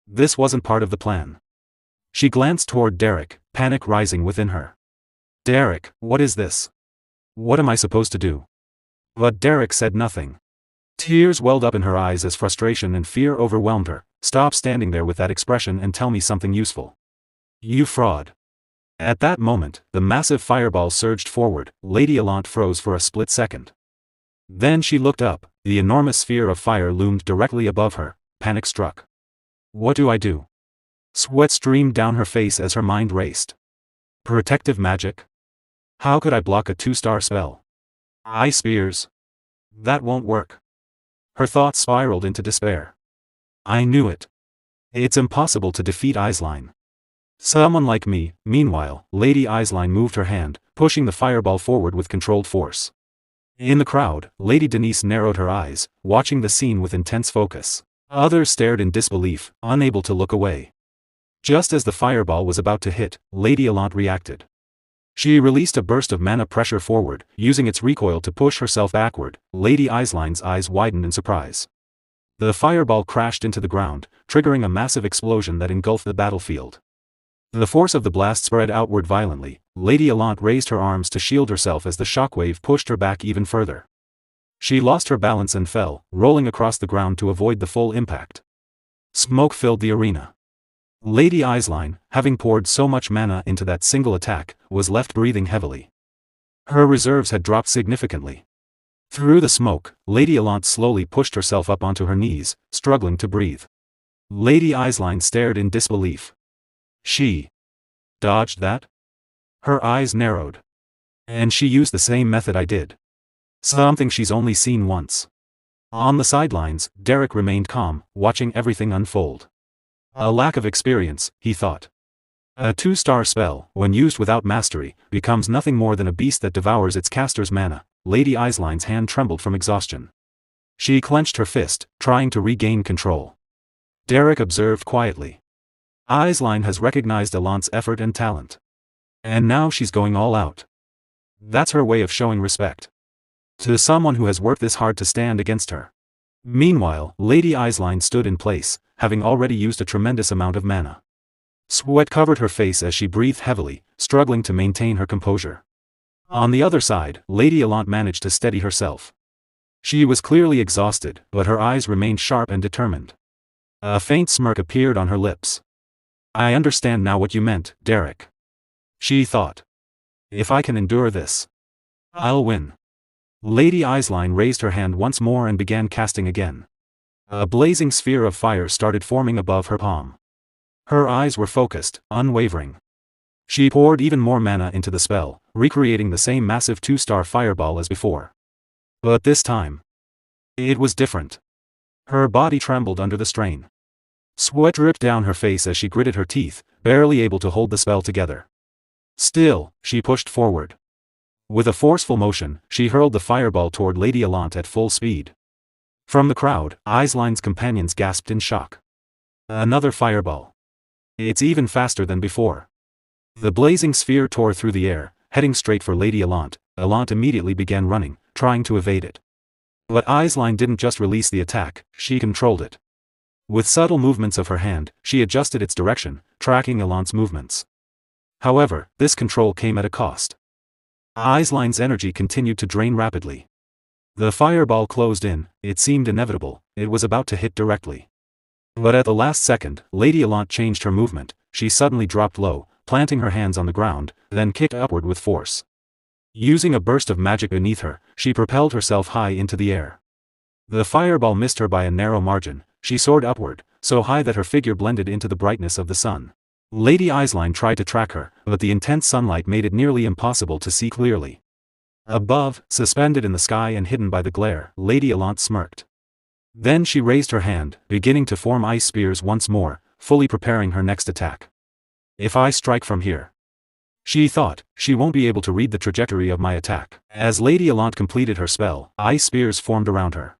S1: This wasn't part of the plan. She glanced toward Derrick, panic rising within her. Derrick, what is this? What am I supposed to do? But Derrick said nothing. Tears welled up in her eyes as frustration and fear overwhelmed her. Stop standing there with that expression and tell me something useful. You fraud. At that moment, the massive fireball surged forward. Lady Allant froze for a split second. Then she looked up. The enormous sphere of fire loomed directly above her. Panic struck. What do I do? Sweat streamed down her face as her mind raced. Protective magic? How could I block a 2-star spell? Ice spears? That won't work. Her thoughts spiraled into despair. I knew it. It's impossible to defeat Eislein. Someone like me. Meanwhile, Lady Eislein moved her hand, pushing the fireball forward with controlled force. In the crowd, Lady Denise narrowed her eyes, watching the scene with intense focus. Others stared in disbelief, unable to look away. Just as the fireball was about to hit, Lady Allant reacted. She released a burst of mana pressure forward, using its recoil to push herself backward. Lady Eislein's eyes widened in surprise. The fireball crashed into the ground, triggering a massive explosion that engulfed the battlefield. The force of the blast spread outward violently. Lady Allant raised her arms to shield herself as the shockwave pushed her back even further. She lost her balance and fell, rolling across the ground to avoid the full impact. Smoke filled the arena. Lady Eislein, having poured so much mana into that single attack, was left breathing heavily. Her reserves had dropped significantly. Through the smoke, Lady Allant slowly pushed herself up onto her knees, struggling to breathe. Lady Eislein stared in disbelief. She dodged that? Her eyes narrowed. And she used the same method I did. Something she's only seen once. On the sidelines, Derrick remained calm, watching everything unfold. A lack of experience, he thought. A 2-star spell, when used without mastery, becomes nothing more than a beast that devours its caster's mana. Lady Eislein's hand trembled from exhaustion. She clenched her fist, trying to regain control. Derrick observed quietly. Eislein has recognized Alant's effort and talent. And now she's going all out. That's her way of showing respect to someone who has worked this hard to stand against her. Meanwhile, Lady Eislein stood in place, having already used a tremendous amount of mana. Sweat covered her face as she breathed heavily, struggling to maintain her composure. On the other side, Lady Alant managed to steady herself. She was clearly exhausted, but her eyes remained sharp and determined. A faint smirk appeared on her lips. I understand now what you meant, Derrick. She thought. If I can endure this, I'll win. Lady Eislein raised her hand once more and began casting again. A blazing sphere of fire started forming above her palm. Her eyes were focused, unwavering. She poured even more mana into the spell, recreating the same massive 2-star fireball as before. But this time, it was different. Her body trembled under the strain. Sweat dripped down her face as she gritted her teeth, barely able to hold the spell together. Still, she pushed forward. With a forceful motion, she hurled the fireball toward Lady Alant at full speed. From the crowd, Eislein's companions gasped in shock. Another fireball. It's even faster than before. The blazing sphere tore through the air, heading straight for Lady Alant. Alant immediately began running, trying to evade it. But Eislein didn't just release the attack, she controlled it. With subtle movements of her hand, she adjusted its direction, tracking Alant's movements. However, this control came at a cost. Eislein's energy continued to drain rapidly. The fireball closed in, it seemed inevitable, it was about to hit directly. But at the last second, Lady Alant changed her movement. She suddenly dropped low, planting her hands on the ground, then kicked upward with force. Using a burst of magic beneath her, she propelled herself high into the air. The fireball missed her by a narrow margin. She soared upward, so high that her figure blended into the brightness of the sun. Lady Eislein tried to track her, but the intense sunlight made it nearly impossible to see clearly. Above, suspended in the sky and hidden by the glare, Lady Alant smirked. Then she raised her hand, beginning to form ice spears once more, fully preparing her next attack. If I strike from here, she thought, she won't be able to read the trajectory of my attack. As Lady Alant completed her spell, ice spears formed around her.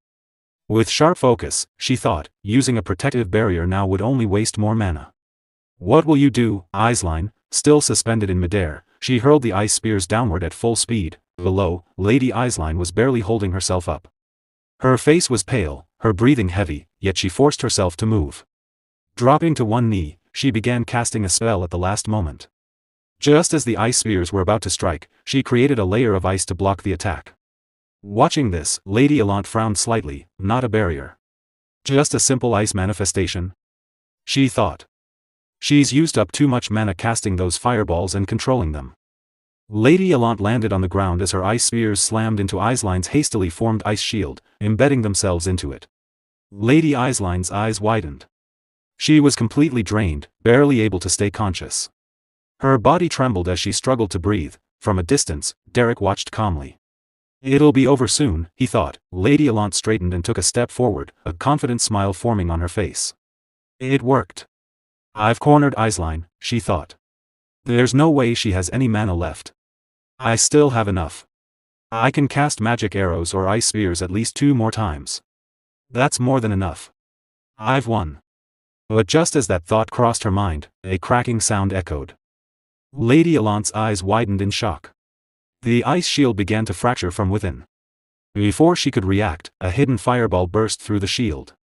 S1: With sharp focus, she thought, using a protective barrier now would only waste more mana. What will you do, Eislein? Still suspended in midair, she hurled the ice spears downward at full speed. Below, Lady Eislein was barely holding herself up. Her face was pale, her breathing heavy, yet she forced herself to move. Dropping to one knee, she began casting a spell at the last moment. Just as the ice spears were about to strike, she created a layer of ice to block the attack. Watching this, Lady Alant frowned slightly. Not a barrier. Just a simple ice manifestation? She thought. She's used up too much mana casting those fireballs and controlling them. Lady Alant landed on the ground as her ice spears slammed into Eislein's hastily formed ice shield, embedding themselves into it. Lady Eislein's eyes widened. She was completely drained, barely able to stay conscious. Her body trembled as she struggled to breathe. From a distance, Derrick watched calmly. It'll be over soon, he thought. Lady Alant straightened and took a step forward, a confident smile forming on her face. It worked. I've cornered Eislein, she thought. There's no way she has any mana left. I still have enough. I can cast magic arrows or ice spears at least 2 more times. That's more than enough. I've won. But just as that thought crossed her mind, a cracking sound echoed. Lady Alant's eyes widened in shock. The ice shield began to fracture from within. Before she could react, a hidden fireball burst through the shield.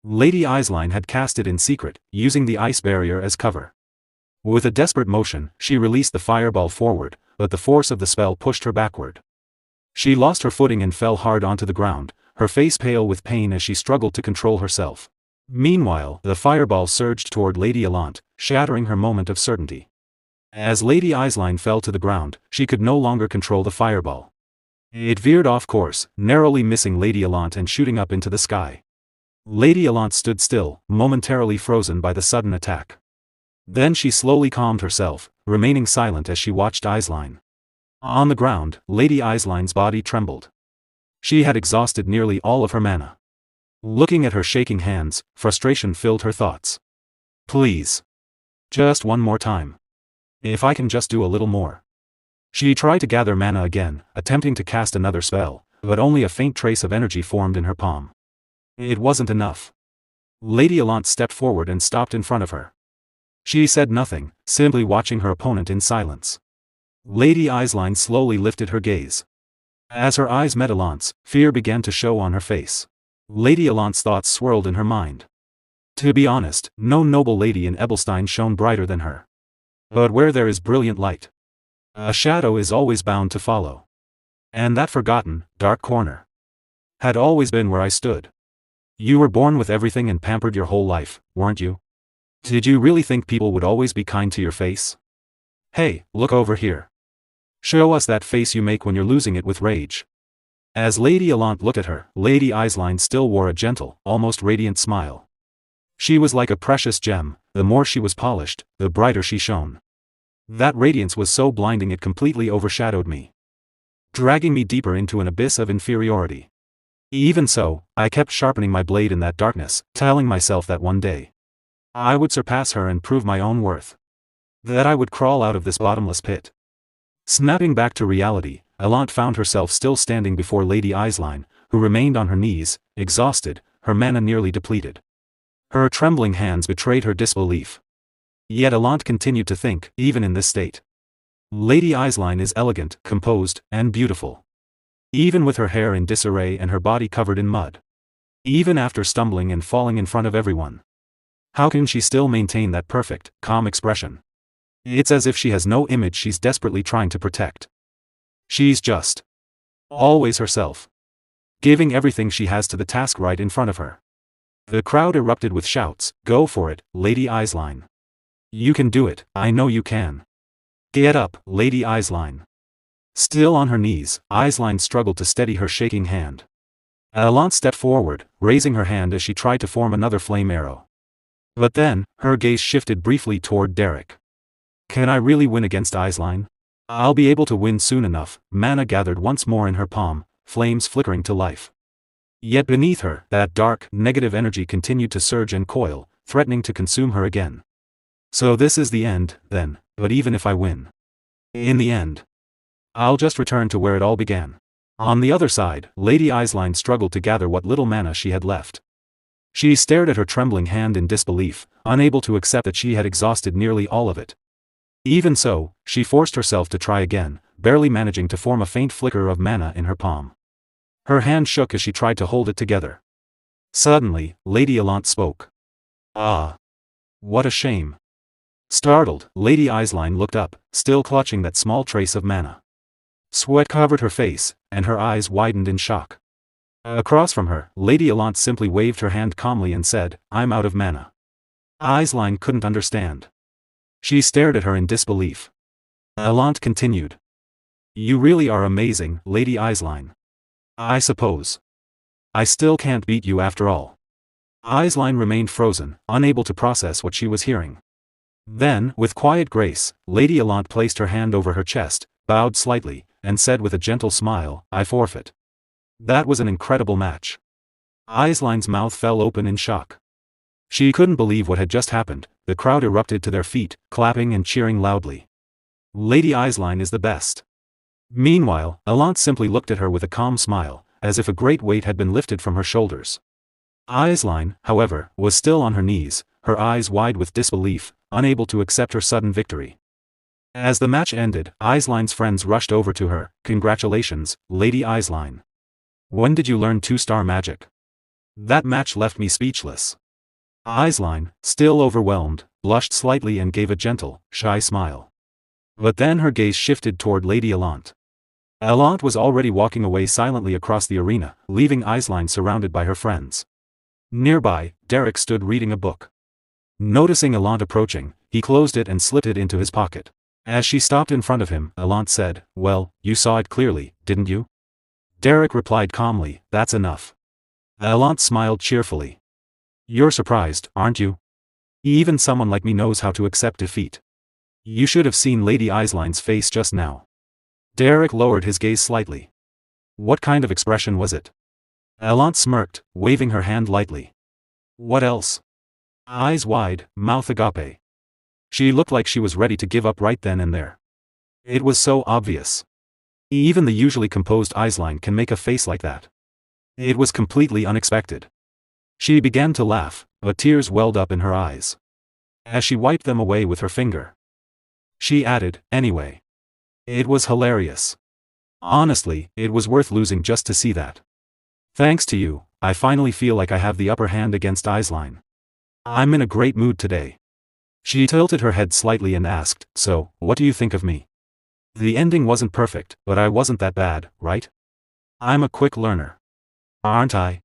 S1: Lady Eislein had cast it in secret, using the ice barrier as cover. With a desperate motion, she released the fireball forward, but the force of the spell pushed her backward. She lost her footing and fell hard onto the ground, her face pale with pain as she struggled to control herself. Meanwhile, the fireball surged toward Lady Alant, shattering her moment of certainty. As Lady Eislein fell to the ground, she could no longer control the fireball. It veered off course, narrowly missing Lady Alant and shooting up into the sky. Lady Allant stood still, momentarily frozen by the sudden attack. Then she slowly calmed herself, remaining silent as she watched Aisline. On the ground, Lady Aisline's body trembled. She had exhausted nearly all of her mana. Looking at her shaking hands, frustration filled her thoughts. Please. Just one more time. If I can just do a little more. She tried to gather mana again, attempting to cast another spell, but only a faint trace of energy formed in her palm. It wasn't enough. Lady Allant stepped forward and stopped in front of her. She said nothing, simply watching her opponent in silence. Lady Aisline slowly lifted her gaze. As her eyes met Allant's, fear began to show on her face. Lady Allant's thoughts swirled in her mind. To be honest, no noble lady in Ebelstein shone brighter than her. But where there is brilliant light, a shadow is always bound to follow. And that forgotten, dark corner had always been where I stood. You were born with everything and pampered your whole life, weren't you? Did you really think people would always be kind to your face? Hey, look over here. Show us that face you make when you're losing it with rage. As Lady Allant looked at her, Lady Aisline still wore a gentle, almost radiant smile. She was like a precious gem, the more she was polished, the brighter she shone. That radiance was so blinding it completely overshadowed me, dragging me deeper into an abyss of inferiority. Even so, I kept sharpening my blade in that darkness, telling myself that one day I would surpass her and prove my own worth. That I would crawl out of this bottomless pit. Snapping back to reality, Allant found herself still standing before Lady Aisline, who remained on her knees, exhausted, her mana nearly depleted. Her trembling hands betrayed her disbelief. Yet Allant continued to think, even in this state. Lady Aisline is elegant, composed, and beautiful. Even with her hair in disarray and her body covered in mud. Even after stumbling and falling in front of everyone. How can she still maintain that perfect, calm expression? It's as if she has no image she's desperately trying to protect. She's just always herself, giving everything she has to the task right in front of her. The crowd erupted with shouts, "Go for it, Lady Aisline. You can do it, I know you can. Get up, Lady Aisline." Still on her knees, Aisline struggled to steady her shaking hand. Allant stepped forward, raising her hand as she tried to form another flame arrow. But then, her gaze shifted briefly toward Derrick. Can I really win against Aisline? I'll be able to win soon enough. Mana gathered once more in her palm, flames flickering to life. Yet beneath her, that dark, negative energy continued to surge and coil, threatening to consume her again. So this is the end, then, but even if I win, in the end, I'll just return to where it all began. On the other side, Lady Aisline struggled to gather what little mana she had left. She stared at her trembling hand in disbelief, unable to accept that she had exhausted nearly all of it. Even so, she forced herself to try again, barely managing to form a faint flicker of mana in her palm. Her hand shook as she tried to hold it together. Suddenly, Lady Allant spoke. Ah. What a shame. Startled, Lady Aisline looked up, still clutching that small trace of mana. Sweat covered her face, and her eyes widened in shock. Across from her, Lady Allant simply waved her hand calmly and said, "I'm out of mana." Aisline couldn't understand. She stared at her in disbelief. Allant continued. "You really are amazing, Lady Aisline. I suppose I still can't beat you after all." Aisline remained frozen, unable to process what she was hearing. Then, with quiet grace, Lady Allant placed her hand over her chest, bowed slightly, and said with a gentle smile, "I forfeit." That was an incredible match. Aisline's mouth fell open in shock. She couldn't believe what had just happened. The crowd erupted to their feet, clapping and cheering loudly. Lady Aisline is the best. Meanwhile, Allant simply looked at her with a calm smile, as if a great weight had been lifted from her shoulders. Aisline, however, was still on her knees, her eyes wide with disbelief, unable to accept her sudden victory. As the match ended, Aisline's friends rushed over to her. "Congratulations, Lady Aisline. When did you learn 2-star magic? That match left me speechless." Aisline, still overwhelmed, blushed slightly and gave a gentle, shy smile. But then her gaze shifted toward Lady Allant. Allant was already walking away silently across the arena, leaving Aisline surrounded by her friends. Nearby, Derrick stood reading a book. Noticing Allant approaching, he closed it and slipped it into his pocket. As she stopped in front of him, Allant said, "Well, you saw it clearly, didn't you?" Derrick replied calmly, "That's enough." Allant smiled cheerfully. You're surprised, aren't you? Even someone like me knows how to accept defeat. You should have seen Lady Eiseline's face just now. Derrick lowered his gaze slightly. What kind of expression was it? Allant smirked, waving her hand lightly. What else? Eyes wide, mouth agape. She looked like she was ready to give up right then and there. It was so obvious. Even the usually composed Eisline can make a face like that. It was completely unexpected. She began to laugh, but tears welled up in her eyes. As she wiped them away with her finger, she added, anyway. It was hilarious. Honestly, it was worth losing just to see that. Thanks to you, I finally feel like I have the upper hand against Eisline. I'm in a great mood today. She tilted her head slightly and asked, so, what do you think of me? The ending wasn't perfect, but I wasn't that bad, right? I'm a quick learner. Aren't I?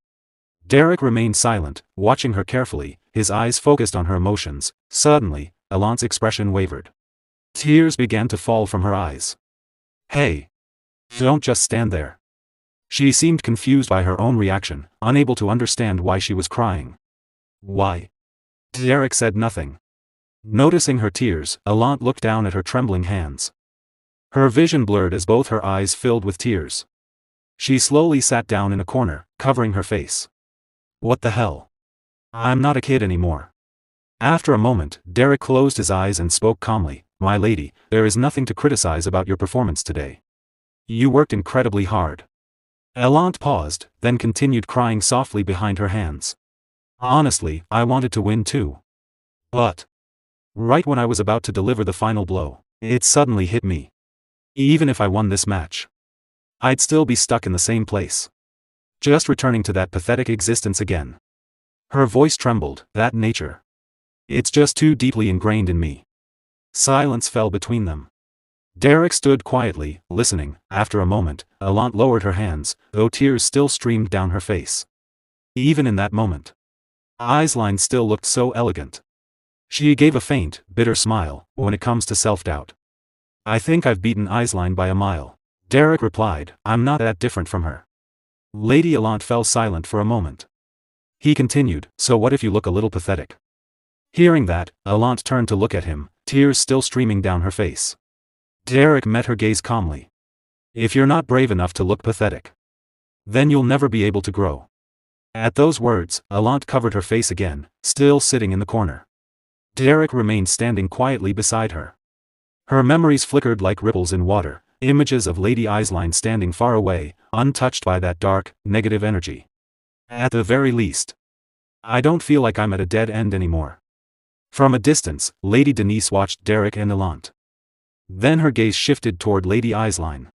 S1: Derrick remained silent, watching her carefully, his eyes focused on her emotions. Suddenly, Allant's expression wavered. Tears began to fall from her eyes. Hey! Don't just stand there. She seemed confused by her own reaction, unable to understand why she was crying. Why? Derrick said nothing. Noticing her tears, Allant looked down at her trembling hands. Her vision blurred as both her eyes filled with tears. She slowly sat down in a corner, covering her face. What the hell? I'm not a kid anymore. After a moment, Derrick closed his eyes and spoke calmly. My lady, there is nothing to criticize about your performance today. You worked incredibly hard. Allant paused, then continued crying softly behind her hands. Honestly, I wanted to win too. But right when I was about to deliver the final blow, it suddenly hit me. Even if I won this match, I'd still be stuck in the same place. Just returning to that pathetic existence again. Her voice trembled, that nature. It's just too deeply ingrained in me. Silence fell between them. Derrick stood quietly, listening. After a moment, Allant lowered her hands, though tears still streamed down her face. Even in that moment, Eisline still looked so elegant. She gave a faint, bitter smile. When it comes to self-doubt, I think I've beaten Eisline by a mile. Derrick replied, I'm not that different from her. Lady Allant fell silent for a moment. He continued, so what if you look a little pathetic? Hearing that, Allant turned to look at him, tears still streaming down her face. Derrick met her gaze calmly. If you're not brave enough to look pathetic, then you'll never be able to grow. At those words, Allant covered her face again, still sitting in the corner. Derrick remained standing quietly beside her. Her memories flickered like ripples in water, images of Lady Eisline standing far away, untouched by that dark, negative energy. At the very least, I don't feel like I'm at a dead end anymore. From a distance, Lady Denise watched Derrick and Allant. Then her gaze shifted toward Lady Eisline.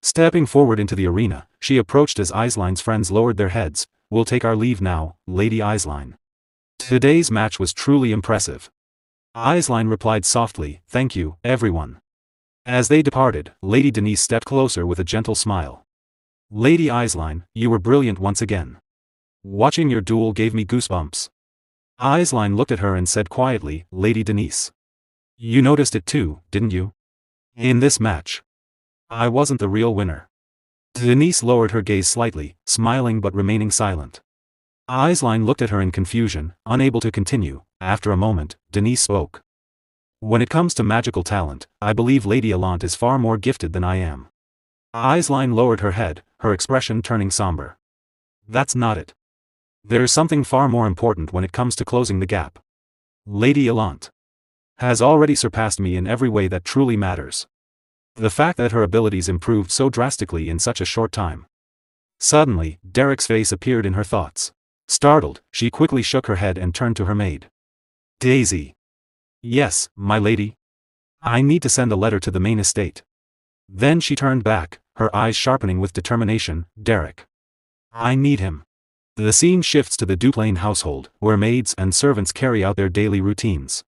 S1: Stepping forward into the arena, she approached as Eisline's friends lowered their heads. We'll take our leave now, Lady Eisline. Today's match was truly impressive. Eisline replied softly, thank you, everyone. As they departed, Lady Denise stepped closer with a gentle smile. Lady Eisline, you were brilliant once again. Watching your duel gave me goosebumps. Eisline looked at her and said quietly, Lady Denise. You noticed it too, didn't you? In this match, I wasn't the real winner. Denise lowered her gaze slightly, smiling but remaining silent. Eisline looked at her in confusion, unable to continue. After a moment, Denise spoke. When it comes to magical talent, I believe Lady Allant is far more gifted than I am. Eisline lowered her head, her expression turning somber. That's not it. There's something far more important when it comes to closing the gap. Lady Allant has already surpassed me in every way that truly matters. The fact that her abilities improved so drastically in such a short time. Suddenly, Derrick's face appeared in her thoughts. Startled, she quickly shook her head and turned to her maid. Daisy. Yes, my lady. I need to send a letter to the main estate. Then she turned back, her eyes sharpening with determination. Derrick. I need him. The scene shifts to the Duplain household, where maids and servants carry out their daily routines.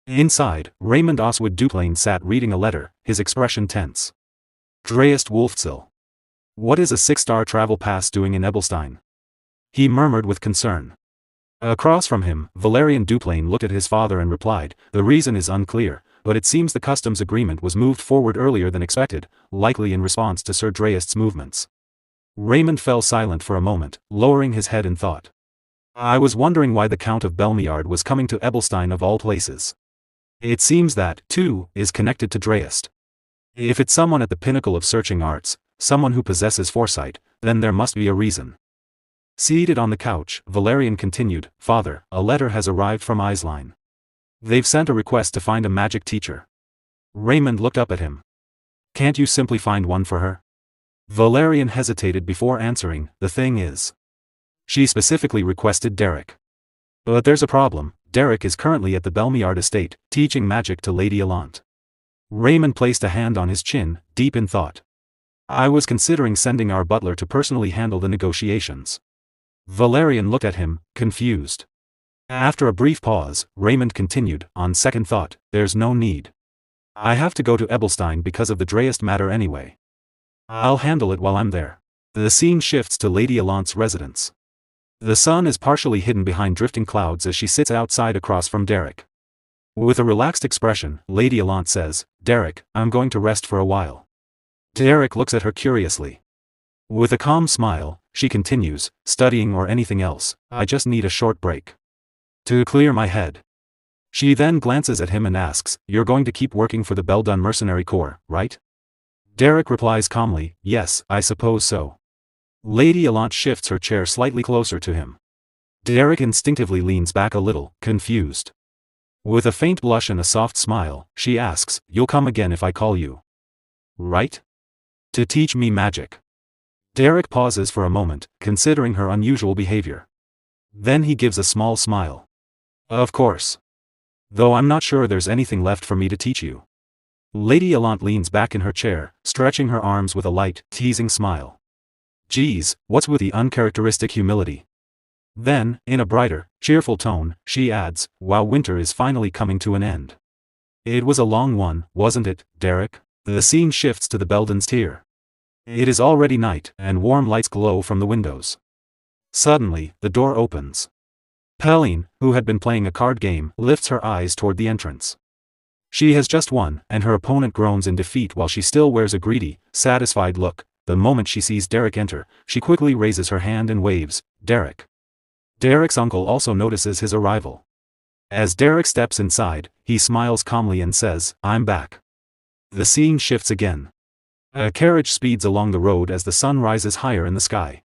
S1: Inside, Raymond Oswald Duplain sat reading a letter, his expression tense. Dreist Wolfzil. What is a 6-star travel pass doing in Ebelstein? He murmured with concern. Across from him, Valerian Duplain looked at his father and replied, the reason is unclear, but it seems the customs agreement was moved forward earlier than expected, likely in response to Sir Dreist's movements. Raymond fell silent for a moment, lowering his head in thought. I was wondering why the Count of Belmiard was coming to Ebelstein of all places. It seems that, too, is connected to Dreist. If it's someone at the pinnacle of searching arts, someone who possesses foresight, then there must be a reason. Seated on the couch, Valerian continued, Father, a letter has arrived from Isline. They've sent a request to find a magic teacher. Raymond looked up at him. Can't you simply find one for her? Valerian hesitated before answering, the thing is. She specifically requested Derrick. But there's a problem, Derrick is currently at the Belmiard estate, teaching magic to Lady Allant. Raymond placed a hand on his chin, deep in thought. I was considering sending our butler to personally handle the negotiations. Valerian looked at him, confused. After a brief pause, Raymond continued, on second thought, there's no need. I have to go to Ebelstein because of the Dreist matter anyway. I'll handle it while I'm there. The scene shifts to Lady Allant's residence. The sun is partially hidden behind drifting clouds as she sits outside across from Derrick. With a relaxed expression, Lady Allant says, Derrick, I'm going to rest for a while. Derrick looks at her curiously. With a calm smile, she continues, studying or anything else, I just need a short break. To clear my head. She then glances at him and asks, You're going to keep working for the Beldun Mercenary Corps, right? Derrick replies calmly, Yes, I suppose so. Lady Allant shifts her chair slightly closer to him. Derrick instinctively leans back a little, confused. With a faint blush and a soft smile, she asks, You'll come again if I call you. Right? To teach me magic. Derrick pauses for a moment, considering her unusual behavior. Then he gives a small smile. Of course. Though I'm not sure there's anything left for me to teach you. Lady Allant leans back in her chair, stretching her arms with a light, teasing smile. Geez, what's with the uncharacteristic humility? Then, in a brighter, cheerful tone, she adds, While winter is finally coming to an end. It was a long one, wasn't it, Derrick? The scene shifts to the Beldun's tier. It is already night, and warm lights glow from the windows. Suddenly, the door opens. Pauline, who had been playing a card game, lifts her eyes toward the entrance. She has just won, and her opponent groans in defeat while she still wears a greedy, satisfied look. The moment she sees Derrick enter, she quickly raises her hand and waves, Derrick. Derrick's uncle also notices his arrival. As Derrick steps inside, he smiles calmly and says, I'm back. The scene shifts again. A carriage speeds along the road as the sun rises higher in the sky.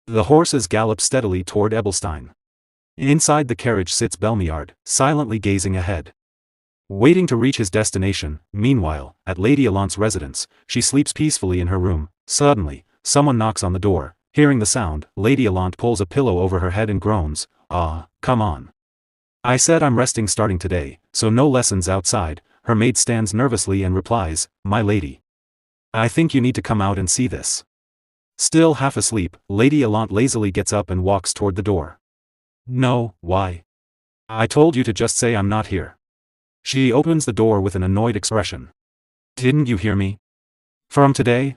S1: The horses gallop steadily toward Ebelstein. Inside the carriage sits Belmiard, silently gazing ahead. Waiting to reach his destination, meanwhile, at Lady Allant's residence, she sleeps peacefully in her room. Suddenly, someone knocks on the door. Hearing the sound, Lady Allant pulls a pillow over her head and groans, come on. I said I'm resting starting today, so no lessons outside. Her maid stands nervously and replies, My lady. I think you need to come out and see this. Still half asleep, Lady Allant lazily gets up and walks toward the door. No, why? I told you to just say I'm not here. She opens the door with an annoyed expression. Didn't you hear me? From today,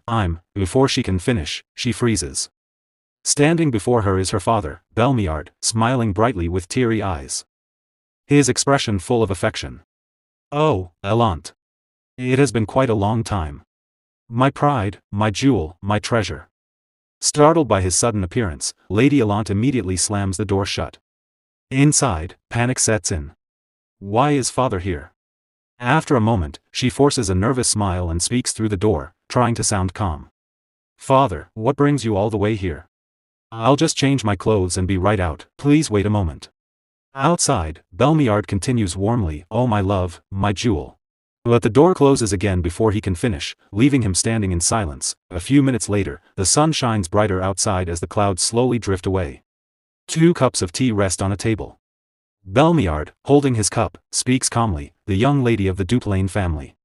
S1: before she can finish, she freezes. Standing before her is her father, Belmiard, smiling brightly with teary eyes. His expression full of affection. Oh, Allant. It has been quite a long time. My pride, my jewel, my treasure. Startled by his sudden appearance, Lady Allant immediately slams the door shut. Inside, panic sets in. Why is father here? After a moment, she forces a nervous smile and speaks through the door, trying to sound calm. Father, what brings you all the way here? I'll just change my clothes and be right out, please wait a moment. Outside, Belmiard continues warmly, Oh my love, my jewel. But the door closes again before he can finish, leaving him standing in silence. A few minutes later, the sun shines brighter outside as the clouds slowly drift away. 2 cups of tea rest on a table. Belmiard, holding his cup, speaks calmly, the young lady of the Duplain family.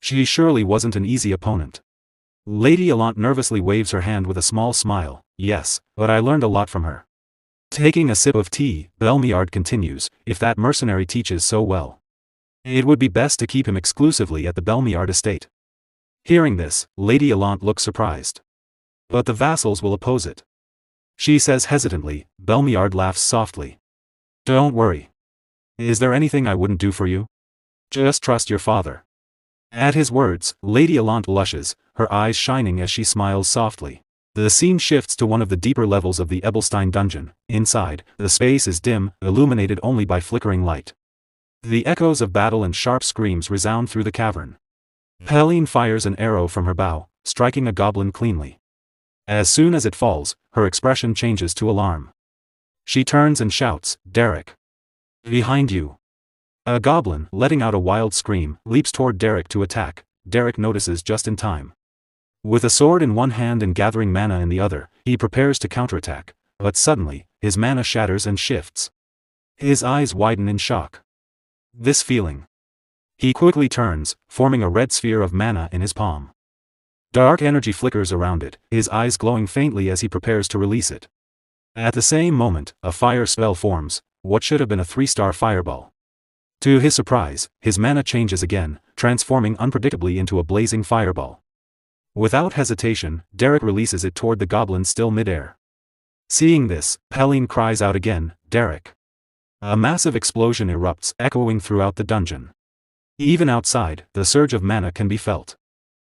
S1: She surely wasn't an easy opponent. Lady Allant nervously waves her hand with a small smile, Yes, but I learned a lot from her. Taking a sip of tea, Belmiard continues, If that mercenary teaches so well, it would be best to keep him exclusively at the Belmiard estate. Hearing this, Lady Allant looks surprised. But the vassals will oppose it. She says hesitantly. Belmiard laughs softly. Don't worry. Is there anything I wouldn't do for you? Just trust your father. At his words, Lady Allant blushes, her eyes shining as she smiles softly. The scene shifts to one of the deeper levels of the Ebelstein dungeon. Inside, the space is dim, illuminated only by flickering light. The echoes of battle and sharp screams resound through the cavern. Helene fires an arrow from her bow, striking a goblin cleanly. As soon as it falls, her expression changes to alarm. She turns and shouts, "Derrick! Behind you!" A goblin, letting out a wild scream, leaps toward Derrick to attack. Derrick notices just in time. With a sword in one hand and gathering mana in the other, he prepares to counterattack, but suddenly, his mana shatters and shifts. His eyes widen in shock. This feeling. He quickly turns, forming a red sphere of mana in his palm. Dark energy flickers around it, his eyes glowing faintly as he prepares to release it. At the same moment, a fire spell forms, what should have been a 3-star fireball. To his surprise, his mana changes again, transforming unpredictably into a blazing fireball. Without hesitation, Derrick releases it toward the goblin still midair. Seeing this, Helene cries out again, "Derrick!" A massive explosion erupts, echoing throughout the dungeon. Even outside, the surge of mana can be felt.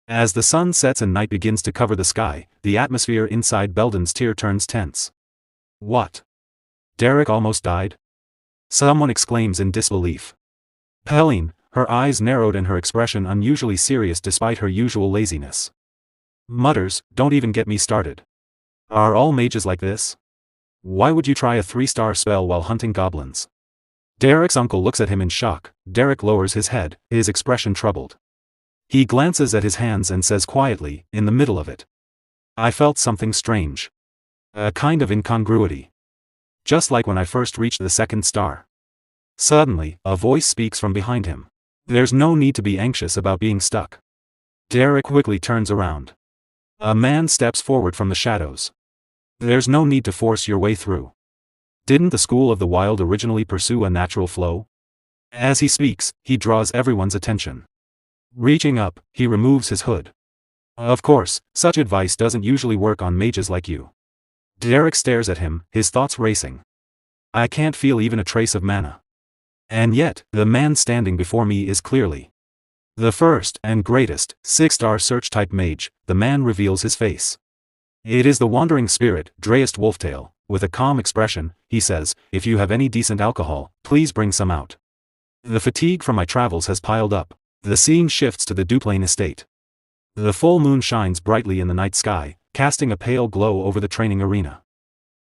S1: As the sun sets and night begins to cover the sky, the atmosphere inside Belden's Tier turns tense. What? Derrick almost died? Someone exclaims in disbelief. Helene, her eyes narrowed and her expression unusually serious despite her usual laziness, mutters, "Don't even get me started. Are all mages like this? Why would you try a 3-star spell while hunting goblins?" Derrick's uncle looks at him in shock. Derrick lowers his head, his expression troubled. He glances at his hands and says quietly, in the middle of it, "I felt something strange. A kind of incongruity. Just like when I first reached the 2nd star." Suddenly, a voice speaks from behind him. "There's no need to be anxious about being stuck." Derrick quickly turns around. A man steps forward from the shadows. "There's no need to force your way through. Didn't the School of the Wild originally pursue a natural flow?" As he speaks, he draws everyone's attention. Reaching up, he removes his hood. "Of course, such advice doesn't usually work on mages like you." Derrick stares at him, his thoughts racing. "I can't feel even a trace of mana. And yet, the man standing before me is clearly the first and greatest 6-star search-type mage." The man reveals his face. It is the wandering spirit, Dreist Wolftail. With a calm expression, he says, "If you have any decent alcohol, please bring some out. The fatigue from my travels has piled up." The scene shifts to the Duplain estate. The full moon shines brightly in the night sky, casting a pale glow over the training arena.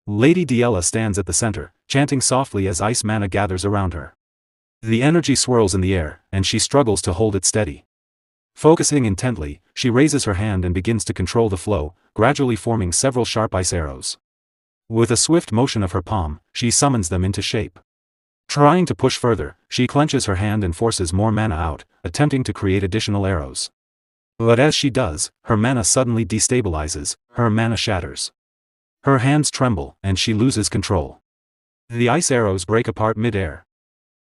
S1: Lady Diella stands at the center, chanting softly as ice mana gathers around her. The energy swirls in the air, and she struggles to hold it steady. Focusing intently, she raises her hand and begins to control the flow, gradually forming several sharp ice arrows. With a swift motion of her palm, she summons them into shape. Trying to push further, she clenches her hand and forces more mana out, attempting to create additional arrows. But as she does, her mana suddenly destabilizes, her mana shatters. Her hands tremble, and she loses control. The ice arrows break apart mid-air,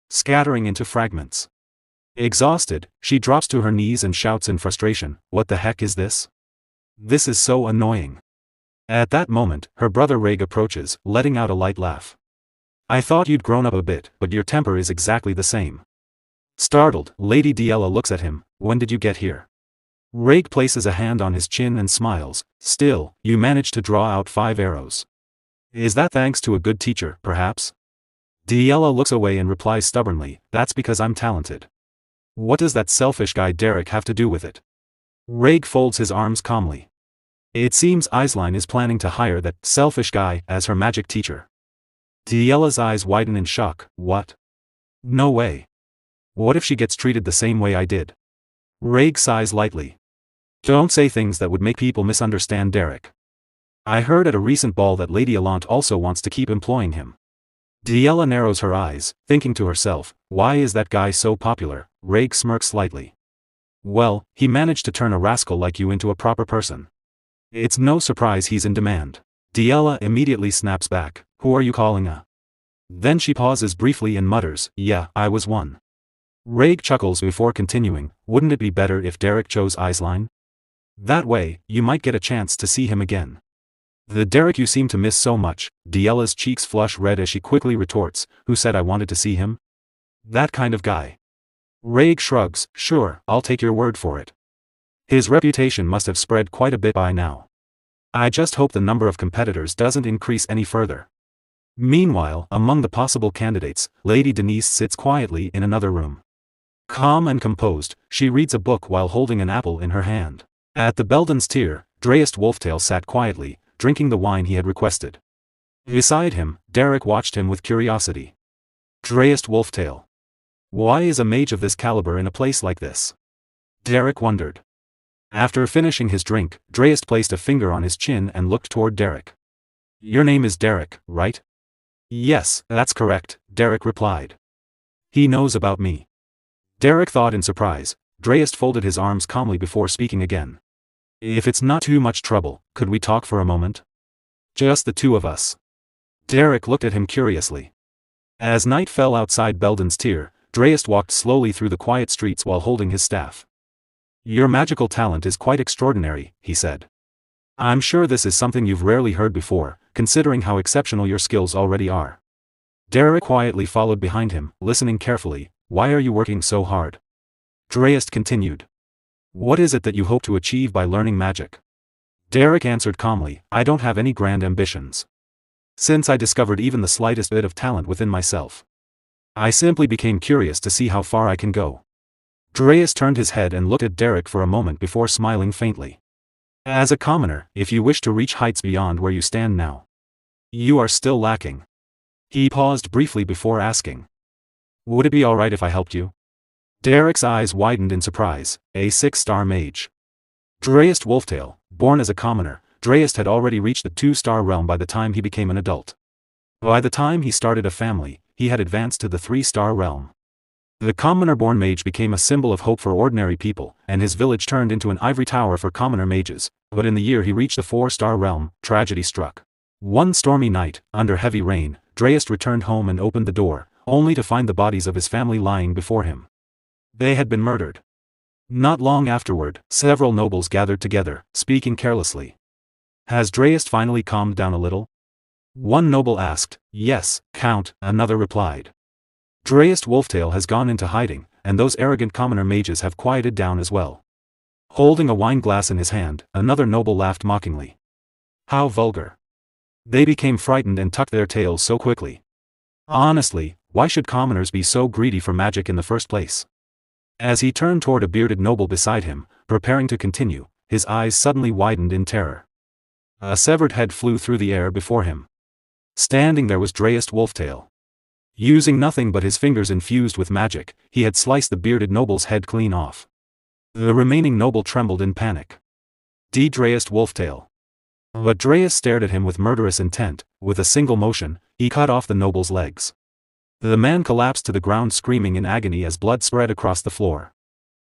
S1: scattering into fragments. Exhausted, she drops to her knees and shouts in frustration, "What the heck is this? This is so annoying." At that moment, her brother Raig approaches, letting out a light laugh. "I thought you'd grown up a bit, but your temper is exactly the same." Startled, Lady Diella looks at him. "When did you get here?" Raig places a hand on his chin and smiles. "Still, you managed to draw out 5 arrows. Is that thanks to a good teacher, perhaps?" Diella looks away and replies stubbornly, "That's because I'm talented." "What does that selfish guy Derrick have to do with it?" Raig folds his arms calmly. It seems Aisline is planning to hire that selfish guy as her magic teacher. Diella's eyes widen in shock. "What? No way. What if she gets treated the same way I did?" Raig sighs lightly. "Don't say things that would make people misunderstand Derrick. I heard at a recent ball that Lady Allant also wants to keep employing him." Diella narrows her eyes, thinking to herself, "Why is that guy so popular?" Raig smirks slightly. "Well, he managed to turn a rascal like you into a proper person. It's no surprise he's in demand." Diella immediately snaps back, "Who are you calling a?" Then she pauses briefly and mutters, "Yeah, I was one." Raig chuckles before continuing, "Wouldn't it be better if Derrick chose Aisline? That way, you might get a chance to see him again." "The Derrick you seem to miss so much." Diella's cheeks flush red as she quickly retorts, "Who said I wanted to see him? That kind of guy." Raig shrugs, "Sure, I'll take your word for it. His reputation must have spread quite a bit by now." I just hope the number of competitors doesn't increase any further. Meanwhile, among the possible candidates, Lady Denise sits quietly in another room. Calm and composed, she reads a book while holding an apple in her hand. At the Belden's tier, Dreist Wolftail sat quietly, drinking the wine he had requested. Beside him, Derrick watched him with curiosity. Dreist Wolftail. Why is a mage of this caliber in a place like this? Derrick wondered. After finishing his drink, Dreist placed a finger on his chin and looked toward Derrick. Your name is Derrick, right? Yes, that's correct, Derrick replied. He knows about me. Derrick thought in surprise. Dreist folded his arms calmly before speaking again. If it's not too much trouble, could we talk for a moment? Just the two of us. Derrick looked at him curiously. As night fell outside Belden's tier, Dreist walked slowly through the quiet streets while holding his staff. Your magical talent is quite extraordinary, he said. I'm sure this is something you've rarely heard before, considering how exceptional your skills already are. Derrick quietly followed behind him, listening carefully. Why are you working so hard? Dreist continued. What is it that you hope to achieve by learning magic? Derrick answered calmly, I don't have any grand ambitions. Since I discovered even the slightest bit of talent within myself, I simply became curious to see how far I can go. Dreist turned his head and looked at Derrick for a moment before smiling faintly. As a commoner, if you wish to reach heights beyond where you stand now, you are still lacking. He paused briefly before asking. Would it be alright if I helped you? Derrick's eyes widened in surprise. A 6-star mage. Dreist Wolftail, born as a commoner, Dreist had already reached the 2-star realm by the time he became an adult. By the time he started a family, he had advanced to the 3-star realm. The commoner-born mage became a symbol of hope for ordinary people, and his village turned into an ivory tower for commoner mages, but in the year he reached the 4-star realm, tragedy struck. One stormy night, under heavy rain, Dreist returned home and opened the door, only to find the bodies of his family lying before him. They had been murdered. Not long afterward, several nobles gathered together, speaking carelessly. Has Dreist finally calmed down a little? One noble asked. Yes, Count, another replied. Dreist Wolftail has gone into hiding, and those arrogant commoner mages have quieted down as well. Holding a wine glass in his hand, another noble laughed mockingly. How vulgar. They became frightened and tucked their tails so quickly. Honestly, why should commoners be so greedy for magic in the first place? As he turned toward a bearded noble beside him, preparing to continue, his eyes suddenly widened in terror. A severed head flew through the air before him. Standing there was Dreist Wolftail. Using nothing but his fingers infused with magic, he had sliced the bearded noble's head clean off. The remaining noble trembled in panic. Dreist Wolftail. But Dreist stared at him with murderous intent. With a single motion, he cut off the noble's legs. The man collapsed to the ground screaming in agony as blood spread across the floor.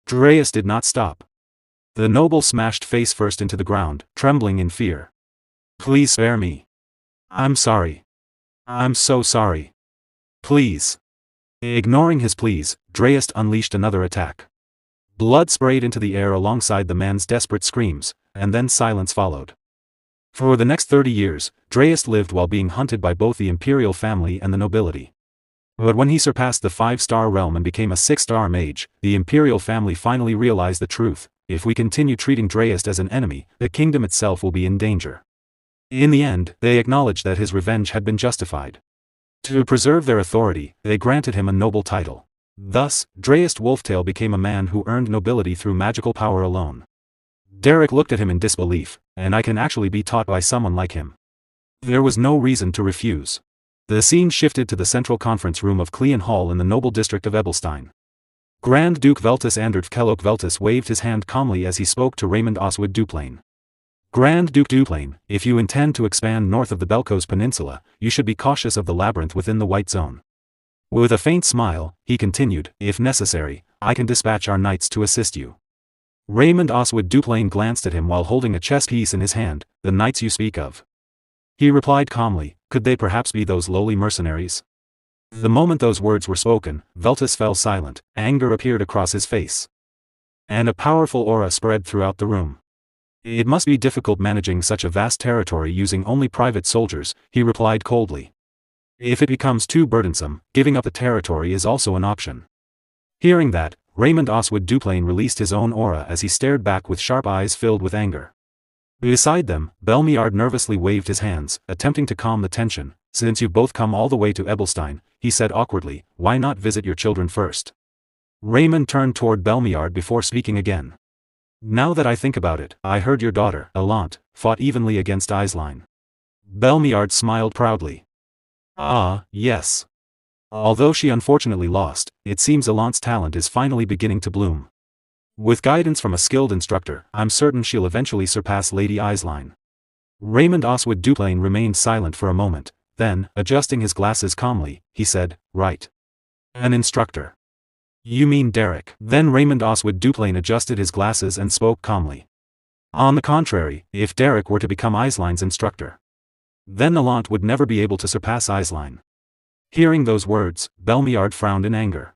S1: Dreist did not stop. The noble smashed face first into the ground, trembling in fear. Please spare me. I'm sorry. I'm so sorry. Please. Ignoring his pleas, Dreist unleashed another attack. Blood sprayed into the air alongside the man's desperate screams, and then silence followed. For the next 30 years, Dreist lived while being hunted by both the imperial family and the nobility. But when he surpassed the 5-star realm and became a 6-star mage, the imperial family finally realized the truth. If we continue treating Dreist as an enemy, the kingdom itself will be in danger. In the end, they acknowledged that his revenge had been justified. To preserve their authority, they granted him a noble title. Thus, Dreist Wolftail became a man who earned nobility through magical power alone. Derrick looked at him in disbelief, and I can actually be taught by someone like him. There was no reason to refuse. The scene shifted to the central conference room of Cleon Hall in the noble district of Ebelstein. Grand Duke Veltus Andert Kellogg Veltus waved his hand calmly as he spoke to Raymond Oswald Duplain. Grand Duke Duplain, if you intend to expand north of the Belcos Peninsula, you should be cautious of the labyrinth within the White Zone. With a faint smile, he continued, if necessary, I can dispatch our knights to assist you. Raymond Oswald Duplain glanced at him while holding a chess piece in his hand. The knights you speak of? He replied calmly, could they perhaps be those lowly mercenaries? The moment those words were spoken, Veltus fell silent, anger appeared across his face. And a powerful aura spread throughout the room. It must be difficult managing such a vast territory using only private soldiers, he replied coldly. If it becomes too burdensome, giving up the territory is also an option. Hearing that, Raymond Oswald Duplain released his own aura as he stared back with sharp eyes filled with anger. Beside them, Belmiard nervously waved his hands, attempting to calm the tension. Since you've both come all the way to Ebelstein, he said awkwardly, why not visit your children first? Raymond turned toward Belmiard before speaking again. Now that I think about it, I heard your daughter, Elant, fought evenly against Aisline. Belmiard smiled proudly. Ah, yes. Although she unfortunately lost, it seems Elant's talent is finally beginning to bloom. With guidance from a skilled instructor, I'm certain she'll eventually surpass Lady Aisline. Raymond Oswald Duplain remained silent for a moment, then, adjusting his glasses calmly, he said, right. An instructor. You mean Derrick? Then Raymond Oswald Duplain adjusted his glasses and spoke calmly. On the contrary, if Derrick were to become Aisline's instructor, then Elant would never be able to surpass Aisline. Hearing those words, Belmiard frowned in anger.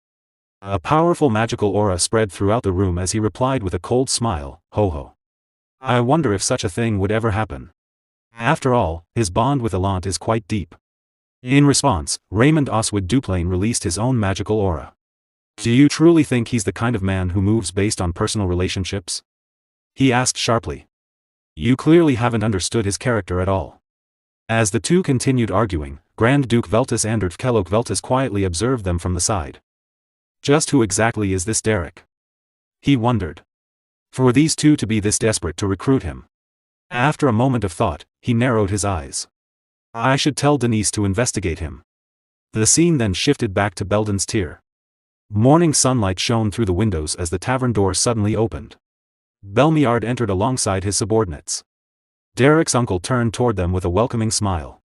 S1: A powerful magical aura spread throughout the room as he replied with a cold smile, ho ho. I wonder if such a thing would ever happen. After all, his bond with Elant is quite deep. In response, Raymond Oswald Duplain released his own magical aura. Do you truly think he's the kind of man who moves based on personal relationships? He asked sharply. You clearly haven't understood his character at all. As the two continued arguing, Grand Duke Veltus Andert Kellogg Veltus quietly observed them from the side. Just who exactly is this Derrick? He wondered. For these two to be this desperate to recruit him. After a moment of thought, he narrowed his eyes. I should tell Denise to investigate him. The scene then shifted back to Belden's Tier. Morning sunlight shone through the windows as the tavern door suddenly opened. Belmiard entered alongside his subordinates. Derrick's uncle turned toward them with a welcoming smile.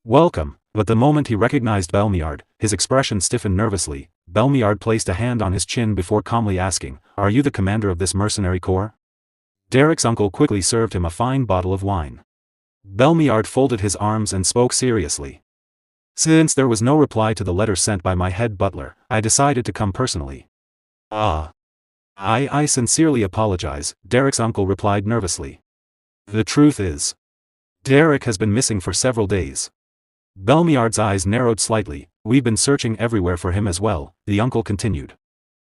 S1: Welcome, but the moment he recognized Belmiard, his expression stiffened nervously. Belmiard placed a hand on his chin before calmly asking, Are you the commander of this mercenary corps? Derrick's uncle quickly served him a fine bottle of wine. Belmiard folded his arms and spoke seriously. Since there was no reply to the letter sent by my head butler, I decided to come personally. Ah. I sincerely apologize, Derrick's uncle replied nervously. The truth is, Derrick has been missing for several days. Belmiard's eyes narrowed slightly. We've been searching everywhere for him as well, the uncle continued.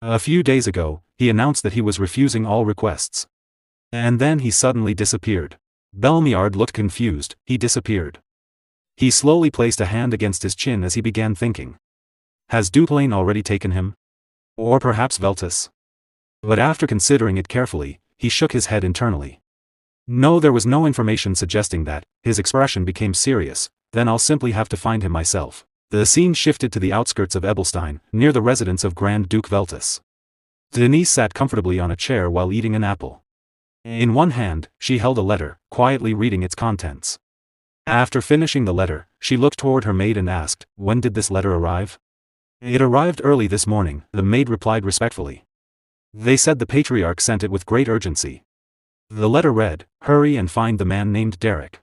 S1: A few days ago, he announced that he was refusing all requests. And then he suddenly disappeared. Belmiard looked confused. He disappeared. He slowly placed a hand against his chin as he began thinking. Has Duplain already taken him? Or perhaps Veltus? But after considering it carefully, he shook his head internally. No, there was no information suggesting that. His expression became serious. Then I'll simply have to find him myself. The scene shifted to the outskirts of Ebelstein, near the residence of Grand Duke Veltus. Denise sat comfortably on a chair while eating an apple. In one hand, she held a letter, quietly reading its contents. After finishing the letter, she looked toward her maid and asked, When did this letter arrive? It arrived early this morning, the maid replied respectfully. They said the patriarch sent it with great urgency. The letter read, Hurry and find the man named Derrick.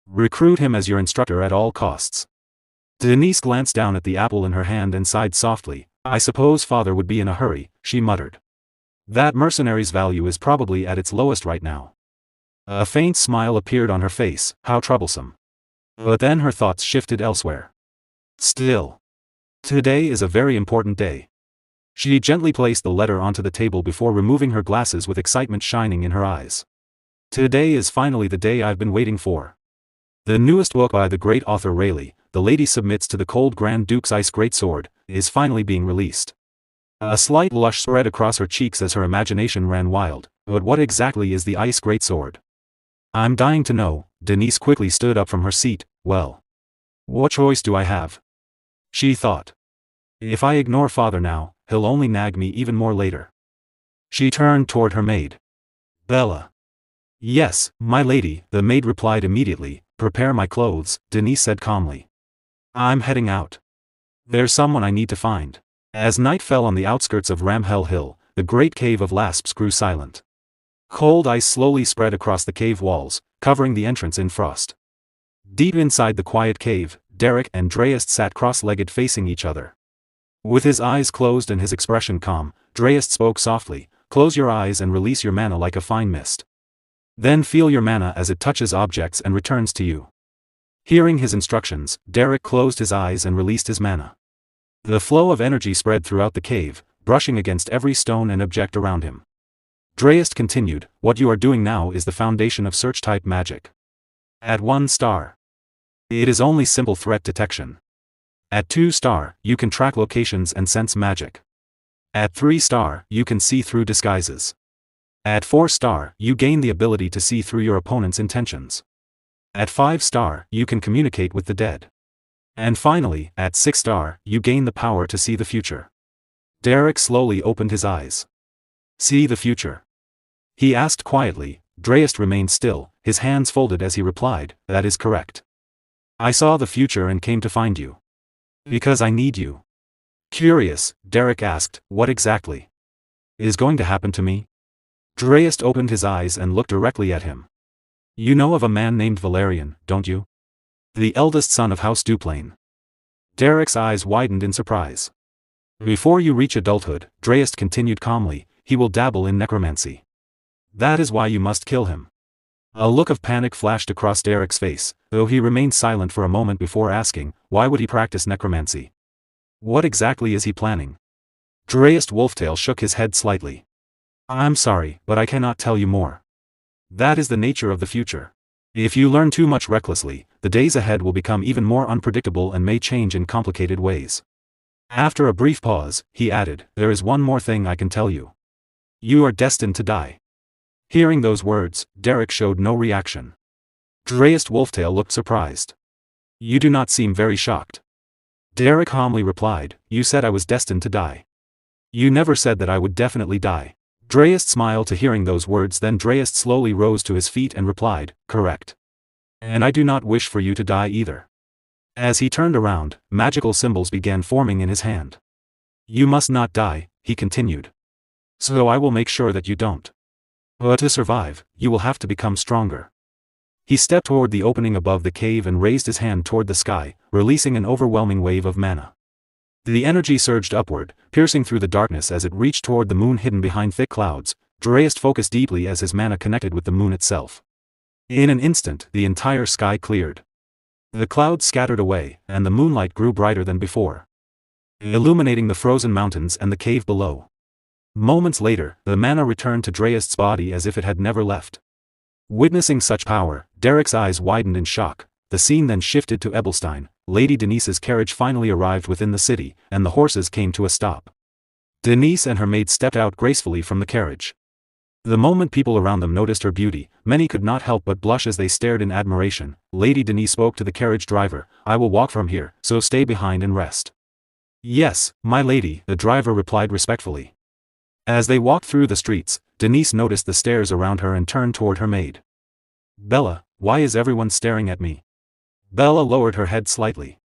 S1: Recruit him as your instructor at all costs. Denise glanced down at the apple in her hand and sighed softly. I suppose father would be in a hurry, she muttered. That mercenary's value is probably at its lowest right now. A faint smile appeared on her face. How troublesome. But then her thoughts shifted elsewhere. Still. Today is a very important day. She gently placed the letter onto the table before removing her glasses with excitement shining in her eyes. Today is finally the day I've been waiting for. The newest book by the great author Rayleigh, The Lady Submits to the Cold Grand Duke's Ice Greatsword, is finally being released. A slight blush spread across her cheeks as her imagination ran wild. But what exactly is the Ice Greatsword? I'm dying to know. Denise quickly stood up from her seat. Well, what choice do I have? She thought. If I ignore father now, he'll only nag me even more later. She turned toward her maid. Bella. Yes, my lady, the maid replied immediately. Prepare my clothes, Denise said calmly. I'm heading out. There's someone I need to find. As night fell on the outskirts of Ramhell Hill, the great cave of Lasps grew silent. Cold ice slowly spread across the cave walls, covering the entrance in frost. Deep inside the quiet cave, Derrick and Dreist sat cross-legged facing each other. With his eyes closed and his expression calm, Dreist spoke softly, Close your eyes and release your mana like a fine mist. Then feel your mana as it touches objects and returns to you. Hearing his instructions, Derrick closed his eyes and released his mana. The flow of energy spread throughout the cave, brushing against every stone and object around him. Dreyest continued, what you are doing now is the foundation of search-type magic. At 1 star, it is only simple threat detection. At 2 star, you can track locations and sense magic. At 3 star, you can see through disguises. At 4 star, you gain the ability to see through your opponent's intentions. At 5 star, you can communicate with the dead. And finally, at 6 star, you gain the power to see the future. Derrick slowly opened his eyes. See the future? He asked quietly. Dreyest remained still, his hands folded as he replied, that is correct. I saw the future and came to find you. Because I need you. Curious, Derrick asked, what exactly is going to happen to me? Dreyest opened his eyes and looked directly at him. You know of a man named Valerian, don't you? The eldest son of House Duplain. Derrick's eyes widened in surprise. Before you reach adulthood, Dreyest continued calmly, he will dabble in necromancy. That is why you must kill him. A look of panic flashed across Derrick's face, though he remained silent for a moment before asking, why would he practice necromancy? What exactly is he planning? Dreyest Wolftail shook his head slightly. I'm sorry, but I cannot tell you more. That is the nature of the future. If you learn too much recklessly, the days ahead will become even more unpredictable and may change in complicated ways. After a brief pause, he added, there is one more thing I can tell you. You are destined to die. Hearing those words, Derrick showed no reaction. Dreyest Wolftail looked surprised. You do not seem very shocked. Derrick calmly replied, you said I was destined to die. You never said that I would definitely die. Dreyest smiled to hearing those words, then Dreyest slowly rose to his feet and replied, correct. And I do not wish for you to die either. As he turned around, magical symbols began forming in his hand. You must not die, he continued. So I will make sure that you don't. But to survive, you will have to become stronger. He stepped toward the opening above the cave and raised his hand toward the sky, releasing an overwhelming wave of mana. The energy surged upward, piercing through the darkness as it reached toward the moon hidden behind thick clouds. Dreyest focused deeply as his mana connected with the moon itself. In an instant, the entire sky cleared. The clouds scattered away, and the moonlight grew brighter than before, illuminating the frozen mountains and the cave below. Moments later, the mana returned to Dreyest's body as if it had never left. Witnessing such power, Derrick's eyes widened in shock. The scene then shifted to Ebelstein. Lady Denise's carriage finally arrived within the city, and the horses came to a stop. Denise and her maid stepped out gracefully from the carriage. The moment people around them noticed her beauty, many could not help but blush as they stared in admiration. Lady Denise spoke to the carriage driver, I will walk from here, so stay behind and rest. Yes, my lady, the driver replied respectfully. As they walked through the streets, Denise noticed the stares around her and turned toward her maid. Bella, why is everyone staring at me? Bella lowered her head slightly.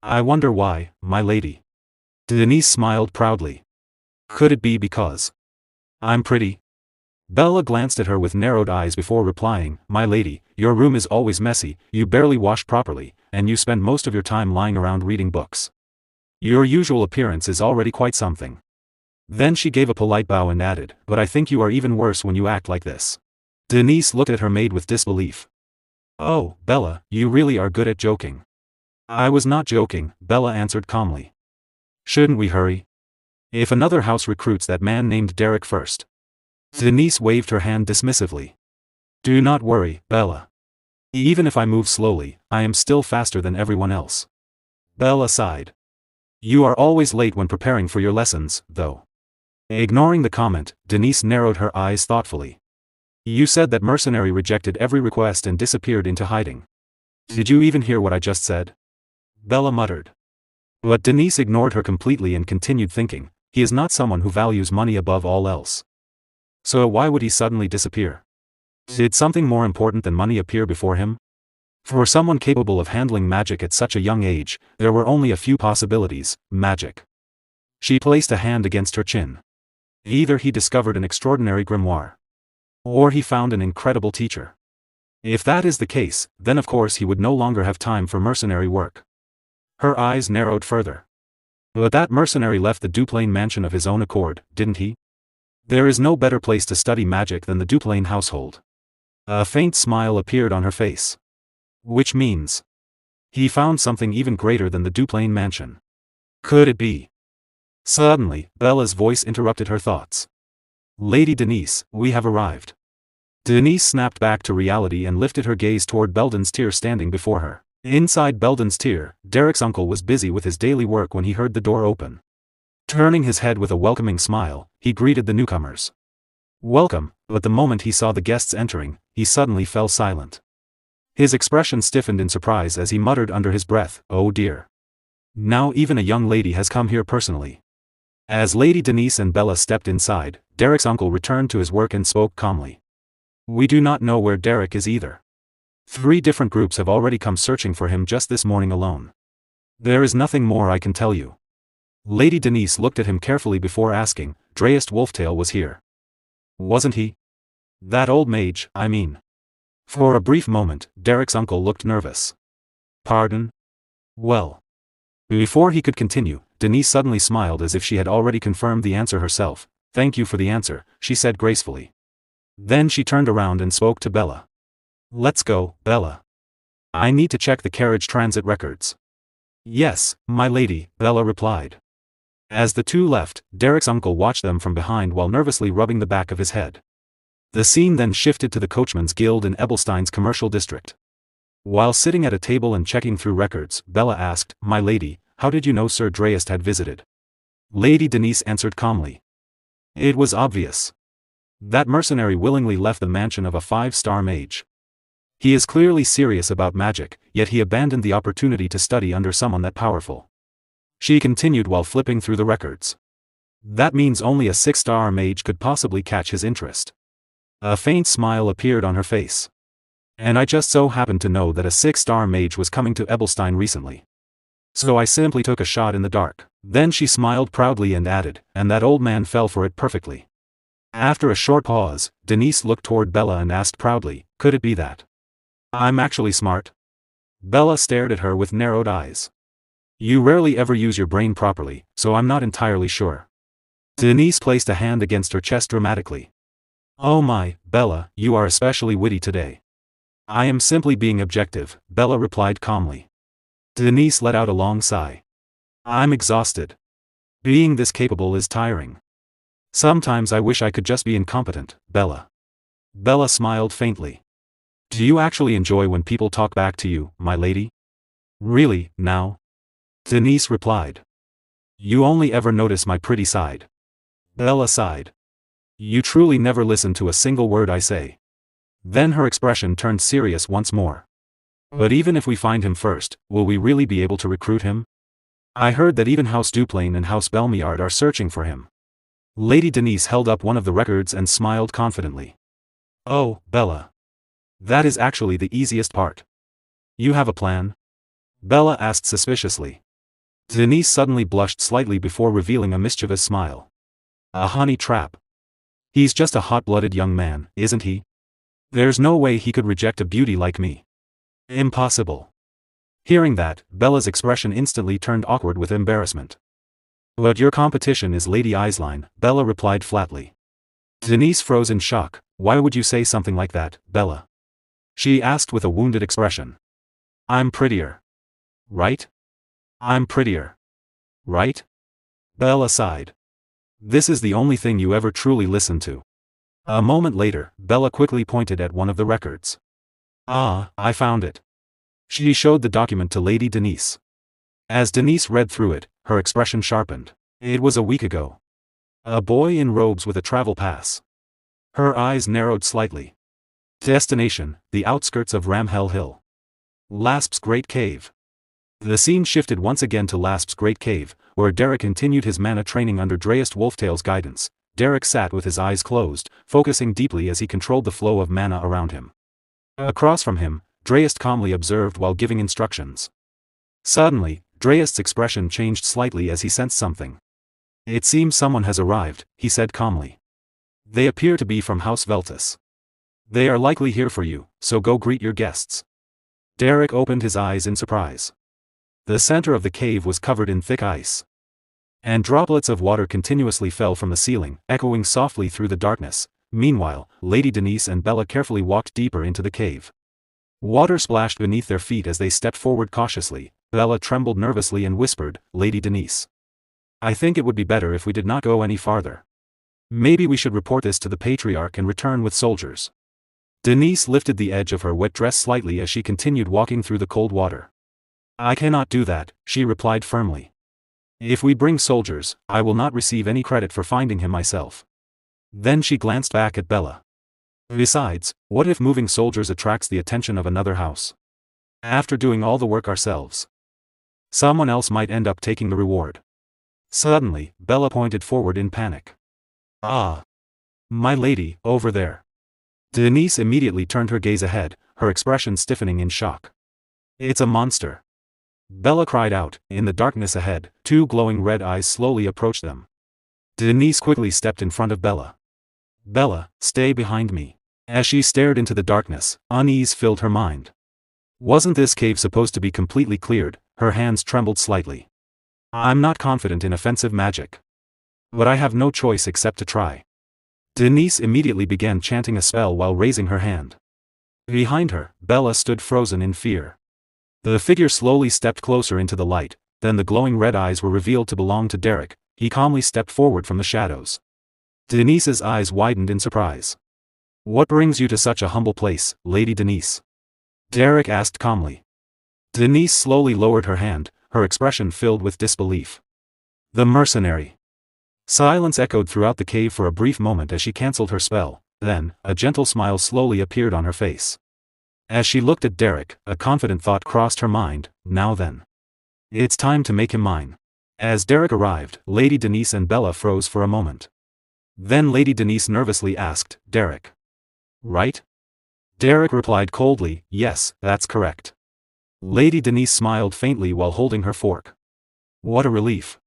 S1: I wonder why, my lady. Denise smiled proudly. Could it be because I'm pretty? Bella glanced at her with narrowed eyes before replying, my lady, your room is always messy, you barely wash properly, and you spend most of your time lying around reading books. Your usual appearance is already quite something. Then she gave a polite bow and added, but I think you are even worse when you act like this. Denise looked at her maid with disbelief. Oh, Bella, you really are good at joking. I was not joking, Bella answered calmly. Shouldn't we hurry? If another house recruits that man named Derrick first. Denise waved her hand dismissively. Do not worry, Bella. Even if I move slowly, I am still faster than everyone else. Bella sighed. You are always late when preparing for your lessons, though. Ignoring the comment, Denise narrowed her eyes thoughtfully. You said that mercenary rejected every request and disappeared into hiding. Did you even hear what I just said? Bella muttered. But Denise ignored her completely and continued thinking, he is not someone who values money above all else. So why would he suddenly disappear? Did something more important than money appear before him? For someone capable of handling magic at such a young age, there were only a few possibilities. Magic. She placed a hand against her chin. Either he discovered an extraordinary grimoire, or he found an incredible teacher. If that is the case, then of course he would no longer have time for mercenary work. Her eyes narrowed further. But that mercenary left the Duplain mansion of his own accord, didn't he? There is no better place to study magic than the Duplain household. A faint smile appeared on her face. Which means he found something even greater than the Duplain mansion. Could it be? Suddenly, Bella's voice interrupted her thoughts. Lady Denise, we have arrived. Denise snapped back to reality and lifted her gaze toward Belden's tier standing before her. Inside Belden's tier, Derrick's uncle was busy with his daily work when he heard the door open. Turning his head with a welcoming smile, he greeted the newcomers. Welcome, but the moment he saw the guests entering, he suddenly fell silent. His expression stiffened in surprise as he muttered under his breath, "Oh dear. Now even a young lady has come here personally." As Lady Denise and Bella stepped inside, Derrick's uncle returned to his work and spoke calmly. "We do not know where Derrick is either. 3 different groups have already come searching for him just this morning alone. There is nothing more I can tell you." Lady Denise looked at him carefully before asking, "Dreist Wolftail was here, wasn't he? That old mage, I mean." For a brief moment, Derrick's uncle looked nervous. "Pardon? Well." Before he could continue, Denise suddenly smiled as if she had already confirmed the answer herself. "Thank you for the answer," she said gracefully. Then she turned around and spoke to Bella. "Let's go, Bella. I need to check the carriage transit records." "Yes, my lady," Bella replied. As the two left, Derrick's uncle watched them from behind while nervously rubbing the back of his head. The scene then shifted to the Coachman's Guild in Ebelstein's commercial district. While sitting at a table and checking through records, Bella asked, "My lady, how did you know Sir Dreist had visited?" Lady Denise answered calmly. "It was obvious. That mercenary willingly left the mansion of a 5-star mage. He is clearly serious about magic, yet he abandoned the opportunity to study under someone that powerful." She continued while flipping through the records. "That means only a 6-star mage could possibly catch his interest." A faint smile appeared on her face. "And I just so happened to know that a 6-star mage was coming to Ebelstein recently. So I simply took a shot in the dark." Then she smiled proudly and added, "And that old man fell for it perfectly." After a short pause, Denise looked toward Bella and asked proudly, "Could it be that I'm actually smart?" Bella stared at her with narrowed eyes. "You rarely ever use your brain properly, so I'm not entirely sure." Denise placed a hand against her chest dramatically. "Oh my, Bella, you are especially witty today." "I am simply being objective," Bella replied calmly. Denise let out a long sigh. "I'm exhausted. Being this capable is tiring. Sometimes I wish I could just be incompetent, Bella." Bella smiled faintly. "Do you actually enjoy when people talk back to you, my lady?" "Really, now?" Denise replied. "You only ever notice my pretty side." Bella sighed. "You truly never listen to a single word I say." Then her expression turned serious once more. "But even if we find him first, will we really be able to recruit him? I heard that even House Duplain and House Belmiard are searching for him." Lady Denise held up one of the records and smiled confidently. "Oh, Bella. That is actually the easiest part." "You have a plan?" Bella asked suspiciously. Denise suddenly blushed slightly before revealing a mischievous smile. "A honey trap. He's just a hot-blooded young man, isn't he? There's no way he could reject a beauty like me. Impossible." Hearing that, Bella's expression instantly turned awkward with embarrassment. "But your competition is Lady Eislein," Bella replied flatly. Denise froze in shock. "Why would you say something like that, Bella?" she asked with a wounded expression. "I'm prettier. Right? I'm prettier. Right?" Bella sighed. "This is the only thing you ever truly listen to." A moment later, Bella quickly pointed at one of the records. "Ah, I found it." She showed the document to Lady Denise. As Denise read through it, her expression sharpened. It was a week ago. A boy in robes with a travel pass. Her eyes narrowed slightly. Destination, the outskirts of Ramhell Hill. Lasp's Great Cave. The scene shifted once again to Lasp's Great Cave, where Derrick continued his mana training under Dreist Wolftail's guidance. Derrick sat with his eyes closed, focusing deeply as he controlled the flow of mana around him. Across from him, Dreist calmly observed while giving instructions. Suddenly, Dreist's expression changed slightly as he sensed something. "It seems someone has arrived," he said calmly. "They appear to be from House Veltus. They are likely here for you, so go greet your guests." Derrick opened his eyes in surprise. The center of the cave was covered in thick ice. And droplets of water continuously fell from the ceiling, echoing softly through the darkness. Meanwhile, Lady Denise and Bella carefully walked deeper into the cave. Water splashed beneath their feet as they stepped forward cautiously. Bella trembled nervously and whispered, "Lady Denise. I think it would be better if we did not go any farther." Maybe we should report this to the patriarch and return with soldiers. Denise lifted the edge of her wet dress slightly as she continued walking through the cold water. I cannot do that, she replied firmly. If we bring soldiers, I will not receive any credit for finding him myself. Then she glanced back at Bella. Besides, what if moving soldiers attracts the attention of another house? After doing all the work ourselves, someone else might end up taking the reward. Suddenly, Bella pointed forward in panic. Ah! My lady, over there. Denise immediately turned her gaze ahead, her expression stiffening in shock. It's a monster. Bella cried out. In the darkness ahead, two glowing red eyes slowly approached them. Denise quickly stepped in front of Bella. Bella, stay behind me. As she stared into the darkness, unease filled her mind. Wasn't this cave supposed to be completely cleared? Her hands trembled slightly. I'm not confident in offensive magic. But I have no choice except to try. Denise immediately began chanting a spell while raising her hand. Behind her, Bella stood frozen in fear. The figure slowly stepped closer into the light, then the glowing red eyes were revealed to belong to Derrick. He calmly stepped forward from the shadows. Denise's eyes widened in surprise. What brings you to such a humble place, Lady Denise? Derrick asked calmly. Denise slowly lowered her hand, her expression filled with disbelief. The mercenary. Silence echoed throughout the cave for a brief moment as she cancelled her spell, then, a gentle smile slowly appeared on her face. As she looked at Derrick, a confident thought crossed her mind. Now then. It's time to make him mine. As Derrick arrived, Lady Denise and Bella froze for a moment. Then Lady Denise nervously asked, Derrick. Right? Derrick replied coldly, yes, that's correct. Lady Denise smiled faintly while holding her fork. What a relief.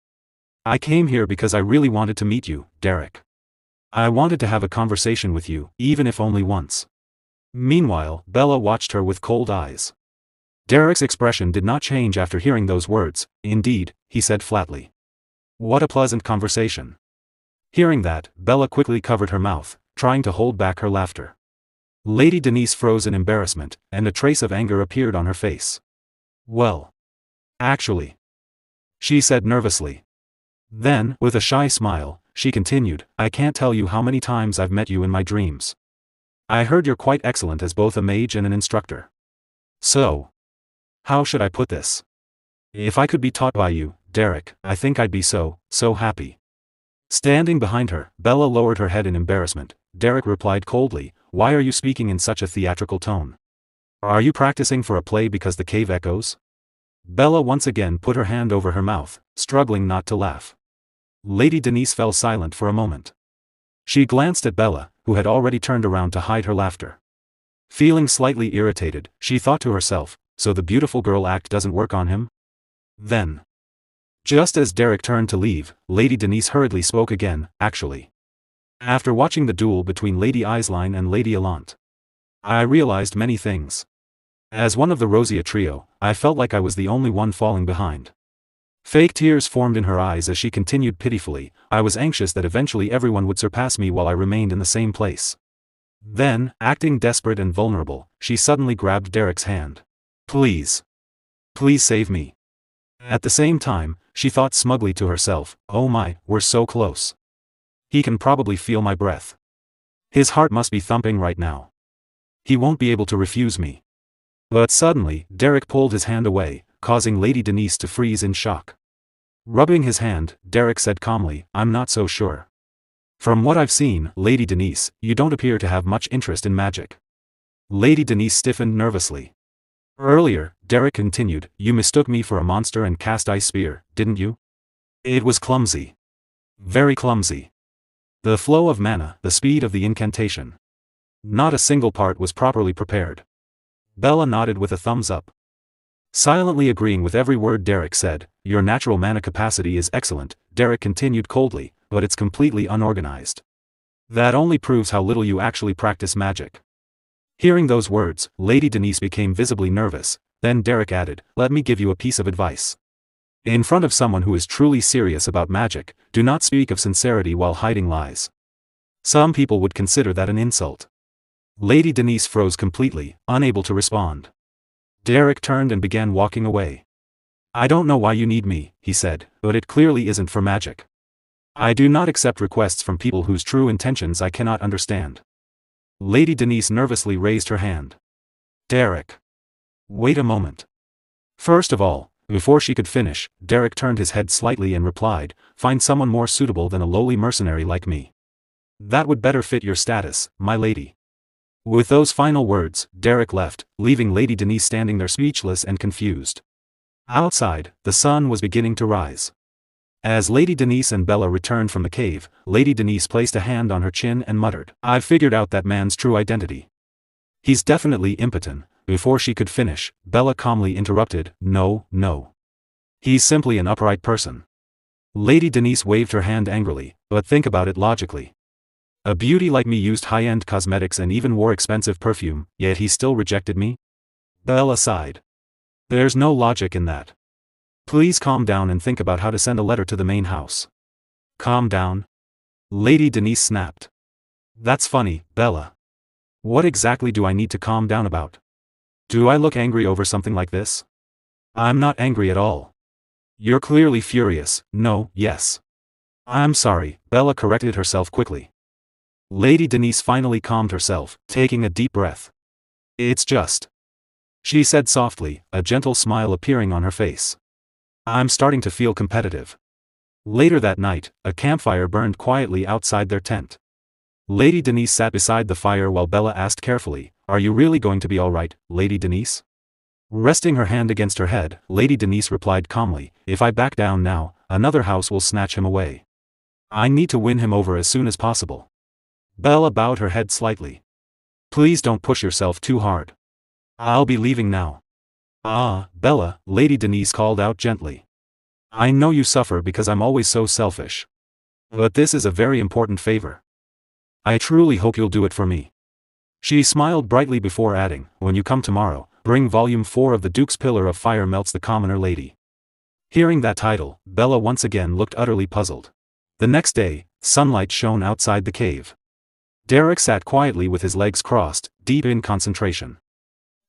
S1: I came here because I really wanted to meet you, Derrick. I wanted to have a conversation with you, even if only once. Meanwhile, Bella watched her with cold eyes. Derrick's expression did not change after hearing those words. Indeed, he said flatly. What a pleasant conversation. Hearing that, Bella quickly covered her mouth, trying to hold back her laughter. Lady Denise froze in embarrassment, and a trace of anger appeared on her face. Well. Actually. She said nervously. Then, with a shy smile, she continued, I can't tell you how many times I've met you in my dreams. I heard you're quite excellent as both a mage and an instructor. So. How should I put this? If I could be taught by you, Derrick, I think I'd be so happy. Standing behind her, Bella lowered her head in embarrassment. Derrick replied coldly, why are you speaking in such a theatrical tone? Are you practicing for a play because the cave echoes? Bella once again put her hand over her mouth, struggling not to laugh. Lady Denise fell silent for a moment. She glanced at Bella, who had already turned around to hide her laughter. Feeling slightly irritated, she thought to herself, so the beautiful girl act doesn't work on him? Then. Just as Derrick turned to leave, Lady Denise hurriedly spoke again, actually. After watching the duel between Lady Eislein and Lady Allant, I realized many things. As one of the Rosia trio, I felt like I was the only one falling behind. Fake tears formed in her eyes as she continued pitifully, I was anxious that eventually everyone would surpass me while I remained in the same place. Then, acting desperate and vulnerable, she suddenly grabbed Derrick's hand. Please. Please save me. At the same time, she thought smugly to herself, oh my, we're so close. He can probably feel my breath. His heart must be thumping right now. He won't be able to refuse me. But suddenly, Derrick pulled his hand away, causing Lady Denise to freeze in shock. Rubbing his hand, Derrick said calmly, I'm not so sure. From what I've seen, Lady Denise, you don't appear to have much interest in magic. Lady Denise stiffened nervously. Earlier, Derrick continued, you mistook me for a monster and cast ice spear, didn't you? It was clumsy. Very clumsy. The flow of mana, the speed of the incantation. Not a single part was properly prepared. Bella nodded with a thumbs up. Silently agreeing with every word Derrick said, your natural mana capacity is excellent, Derrick continued coldly, but it's completely unorganized. That only proves how little you actually practice magic. Hearing those words, Lady Denise became visibly nervous, then Derrick added, let me give you a piece of advice. In front of someone who is truly serious about magic, do not speak of sincerity while hiding lies. Some people would consider that an insult. Lady Denise froze completely, unable to respond. Derrick turned and began walking away. I don't know why you need me, he said, but it clearly isn't for magic. I do not accept requests from people whose true intentions I cannot understand. Lady Denise nervously raised her hand. Derrick. Wait a moment. First of all, before she could finish, Derrick turned his head slightly and replied, find someone more suitable than a lowly mercenary like me. That would better fit your status, my lady. With those final words, Derrick left, leaving Lady Denise standing there speechless and confused. Outside, the sun was beginning to rise. As Lady Denise and Bella returned from the cave, Lady Denise placed a hand on her chin and muttered, I've figured out that man's true identity. He's definitely impotent. Before she could finish, Bella calmly interrupted, no. He's simply an upright person. Lady Denise waved her hand angrily, but think about it logically. A beauty like me used high-end cosmetics and even wore expensive perfume, yet he still rejected me? Bella sighed. There's no logic in that. Please calm down and think about how to send a letter to the main house. Calm down? Lady Denise snapped. That's funny, Bella. What exactly do I need to calm down about? Do I look angry over something like this? I'm not angry at all. You're clearly furious, no, yes. I'm sorry, Bella corrected herself quickly. Lady Denise finally calmed herself, taking a deep breath. It's just. She said softly, a gentle smile appearing on her face. I'm starting to feel competitive. Later that night, a campfire burned quietly outside their tent. Lady Denise sat beside the fire while Bella asked carefully, Are you really going to be all right, Lady Denise? Resting her hand against her head, Lady Denise replied calmly, If I back down now, another house will snatch him away. I need to win him over as soon as possible. Bella bowed her head slightly. Please don't push yourself too hard. I'll be leaving now. Ah, Bella, Lady Denise called out gently. I know you suffer because I'm always so selfish. But this is a very important favor. I truly hope you'll do it for me. She smiled brightly before adding, When you come tomorrow, bring volume 4 of the Duke's Pillar of Fire Melts the Commoner Lady. Hearing that title, Bella once again looked utterly puzzled. The next day, sunlight shone outside the cave. Derrick sat quietly with his legs crossed, deep in concentration.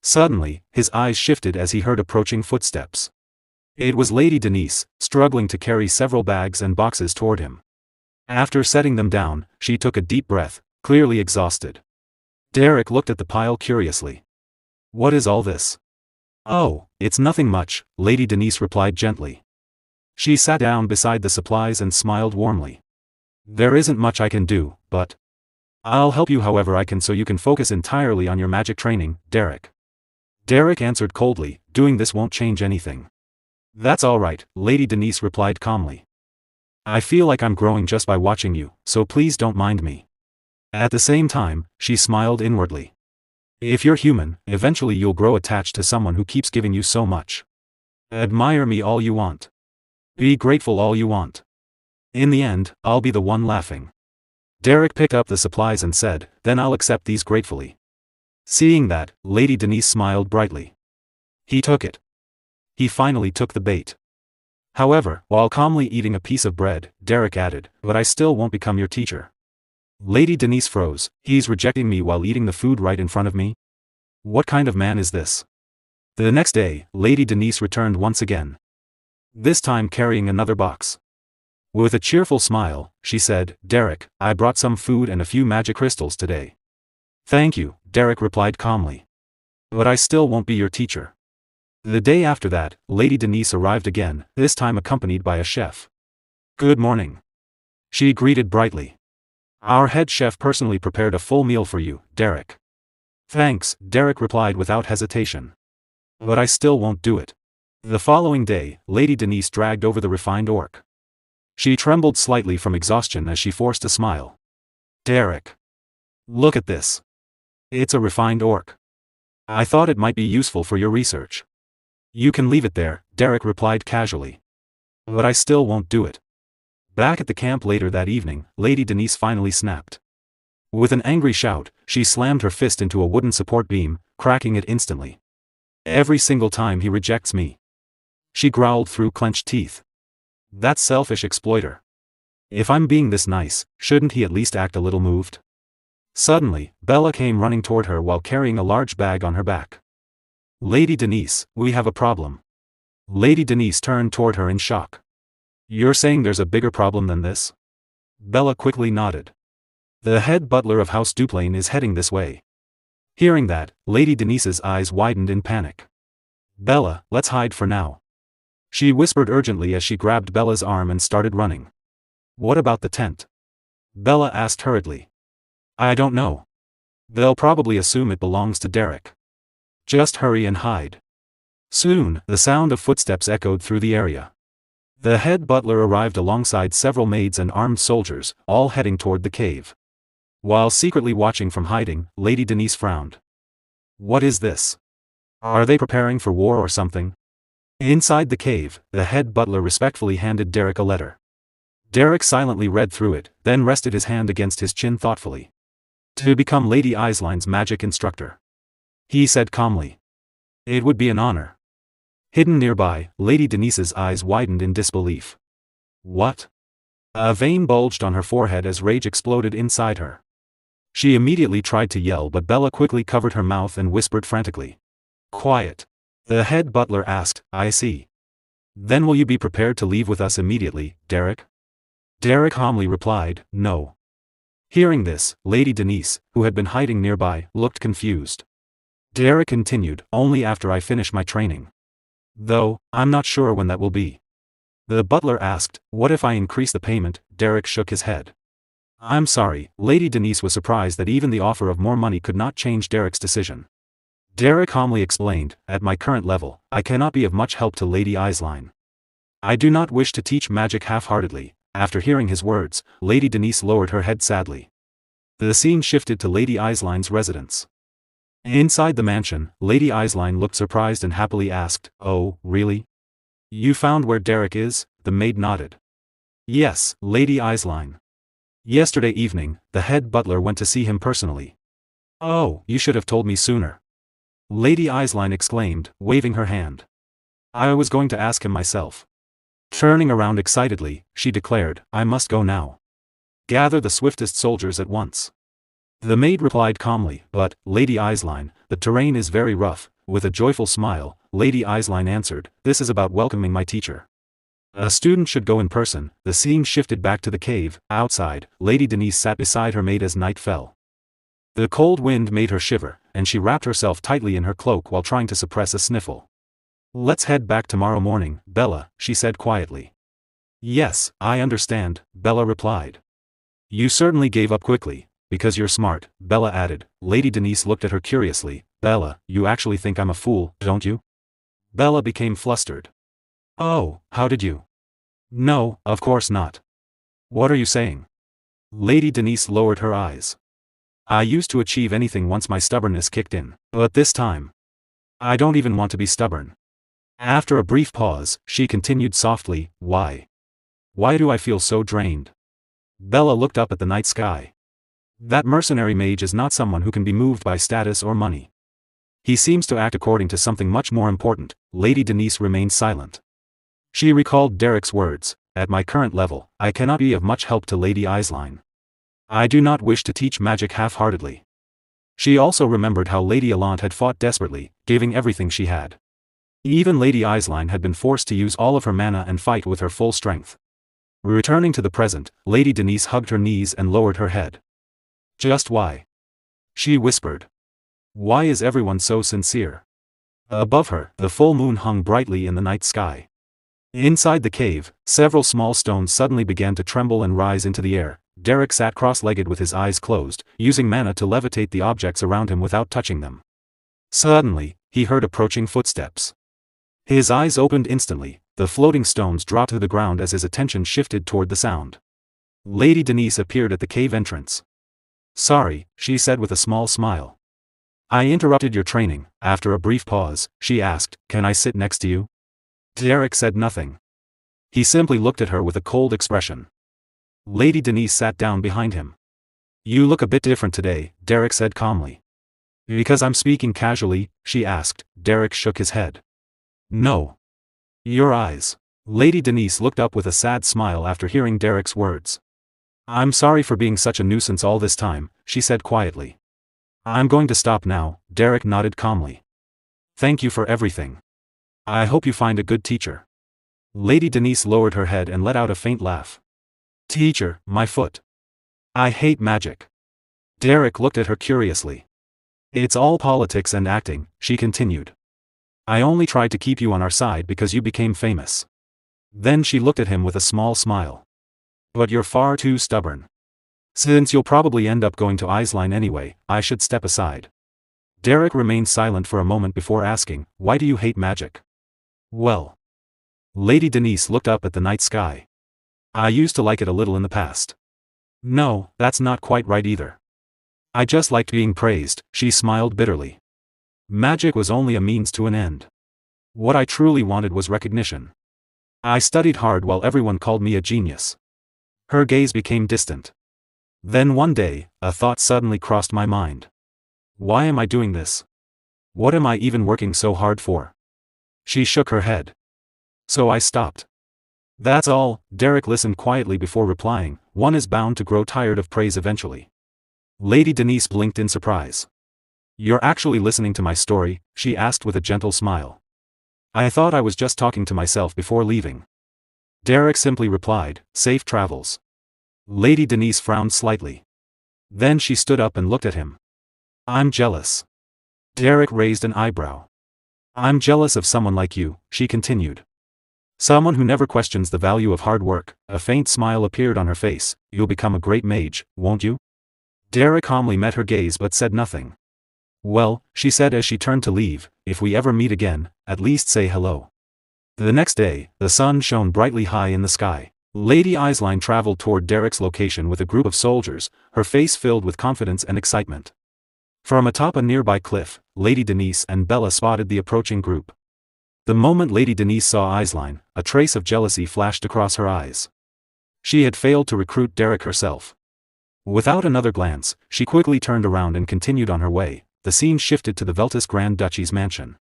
S1: Suddenly, his eyes shifted as he heard approaching footsteps. It was Lady Denise, struggling to carry several bags and boxes toward him. After setting them down, she took a deep breath, clearly exhausted. Derrick looked at the pile curiously. What is all this? Oh, it's nothing much, Lady Denise replied gently. She sat down beside the supplies and smiled warmly. There isn't much I can do, but I'll help you however I can so you can focus entirely on your magic training, Derrick. Derrick answered coldly, doing this won't change anything. That's all right, Lady Denise replied calmly. I feel like I'm growing just by watching you, so please don't mind me. At the same time, she smiled inwardly. If you're human, eventually you'll grow attached to someone who keeps giving you so much. Admire me all you want. Be grateful all you want. In the end, I'll be the one laughing. Derrick picked up the supplies and said, Then I'll accept these gratefully. Seeing that, Lady Denise smiled brightly. He took it. He finally took the bait. However, while calmly eating a piece of bread, Derrick added, But I still won't become your teacher. Lady Denise froze. He's rejecting me while eating the food right in front of me? What kind of man is this? The next day, Lady Denise returned once again. This time carrying another box. With a cheerful smile, she said, Derrick, I brought some food and a few magic crystals today. Thank you, Derrick replied calmly. But I still won't be your teacher. The day after that, Lady Denise arrived again, this time accompanied by a chef. Good morning. She greeted brightly. Our head chef personally prepared a full meal for you, Derrick. Thanks, Derrick replied without hesitation. But I still won't do it. The following day, Lady Denise dragged over the refined orc. She trembled slightly from exhaustion as she forced a smile. Derrick. Look at this. It's a refined orc. I thought it might be useful for your research. You can leave it there, Derrick replied casually. But I still won't do it. Back at the camp later that evening, Lady Denise finally snapped. With an angry shout, she slammed her fist into a wooden support beam, cracking it instantly. Every single time he rejects me. She growled through clenched teeth. That selfish exploiter. If I'm being this nice, shouldn't he at least act a little moved? Suddenly, Bella came running toward her while carrying a large bag on her back. Lady Denise, we have a problem. Lady Denise turned toward her in shock. You're saying there's a bigger problem than this? Bella quickly nodded. The head butler of House Duplain is heading this way. Hearing that, Lady Denise's eyes widened in panic. Bella, let's hide for now. She whispered urgently as she grabbed Bella's arm and started running. What about the tent? Bella asked hurriedly. I don't know. They'll probably assume it belongs to Derrick. Just hurry and hide. Soon, the sound of footsteps echoed through the area. The head butler arrived alongside several maids and armed soldiers, all heading toward the cave. While secretly watching from hiding, Lady Denise frowned. What is this? Are they preparing for war or something? Inside the cave, the head butler respectfully handed Derrick a letter. Derrick silently read through it, then rested his hand against his chin thoughtfully. To become Lady Isline's magic instructor. He said calmly. It would be an honor. Hidden nearby, Lady Denise's eyes widened in disbelief. What? A vein bulged on her forehead as rage exploded inside her. She immediately tried to yell, but Bella quickly covered her mouth and whispered frantically. Quiet. The head butler asked, I see. Then will you be prepared to leave with us immediately, Derrick? Derrick calmly replied, no. Hearing this, Lady Denise, who had been hiding nearby, looked confused. Derrick continued, only after I finish my training. Though, I'm not sure when that will be. The butler asked, what if I increase the payment? Derrick shook his head. I'm sorry, Lady Denise was surprised that even the offer of more money could not change Derrick's decision. Derrick calmly explained, at my current level, I cannot be of much help to Lady Isline. I do not wish to teach magic half-heartedly. After hearing his words, Lady Denise lowered her head sadly. The scene shifted to Lady Isline's residence. Inside the mansion, Lady Isline looked surprised and happily asked, oh, really? You found where Derrick is? The maid nodded. Yes, Lady Isline. Yesterday evening, the head butler went to see him personally. Oh, you should have told me sooner. Lady Isline exclaimed, waving her hand. I was going to ask him myself. Turning around excitedly, she declared, I must go now. Gather the swiftest soldiers at once. The maid replied calmly, but, Lady Isline, the terrain is very rough. With a joyful smile, Lady Isline answered, this is about welcoming my teacher. A student should go in person. The scene shifted back to the cave. Outside, Lady Denise sat beside her maid as night fell. The cold wind made her shiver, and she wrapped herself tightly in her cloak while trying to suppress a sniffle. Let's head back tomorrow morning, Bella, she said quietly. Yes, I understand, Bella replied. You certainly gave up quickly. Because you're smart, Bella added. Lady Denise looked at her curiously. Bella, you actually think I'm a fool, don't you? Bella became flustered. Oh, how did you? No, of course not. What are you saying? Lady Denise lowered her eyes. I used to achieve anything once my stubbornness kicked in, but this time, I don't even want to be stubborn. After a brief pause, she continued softly, why? Why do I feel so drained? Bella looked up at the night sky. That mercenary mage is not someone who can be moved by status or money. He seems to act according to something much more important. Lady Denise remained silent. She recalled Derrick's words, at my current level, I cannot be of much help to Lady Isline. I do not wish to teach magic half-heartedly. She also remembered how Lady Allant had fought desperately, giving everything she had. Even Lady Isline had been forced to use all of her mana and fight with her full strength. Returning to the present, Lady Denise hugged her knees and lowered her head. Just why? She whispered. Why is everyone so sincere? Above her, the full moon hung brightly in the night sky. Inside the cave, several small stones suddenly began to tremble and rise into the air. Derrick sat cross-legged with his eyes closed, using mana to levitate the objects around him without touching them. Suddenly, he heard approaching footsteps. His eyes opened instantly. The floating stones dropped to the ground as his attention shifted toward the sound. Lady Denise appeared at the cave entrance. Sorry, she said with a small smile. I interrupted your training. After a brief pause, she asked, can I sit next to you? Derrick said nothing. He simply looked at her with a cold expression. Lady Denise sat down behind him. You look a bit different today, Derrick said calmly. Because I'm speaking casually, she asked. Derrick shook his head. No. Your eyes. Lady Denise looked up with a sad smile after hearing Derrick's words. I'm sorry for being such a nuisance all this time, she said quietly. I'm going to stop now, Derrick nodded calmly. Thank you for everything. I hope you find a good teacher. Lady Denise lowered her head and let out a faint laugh. Teacher, my foot. I hate magic. Derrick looked at her curiously. It's all politics and acting, she continued. I only tried to keep you on our side because you became famous. Then she looked at him with a small smile. But you're far too stubborn. Since you'll probably end up going to Isline anyway, I should step aside. Derrick remained silent for a moment before asking, why do you hate magic? Well. Lady Denise looked up at the night sky. I used to like it a little in the past. No, that's not quite right either. I just liked being praised, she smiled bitterly. Magic was only a means to an end. What I truly wanted was recognition. I studied hard while everyone called me a genius. Her gaze became distant. Then one day, a thought suddenly crossed my mind. Why am I doing this? What am I even working so hard for? She shook her head. So I stopped. That's all. Derrick listened quietly before replying, one is bound to grow tired of praise eventually. Lady Denise blinked in surprise. You're actually listening to my story? She asked with a gentle smile. I thought I was just talking to myself before leaving. Derrick simply replied, safe travels. Lady Denise frowned slightly. Then she stood up and looked at him. I'm jealous. Derrick raised an eyebrow. I'm jealous of someone like you, she continued. Someone who never questions the value of hard work. A faint smile appeared on her face. You'll become a great mage, won't you? Derrick calmly met her gaze but said nothing. Well, she said as she turned to leave, if we ever meet again, at least say hello. The next day, the sun shone brightly high in the sky. Lady Isline traveled toward Derrick's location with a group of soldiers, her face filled with confidence and excitement. From atop a nearby cliff, Lady Denise and Bella spotted the approaching group. The moment Lady Denise saw Isline, a trace of jealousy flashed across her eyes. She had failed to recruit Derrick herself. Without another glance, she quickly turned around and continued on her way. The scene shifted to the Veltus Grand Duchy's mansion.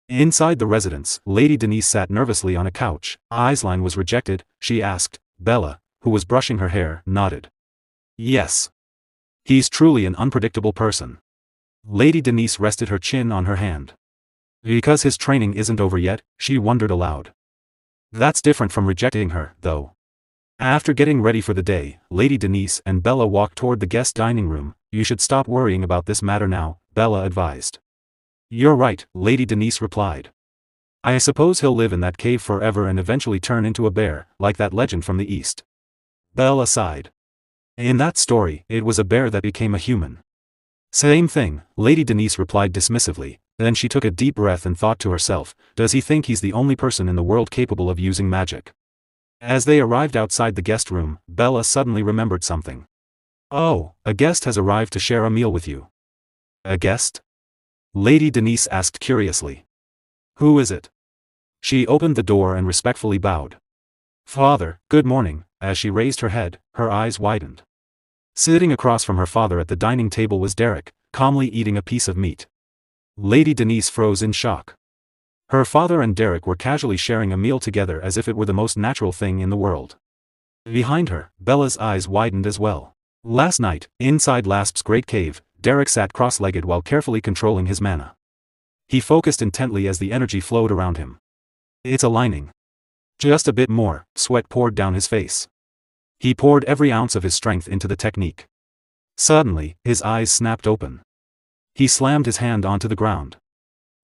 S1: Inside the residence, Lady Denise sat nervously on a couch. Isline was rejected, she asked. Bella, who was brushing her hair, nodded. Yes. He's truly an unpredictable person. Lady Denise rested her chin on her hand. Because his training isn't over yet, she wondered aloud. That's different from rejecting her, though. After getting ready for the day, Lady Denise and Bella walked toward the guest dining room. You should stop worrying about this matter now, Bella advised. You're right, Lady Denise replied. I suppose he'll live in that cave forever and eventually turn into a bear, like that legend from the East. Bella sighed. In that story, it was a bear that became a human. Same thing, Lady Denise replied dismissively. Then she took a deep breath and thought to herself, does he think he's the only person in the world capable of using magic? As they arrived outside the guest room, Bella suddenly remembered something. Oh, a guest has arrived to share a meal with you. A guest? Lady Denise asked curiously. Who is it? She opened the door and respectfully bowed. Father, good morning. As she raised her head, her eyes widened. Sitting across from her father at the dining table was Derrick, calmly eating a piece of meat. Lady Denise froze in shock. Her father and Derrick were casually sharing a meal together as if it were the most natural thing in the world. Behind her, Bella's eyes widened as well. Last night, inside Lasp's great cave, Derrick sat cross-legged while carefully controlling his mana. He focused intently as the energy flowed around him. It's aligning. Just a bit more, sweat poured down his face. He poured every ounce of his strength into the technique. Suddenly, his eyes snapped open. He slammed his hand onto the ground.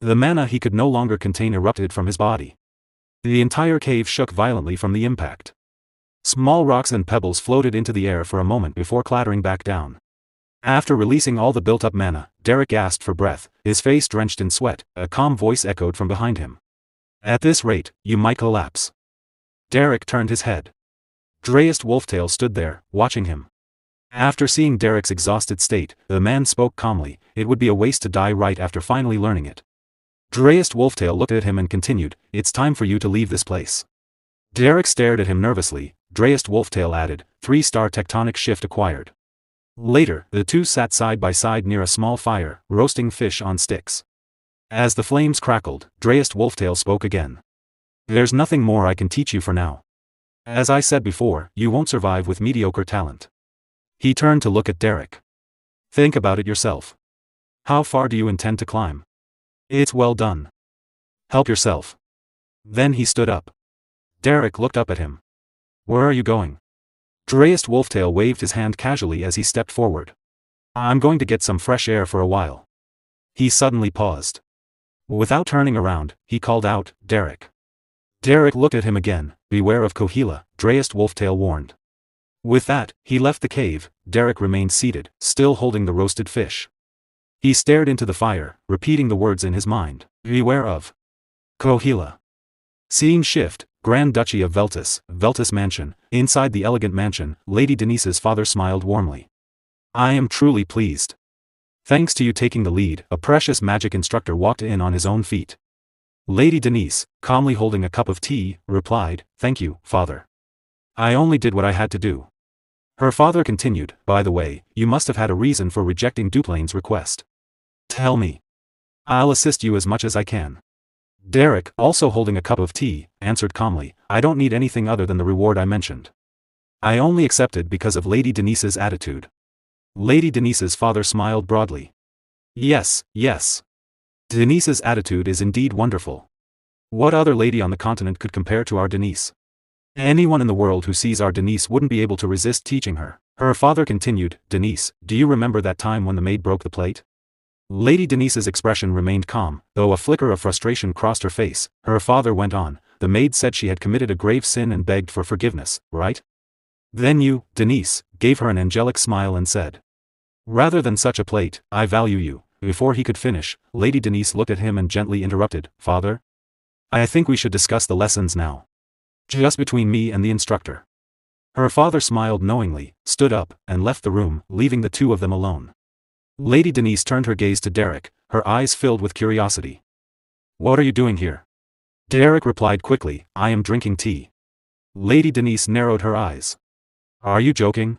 S1: The mana he could no longer contain erupted from his body. The entire cave shook violently from the impact. Small rocks and pebbles floated into the air for a moment before clattering back down. After releasing all the built-up mana, Derrick gasped for breath, his face drenched in sweat. A calm voice echoed from behind him. At this rate, you might collapse. Derrick turned his head. Dreyest Wolftail stood there, watching him. After seeing Derrick's exhausted state, the man spoke calmly, it would be a waste to die right after finally learning it. Dreyest Wolftail looked at him and continued, it's time for you to leave this place. Derrick stared at him nervously. Dreyest Wolftail added, 3-star tectonic shift acquired. Later, the two sat side by side near a small fire, roasting fish on sticks. As the flames crackled, Dreyest Wolftail spoke again. There's nothing more I can teach you for now. As I said before, you won't survive with mediocre talent. He turned to look at Derrick. Think about it yourself. How far do you intend to climb? It's well done. Help yourself. Then he stood up. Derrick looked up at him. Where are you going? Dreyest Wolftail waved his hand casually as he stepped forward. I'm going to get some fresh air for a while. He suddenly paused. Without turning around, he called out, Derrick. Derrick looked at him again. Beware of Kohila, Dreyest Wolftail warned. With that, he left the cave. Derrick remained seated, still holding the roasted fish. He stared into the fire, repeating the words in his mind. Beware of Kohila. Scene shift, Grand Duchy of Veltus, Veltus Mansion. Inside the elegant mansion, Lady Denise's father smiled warmly. I am truly pleased. Thanks to you taking the lead, a precious magic instructor walked in on his own feet. Lady Denise, calmly holding a cup of tea, replied, Thank you, father. I only did what I had to do. Her father continued, By the way, you must have had a reason for rejecting Duplain's request. Tell me. I'll assist you as much as I can. Derrick, also holding a cup of tea, answered calmly, I don't need anything other than the reward I mentioned. I only accepted because of Lady Denise's attitude. Lady Denise's father smiled broadly. Yes, yes. Denise's attitude is indeed wonderful. What other lady on the continent could compare to our Denise? Anyone in the world who sees our Denise wouldn't be able to resist teaching her. Her father continued, Denise, do you remember that time when the maid broke the plate? Lady Denise's expression remained calm, though a flicker of frustration crossed her face. Her father went on, the maid said she had committed a grave sin and begged for forgiveness, right? Then you, Denise, gave her an angelic smile and said, Rather than such a plate, I value you. Before he could finish, Lady Denise looked at him and gently interrupted, Father? I think we should discuss the lessons now. Just between me and the instructor. Her father smiled knowingly, stood up, and left the room, leaving the two of them alone. Lady Denise turned her gaze to Derrick, her eyes filled with curiosity. What are you doing here? Derrick replied quickly, I am drinking tea. Lady Denise narrowed her eyes. Are you joking?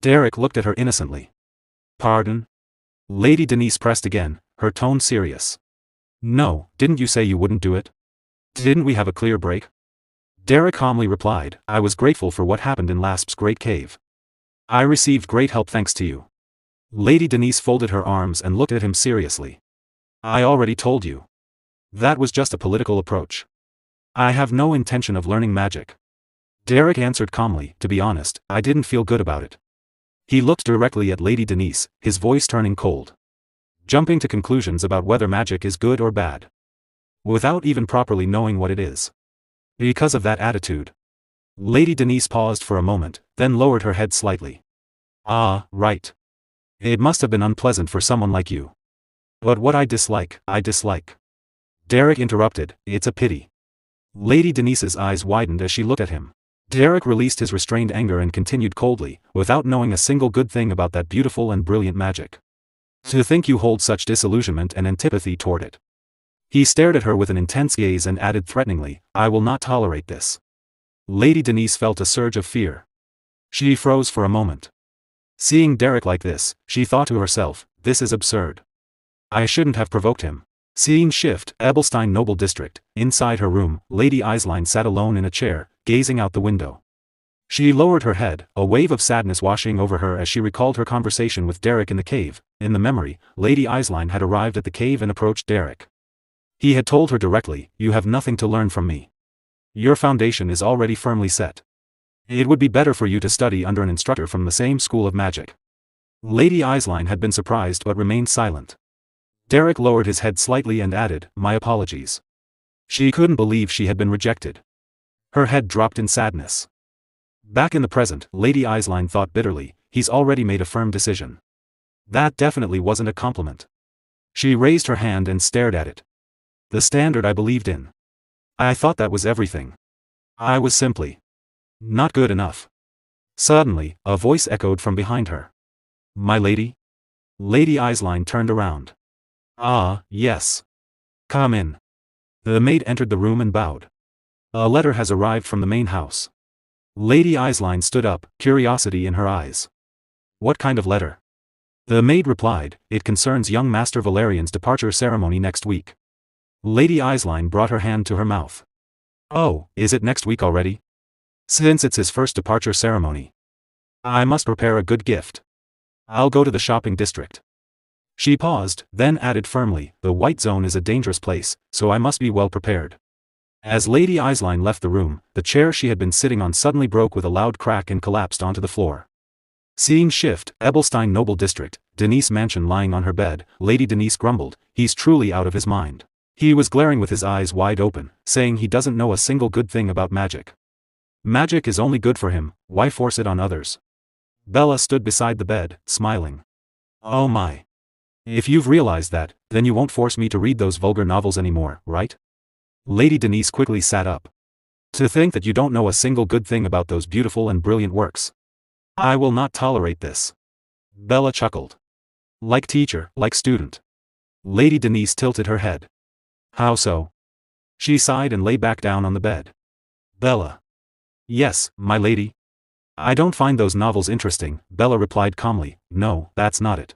S1: Derrick looked at her innocently. Pardon? Lady Denise pressed again, her tone serious. No, didn't you say you wouldn't do it? Didn't we have a clear break? Derrick calmly replied, I was grateful for what happened in Lasp's great cave. I received great help thanks to you. Lady Denise folded her arms and looked at him seriously. I already told you. That was just a political approach. I have no intention of learning magic. Derrick answered calmly, to be honest, I didn't feel good about it. He looked directly at Lady Denise, his voice turning cold. Jumping to conclusions about whether magic is good or bad. Without even properly knowing what it is. Because of that attitude. Lady Denise paused for a moment, then lowered her head slightly. Ah, right. It must have been unpleasant for someone like you. But what I dislike. Derrick interrupted, it's a pity. Lady Denise's eyes widened as she looked at him. Derrick released his restrained anger and continued coldly, without knowing a single good thing about that beautiful and brilliant magic. To think you hold such disillusionment and antipathy toward it. He stared at her with an intense gaze and added threateningly, I will not tolerate this. Lady Denise felt a surge of fear. She froze for a moment. Seeing Derrick like this, she thought to herself, this is absurd. I shouldn't have provoked him. Scene shift, Ebelstein Noble District. Inside her room, Lady Eislein sat alone in a chair, gazing out the window. She lowered her head, a wave of sadness washing over her as she recalled her conversation with Derrick in the cave. In the memory, Lady Eislein had arrived at the cave and approached Derrick. He had told her directly, you have nothing to learn from me. Your foundation is already firmly set. It would be better for you to study under an instructor from the same school of magic. Lady Eislein had been surprised but remained silent. Derrick lowered his head slightly and added, my apologies. She couldn't believe she had been rejected. Her head dropped in sadness. Back in the present, Lady Eislein thought bitterly, he's already made a firm decision. That definitely wasn't a compliment. She raised her hand and stared at it. The standard I believed in. I thought that was everything. I was simply not good enough. Suddenly, a voice echoed from behind her. My lady? Lady Eislein turned around. Ah, yes. Come in. The maid entered the room and bowed. A letter has arrived from the main house. Lady Eislein stood up, curiosity in her eyes. What kind of letter? The maid replied, it concerns young Master Valerian's departure ceremony next week. Lady Eislein brought her hand to her mouth. Oh, is it next week already? Since it's his first departure ceremony. I must prepare a good gift. I'll go to the shopping district. She paused, then added firmly, the White Zone is a dangerous place, so I must be well prepared. As Lady Eislein left the room, the chair she had been sitting on suddenly broke with a loud crack and collapsed onto the floor. Scene shift, Ebelstein Noble District, Denise mansion lying on her bed. Lady Denise grumbled, "He's truly out of his mind." He was glaring with his eyes wide open, saying he doesn't know a single good thing about magic. Magic is only good for him, why force it on others? Bella stood beside the bed, smiling. "Oh my. If you've realized that, then you won't force me to read those vulgar novels anymore, right?" Lady Denise quickly sat up. "To think that you don't know a single good thing about those beautiful and brilliant works. I will not tolerate this." Bella chuckled. "Like teacher, like student." Lady Denise tilted her head. "How so?" She sighed and lay back down on the bed. "Bella." "Yes, my lady." "I don't find those novels interesting," Bella replied calmly. "No, that's not it."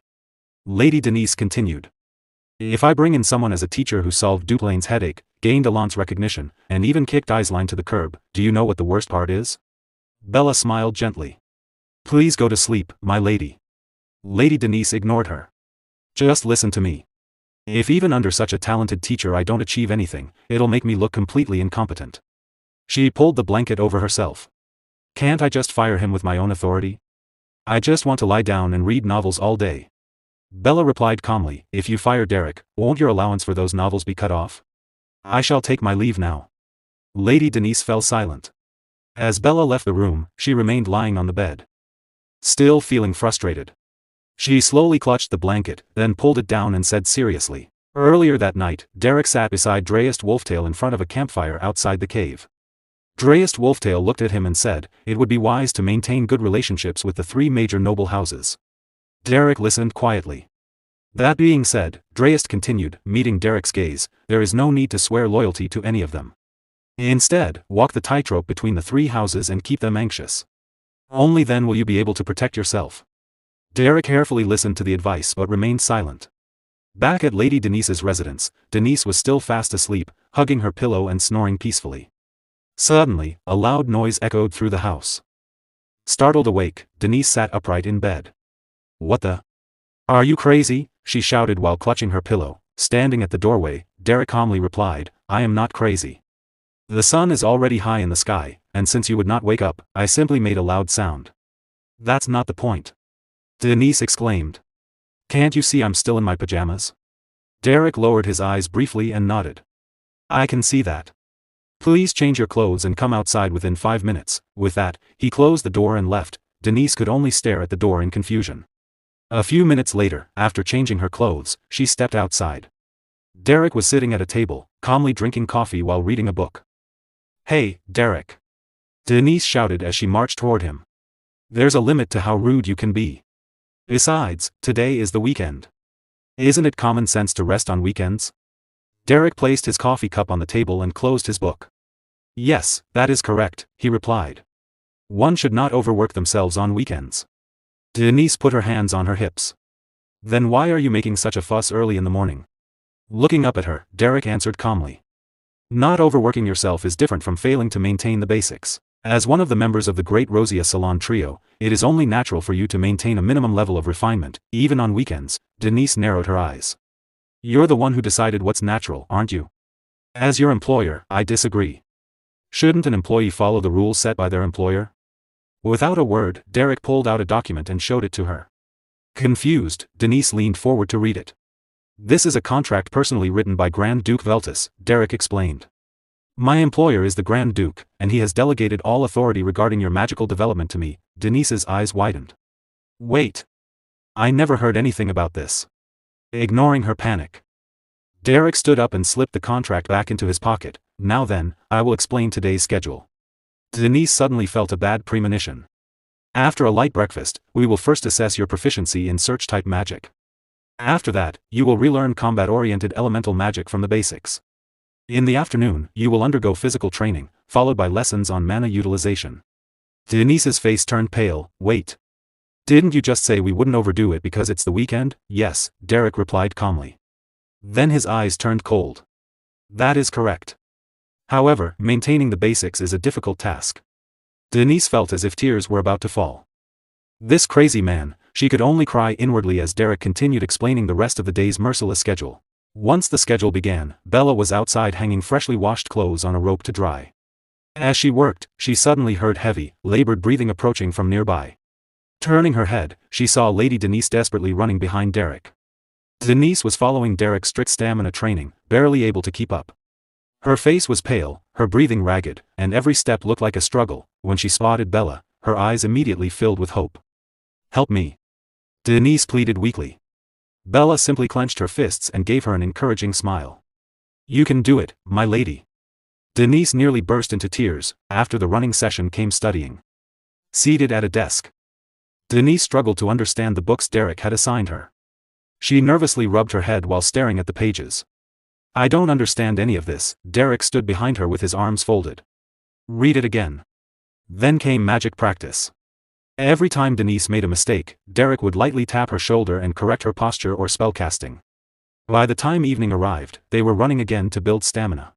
S1: Lady Denise continued. "If I bring in someone as a teacher who solved Duplain's headache, gained Alon's recognition, and even kicked Eislein to the curb, do you know what the worst part is?" Bella smiled gently. "Please go to sleep, my lady." Lady Denise ignored her. "Just listen to me. If even under such a talented teacher I don't achieve anything, it'll make me look completely incompetent." She pulled the blanket over herself. "Can't I just fire him with my own authority? I just want to lie down and read novels all day." Bella replied calmly, "If you fire Derrick, won't your allowance for those novels be cut off? I shall take my leave now." Lady Denise fell silent. As Bella left the room, she remained lying on the bed, still feeling frustrated. She slowly clutched the blanket, then pulled it down and said seriously. Earlier that night, Derrick sat beside Dreist Wolftail in front of a campfire outside the cave. Dreist Wolftail looked at him and said, "It would be wise to maintain good relationships with the three major noble houses." Derrick listened quietly. "That being said," Dreist continued, meeting Derrick's gaze, "there is no need to swear loyalty to any of them. Instead, walk the tightrope between the three houses and keep them anxious. Only then will you be able to protect yourself." Derrick carefully listened to the advice but remained silent. Back at Lady Denise's residence, Denise was still fast asleep, hugging her pillow and snoring peacefully. Suddenly, a loud noise echoed through the house. Startled awake, Denise sat upright in bed. "What the? Are you crazy?" she shouted while clutching her pillow. Standing at the doorway, Derrick calmly replied, "I am not crazy. The sun is already high in the sky, and since you would not wake up, I simply made a loud sound." "That's not the point," Denise exclaimed. "Can't you see I'm still in my pajamas?" Derrick lowered his eyes briefly and nodded. "I can see that. Please change your clothes and come outside within 5 minutes." With that, he closed the door and left. Denise could only stare at the door in confusion. A few minutes later, after changing her clothes, she stepped outside. Derrick was sitting at a table, calmly drinking coffee while reading a book. "Hey, Derrick!" Denise shouted as she marched toward him. "There's a limit to how rude you can be. Besides, today is the weekend. Isn't it common sense to rest on weekends?" Derrick placed his coffee cup on the table and closed his book. "Yes, that is correct," he replied. "One should not overwork themselves on weekends." Denise put her hands on her hips. "Then why are you making such a fuss early in the morning?" Looking up at her, Derrick answered calmly. "Not overworking yourself is different from failing to maintain the basics. As one of the members of the Great Rosia Salon Trio, it is only natural for you to maintain a minimum level of refinement, even on weekends." Denise narrowed her eyes. "You're the one who decided what's natural, aren't you?" "As your employer, I disagree. Shouldn't an employee follow the rules set by their employer?" Without a word, Derrick pulled out a document and showed it to her. Confused, Denise leaned forward to read it. "This is a contract personally written by Grand Duke Veltus," Derrick explained. "My employer is the Grand Duke, and he has delegated all authority regarding your magical development to me." Denise's eyes widened. "Wait. I never heard anything about this." Ignoring her panic, Derrick stood up and slipped the contract back into his pocket. "Now then, I will explain today's schedule." Denise suddenly felt a bad premonition. "After a light breakfast, we will first assess your proficiency in search-type magic. After that, you will relearn combat-oriented elemental magic from the basics. In the afternoon, you will undergo physical training, followed by lessons on mana utilization." Denise's face turned pale. "Wait. Didn't you just say we wouldn't overdo it because it's the weekend?" "Yes," Derrick replied calmly. Then his eyes turned cold. "That is correct. However, maintaining the basics is a difficult task." Denise felt as if tears were about to fall. This crazy man, she could only cry inwardly as Derrick continued explaining the rest of the day's merciless schedule. Once the schedule began, Bella was outside hanging freshly washed clothes on a rope to dry. As she worked, she suddenly heard heavy, labored breathing approaching from nearby. Turning her head, she saw Lady Denise desperately running behind Derrick. Denise was following Derrick's strict stamina training, barely able to keep up. Her face was pale, her breathing ragged, and every step looked like a struggle. When she spotted Bella, her eyes immediately filled with hope. "Help me," Denise pleaded weakly. Bella simply clenched her fists and gave her an encouraging smile. "You can do it, my lady." Denise nearly burst into tears. After the running session came studying. Seated at a desk, Denise struggled to understand the books Derrick had assigned her. She nervously rubbed her head while staring at the pages. "I don't understand any of this." Derrick stood behind her with his arms folded. "Read it again." Then came magic practice. Every time Denise made a mistake, Derrick would lightly tap her shoulder and correct her posture or spellcasting. By the time evening arrived, they were running again to build stamina.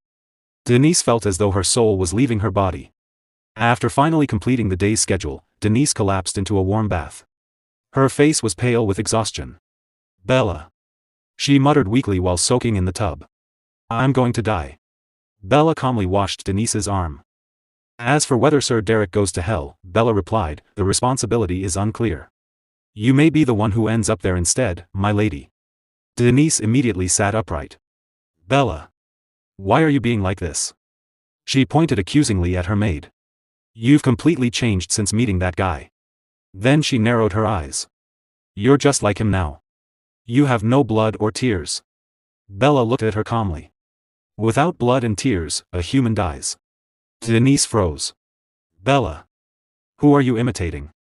S1: Denise felt as though her soul was leaving her body. After finally completing the day's schedule, Denise collapsed into a warm bath. Her face was pale with exhaustion. "Bella," she muttered weakly while soaking in the tub. "I'm going to die." Bella calmly washed Denise's arm. "As for whether Sir Derrick goes to hell," Bella replied, "the responsibility is unclear. You may be the one who ends up there instead, my lady." Denise immediately sat upright. "Bella, why are you being like this?" She pointed accusingly at her maid. "You've completely changed since meeting that guy." Then she narrowed her eyes. "You're just like him now. You have no blood or tears." Bella looked at her calmly. "Without blood and tears, a human dies." Denise froze. "Bella, who are you imitating?"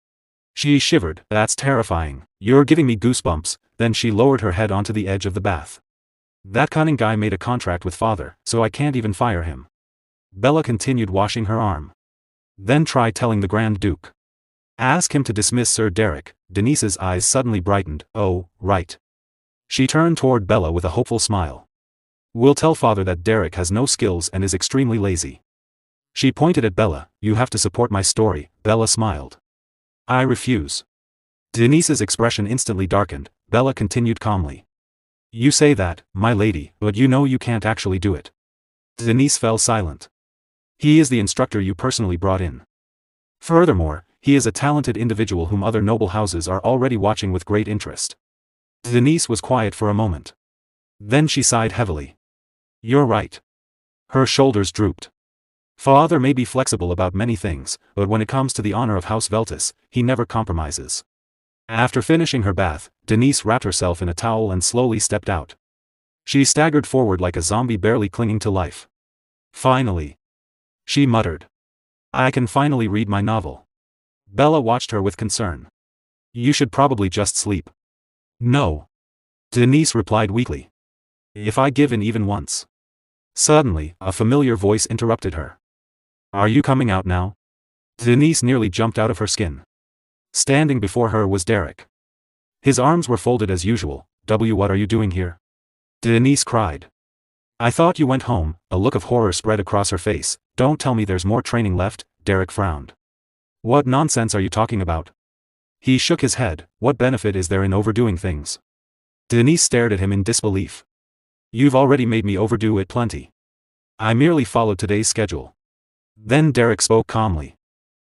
S1: She shivered. "That's terrifying. You're giving me goosebumps." Then she lowered her head onto the edge of the bath. "That cunning guy made a contract with father, so I can't even fire him." Bella continued washing her arm. "Then try telling the Grand Duke. Ask him to dismiss Sir Derrick." Denise's eyes suddenly brightened. "Oh, right." She turned toward Bella with a hopeful smile. "We'll tell father that Derrick has no skills and is extremely lazy." She pointed at Bella. "You have to support my story." Bella smiled. "I refuse." Denise's expression instantly darkened. Bella continued calmly. "You say that, my lady, but you know you can't actually do it." Denise fell silent. "He is the instructor you personally brought in. Furthermore, he is a talented individual whom other noble houses are already watching with great interest." Denise was quiet for a moment. Then she sighed heavily. "You're right." Her shoulders drooped. "Father may be flexible about many things, but when it comes to the honor of House Veltus, he never compromises." After finishing her bath, Denise wrapped herself in a towel and slowly stepped out. She staggered forward like a zombie barely clinging to life. "Finally," she muttered. "I can finally read my novel." Bella watched her with concern. "You should probably just sleep." "No," Denise replied weakly. "If I give in even once." Suddenly, a familiar voice interrupted her. "Are you coming out now?" Denise nearly jumped out of her skin. Standing before her was Derrick. His arms were folded as usual. What are you doing here?" Denise cried. "I thought you went home." A look of horror spread across her face. "Don't tell me there's more training left." Derrick frowned. "What nonsense are you talking about?" He shook his head. "What benefit is there in overdoing things?" Denise stared at him in disbelief. "You've already made me overdo it plenty. I merely followed today's schedule." Then Derrick spoke calmly.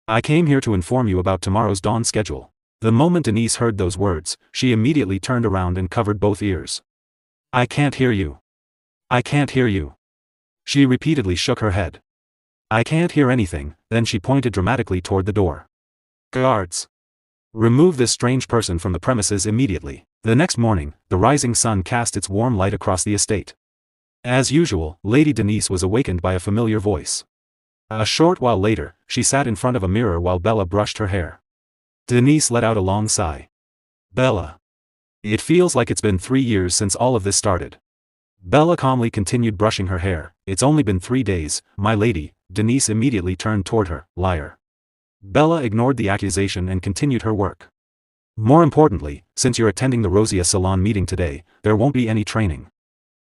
S1: "I came here to inform you about tomorrow's dawn schedule." The moment Denise heard those words, she immediately turned around and covered both ears. "I can't hear you. I can't hear you." She repeatedly shook her head. "I can't hear anything." Then she pointed dramatically toward the door. "Guards! Remove this strange person from the premises immediately." The next morning, the rising sun cast its warm light across the estate. As usual, Lady Denise was awakened by a familiar voice. A short while later, she sat in front of a mirror while Bella brushed her hair. Denise let out a long sigh. "Bella. It feels like it's been 3 years since all of this started." Bella calmly continued brushing her hair. "It's only been 3 days, my lady." Denise immediately turned toward her. "Liar." Bella ignored the accusation and continued her work. "More importantly, since you're attending the Rosia Salon meeting today, there won't be any training."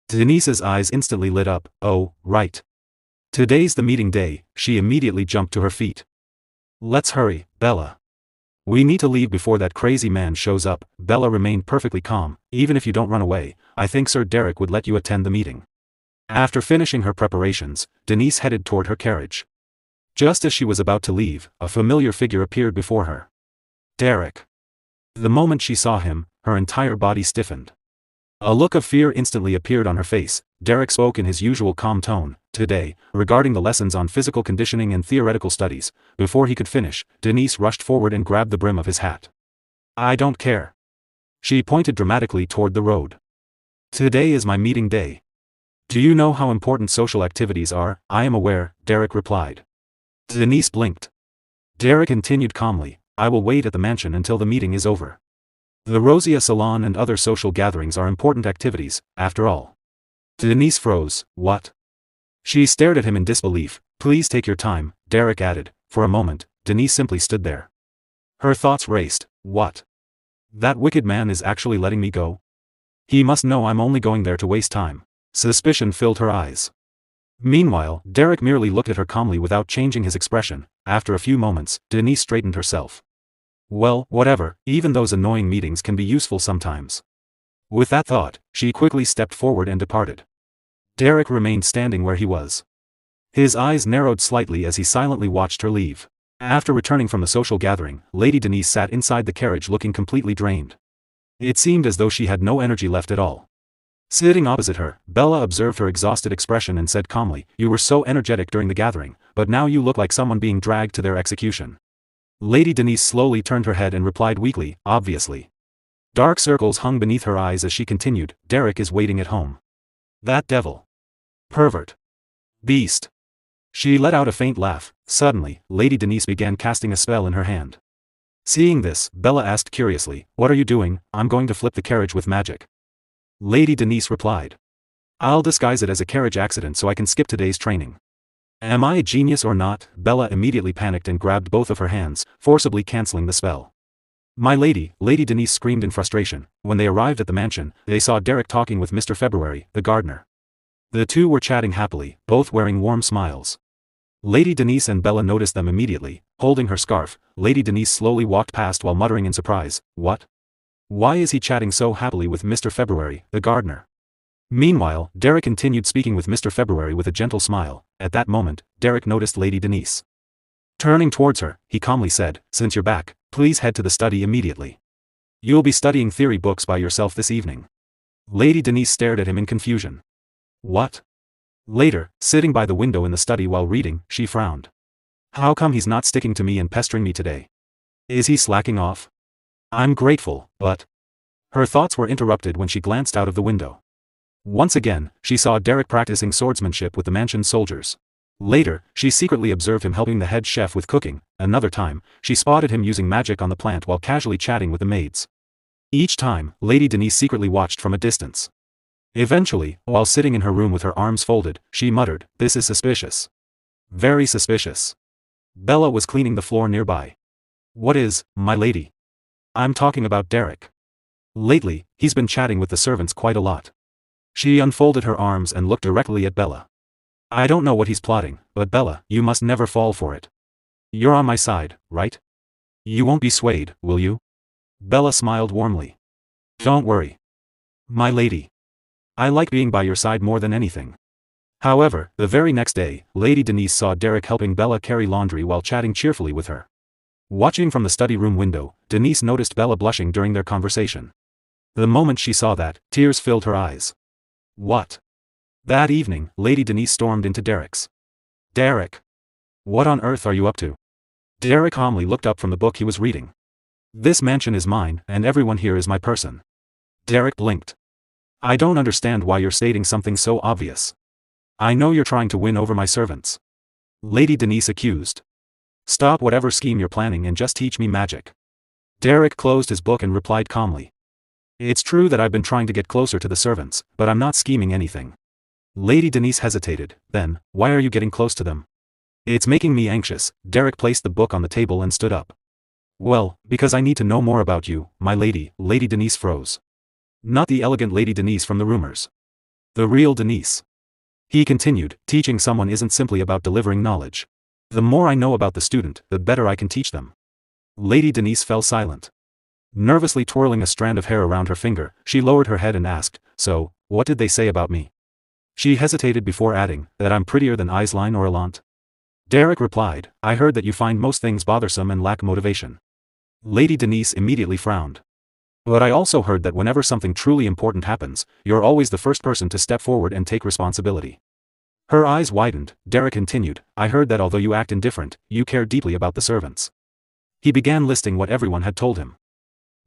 S1: Denise's eyes instantly lit up. "Oh, right. Today's the meeting day." She immediately jumped to her feet. "Let's hurry, Bella." We need to leave before that crazy man shows up. Bella remained perfectly calm. Even if you don't run away, I think Sir Derrick would let you attend the meeting. After finishing her preparations, Denise headed toward her carriage. Just as she was about to leave, a familiar figure appeared before her. Derrick. The moment she saw him, her entire body stiffened. A look of fear instantly appeared on her face. Derrick spoke in his usual calm tone. Today, regarding the lessons on physical conditioning and theoretical studies. Before he could finish, Denise rushed forward and grabbed the brim of his hat. I don't care. She pointed dramatically toward the road. Today is my meeting day. Do you know how important social activities are? I am aware, Derrick replied. Denise blinked. Derrick continued calmly, I will wait at the mansion until the meeting is over. The Rosia Salon and other social gatherings are important activities, after all. Denise froze. What? She stared at him in disbelief. Please take your time, Derrick added. For a moment, Denise simply stood there. Her thoughts raced. What? That wicked man is actually letting me go? He must know I'm only going there to waste time. Suspicion filled her eyes. Meanwhile, Derrick merely looked at her calmly without changing his expression. After a few moments, Denise straightened herself. Well, whatever, even those annoying meetings can be useful sometimes. With that thought, she quickly stepped forward and departed. Derrick remained standing where he was. His eyes narrowed slightly as he silently watched her leave. After returning from the social gathering, Lady Denise sat inside the carriage looking completely drained. It seemed as though she had no energy left at all. Sitting opposite her, Bella observed her exhausted expression and said calmly, You were so energetic during the gathering, but now you look like someone being dragged to their execution. Lady Denise slowly turned her head and replied weakly, Obviously. Dark circles hung beneath her eyes as she continued, Derrick is waiting at home. That devil. Pervert. Beast. She let out a faint laugh. Suddenly, Lady Denise began casting a spell in her hand. Seeing this, Bella asked curiously, What are you doing? I'm going to flip the carriage with magic. Lady Denise replied. I'll disguise it as a carriage accident so I can skip today's training. Am I a genius or not? Bella immediately panicked and grabbed both of her hands, forcibly cancelling the spell. My lady, Lady Denise screamed in frustration. When they arrived at the mansion, they saw Derrick talking with Mr. February, the gardener. The two were chatting happily, both wearing warm smiles. Lady Denise and Bella noticed them immediately. Holding her scarf, Lady Denise slowly walked past while muttering in surprise, What? Why is he chatting so happily with Mr. February, the gardener? Meanwhile, Derrick continued speaking with Mr. February with a gentle smile. At that moment, Derrick noticed Lady Denise. Turning towards her, he calmly said, Since you're back, please head to the study immediately. You'll be studying theory books by yourself this evening. Lady Denise stared at him in confusion. What? Later, sitting by the window in the study while reading, she frowned. How come he's not sticking to me and pestering me today? Is he slacking off? I'm grateful, but... Her thoughts were interrupted when she glanced out of the window. Once again, she saw Derrick practicing swordsmanship with the mansion's soldiers. Later, she secretly observed him helping the head chef with cooking. Another time, she spotted him using magic on the plant while casually chatting with the maids. Each time, Lady Denise secretly watched from a distance. Eventually, while sitting in her room with her arms folded, she muttered, This is suspicious. Very suspicious. Bella was cleaning the floor nearby. What is, my lady? I'm talking about Derrick. Lately, he's been chatting with the servants quite a lot. She unfolded her arms and looked directly at Bella. I don't know what he's plotting, but Bella, you must never fall for it. You're on my side, right? You won't be swayed, will you? Bella smiled warmly. Don't worry. My lady. I like being by your side more than anything. However, the very next day, Lady Denise saw Derrick helping Bella carry laundry while chatting cheerfully with her. Watching from the study room window, Denise noticed Bella blushing during their conversation. The moment she saw that, tears filled her eyes. What? That evening, Lady Denise stormed into Derrick's. Derrick. What on earth are you up to? Derrick calmly looked up from the book he was reading. This mansion is mine, and everyone here is my person. Derrick blinked. I don't understand why you're stating something so obvious. I know you're trying to win over my servants. Lady Denise accused. Stop whatever scheme you're planning and just teach me magic. Derrick closed his book and replied calmly. It's true that I've been trying to get closer to the servants, but I'm not scheming anything. Lady Denise hesitated. Then, why are you getting close to them? It's making me anxious. Derrick placed the book on the table and stood up. Well, because I need to know more about you, my lady. Lady Denise froze. Not the elegant Lady Denise from the rumors. The real Denise. He continued, teaching someone isn't simply about delivering knowledge. The more I know about the student, the better I can teach them. Lady Denise fell silent. Nervously twirling a strand of hair around her finger, she lowered her head and asked, "So, what did they say about me?" She hesitated before adding, "That I'm prettier than Aisline or Elant?" Derrick replied, "I heard that you find most things bothersome and lack motivation." Lady Denise immediately frowned. "But I also heard that whenever something truly important happens, you're always the first person to step forward and take responsibility." Her eyes widened. Derrick continued, "I heard that although you act indifferent, you care deeply about the servants." He began listing what everyone had told him.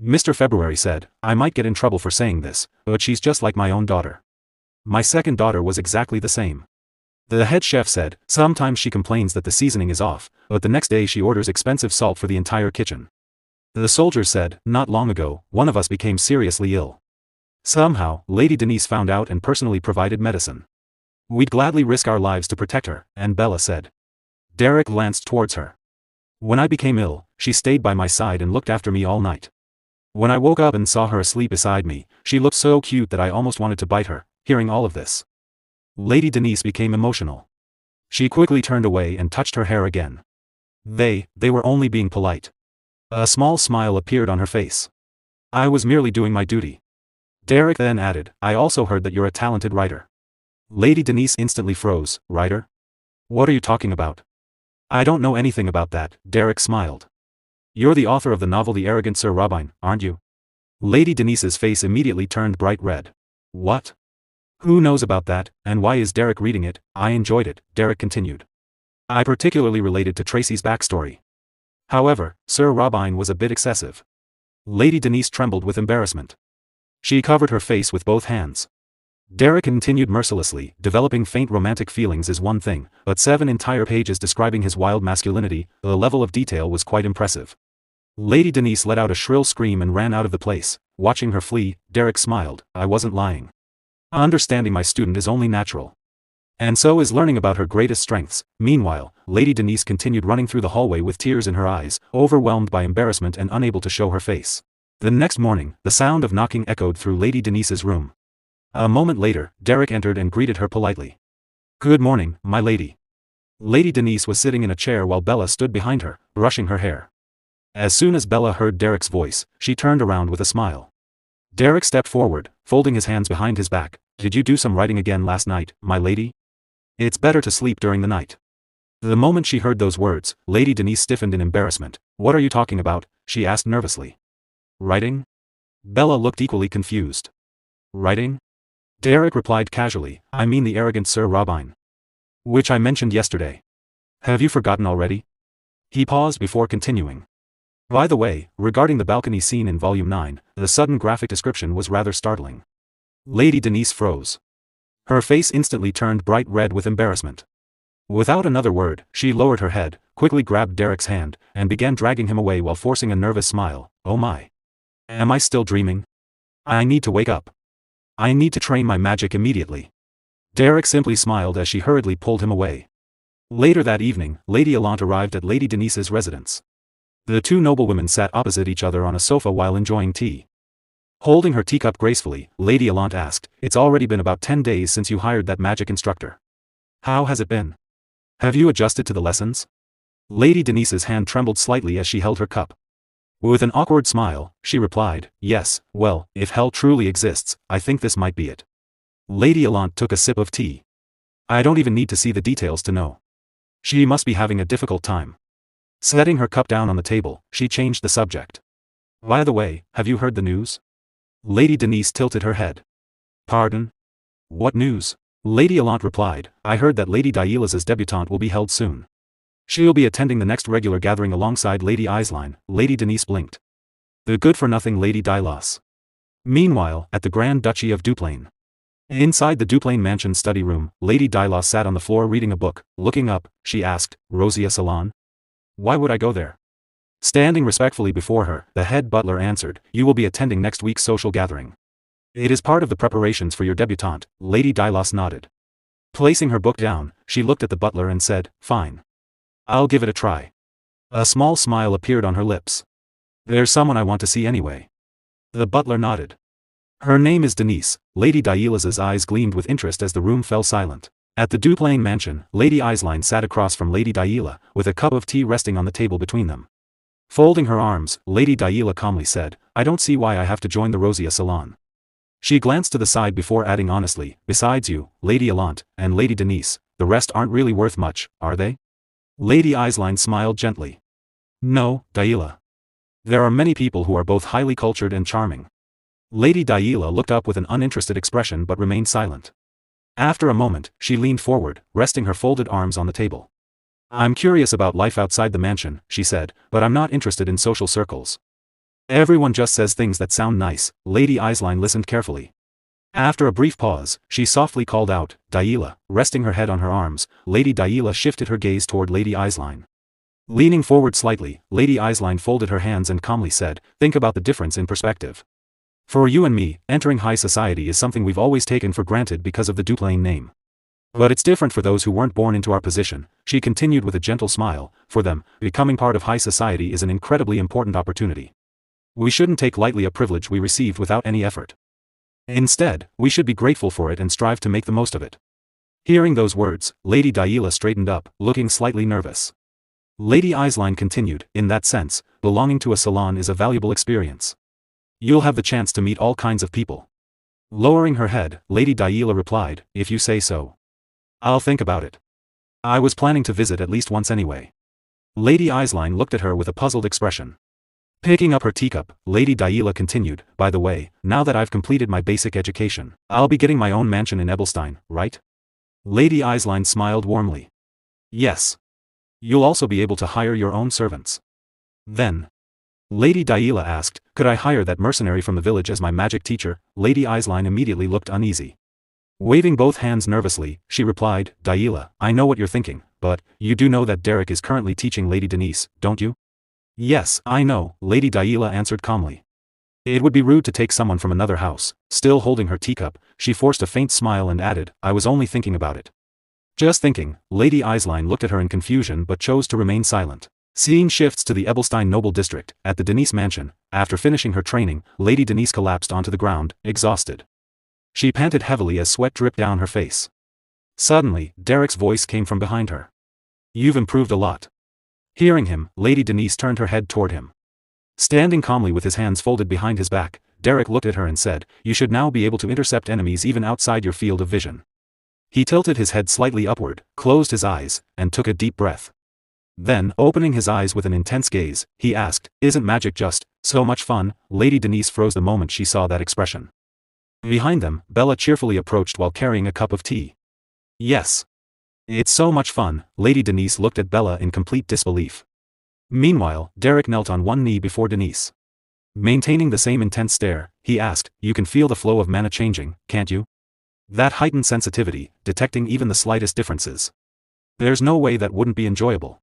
S1: Mr. February said, "I might get in trouble for saying this, but she's just like my own daughter. My second daughter was exactly the same." The head chef said, "Sometimes she complains that the seasoning is off, but the next day she orders expensive salt for the entire kitchen." The soldiers said, "Not long ago, one of us became seriously ill. Somehow, Lady Denise found out and personally provided medicine. We'd gladly risk our lives to protect her," and Bella said. Derrick glanced towards her. "When I became ill, she stayed by my side and looked after me all night. When I woke up and saw her asleep beside me, she looked so cute that I almost wanted to bite her." Hearing all of this, Lady Denise became emotional. She quickly turned away and touched her hair again. They were only being polite. A small smile appeared on her face. "I was merely doing my duty." Derrick then added, "I also heard that you're a talented writer." Lady Denise instantly froze. "Writer? What are you talking about?" "I don't know anything about that," Derrick smiled. "You're the author of the novel The Arrogant Sir Robin, aren't you?" Lady Denise's face immediately turned bright red. "What? Who knows about that, and why is Derrick reading it?" "I enjoyed it," Derrick continued. "I particularly related to Tracy's backstory. However, Sir Robin was a bit excessive." Lady Denise trembled with embarrassment. She covered her face with both hands. Derrick continued mercilessly, "Developing faint romantic feelings is one thing, but 7 entire pages describing his wild masculinity, the level of detail was quite impressive." Lady Denise let out a shrill scream and ran out of the place. Watching her flee, Derrick smiled, "I wasn't lying. Understanding my student is only natural. And so is learning about her greatest strengths." Meanwhile, Lady Denise continued running through the hallway with tears in her eyes, overwhelmed by embarrassment and unable to show her face. The next morning, the sound of knocking echoed through Lady Denise's room. A moment later, Derrick entered and greeted her politely. "Good morning, my lady." Lady Denise was sitting in a chair while Bella stood behind her, brushing her hair. As soon as Bella heard Derrick's voice, she turned around with a smile. Derrick stepped forward, folding his hands behind his back. "Did you do some writing again last night, my lady? It's better to sleep during the night." The moment she heard those words, Lady Denise stiffened in embarrassment. "What are you talking about?" she asked nervously. "Writing?" Bella looked equally confused. "Writing?" Derrick replied casually, "I mean The Arrogant Sir Robin, which I mentioned yesterday. Have you forgotten already?" He paused before continuing. "By the way, regarding the balcony scene in Volume 9, the sudden graphic description was rather startling." Lady Denise froze. Her face instantly turned bright red with embarrassment. Without another word, she lowered her head, quickly grabbed Derrick's hand, and began dragging him away while forcing a nervous smile. "Oh my. Am I still dreaming? I need to wake up. I need to train my magic immediately." Derrick simply smiled as she hurriedly pulled him away. Later that evening, Lady Elant arrived at Lady Denise's residence. The two noblewomen sat opposite each other on a sofa while enjoying tea. Holding her teacup gracefully, Lady Elant asked, "It's already been about 10 days since you hired that magic instructor. How has it been? Have you adjusted to the lessons?" Lady Denise's hand trembled slightly as she held her cup. With an awkward smile, she replied, "Yes, well, if hell truly exists, I think this might be it." Lady Elant took a sip of tea. "I don't even need to see the details to know. She must be having a difficult time." Setting her cup down on the table, she changed the subject. "By the way, have you heard the news?" Lady Denise tilted her head. "Pardon? What news?" Lady Elant replied, "I heard that Lady Dailas's debutante will be held soon. She'll be attending the next regular gathering alongside Lady Aisline." Lady Denise blinked. "The good-for-nothing Lady Dailas." Meanwhile, at the Grand Duchy of Duplain. Inside the Duplain mansion study room, Lady Dailas sat on the floor reading a book. Looking up, she asked, "Rosia Salon? Why would I go there?" Standing respectfully before her, the head butler answered, "You will be attending next week's social gathering. It is part of the preparations for your debutante." Lady Dailas nodded. Placing her book down, she looked at the butler and said, "Fine. I'll give it a try." A small smile appeared on her lips. "There's someone I want to see anyway." The butler nodded. "Her name is Denise." Lady Dailas's eyes gleamed with interest as the room fell silent. At the Duplain mansion, Lady Aisline sat across from Lady Daila, with a cup of tea resting on the table between them. Folding her arms, Lady Daila calmly said, I don't see why I have to join the Rosia salon. She glanced to the side before adding honestly, besides you, Lady Alant, and Lady Denise, the rest aren't really worth much, are they? Lady Eislein smiled gently. No, Daila. There are many people who are both highly cultured and charming. Lady Daila looked up with an uninterested expression but remained silent. After a moment, she leaned forward, resting her folded arms on the table. I'm curious about life outside the mansion, she said, but I'm not interested in social circles. Everyone just says things that sound nice. Lady Eislein listened carefully. After a brief pause, she softly called out, Daila. Resting her head on her arms, Lady Daila shifted her gaze toward Lady Eislein. Leaning forward slightly, Lady Eislein folded her hands and calmly said, think about the difference in perspective. For you and me, entering high society is something we've always taken for granted because of the Duplain name. But it's different for those who weren't born into our position, she continued with a gentle smile. For them, becoming part of high society is an incredibly important opportunity. We shouldn't take lightly a privilege we received without any effort. Instead, we should be grateful for it and strive to make the most of it. Hearing those words, Lady Daila straightened up, looking slightly nervous. Lady Eislein continued, in that sense, belonging to a salon is a valuable experience. You'll have the chance to meet all kinds of people. Lowering her head, Lady Daila replied, if you say so. I'll think about it. I was planning to visit at least once anyway. Lady Eislein looked at her with a puzzled expression. Picking up her teacup, Lady Daila continued, by the way, now that I've completed my basic education, I'll be getting my own mansion in Ebelstein, right? Lady Eislein smiled warmly. Yes. You'll also be able to hire your own servants. Then, Lady Daila asked, could I hire that mercenary from the village as my magic teacher? Lady Eislein immediately looked uneasy. Waving both hands nervously, she replied, Daila, I know what you're thinking, but, you do know that Derrick is currently teaching Lady Denise, don't you? Yes, I know, Lady Daila answered calmly. It would be rude to take someone from another house. Still holding her teacup, she forced a faint smile and added, I was only thinking about it. Just thinking. Lady Eislein looked at her in confusion but chose to remain silent. Scene shifts to the Ebelstein noble district, at the Denise mansion. After finishing her training, Lady Denise collapsed onto the ground, exhausted. She panted heavily as sweat dripped down her face. Suddenly, Derrick's voice came from behind her. You've improved a lot. Hearing him, Lady Denise turned her head toward him. Standing calmly with his hands folded behind his back, Derrick looked at her and said, you should now be able to intercept enemies even outside your field of vision. He tilted his head slightly upward, closed his eyes, and took a deep breath. Then, opening his eyes with an intense gaze, he asked, isn't magic just so much fun? Lady Denise froze the moment she saw that expression. Behind them, Bella cheerfully approached while carrying a cup of tea. Yes. It's so much fun. Lady Denise looked at Bella in complete disbelief. Meanwhile, Derrick knelt on one knee before Denise. Maintaining the same intense stare, he asked, you can feel the flow of mana changing, can't you? That heightened sensitivity, detecting even the slightest differences. There's no way that wouldn't be enjoyable.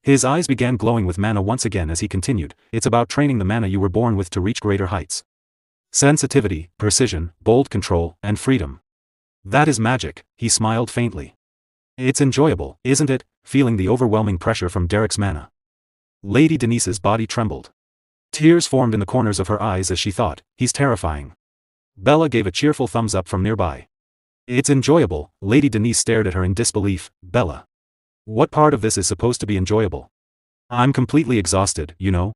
S1: His eyes began glowing with mana once again as he continued, it's about training the mana you were born with to reach greater heights. Sensitivity, precision, bold control, and freedom. That is magic, he smiled faintly. It's enjoyable, isn't it? Feeling the overwhelming pressure from Derrick's mana. Lady Denise's body trembled. Tears formed in the corners of her eyes as she thought, he's terrifying. Bella gave a cheerful thumbs up from nearby. It's enjoyable. Lady Denise stared at her in disbelief. Bella. What part of this is supposed to be enjoyable? I'm completely exhausted, you know.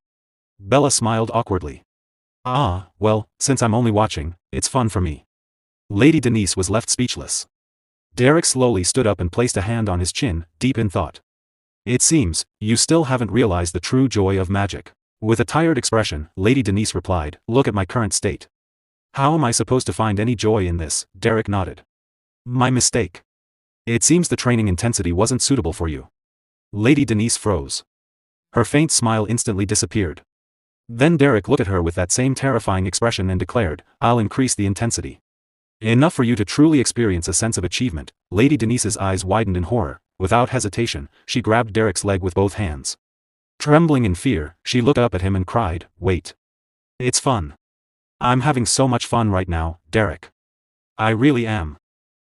S1: Bella smiled awkwardly. Ah, well, since I'm only watching, it's fun for me. Lady Denise was left speechless. Derrick slowly stood up and placed a hand on his chin, deep in thought. It seems, you still haven't realized the true joy of magic. With a tired expression, Lady Denise replied, look at my current state. How am I supposed to find any joy in this? Derrick nodded. My mistake. It seems the training intensity wasn't suitable for you. Lady Denise froze. Her faint smile instantly disappeared. Then Derrick looked at her with that same terrifying expression and declared, I'll increase the intensity. Enough for you to truly experience a sense of achievement. Lady Denise's eyes widened in horror. Without hesitation, she grabbed Derrick's leg with both hands. Trembling in fear, she looked up at him and cried, wait. It's fun. I'm having so much fun right now, Derrick. I really am.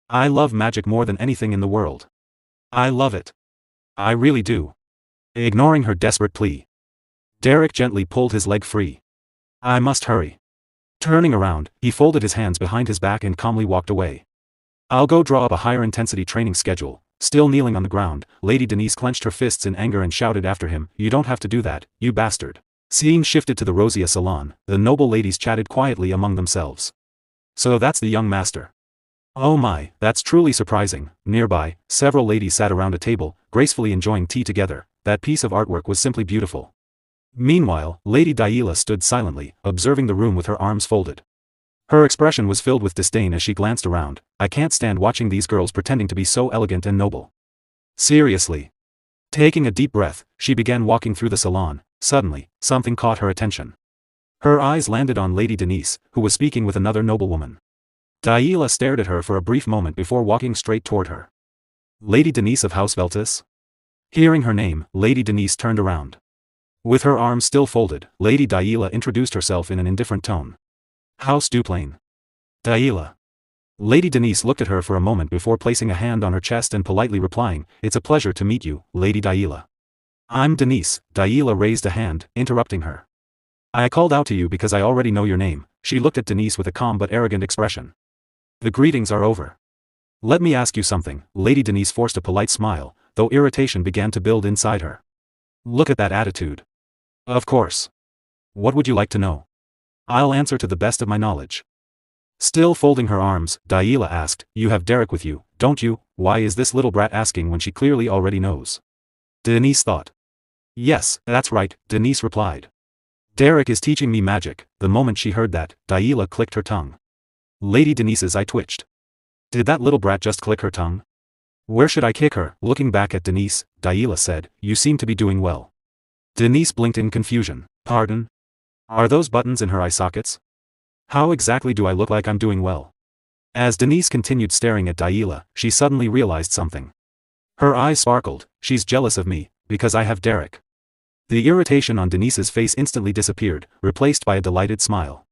S1: I love magic more than anything in the world. I love it. I really do. Ignoring her desperate plea, Derrick gently pulled his leg free. I must hurry. Turning around, he folded his hands behind his back and calmly walked away. I'll go draw up a higher intensity training schedule. Still kneeling on the ground, Lady Denise clenched her fists in anger and shouted after him, "You don't have to do that, you bastard." Scene shifted to the Rosia salon. The noble ladies chatted quietly among themselves. So that's the young master. Oh my, that's truly surprising. Nearby, several ladies sat around a table, gracefully enjoying tea together. That piece of artwork was simply beautiful. Meanwhile, Lady Daila stood silently, observing the room with her arms folded. Her expression was filled with disdain as she glanced around. I can't stand watching these girls pretending to be so elegant and noble. Seriously. Taking a deep breath, she began walking through the salon. Suddenly, something caught her attention. Her eyes landed on Lady Denise, who was speaking with another noblewoman. Daila stared at her for a brief moment before walking straight toward her. Lady Denise of House Veltis? Hearing her name, Lady Denise turned around. With her arms still folded, Lady Daila introduced herself in an indifferent tone. House Duplain. Daila. Lady Denise looked at her for a moment before placing a hand on her chest and politely replying, "It's a pleasure to meet you, Lady Daila." "I'm Denise." Daila raised a hand, interrupting her. "I called out to you because I already know your name." She looked at Denise with a calm but arrogant expression. "The greetings are over. Let me ask you something." Lady Denise forced a polite smile, though irritation began to build inside her. "Look at that attitude." "Of course. What would you like to know?" "I'll answer to the best of my knowledge." Still folding her arms, Daila asked, "You have Derrick with you, don't you?" Why is this little brat asking when she clearly already knows? Denise thought. "Yes, that's right," Denise replied. "Derrick is teaching me magic." The moment she heard that, Daila clicked her tongue. Lady Denise's eye twitched. Did that little brat just click her tongue? Where should I kick her? Looking back at Denise, Daila said, "You seem to be doing well." Denise blinked in confusion. "Pardon? Are those buttons in her eye sockets? How exactly do I look like I'm doing well?" As Denise continued staring at Daila, she suddenly realized something. Her eyes sparkled. "She's jealous of me, because I have Derrick." The irritation on Denise's face instantly disappeared, replaced by a delighted smile.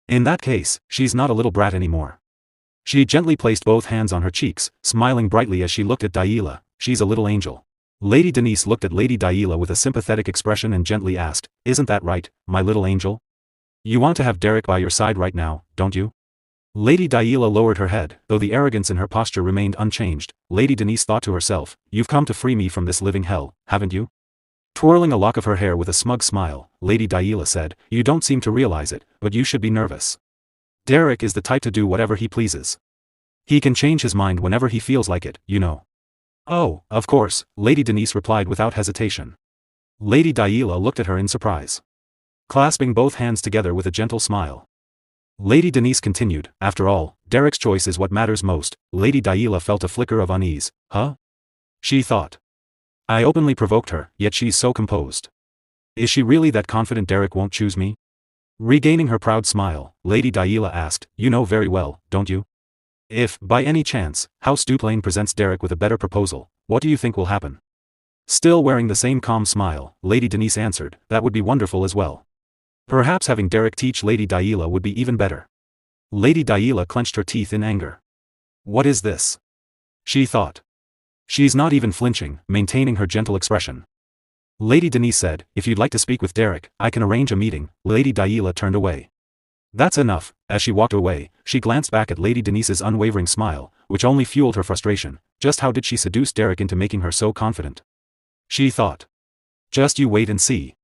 S1: In that case, she's not a little brat anymore. She gently placed both hands on her cheeks, smiling brightly as she looked at Daila. "She's a little angel." Lady Denise looked at Lady Daila with a sympathetic expression and gently asked, "Isn't that right, my little angel? You want to have Derrick by your side right now, don't you?" Lady Daila lowered her head, though the arrogance in her posture remained unchanged. Lady Denise thought to herself, "You've come to free me from this living hell, haven't you?" Twirling a lock of her hair with a smug smile, Lady Daila said, "You don't seem to realize it, but you should be nervous. Derrick is the type to do whatever he pleases. He can change his mind whenever he feels like it, you know." "Oh, of course," Lady Denise replied without hesitation. Lady Daila looked at her in surprise. Clasping both hands together with a gentle smile, Lady Denise continued, "After all, Derrick's choice is what matters most." Lady Daila felt a flicker of unease. Huh? She thought. I openly provoked her, yet she's so composed. Is she really that confident Derrick won't choose me? Regaining her proud smile, Lady Daila asked, "You know very well, don't you? If, by any chance, House Duplain presents Derrick with a better proposal, what do you think will happen?" Still wearing the same calm smile, Lady Denise answered, "That would be wonderful as well. Perhaps having Derrick teach Lady Daila would be even better." Lady Daila clenched her teeth in anger. What is this? She thought. She's not even flinching, maintaining her gentle expression. Lady Denise said, "If you'd like to speak with Derrick, I can arrange a meeting." Lady Daila turned away. "That's enough." As she walked away, she glanced back at Lady Denise's unwavering smile, which only fueled her frustration. Just how did she seduce Derrick into making her so confident? She thought. Just you wait and see.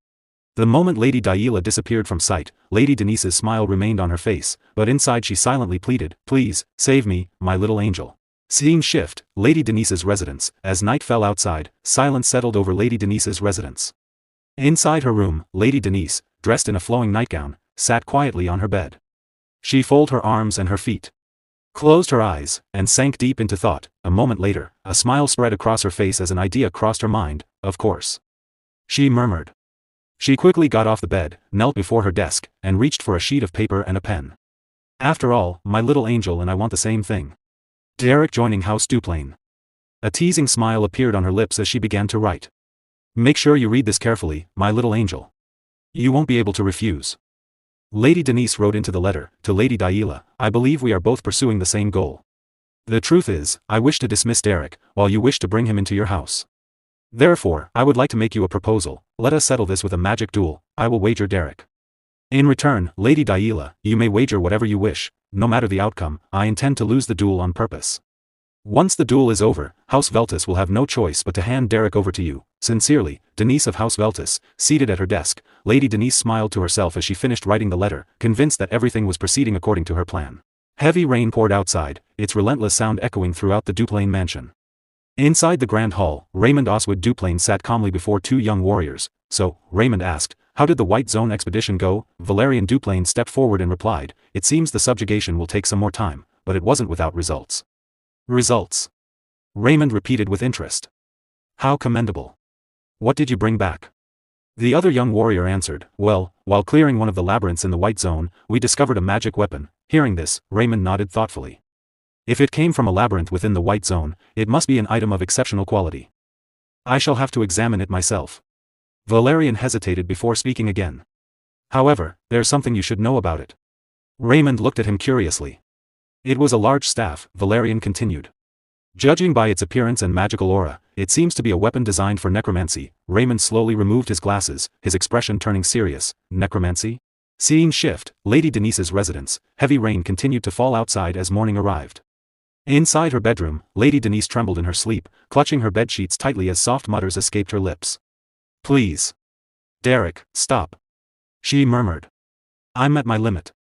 S1: The moment Lady Daila disappeared from sight, Lady Denise's smile remained on her face, but inside she silently pleaded, "Please, save me, my little angel." Scene shift, Lady Denise's residence. As night fell outside, silence settled over Lady Denise's residence. Inside her room, Lady Denise, dressed in a flowing nightgown, sat quietly on her bed. She folded her arms and her feet, closed her eyes, and sank deep into thought. A moment later, a smile spread across her face as an idea crossed her mind. "Of course," she murmured. She quickly got off the bed, knelt before her desk, and reached for a sheet of paper and a pen. "After all, my little angel and I want the same thing. Derrick joining House Duplain." A teasing smile appeared on her lips as she began to write. "Make sure you read this carefully, my little angel. You won't be able to refuse." Lady Denise wrote into the letter, to Lady Daila, "I believe we are both pursuing the same goal. The truth is, I wish to dismiss Derrick, while you wish to bring him into your house. Therefore, I would like to make you a proposal. Let us settle this with a magic duel. I will wager Derrick. In return, Lady Daila, you may wager whatever you wish. No matter the outcome, I intend to lose the duel on purpose." Once the duel is over, House Veltus will have no choice but to hand Derrick over to you. Sincerely, Denise of House Veltus. Seated at her desk, Lady Denise smiled to herself as she finished writing the letter, convinced that everything was proceeding according to her plan. Heavy rain poured outside, its relentless sound echoing throughout the Duplain mansion. Inside the grand hall, Raymond Oswald Duplain sat calmly before two young warriors. So, Raymond asked, how did the White Zone expedition go? Valerian Duplain stepped forward and replied, it seems the subjugation will take some more time, but it wasn't without results. Results? Raymond repeated with interest. How commendable. What did you bring back? The other young warrior answered, well, while clearing one of the labyrinths in the White Zone, we discovered a magic weapon. Hearing this, Raymond nodded thoughtfully. If it came from a labyrinth within the White Zone, it must be an item of exceptional quality. I shall have to examine it myself. Valerian hesitated before speaking again. However, there's something you should know about it. Raymond looked at him curiously. It was a large staff, Valerian continued. Judging by its appearance and magical aura, it seems to be a weapon designed for necromancy. Raymond slowly removed his glasses, his expression turning serious. Necromancy? Scene shift, Lady Denise's residence. Heavy rain continued to fall outside as morning arrived. Inside her bedroom, Lady Denise trembled in her sleep, clutching her bedsheets tightly as soft mutters escaped her lips. Please. Derrick, stop. She murmured. I'm at my limit.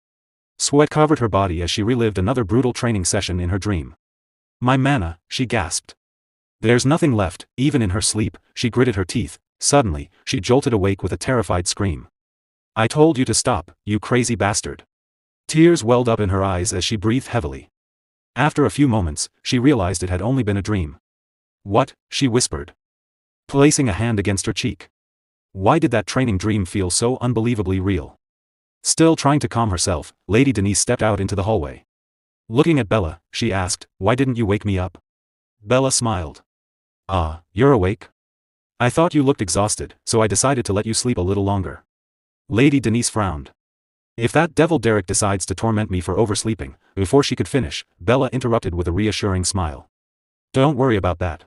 S1: Sweat covered her body as she relived another brutal training session in her dream. My mana, she gasped. There's nothing left. Even in her sleep, she gritted her teeth. Suddenly, she jolted awake with a terrified scream. I told you to stop, you crazy bastard. Tears welled up in her eyes as she breathed heavily. After a few moments, she realized it had only been a dream. What? She whispered, placing a hand against her cheek. Why did that training dream feel so unbelievably real? Still trying to calm herself, Lady Denise stepped out into the hallway. Looking at Bella, she asked, why didn't you wake me up? Bella smiled. Ah, you're awake? I thought you looked exhausted, so I decided to let you sleep a little longer. Lady Denise frowned. If that devil Derrick decides to torment me for oversleeping, before she could finish, Bella interrupted with a reassuring smile. Don't worry about that.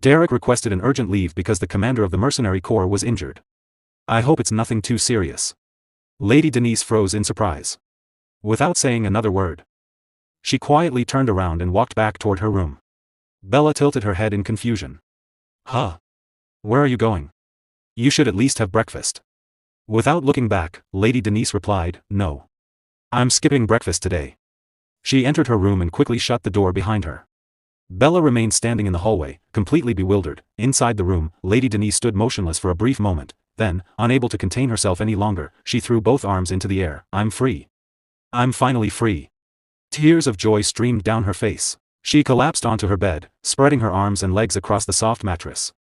S1: Derrick requested an urgent leave because the commander of the mercenary corps was injured. I hope it's nothing too serious. Lady Denise froze in surprise. Without saying another word, she quietly turned around and walked back toward her room. Bella tilted her head in confusion. Huh? Where are you going? You should at least have breakfast. Without looking back, Lady Denise replied, no. I'm skipping breakfast today. She entered her room and quickly shut the door behind her. Bella remained standing in the hallway, completely bewildered. Inside the room, Lady Denise stood motionless for a brief moment. Then, unable to contain herself any longer, she threw both arms into the air. I'm free. I'm finally free. Tears of joy streamed down her face. She collapsed onto her bed, spreading her arms and legs across the soft mattress.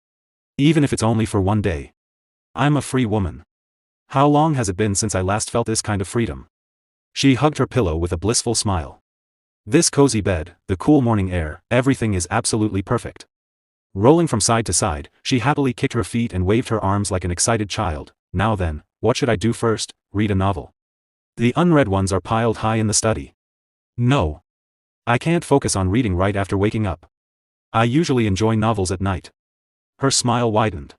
S1: Even if it's only for one day. I'm a free woman. How long has it been since I last felt this kind of freedom? She hugged her pillow with a blissful smile. This cozy bed, the cool morning air, everything is absolutely perfect. Rolling from side to side, she happily kicked her feet and waved her arms like an excited child. Now then, what should I do first? Read a novel. The unread ones are piled high in the study. No. I can't focus on reading right after waking up. I usually enjoy novels at night. Her smile widened.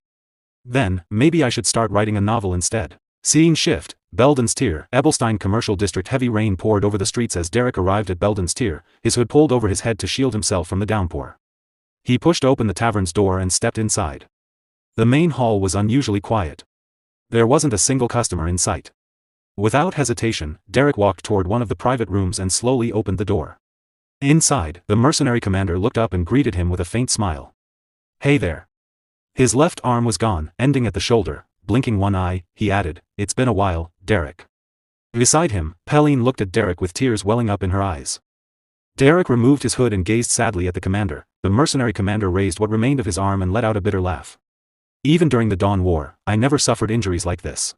S1: Then, maybe I should start writing a novel instead. Scene shift, Belden's Tier, Ebelstein Commercial District. Heavy rain poured over the streets as Derrick arrived at Belden's Tier, his hood pulled over his head to shield himself from the downpour. He pushed open the tavern's door and stepped inside. The main hall was unusually quiet. There wasn't a single customer in sight. Without hesitation, Derrick walked toward one of the private rooms and slowly opened the door. Inside, the mercenary commander looked up and greeted him with a faint smile. Hey there. His left arm was gone, ending at the shoulder. Blinking one eye, he added, it's been a while, Derrick. Beside him, Pauline looked at Derrick with tears welling up in her eyes. Derrick removed his hood and gazed sadly at the commander. The mercenary commander raised what remained of his arm and let out a bitter laugh. Even during the Dawn War, I never suffered injuries like this.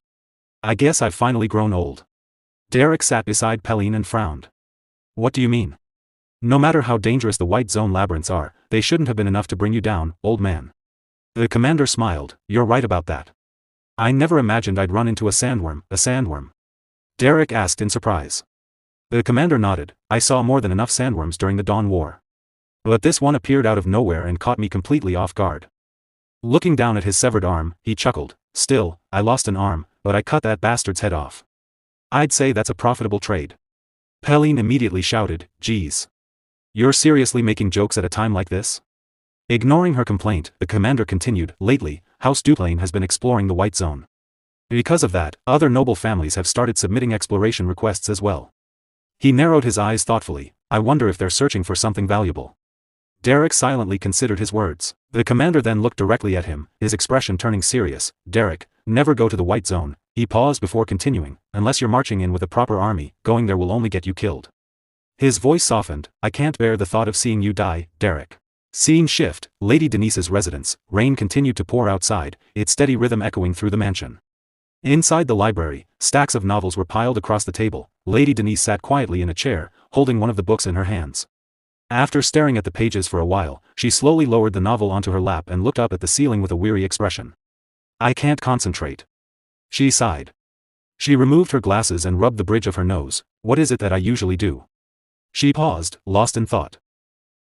S1: I guess I've finally grown old. Derrick sat beside Pauline and frowned. What do you mean? No matter how dangerous the White Zone labyrinths are, they shouldn't have been enough to bring you down, old man. The commander smiled. You're right about that. I never imagined I'd run into a sandworm. A sandworm? Derrick asked in surprise. The commander nodded. I saw more than enough sandworms during the Dawn War. But this one appeared out of nowhere and caught me completely off guard. Looking down at his severed arm, he chuckled. Still, I lost an arm, but I cut that bastard's head off. I'd say that's a profitable trade. Pauline immediately shouted, geez. You're seriously making jokes at a time like this? Ignoring her complaint, the commander continued, lately, House Duplain has been exploring the White Zone. Because of that, other noble families have started submitting exploration requests as well. He narrowed his eyes thoughtfully. I wonder if they're searching for something valuable. Derrick silently considered his words. The commander then looked directly at him, his expression turning serious. Derrick, never go to the White Zone. He paused before continuing, unless you're marching in with a proper army, going there will only get you killed. His voice softened. I can't bear the thought of seeing you die, Derrick. Scene shift, Lady Denise's residence. Rain continued to pour outside, its steady rhythm echoing through the mansion. Inside the library, stacks of novels were piled across the table. Lady Denise sat quietly in a chair, holding one of the books in her hands. After staring at the pages for a while, she slowly lowered the novel onto her lap and looked up at the ceiling with a weary expression. I can't concentrate. She sighed. She removed her glasses and rubbed the bridge of her nose. What is it that I usually do? She paused, lost in thought.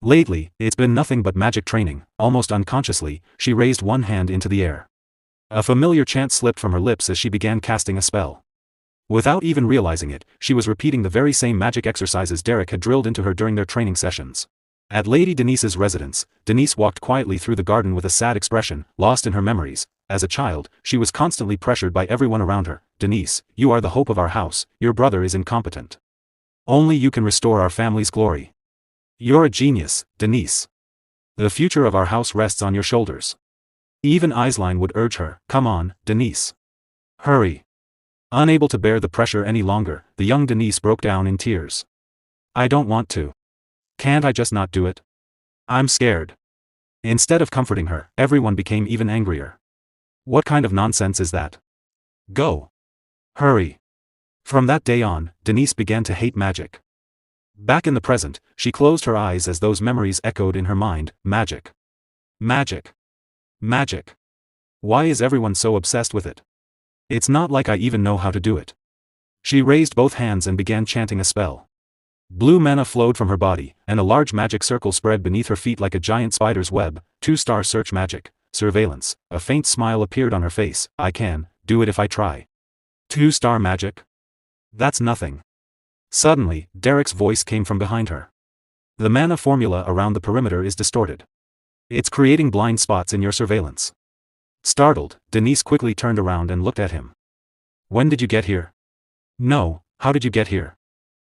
S1: Lately, it's been nothing but magic training. Almost unconsciously, she raised one hand into the air. A familiar chant slipped from her lips as she began casting a spell. Without even realizing it, she was repeating the very same magic exercises Derrick had drilled into her during their training sessions. At Lady Denise's residence, Denise walked quietly through the garden with a sad expression, lost in her memories. As a child, she was constantly pressured by everyone around her. Denise, you are the hope of our house, your brother is incompetent. Only you can restore our family's glory. You're a genius, Denise. The future of our house rests on your shoulders. Even Aisline would urge her, come on, Denise. Hurry. Unable to bear the pressure any longer, the young Denise broke down in tears. I don't want to. Can't I just not do it? I'm scared. Instead of comforting her, everyone became even angrier. What kind of nonsense is that? Go. Hurry. From that day on, Denise began to hate magic. Back in the present, she closed her eyes as those memories echoed in her mind. Magic. Magic. Magic. Why is everyone so obsessed with it? It's not like I even know how to do it. She raised both hands and began chanting a spell. Blue mana flowed from her body, and a large magic circle spread beneath her feet like a giant spider's web. 2-star search magic, surveillance. A faint smile appeared on her face. I can do it if I try. 2-star magic? That's nothing. Suddenly, Derrick's voice came from behind her. The mana formula around the perimeter is distorted. It's creating blind spots in your surveillance. Startled, Denise quickly turned around and looked at him. When did you get here? No, how did you get here?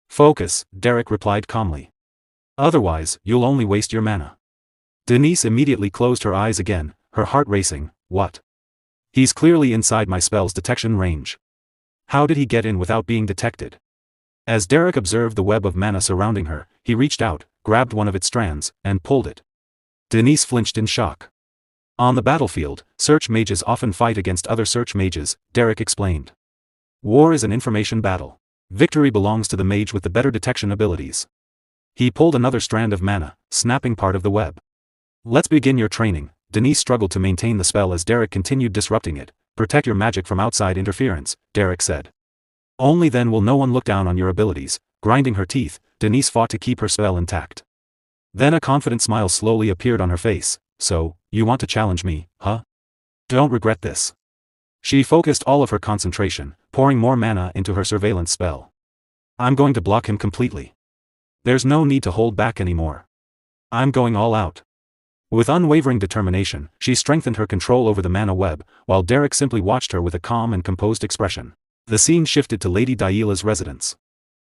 S1: Focus, Derrick replied calmly. Otherwise, you'll only waste your mana. Denise immediately closed her eyes again, her heart racing. What? He's clearly inside my spell's detection range. How did he get in without being detected? As Derrick observed the web of mana surrounding her, he reached out, grabbed one of its strands, and pulled it. Denise flinched in shock. On the battlefield, search mages often fight against other search mages, Derrick explained. War is an information battle. Victory belongs to the mage with the better detection abilities. He pulled another strand of mana, snapping part of the web. Let's begin your training. Denise struggled to maintain the spell as Derrick continued disrupting it. Protect your magic from outside interference, Derrick said. Only then will no one look down on your abilities. Grinding her teeth, Denise fought to keep her spell intact. Then a confident smile slowly appeared on her face. So, you want to challenge me, huh? Don't regret this. She focused all of her concentration, pouring more mana into her surveillance spell. I'm going to block him completely. There's no need to hold back anymore. I'm going all out. With unwavering determination, she strengthened her control over the mana web, while Derrick simply watched her with a calm and composed expression. The scene shifted to Lady Daila's residence.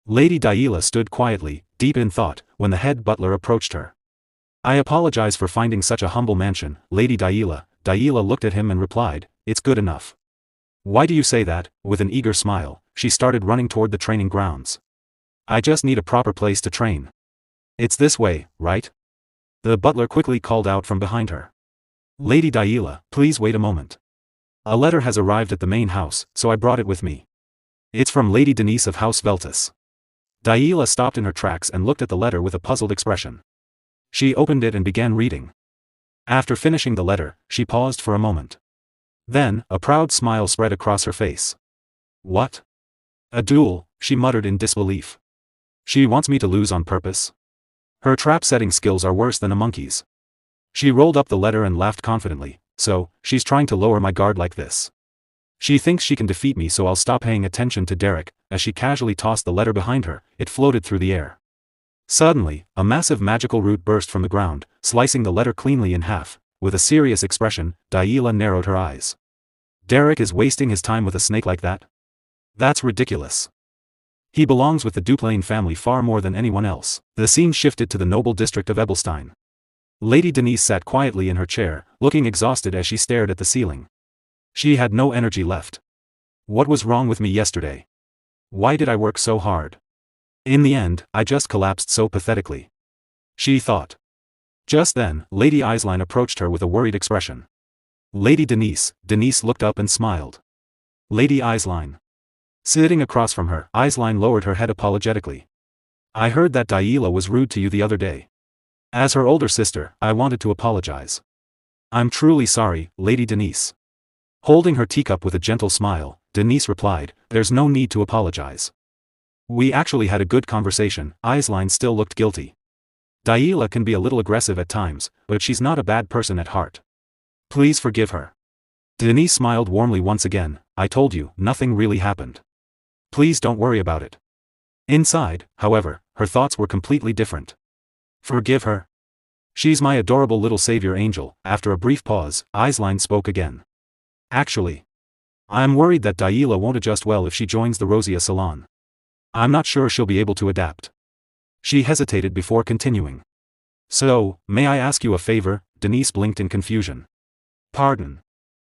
S1: Lady Daila stood quietly, deep in thought, when the head butler approached her. I apologize for finding such a humble mansion, Lady Daila. Daila looked at him and replied, it's good enough. Why do you say that? With an eager smile, she started running toward the training grounds. I just need a proper place to train. It's this way, right? The butler quickly called out from behind her. Lady Daila, please wait a moment. A letter has arrived at the main house, so I brought it with me. It's from Lady Denise of House Veltus. Daila stopped in her tracks and looked at the letter with a puzzled expression. She opened it and began reading. After finishing the letter, she paused for a moment. Then, a proud smile spread across her face. What? A duel, she muttered in disbelief. She wants me to lose on purpose? Her trap-setting skills are worse than a monkey's. She rolled up the letter and laughed confidently. So, she's trying to lower my guard like this. She thinks she can defeat me, so I'll stop paying attention to Derrick. As she casually tossed the letter behind her, it floated through the air. Suddenly, a massive magical root burst from the ground, slicing the letter cleanly in half. With a serious expression, Daila narrowed her eyes. Derrick is wasting his time with a snake like that? That's ridiculous. He belongs with the Duplain family far more than anyone else. The scene shifted to the noble district of Ebelstein. Lady Denise sat quietly in her chair, looking exhausted as she stared at the ceiling. She had no energy left. What was wrong with me yesterday? Why did I work so hard? In the end, I just collapsed so pathetically. She thought. Just then, Lady Eislein approached her with a worried expression. Lady Denise looked up and smiled. Lady Eislein. Sitting across from her, Eislein lowered her head apologetically. I heard that Daila was rude to you the other day. As her older sister, I wanted to apologize. I'm truly sorry, Lady Denise. Holding her teacup with a gentle smile, Denise replied, there's no need to apologize. We actually had a good conversation. Eislein still looked guilty. Daila can be a little aggressive at times, but she's not a bad person at heart. Please forgive her. Denise smiled warmly once again. I told you, nothing really happened. Please don't worry about it. Inside, however, her thoughts were completely different. Forgive her? She's my adorable little savior angel. After a brief pause, Eislein spoke again. Actually, I'm worried that Daila won't adjust well if she joins the Rosia salon. I'm not sure she'll be able to adapt. She hesitated before continuing. So, may I ask you a favor? Denise blinked in confusion. Pardon.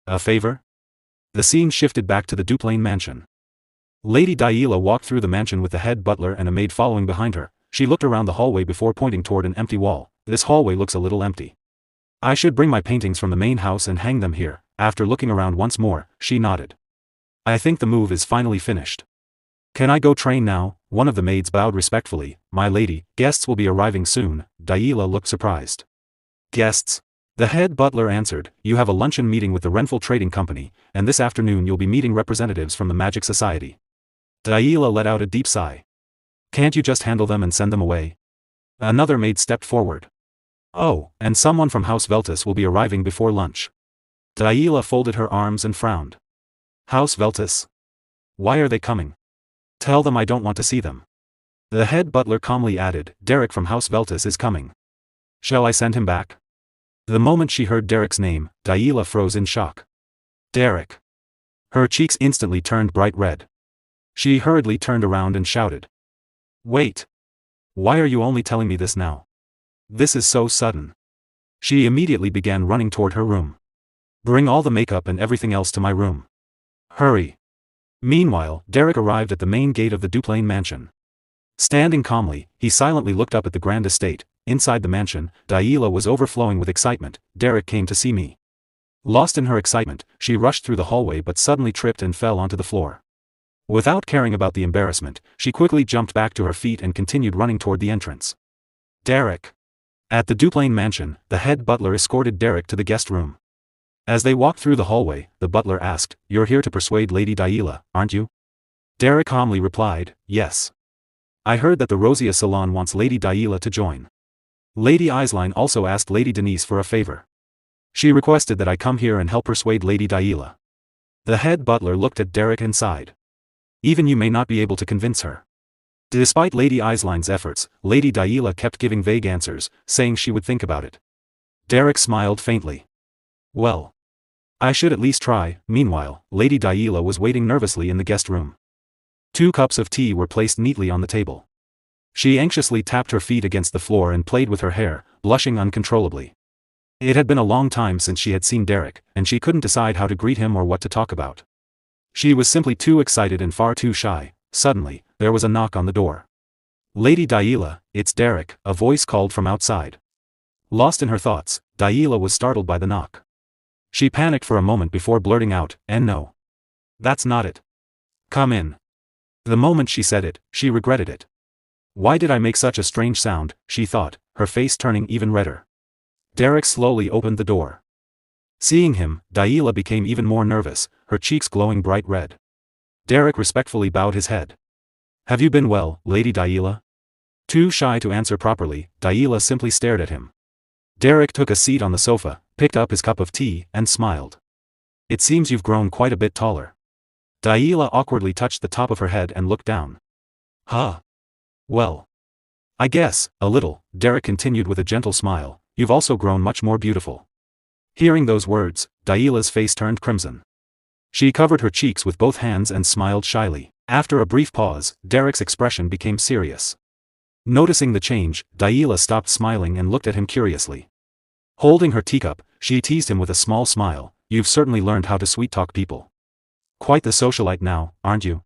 S1: A favor? The scene shifted back to the Duplain mansion. Lady Daila walked through the mansion with the head butler and a maid following behind her. She looked around the hallway before pointing toward an empty wall. This hallway looks a little empty. I should bring my paintings from the main house and hang them here. After looking around once more, she nodded. I think the move is finally finished. Can I go train now? One of the maids bowed respectfully. My lady, guests will be arriving soon. Daila looked surprised. Guests? The head butler answered, you have a luncheon meeting with the Renful Trading Company, and this afternoon you'll be meeting representatives from the Magic Society. Daila let out a deep sigh. Can't you just handle them and send them away? Another maid stepped forward. Oh, and someone from House Veltus will be arriving before lunch. Daila folded her arms and frowned. House Veltus? Why are they coming? Tell them I don't want to see them. The head butler calmly added, Derrick from House Veltus is coming. Shall I send him back? The moment she heard Derrick's name, Daila froze in shock. Derrick. Her cheeks instantly turned bright red. She hurriedly turned around and shouted. Wait. Why are you only telling me this now? This is so sudden. She immediately began running toward her room. Bring all the makeup and everything else to my room. Hurry. Meanwhile, Derrick arrived at the main gate of the Duplain mansion. Standing calmly, he silently looked up at the grand estate. Inside the mansion, Daila was overflowing with excitement. Derrick came to see me. Lost in her excitement, she rushed through the hallway but suddenly tripped and fell onto the floor. Without caring about the embarrassment, she quickly jumped back to her feet and continued running toward the entrance. Derrick. At the Duplain mansion, the head butler escorted Derrick to the guest room. As they walked through the hallway, the butler asked, You're here to persuade Lady Daila, aren't you? Derrick calmly replied, Yes. I heard that the Rosia salon wants Lady Daila to join. Lady Eislein also asked Lady Denise for a favor. She requested that I come here and help persuade Lady Daila. The head butler looked at Derrick and sighed. Even you may not be able to convince her. Despite Lady Eislein's efforts, Lady Daila kept giving vague answers, saying she would think about it. Derrick smiled faintly. Well. I should at least try. Meanwhile, Lady Daila was waiting nervously in the guest room. 2 cups of tea were placed neatly on the table. She anxiously tapped her feet against the floor and played with her hair, blushing uncontrollably. It had been a long time since she had seen Derrick, and she couldn't decide how to greet him or what to talk about. She was simply too excited and far too shy. Suddenly, there was a knock on the door. Lady Daila, it's Derrick, a voice called from outside. Lost in her thoughts, Daila was startled by the knock. She panicked for a moment before blurting out, and no. That's not it. Come in. The moment she said it, she regretted it. Why did I make such a strange sound, she thought, her face turning even redder. Derrick slowly opened the door. Seeing him, Daila became even more nervous, her cheeks glowing bright red. Derrick respectfully bowed his head. Have you been well, Lady Daila? Too shy to answer properly, Daila simply stared at him. Derrick took a seat on the sofa, picked up his cup of tea, and smiled. It seems you've grown quite a bit taller. Daila awkwardly touched the top of her head and looked down. Huh. Well. I guess, a little, Derrick continued with a gentle smile, you've also grown much more beautiful. Hearing those words, Daila's face turned crimson. She covered her cheeks with both hands and smiled shyly. After a brief pause, Derrick's expression became serious. Noticing the change, Daila stopped smiling and looked at him curiously. Holding her teacup, she teased him with a small smile, you've certainly learned how to sweet-talk people. Quite the socialite now, aren't you?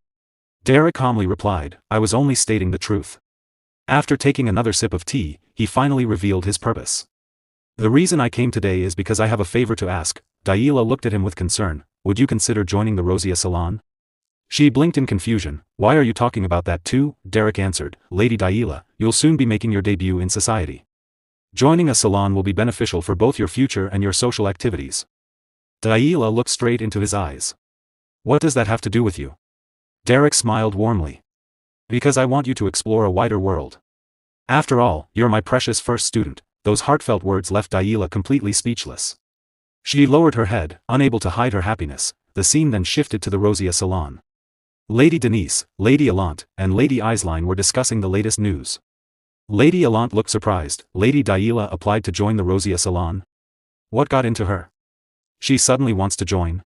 S1: Derrick calmly replied, I was only stating the truth. After taking another sip of tea, he finally revealed his purpose. The reason I came today is because I have a favor to ask. Daila looked at him with concern, would you consider joining the Rosia Salon? She blinked in confusion, why are you talking about that too? Derrick answered, Lady Daila, you'll soon be making your debut in society. Joining a salon will be beneficial for both your future and your social activities. Daila looked straight into his eyes. What does that have to do with you? Derrick smiled warmly. Because I want you to explore a wider world. After all, you're my precious first student. Those heartfelt words left Daila completely speechless. She lowered her head, unable to hide her happiness. The scene then shifted to the Rosia Salon. Lady Denise, Lady Allant, and Lady Eislein were discussing the latest news. Lady Allant looked surprised. Lady Daila applied to join the Rosia Salon. What got into her? She suddenly wants to join.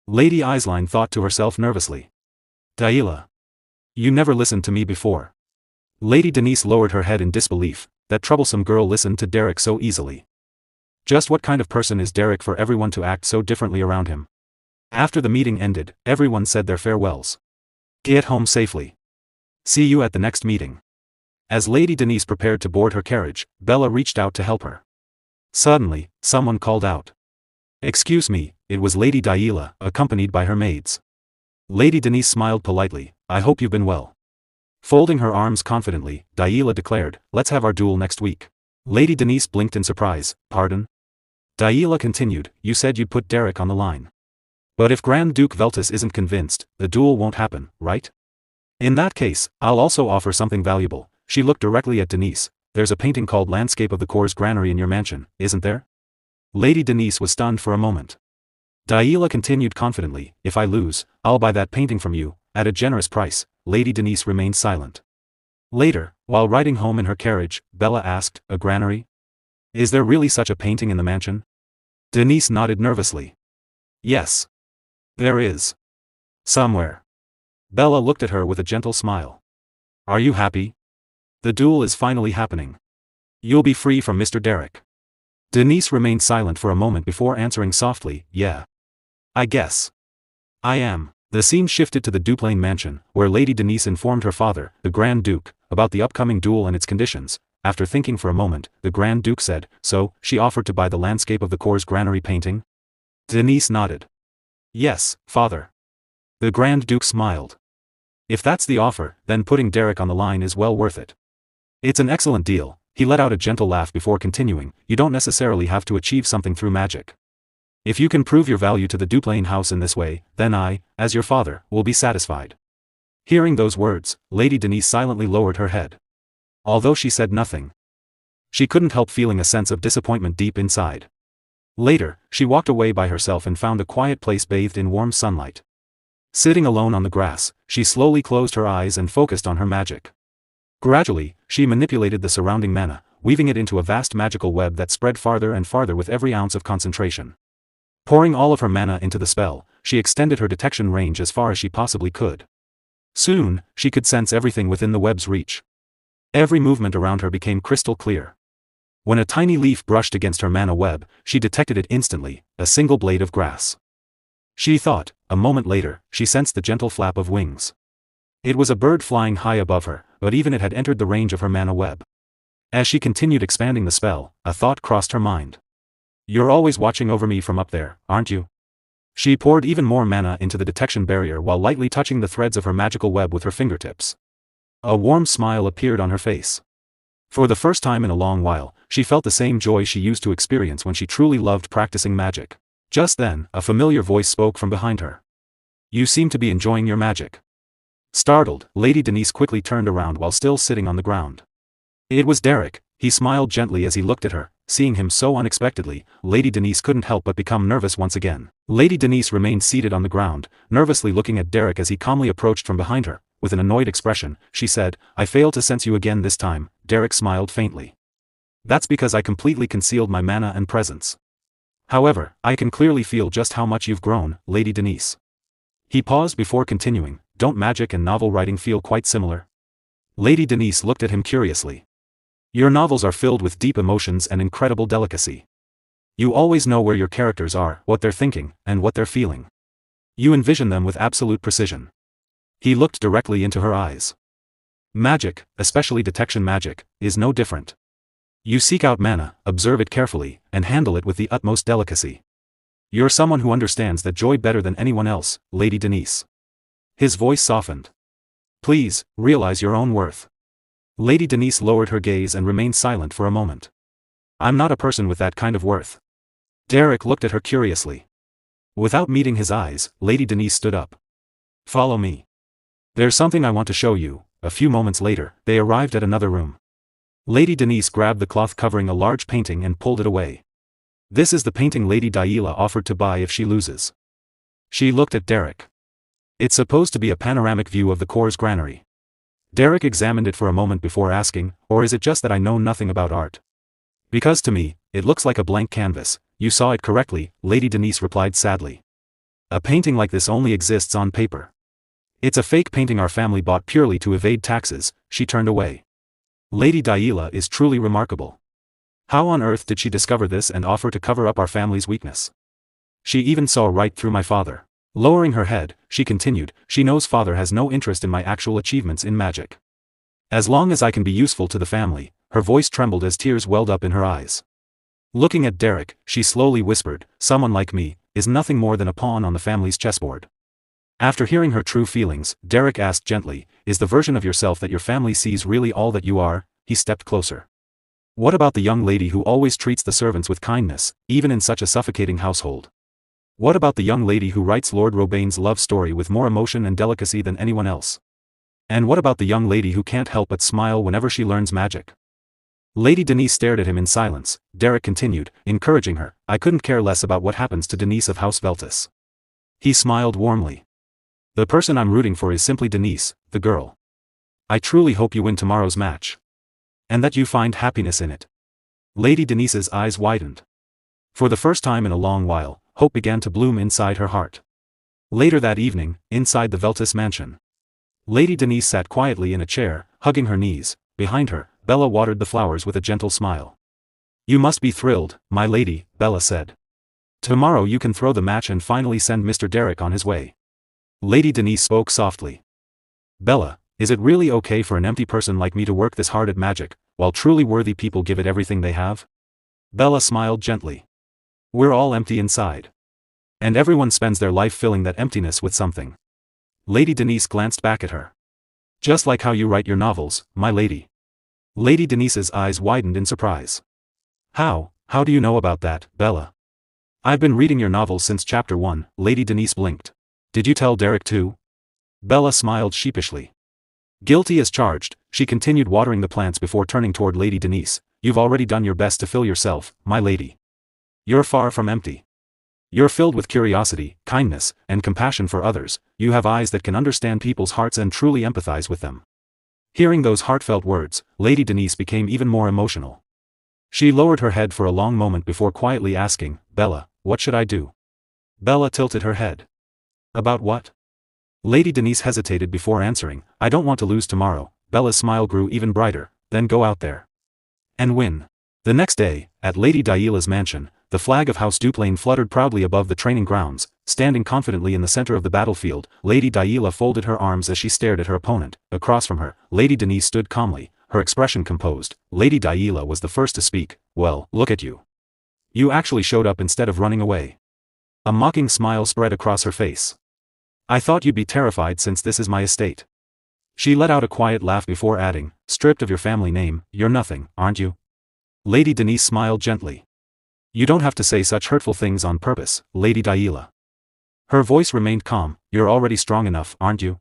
S1: Lady Eislein thought to herself nervously. Daila. You never listened to me before. Lady Denise lowered her head in disbelief. That troublesome girl listened to Derrick so easily. Just what kind of person is Derrick for everyone to act so differently around him? After the meeting ended, everyone said their farewells. Get home safely. See you at the next meeting. As Lady Denise prepared to board her carriage, Bella reached out to help her. Suddenly, someone called out. Excuse me, it was Lady Daila, accompanied by her maids. Lady Denise smiled politely, I hope you've been well. Folding her arms confidently, Daila declared, let's have our duel next week. Lady Denise blinked in surprise, pardon? Daila continued, you said you'd put Derrick on the line. But if Grand Duke Veltus isn't convinced, the duel won't happen, right? In that case, I'll also offer something valuable. She looked directly at Denise, there's a painting called Landscape of the Cour's Granary in your mansion, isn't there? Lady Denise was stunned for a moment. Daila continued confidently, if I lose, I'll buy that painting from you, at a generous price. Lady Denise remained silent. Later, while riding home in her carriage, Bella asked, a granary? Is there really such a painting in the mansion? Denise nodded nervously. Yes. There is. Somewhere. Bella looked at her with a gentle smile. Are you happy? The duel is finally happening. You'll be free from Mr. Derrick. Denise remained silent for a moment before answering softly, yeah. I guess. I am. The scene shifted to the Duplain mansion, where Lady Denise informed her father, the Grand Duke, about the upcoming duel and its conditions. After thinking for a moment, the Grand Duke said, so, she offered to buy the Landscape of the Cour's Granary painting? Denise nodded. Yes, father. The Grand Duke smiled. If that's the offer, then putting Derrick on the line is well worth it. It's an excellent deal. He let out a gentle laugh before continuing, you don't necessarily have to achieve something through magic. If you can prove your value to the Duplain house in this way, then I, as your father, will be satisfied. Hearing those words, Lady Denise silently lowered her head. Although she said nothing, she couldn't help feeling a sense of disappointment deep inside. Later, she walked away by herself and found a quiet place bathed in warm sunlight. Sitting alone on the grass, she slowly closed her eyes and focused on her magic. Gradually, she manipulated the surrounding mana, weaving it into a vast magical web that spread farther and farther with every ounce of concentration. Pouring all of her mana into the spell, she extended her detection range as far as she possibly could. Soon, she could sense everything within the web's reach. Every movement around her became crystal clear. When a tiny leaf brushed against her mana web, she detected it instantly, a single blade of grass. She thought, a moment later, she sensed the gentle flap of wings. It was a bird flying high above her, but even it had entered the range of her mana web. As she continued expanding the spell, a thought crossed her mind. You're always watching over me from up there, aren't you? She poured even more mana into the detection barrier while lightly touching the threads of her magical web with her fingertips. A warm smile appeared on her face. For the first time in a long while, she felt the same joy she used to experience when she truly loved practicing magic. Just then, a familiar voice spoke from behind her. You seem to be enjoying your magic. Startled, Lady Denise quickly turned around while still sitting on the ground. It was Derrick. He smiled gently as he looked at her. Seeing him so unexpectedly, Lady Denise couldn't help but become nervous once again. Lady Denise remained seated on the ground, nervously looking at Derrick as he calmly approached from behind her. With an annoyed expression, she said, I failed to sense you again this time. Derrick smiled faintly. That's because I completely concealed my mana and presence. However, I can clearly feel just how much you've grown, Lady Denise. He paused before continuing, don't magic and novel writing feel quite similar? Lady Denise looked at him curiously. Your novels are filled with deep emotions and incredible delicacy. You always know where your characters are, what they're thinking, and what they're feeling. You envision them with absolute precision. He looked directly into her eyes. Magic, especially detection magic, is no different. You seek out mana, observe it carefully, and handle it with the utmost delicacy. You're someone who understands that joy better than anyone else, Lady Denise. His voice softened. Please, realize your own worth. Lady Denise lowered her gaze and remained silent for a moment. I'm not a person with that kind of worth. Derrick looked at her curiously. Without meeting his eyes, Lady Denise stood up. Follow me. There's something I want to show you. A few moments later, they arrived at another room. Lady Denise grabbed the cloth covering a large painting and pulled it away. This is the painting Lady Daila offered to buy if she loses. She looked at Derrick. It's supposed to be a panoramic view of the Court's granary. Derrick examined it for a moment before asking, or is it just that I know nothing about art? Because to me, it looks like a blank canvas. You saw it correctly, Lady Denise replied sadly. A painting like this only exists on paper. It's a fake painting our family bought purely to evade taxes. She turned away. Lady Daila is truly remarkable. How on earth did she discover this and offer to cover up our family's weakness? She even saw right through my father. Lowering her head, she continued, she knows father has no interest in my actual achievements in magic. As long as I can be useful to the family. Her voice trembled as tears welled up in her eyes. Looking at Derrick, she slowly whispered, someone like me, is nothing more than a pawn on the family's chessboard. After hearing her true feelings, Derrick asked gently, is the version of yourself that your family sees really all that you are? He stepped closer. What about the young lady who always treats the servants with kindness, even in such a suffocating household? What about the young lady who writes Lord Robaine's love story with more emotion and delicacy than anyone else? And what about the young lady who can't help but smile whenever she learns magic? Lady Denise stared at him in silence. Derrick continued, encouraging her, I couldn't care less about what happens to Denise of House Veltus. He smiled warmly. The person I'm rooting for is simply Denise, the girl. I truly hope you win tomorrow's match. And that you find happiness in it. Lady Denise's eyes widened. For the first time in a long while, hope began to bloom inside her heart. Later that evening, inside the Veltus mansion. Lady Denise sat quietly in a chair, hugging her knees. Behind her, Bella watered the flowers with a gentle smile. You must be thrilled, my lady, Bella said. Tomorrow you can throw the match and finally send Mr. Derrick on his way. Lady Denise spoke softly. Bella, is it really okay for an empty person like me to work this hard at magic, while truly worthy people give it everything they have? Bella smiled gently. We're all empty inside. And everyone spends their life filling that emptiness with something. Lady Denise glanced back at her. Just like how you write your novels, my lady. Lady Denise's eyes widened in surprise. How do you know about that, Bella? I've been reading your novels since chapter 1, Lady Denise blinked. Did you tell Derrick too? Bella smiled sheepishly. Guilty as charged, she continued watering the plants before turning toward Lady Denise. You've already done your best to fill yourself, my lady. You're far from empty. You're filled with curiosity, kindness, and compassion for others. You have eyes that can understand people's hearts and truly empathize with them. Hearing those heartfelt words, Lady Denise became even more emotional. She lowered her head for a long moment before quietly asking, Bella, what should I do? Bella tilted her head. About what? Lady Denise hesitated before answering, I don't want to lose tomorrow. Bella's smile grew even brighter, then go out there. And win. The next day, at Lady Daila's mansion, the flag of House Duplain fluttered proudly above the training grounds. Standing confidently in the center of the battlefield, Lady Daila folded her arms as she stared at her opponent. Across from her, Lady Denise stood calmly, her expression composed. Lady Daila was the first to speak. Well, look at you. You actually showed up instead of running away. A mocking smile spread across her face. I thought you'd be terrified since this is my estate. She let out a quiet laugh before adding, stripped of your family name, you're nothing, aren't you? Lady Denise smiled gently. You don't have to say such hurtful things on purpose, Lady Daila. Her voice remained calm, you're already strong enough, aren't you?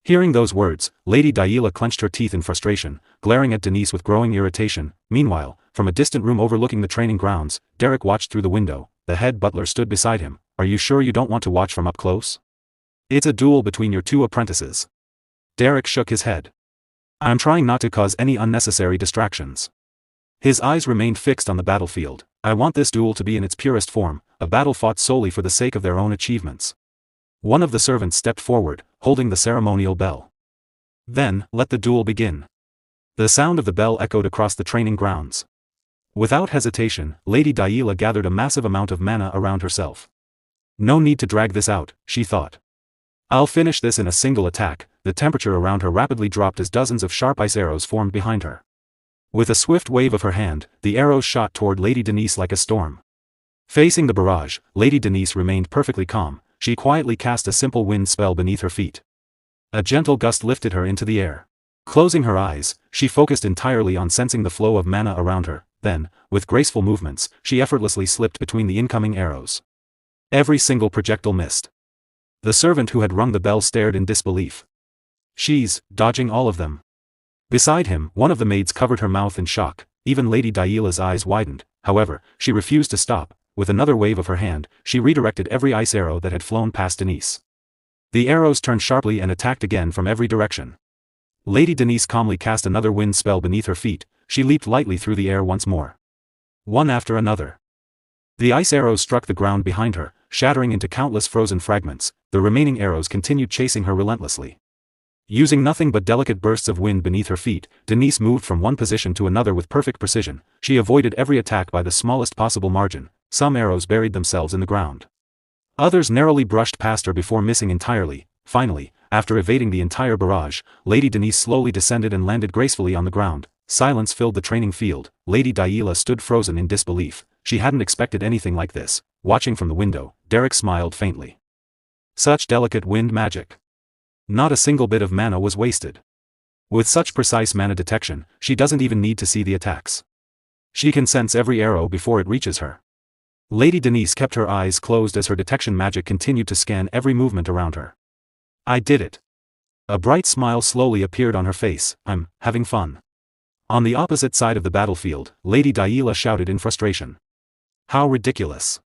S1: Hearing those words, Lady Daila clenched her teeth in frustration, glaring at Denise with growing irritation. Meanwhile, from a distant room overlooking the training grounds, Derrick watched through the window. The head butler stood beside him. Are you sure you don't want to watch from up close? It's a duel between your two apprentices. Derrick shook his head. I'm trying not to cause any unnecessary distractions. His eyes remained fixed on the battlefield. I want this duel to be in its purest form, a battle fought solely for the sake of their own achievements. One of the servants stepped forward, holding the ceremonial bell. Then, let the duel begin. The sound of the bell echoed across the training grounds. Without hesitation, Lady Daila gathered a massive amount of mana around herself. No need to drag this out, she thought. I'll finish this in a single attack. The temperature around her rapidly dropped as dozens of sharp ice arrows formed behind her. With a swift wave of her hand, the arrows shot toward Lady Denise like a storm. Facing the barrage, Lady Denise remained perfectly calm. She quietly cast a simple wind spell beneath her feet. A gentle gust lifted her into the air. Closing her eyes, she focused entirely on sensing the flow of mana around her. Then, with graceful movements, she effortlessly slipped between the incoming arrows. Every single projectile missed. The servant who had rung the bell stared in disbelief. She's dodging all of them. Beside him, one of the maids covered her mouth in shock. Even Lady Daila's eyes widened. However, she refused to stop. With another wave of her hand, she redirected every ice arrow that had flown past Denise. The arrows turned sharply and attacked again from every direction. Lady Denise calmly cast another wind spell beneath her feet. She leaped lightly through the air once more. One after another. The ice arrows struck the ground behind her, shattering into countless frozen fragments. The remaining arrows continued chasing her relentlessly. Using nothing but delicate bursts of wind beneath her feet, Denise moved from one position to another with perfect precision. She avoided every attack by the smallest possible margin. Some arrows buried themselves in the ground. Others narrowly brushed past her before missing entirely. Finally, after evading the entire barrage, Lady Denise slowly descended and landed gracefully on the ground. Silence filled the training field. Lady Daila stood frozen in disbelief. She hadn't expected anything like this. Watching from the window, Derrick smiled faintly. Such delicate wind magic. Not a single bit of mana was wasted. With such precise mana detection, she doesn't even need to see the attacks. She can sense every arrow before it reaches her. Lady Denise kept her eyes closed as her detection magic continued to scan every movement around her. I did it. A bright smile slowly appeared on her face. I'm having fun. On the opposite side of the battlefield, Lady Daila shouted in frustration. How ridiculous.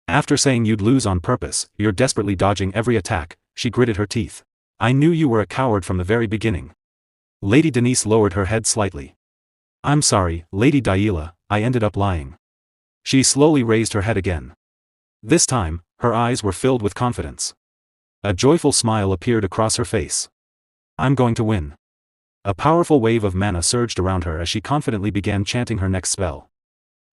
S1: After saying you'd lose on purpose, you're desperately dodging every attack. She gritted her teeth. I knew you were a coward from the very beginning. Lady Denise lowered her head slightly. I'm sorry, Lady Daila, I ended up lying. She slowly raised her head again. This time, her eyes were filled with confidence. A joyful smile appeared across her face. I'm going to win. A powerful wave of mana surged around her as she confidently began chanting her next spell.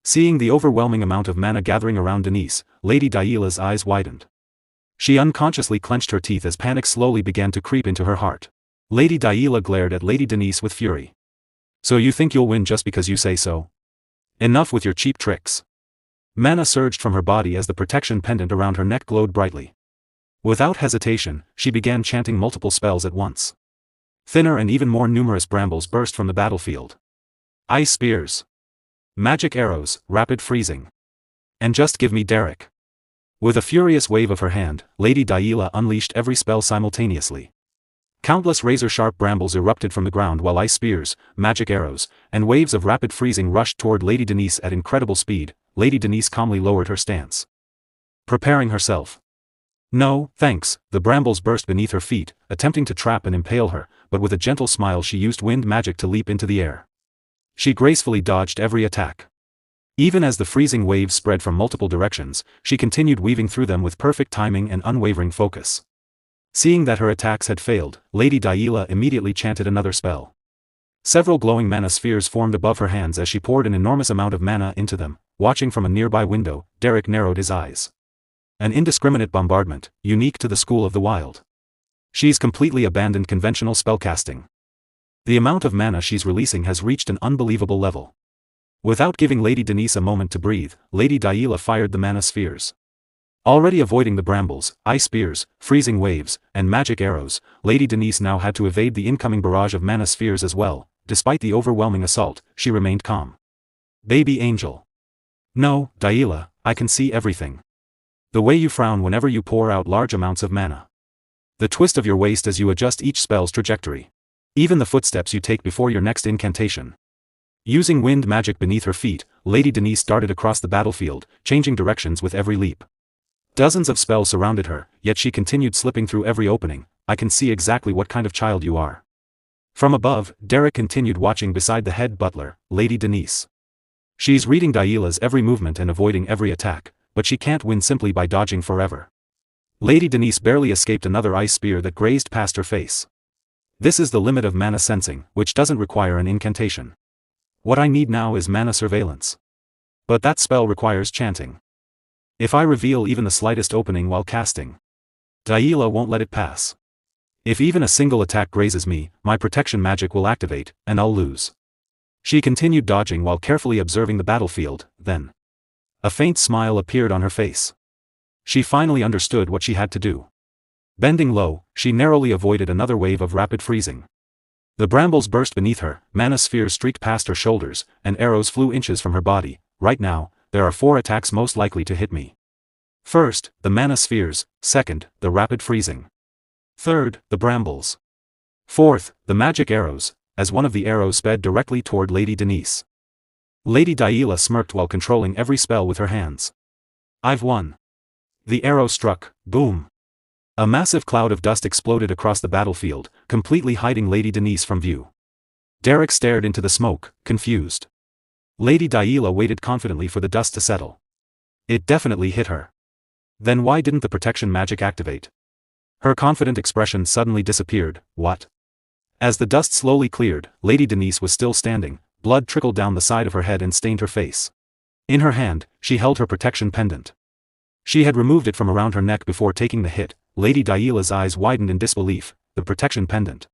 S1: Seeing the overwhelming amount of mana gathering around Denise, Lady Daila's eyes widened. She unconsciously clenched her teeth as panic slowly began to creep into her heart. Lady Daila glared at Lady Denise with fury. So you think you'll win just because you say so? Enough with your cheap tricks. Mana surged from her body as the protection pendant around her neck glowed brightly. Without hesitation, she began chanting multiple spells at once. Thinner and even more numerous brambles burst from the battlefield. Ice spears. Magic arrows, rapid freezing. And just give me Derrick. With a furious wave of her hand, Lady Daila unleashed every spell simultaneously. Countless razor-sharp brambles erupted from the ground while ice spears, magic arrows, and waves of rapid freezing rushed toward Lady Denise at incredible speed. Lady Denise calmly lowered her stance. Preparing herself. No, thanks. The brambles burst beneath her feet, attempting to trap and impale her, but with a gentle smile she used wind magic to leap into the air. She gracefully dodged every attack. Even as the freezing waves spread from multiple directions, she continued weaving through them with perfect timing and unwavering focus. Seeing that her attacks had failed, Lady Daila immediately chanted another spell. Several glowing mana spheres formed above her hands as she poured an enormous amount of mana into them. Watching from a nearby window, Derrick narrowed his eyes. An indiscriminate bombardment, unique to the school of the wild. She's completely abandoned conventional spellcasting. The amount of mana she's releasing has reached an unbelievable level. Without giving Lady Denise a moment to breathe, Lady Daila fired the mana spheres. Already avoiding the brambles, ice spears, freezing waves, and magic arrows, Lady Denise now had to evade the incoming barrage of mana spheres as well. Despite the overwhelming assault, she remained calm. Baby angel. No, Daila, I can see everything. The way you frown whenever you pour out large amounts of mana. The twist of your waist as you adjust each spell's trajectory. Even the footsteps you take before your next incantation. Using wind magic beneath her feet, Lady Denise darted across the battlefield, changing directions with every leap. Dozens of spells surrounded her, yet she continued slipping through every opening. I can see exactly what kind of child you are. From above, Derrick continued watching beside the head butler, Lady Denise. She's reading Daila's every movement and avoiding every attack, but she can't win simply by dodging forever. Lady Denise barely escaped another ice spear that grazed past her face. This is the limit of mana sensing, which doesn't require an incantation. What I need now is mana surveillance. But that spell requires chanting. If I reveal even the slightest opening while casting, Daila won't let it pass. If even a single attack grazes me, my protection magic will activate, and I'll lose. She continued dodging while carefully observing the battlefield, then a faint smile appeared on her face. She finally understood what she had to do. Bending low, she narrowly avoided another wave of rapid freezing. The brambles burst beneath her, mana spheres streaked past her shoulders, and arrows flew inches from her body. Right now, there are 4 attacks most likely to hit me. First, the mana spheres. Second, the rapid freezing. Third, the brambles. Fourth, the magic arrows, as one of the arrows sped directly toward Lady Denise. Lady Daila smirked while controlling every spell with her hands. I've won. The arrow struck, boom. A massive cloud of dust exploded across the battlefield, completely hiding Lady Denise from view. Derrick stared into the smoke, confused. Lady Daila waited confidently for the dust to settle. It definitely hit her. Then why didn't the protection magic activate? Her confident expression suddenly disappeared. What? As the dust slowly cleared, Lady Denise was still standing. Blood trickled down the side of her head and stained her face. In her hand, she held her protection pendant. She had removed it from around her neck before taking the hit. Lady Daila's eyes widened in disbelief. The protection pendant.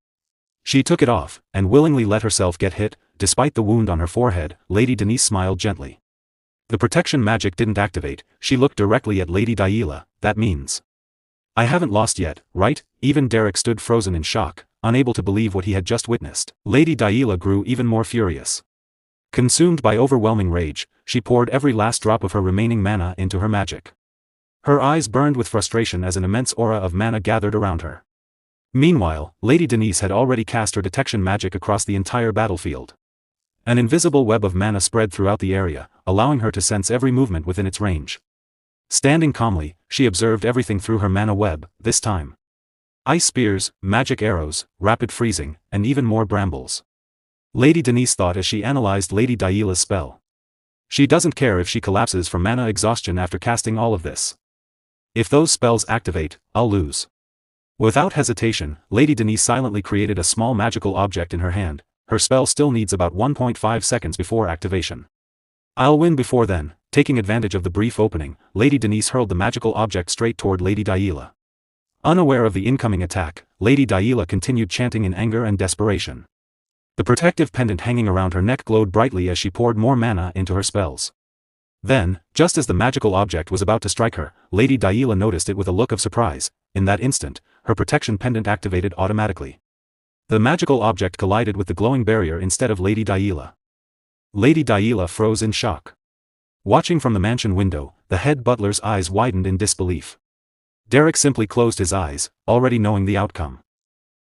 S1: She took it off, and willingly let herself get hit. Despite the wound on her forehead, Lady Denise smiled gently. The protection magic didn't activate. She looked directly at Lady Daila. That means I haven't lost yet, right? Even Derrick stood frozen in shock, unable to believe what he had just witnessed. Lady Daila grew even more furious. Consumed by overwhelming rage, she poured every last drop of her remaining mana into her magic. Her eyes burned with frustration as an immense aura of mana gathered around her. Meanwhile, Lady Denise had already cast her detection magic across the entire battlefield. An invisible web of mana spread throughout the area, allowing her to sense every movement within its range. Standing calmly, she observed everything through her mana web, this time. Ice spears, magic arrows, rapid freezing, and even more brambles. Lady Denise thought as she analyzed Lady Daila's spell. She doesn't care if she collapses from mana exhaustion after casting all of this. If those spells activate, I'll lose. Without hesitation, Lady Denise silently created a small magical object in her hand. Her spell still needs about 1.5 seconds before activation. I'll win before then. Taking advantage of the brief opening, Lady Denise hurled the magical object straight toward Lady Daila. Unaware of the incoming attack, Lady Daila continued chanting in anger and desperation. The protective pendant hanging around her neck glowed brightly as she poured more mana into her spells. Then, just as the magical object was about to strike her, Lady Daila noticed it with a look of surprise. In that instant, her protection pendant activated automatically. The magical object collided with the glowing barrier instead of Lady Daila. Lady Daila froze in shock. Watching from the mansion window, the head butler's eyes widened in disbelief. Derrick simply closed his eyes, already knowing the outcome.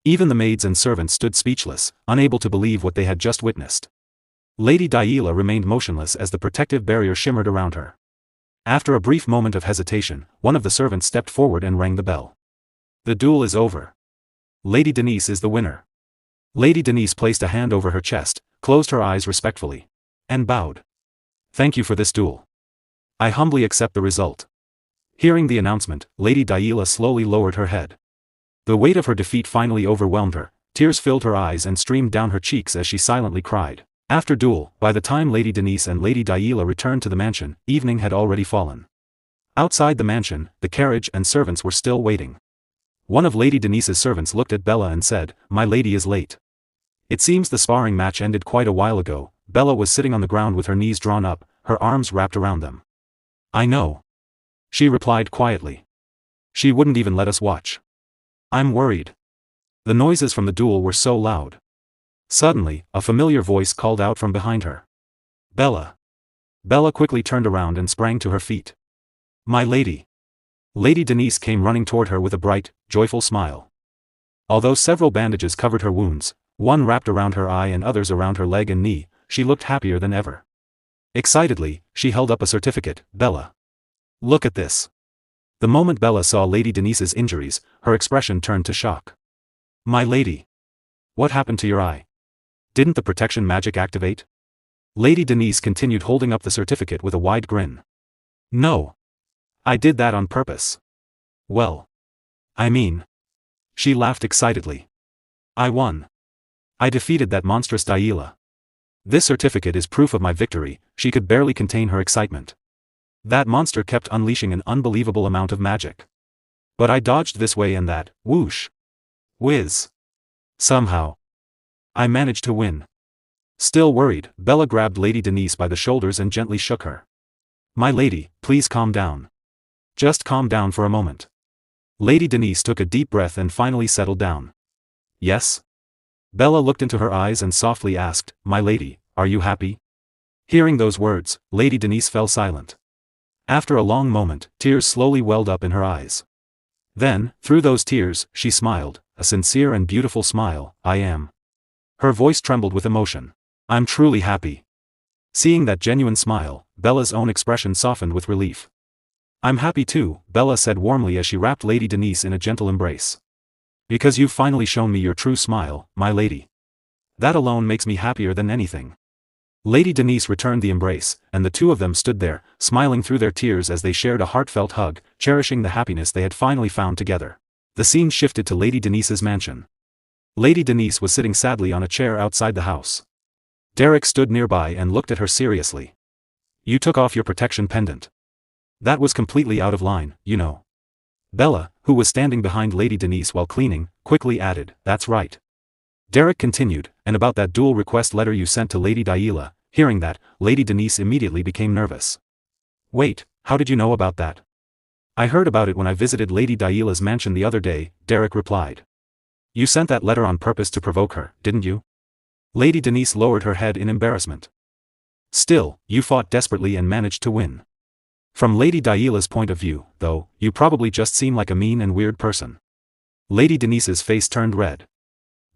S1: Even the maids and servants stood speechless, unable to believe what they had just witnessed. Lady Daila remained motionless as the protective barrier shimmered around her. After a brief moment of hesitation, one of the servants stepped forward and rang the bell. The duel is over. Lady Denise is the winner. Lady Denise placed a hand over her chest, closed her eyes respectfully, and bowed. Thank you for this duel. I humbly accept the result. Hearing the announcement, Lady Daila slowly lowered her head. The weight of her defeat finally overwhelmed her. Tears filled her eyes and streamed down her cheeks as she silently cried. After duel, by the time Lady Denise and Lady Daila returned to the mansion, evening had already fallen. Outside the mansion, the carriage and servants were still waiting. One of Lady Denise's servants looked at Bella and said, "My lady is late." It seems the sparring match ended quite a while ago. Bella was sitting on the ground with her knees drawn up, her arms wrapped around them. I know. She replied quietly. She wouldn't even let us watch. I'm worried. The noises from the duel were so loud. Suddenly, a familiar voice called out from behind her. Bella. Bella quickly turned around and sprang to her feet. My lady. Lady Denise came running toward her with a bright, joyful smile. Although several bandages covered her wounds, one wrapped around her eye and others around her leg and knee, she looked happier than ever. Excitedly, she held up a certificate. Bella. Look at this. The moment Bella saw Lady Denise's injuries, her expression turned to shock. My lady. What happened to your eye? Didn't the protection magic activate? Lady Denise continued holding up the certificate with a wide grin. No. I did that on purpose. Well. I mean. She laughed excitedly. I won. I defeated that monstrous Daila. This certificate is proof of my victory. She could barely contain her excitement. That monster kept unleashing an unbelievable amount of magic. But I dodged this way and that, whoosh. Whiz. Somehow. I managed to win. Still worried, Bella grabbed Lady Denise by the shoulders and gently shook her. My lady, please calm down. Just calm down for a moment. Lady Denise took a deep breath and finally settled down. Yes? Bella looked into her eyes and softly asked, My lady, are you happy? Hearing those words, Lady Denise fell silent. After a long moment, tears slowly welled up in her eyes. Then, through those tears, she smiled, a sincere and beautiful smile. I am. Her voice trembled with emotion. I'm truly happy. Seeing that genuine smile, Bella's own expression softened with relief. I'm happy too, Bella said warmly as she wrapped Lady Denise in a gentle embrace. Because you've finally shown me your true smile, my lady. That alone makes me happier than anything. Lady Denise returned the embrace, and the two of them stood there, smiling through their tears as they shared a heartfelt hug, cherishing the happiness they had finally found together. The scene shifted to Lady Denise's mansion. Lady Denise was sitting sadly on a chair outside the house. Derrick stood nearby and looked at her seriously. You took off your protection pendant. That was completely out of line, you know. Bella, who was standing behind Lady Denise while cleaning, quickly added, That's right. Derrick continued, and about that dual request letter you sent to Lady Daila. Hearing that, Lady Denise immediately became nervous. Wait, how did you know about that? I heard about it when I visited Lady Daila's mansion the other day, Derrick replied. You sent that letter on purpose to provoke her, didn't you? Lady Denise lowered her head in embarrassment. Still, you fought desperately and managed to win. From Lady Daila's point of view, though, you probably just seem like a mean and weird person. Lady Denise's face turned red.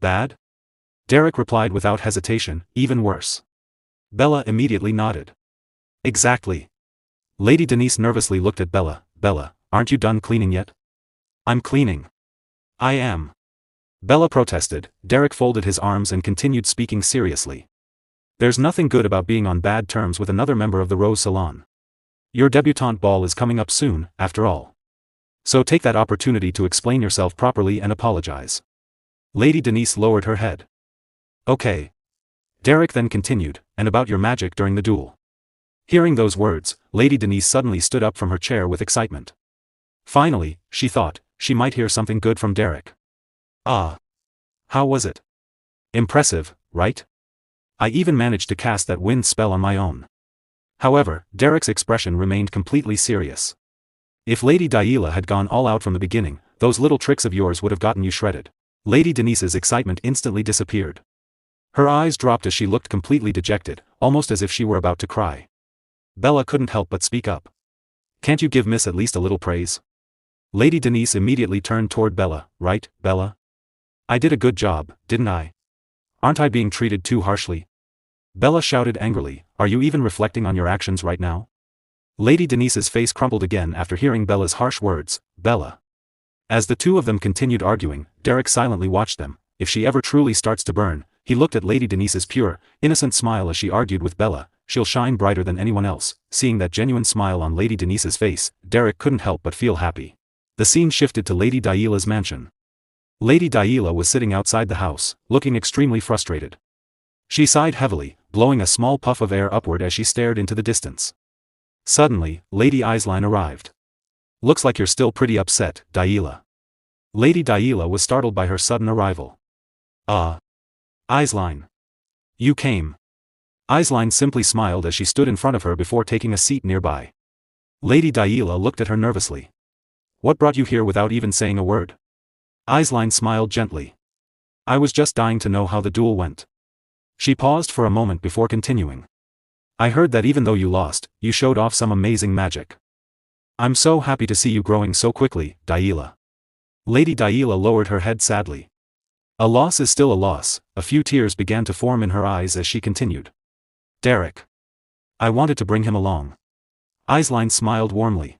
S1: Bad? Derrick replied without hesitation, even worse. Bella immediately nodded. Exactly. Lady Denise nervously looked at Bella. Bella, aren't you done cleaning yet? I'm cleaning. I am. Bella protested. Derrick folded his arms and continued speaking seriously. There's nothing good about being on bad terms with another member of the Rose Salon. Your debutante ball is coming up soon, after all. So take that opportunity to explain yourself properly and apologize. Lady Denise lowered her head. Okay. Derrick then continued, and about your magic during the duel. Hearing those words, Lady Denise suddenly stood up from her chair with excitement. Finally, she thought, she might hear something good from Derrick. Ah. How was it? Impressive, right? I even managed to cast that wind spell on my own. However, Derrick's expression remained completely serious. If Lady Daila had gone all out from the beginning, those little tricks of yours would have gotten you shredded. Lady Denise's excitement instantly disappeared. Her eyes dropped as she looked completely dejected, almost as if she were about to cry. Bella couldn't help but speak up. Can't you give Miss at least a little praise? Lady Denise immediately turned toward Bella. Right, Bella? I did a good job, didn't I? Aren't I being treated too harshly? Bella shouted angrily, Are you even reflecting on your actions right now? Lady Denise's face crumpled again after hearing Bella's harsh words. Bella. As the two of them continued arguing, Derrick silently watched them. If she ever truly starts to burn, he looked at Lady Denise's pure, innocent smile as she argued with Bella. She'll shine brighter than anyone else. Seeing that genuine smile on Lady Denise's face, Derrick couldn't help but feel happy. The scene shifted to Lady Daila's mansion. Lady Daila was sitting outside the house, looking extremely frustrated. She sighed heavily, blowing a small puff of air upward as she stared into the distance. Suddenly, Lady Aisline arrived. Looks like you're still pretty upset, Daila. Lady Daila was startled by her sudden arrival. Aisline. You came. Aisline simply smiled as she stood in front of her before taking a seat nearby. Lady Daila looked at her nervously. What brought you here without even saying a word? Aisline smiled gently. I was just dying to know how the duel went. She paused for a moment before continuing. I heard that even though you lost, you showed off some amazing magic. I'm so happy to see you growing so quickly, Daila. Lady Daila lowered her head sadly. A loss is still a loss. A few tears began to form in her eyes as she continued. Derrick. I wanted to bring him along. Aisline smiled warmly.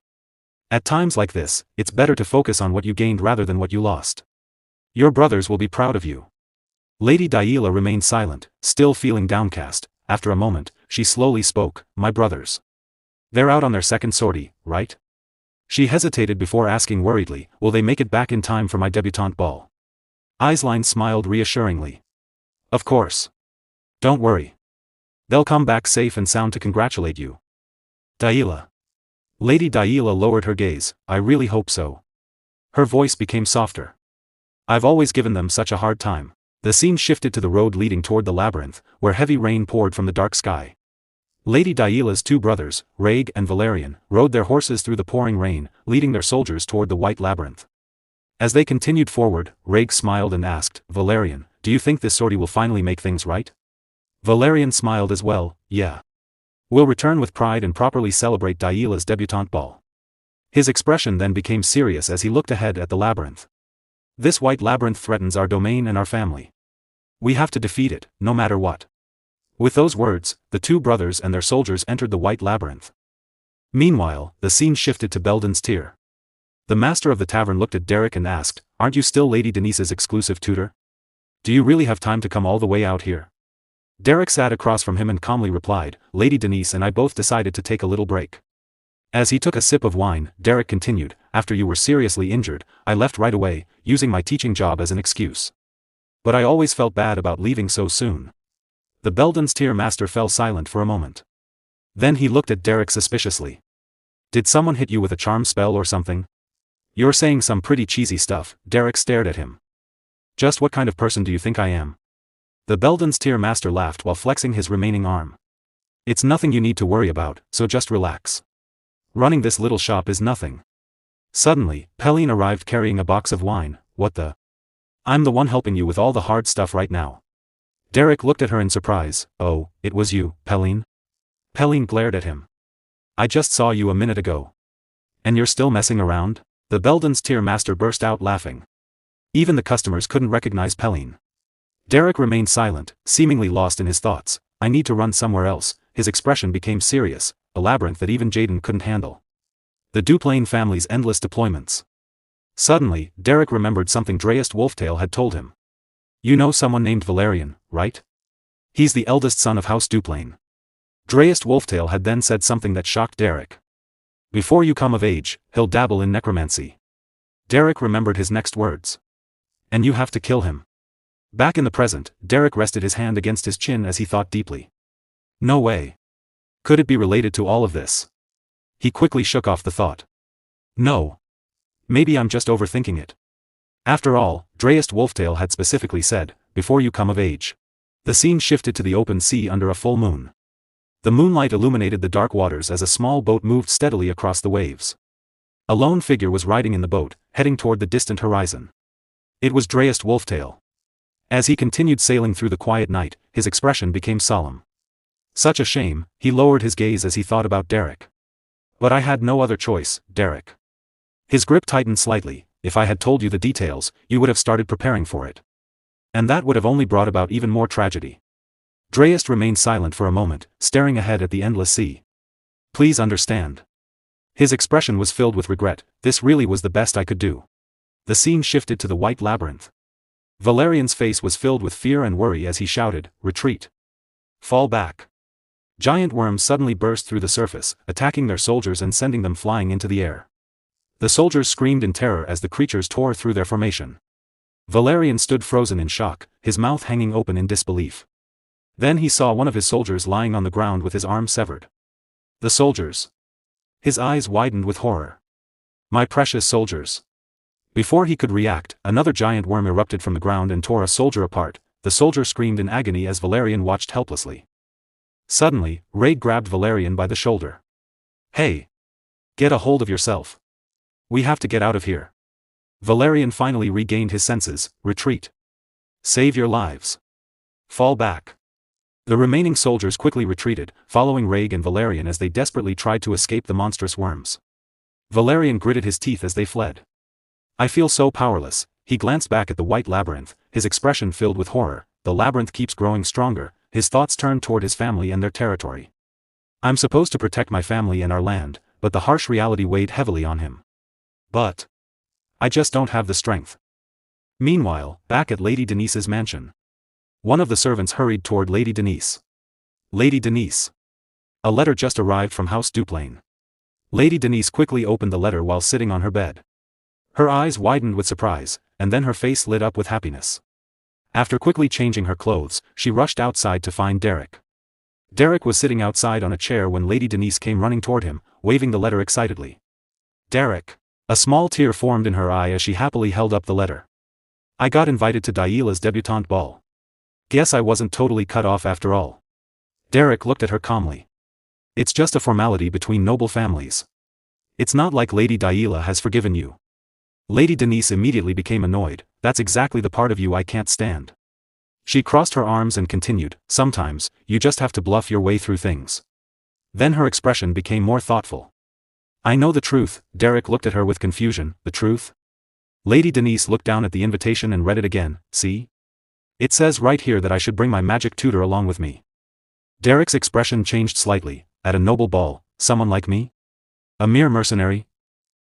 S1: At times like this, it's better to focus on what you gained rather than what you lost. Your brothers will be proud of you. Lady Daila remained silent, still feeling downcast. After a moment, she slowly spoke, "My brothers. They're out on their second sortie, right?" She hesitated before asking worriedly, "Will they make it back in time for my debutante ball?" Aisline smiled reassuringly. "Of course. Don't worry. They'll come back safe and sound to congratulate you." Daila. Lady Daila lowered her gaze. "I really hope so." Her voice became softer. "I've always given them such a hard time." The scene shifted to the road leading toward the labyrinth, where heavy rain poured from the dark sky. Lady Daila's two brothers, Raig and Valerian, rode their horses through the pouring rain, leading their soldiers toward the white labyrinth. As they continued forward, Raig smiled and asked, "Valerian, do you think this sortie will finally make things right?" Valerian smiled as well, "Yeah. We'll return with pride and properly celebrate Daila's debutante ball." His expression then became serious as he looked ahead at the labyrinth. "This white labyrinth threatens our domain and our family. We have to defeat it, no matter what." With those words, the two brothers and their soldiers entered the white labyrinth. Meanwhile, the scene shifted to Belden's Tier. The master of the tavern looked at Derrick and asked, "Aren't you still Lady Denise's exclusive tutor? Do you really have time to come all the way out here?" Derrick sat across from him and calmly replied, "Lady Denise and I both decided to take a little break." As he took a sip of wine, Derrick continued, "After you were seriously injured, I left right away, using my teaching job as an excuse. But I always felt bad about leaving so soon." The Belden's Tier master fell silent for a moment. Then he looked at Derrick suspiciously. "Did someone hit you with a charm spell or something? You're saying some pretty cheesy stuff." Derrick stared at him. "Just what kind of person do you think I am?" The Belden's Tier master laughed while flexing his remaining arm. "It's nothing you need to worry about, so just relax. Running this little shop is nothing." Suddenly, Pelline arrived carrying a box of wine. "What the? I'm the one helping you with all the hard stuff right now." Derrick looked at her in surprise. "Oh, it was you, Pelline?" Pelline glared at him. "I just saw you a minute ago. And you're still messing around?" The Belden's Tier master burst out laughing. Even the customers couldn't recognize Pelline. Derrick remained silent, seemingly lost in his thoughts. "I need to run somewhere else." His expression became serious, a labyrinth that even Jaden couldn't handle. The Duplain family's endless deployments. Suddenly, Derrick remembered something Dreist Wolftail had told him. "You know someone named Valerian, right? He's the eldest son of House Duplain." Dreist Wolftail had then said something that shocked Derrick. "Before you come of age, he'll dabble in necromancy." Derrick remembered his next words. "And you have to kill him." Back in the present, Derrick rested his hand against his chin as he thought deeply. No way. Could it be related to all of this? He quickly shook off the thought. No. Maybe I'm just overthinking it. After all, Dreist Wolftail had specifically said, "Before you come of age." The scene shifted to the open sea under a full moon. The moonlight illuminated the dark waters as a small boat moved steadily across the waves. A lone figure was riding in the boat, heading toward the distant horizon. It was Dreist Wolftail. As he continued sailing through the quiet night, his expression became solemn. Such a shame, he lowered his gaze as he thought about Derrick. "But I had no other choice, Derrick." His grip tightened slightly. "If I had told you the details, you would have started preparing for it. And that would have only brought about even more tragedy." Dreist remained silent for a moment, staring ahead at the endless sea. "Please understand." His expression was filled with regret. "This really was the best I could do." The scene shifted to the white labyrinth. Valerian's face was filled with fear and worry as he shouted, "Retreat! Fall back!" Giant worms suddenly burst through the surface, attacking their soldiers and sending them flying into the air. The soldiers screamed in terror as the creatures tore through their formation. Valerian stood frozen in shock, his mouth hanging open in disbelief. Then he saw one of his soldiers lying on the ground with his arm severed. The soldiers. His eyes widened with horror. "My precious soldiers." Before he could react, another giant worm erupted from the ground and tore a soldier apart. The soldier screamed in agony as Valerian watched helplessly. Suddenly, Raig grabbed Valerian by the shoulder. "Hey! Get a hold of yourself. We have to get out of here." Valerian finally regained his senses. "Retreat. Save your lives. Fall back." The remaining soldiers quickly retreated, following Raig and Valerian as they desperately tried to escape the monstrous worms. Valerian gritted his teeth as they fled. "I feel so powerless." He glanced back at the white labyrinth, his expression filled with horror. The labyrinth keeps growing stronger. His thoughts turned toward his family and their territory. "I'm supposed to protect my family and our land," but the harsh reality weighed heavily on him. "But I just don't have the strength." Meanwhile, back at Lady Denise's mansion. One of the servants hurried toward Lady Denise. Lady Denise. A letter just arrived from House Duplain. Lady Denise quickly opened the letter while sitting on her bed. Her eyes widened with surprise, and then her face lit up with happiness. After quickly changing her clothes, she rushed outside to find Derrick. Derrick was sitting outside on a chair when Lady Denise came running toward him, waving the letter excitedly. Derrick. A small tear formed in her eye as she happily held up the letter. I got invited to Daila's debutante ball. Guess I wasn't totally cut off after all. Derrick looked at her calmly. It's just a formality between noble families. It's not like Lady Daila has forgiven you. Lady Denise immediately became annoyed. That's exactly the part of you I can't stand. She crossed her arms and continued, sometimes, you just have to bluff your way through things. Then her expression became more thoughtful. I know the truth. Derrick looked at her with confusion. The truth? Lady Denise looked down at the invitation and read it again. See? It says right here that I should bring my magic tutor along with me. Derrick's expression changed slightly. At a noble ball, someone like me? A mere mercenary?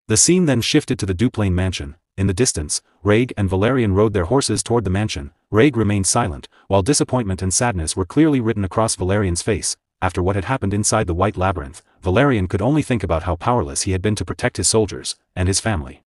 S1: The scene then shifted to the Duplain mansion. In the distance, Raig and Valerian rode their horses toward the mansion. Raig remained silent, while disappointment and sadness were clearly written across Valerian's face. After what had happened inside the White Labyrinth, Valerian could only think about how powerless he had been to protect his soldiers, and his family.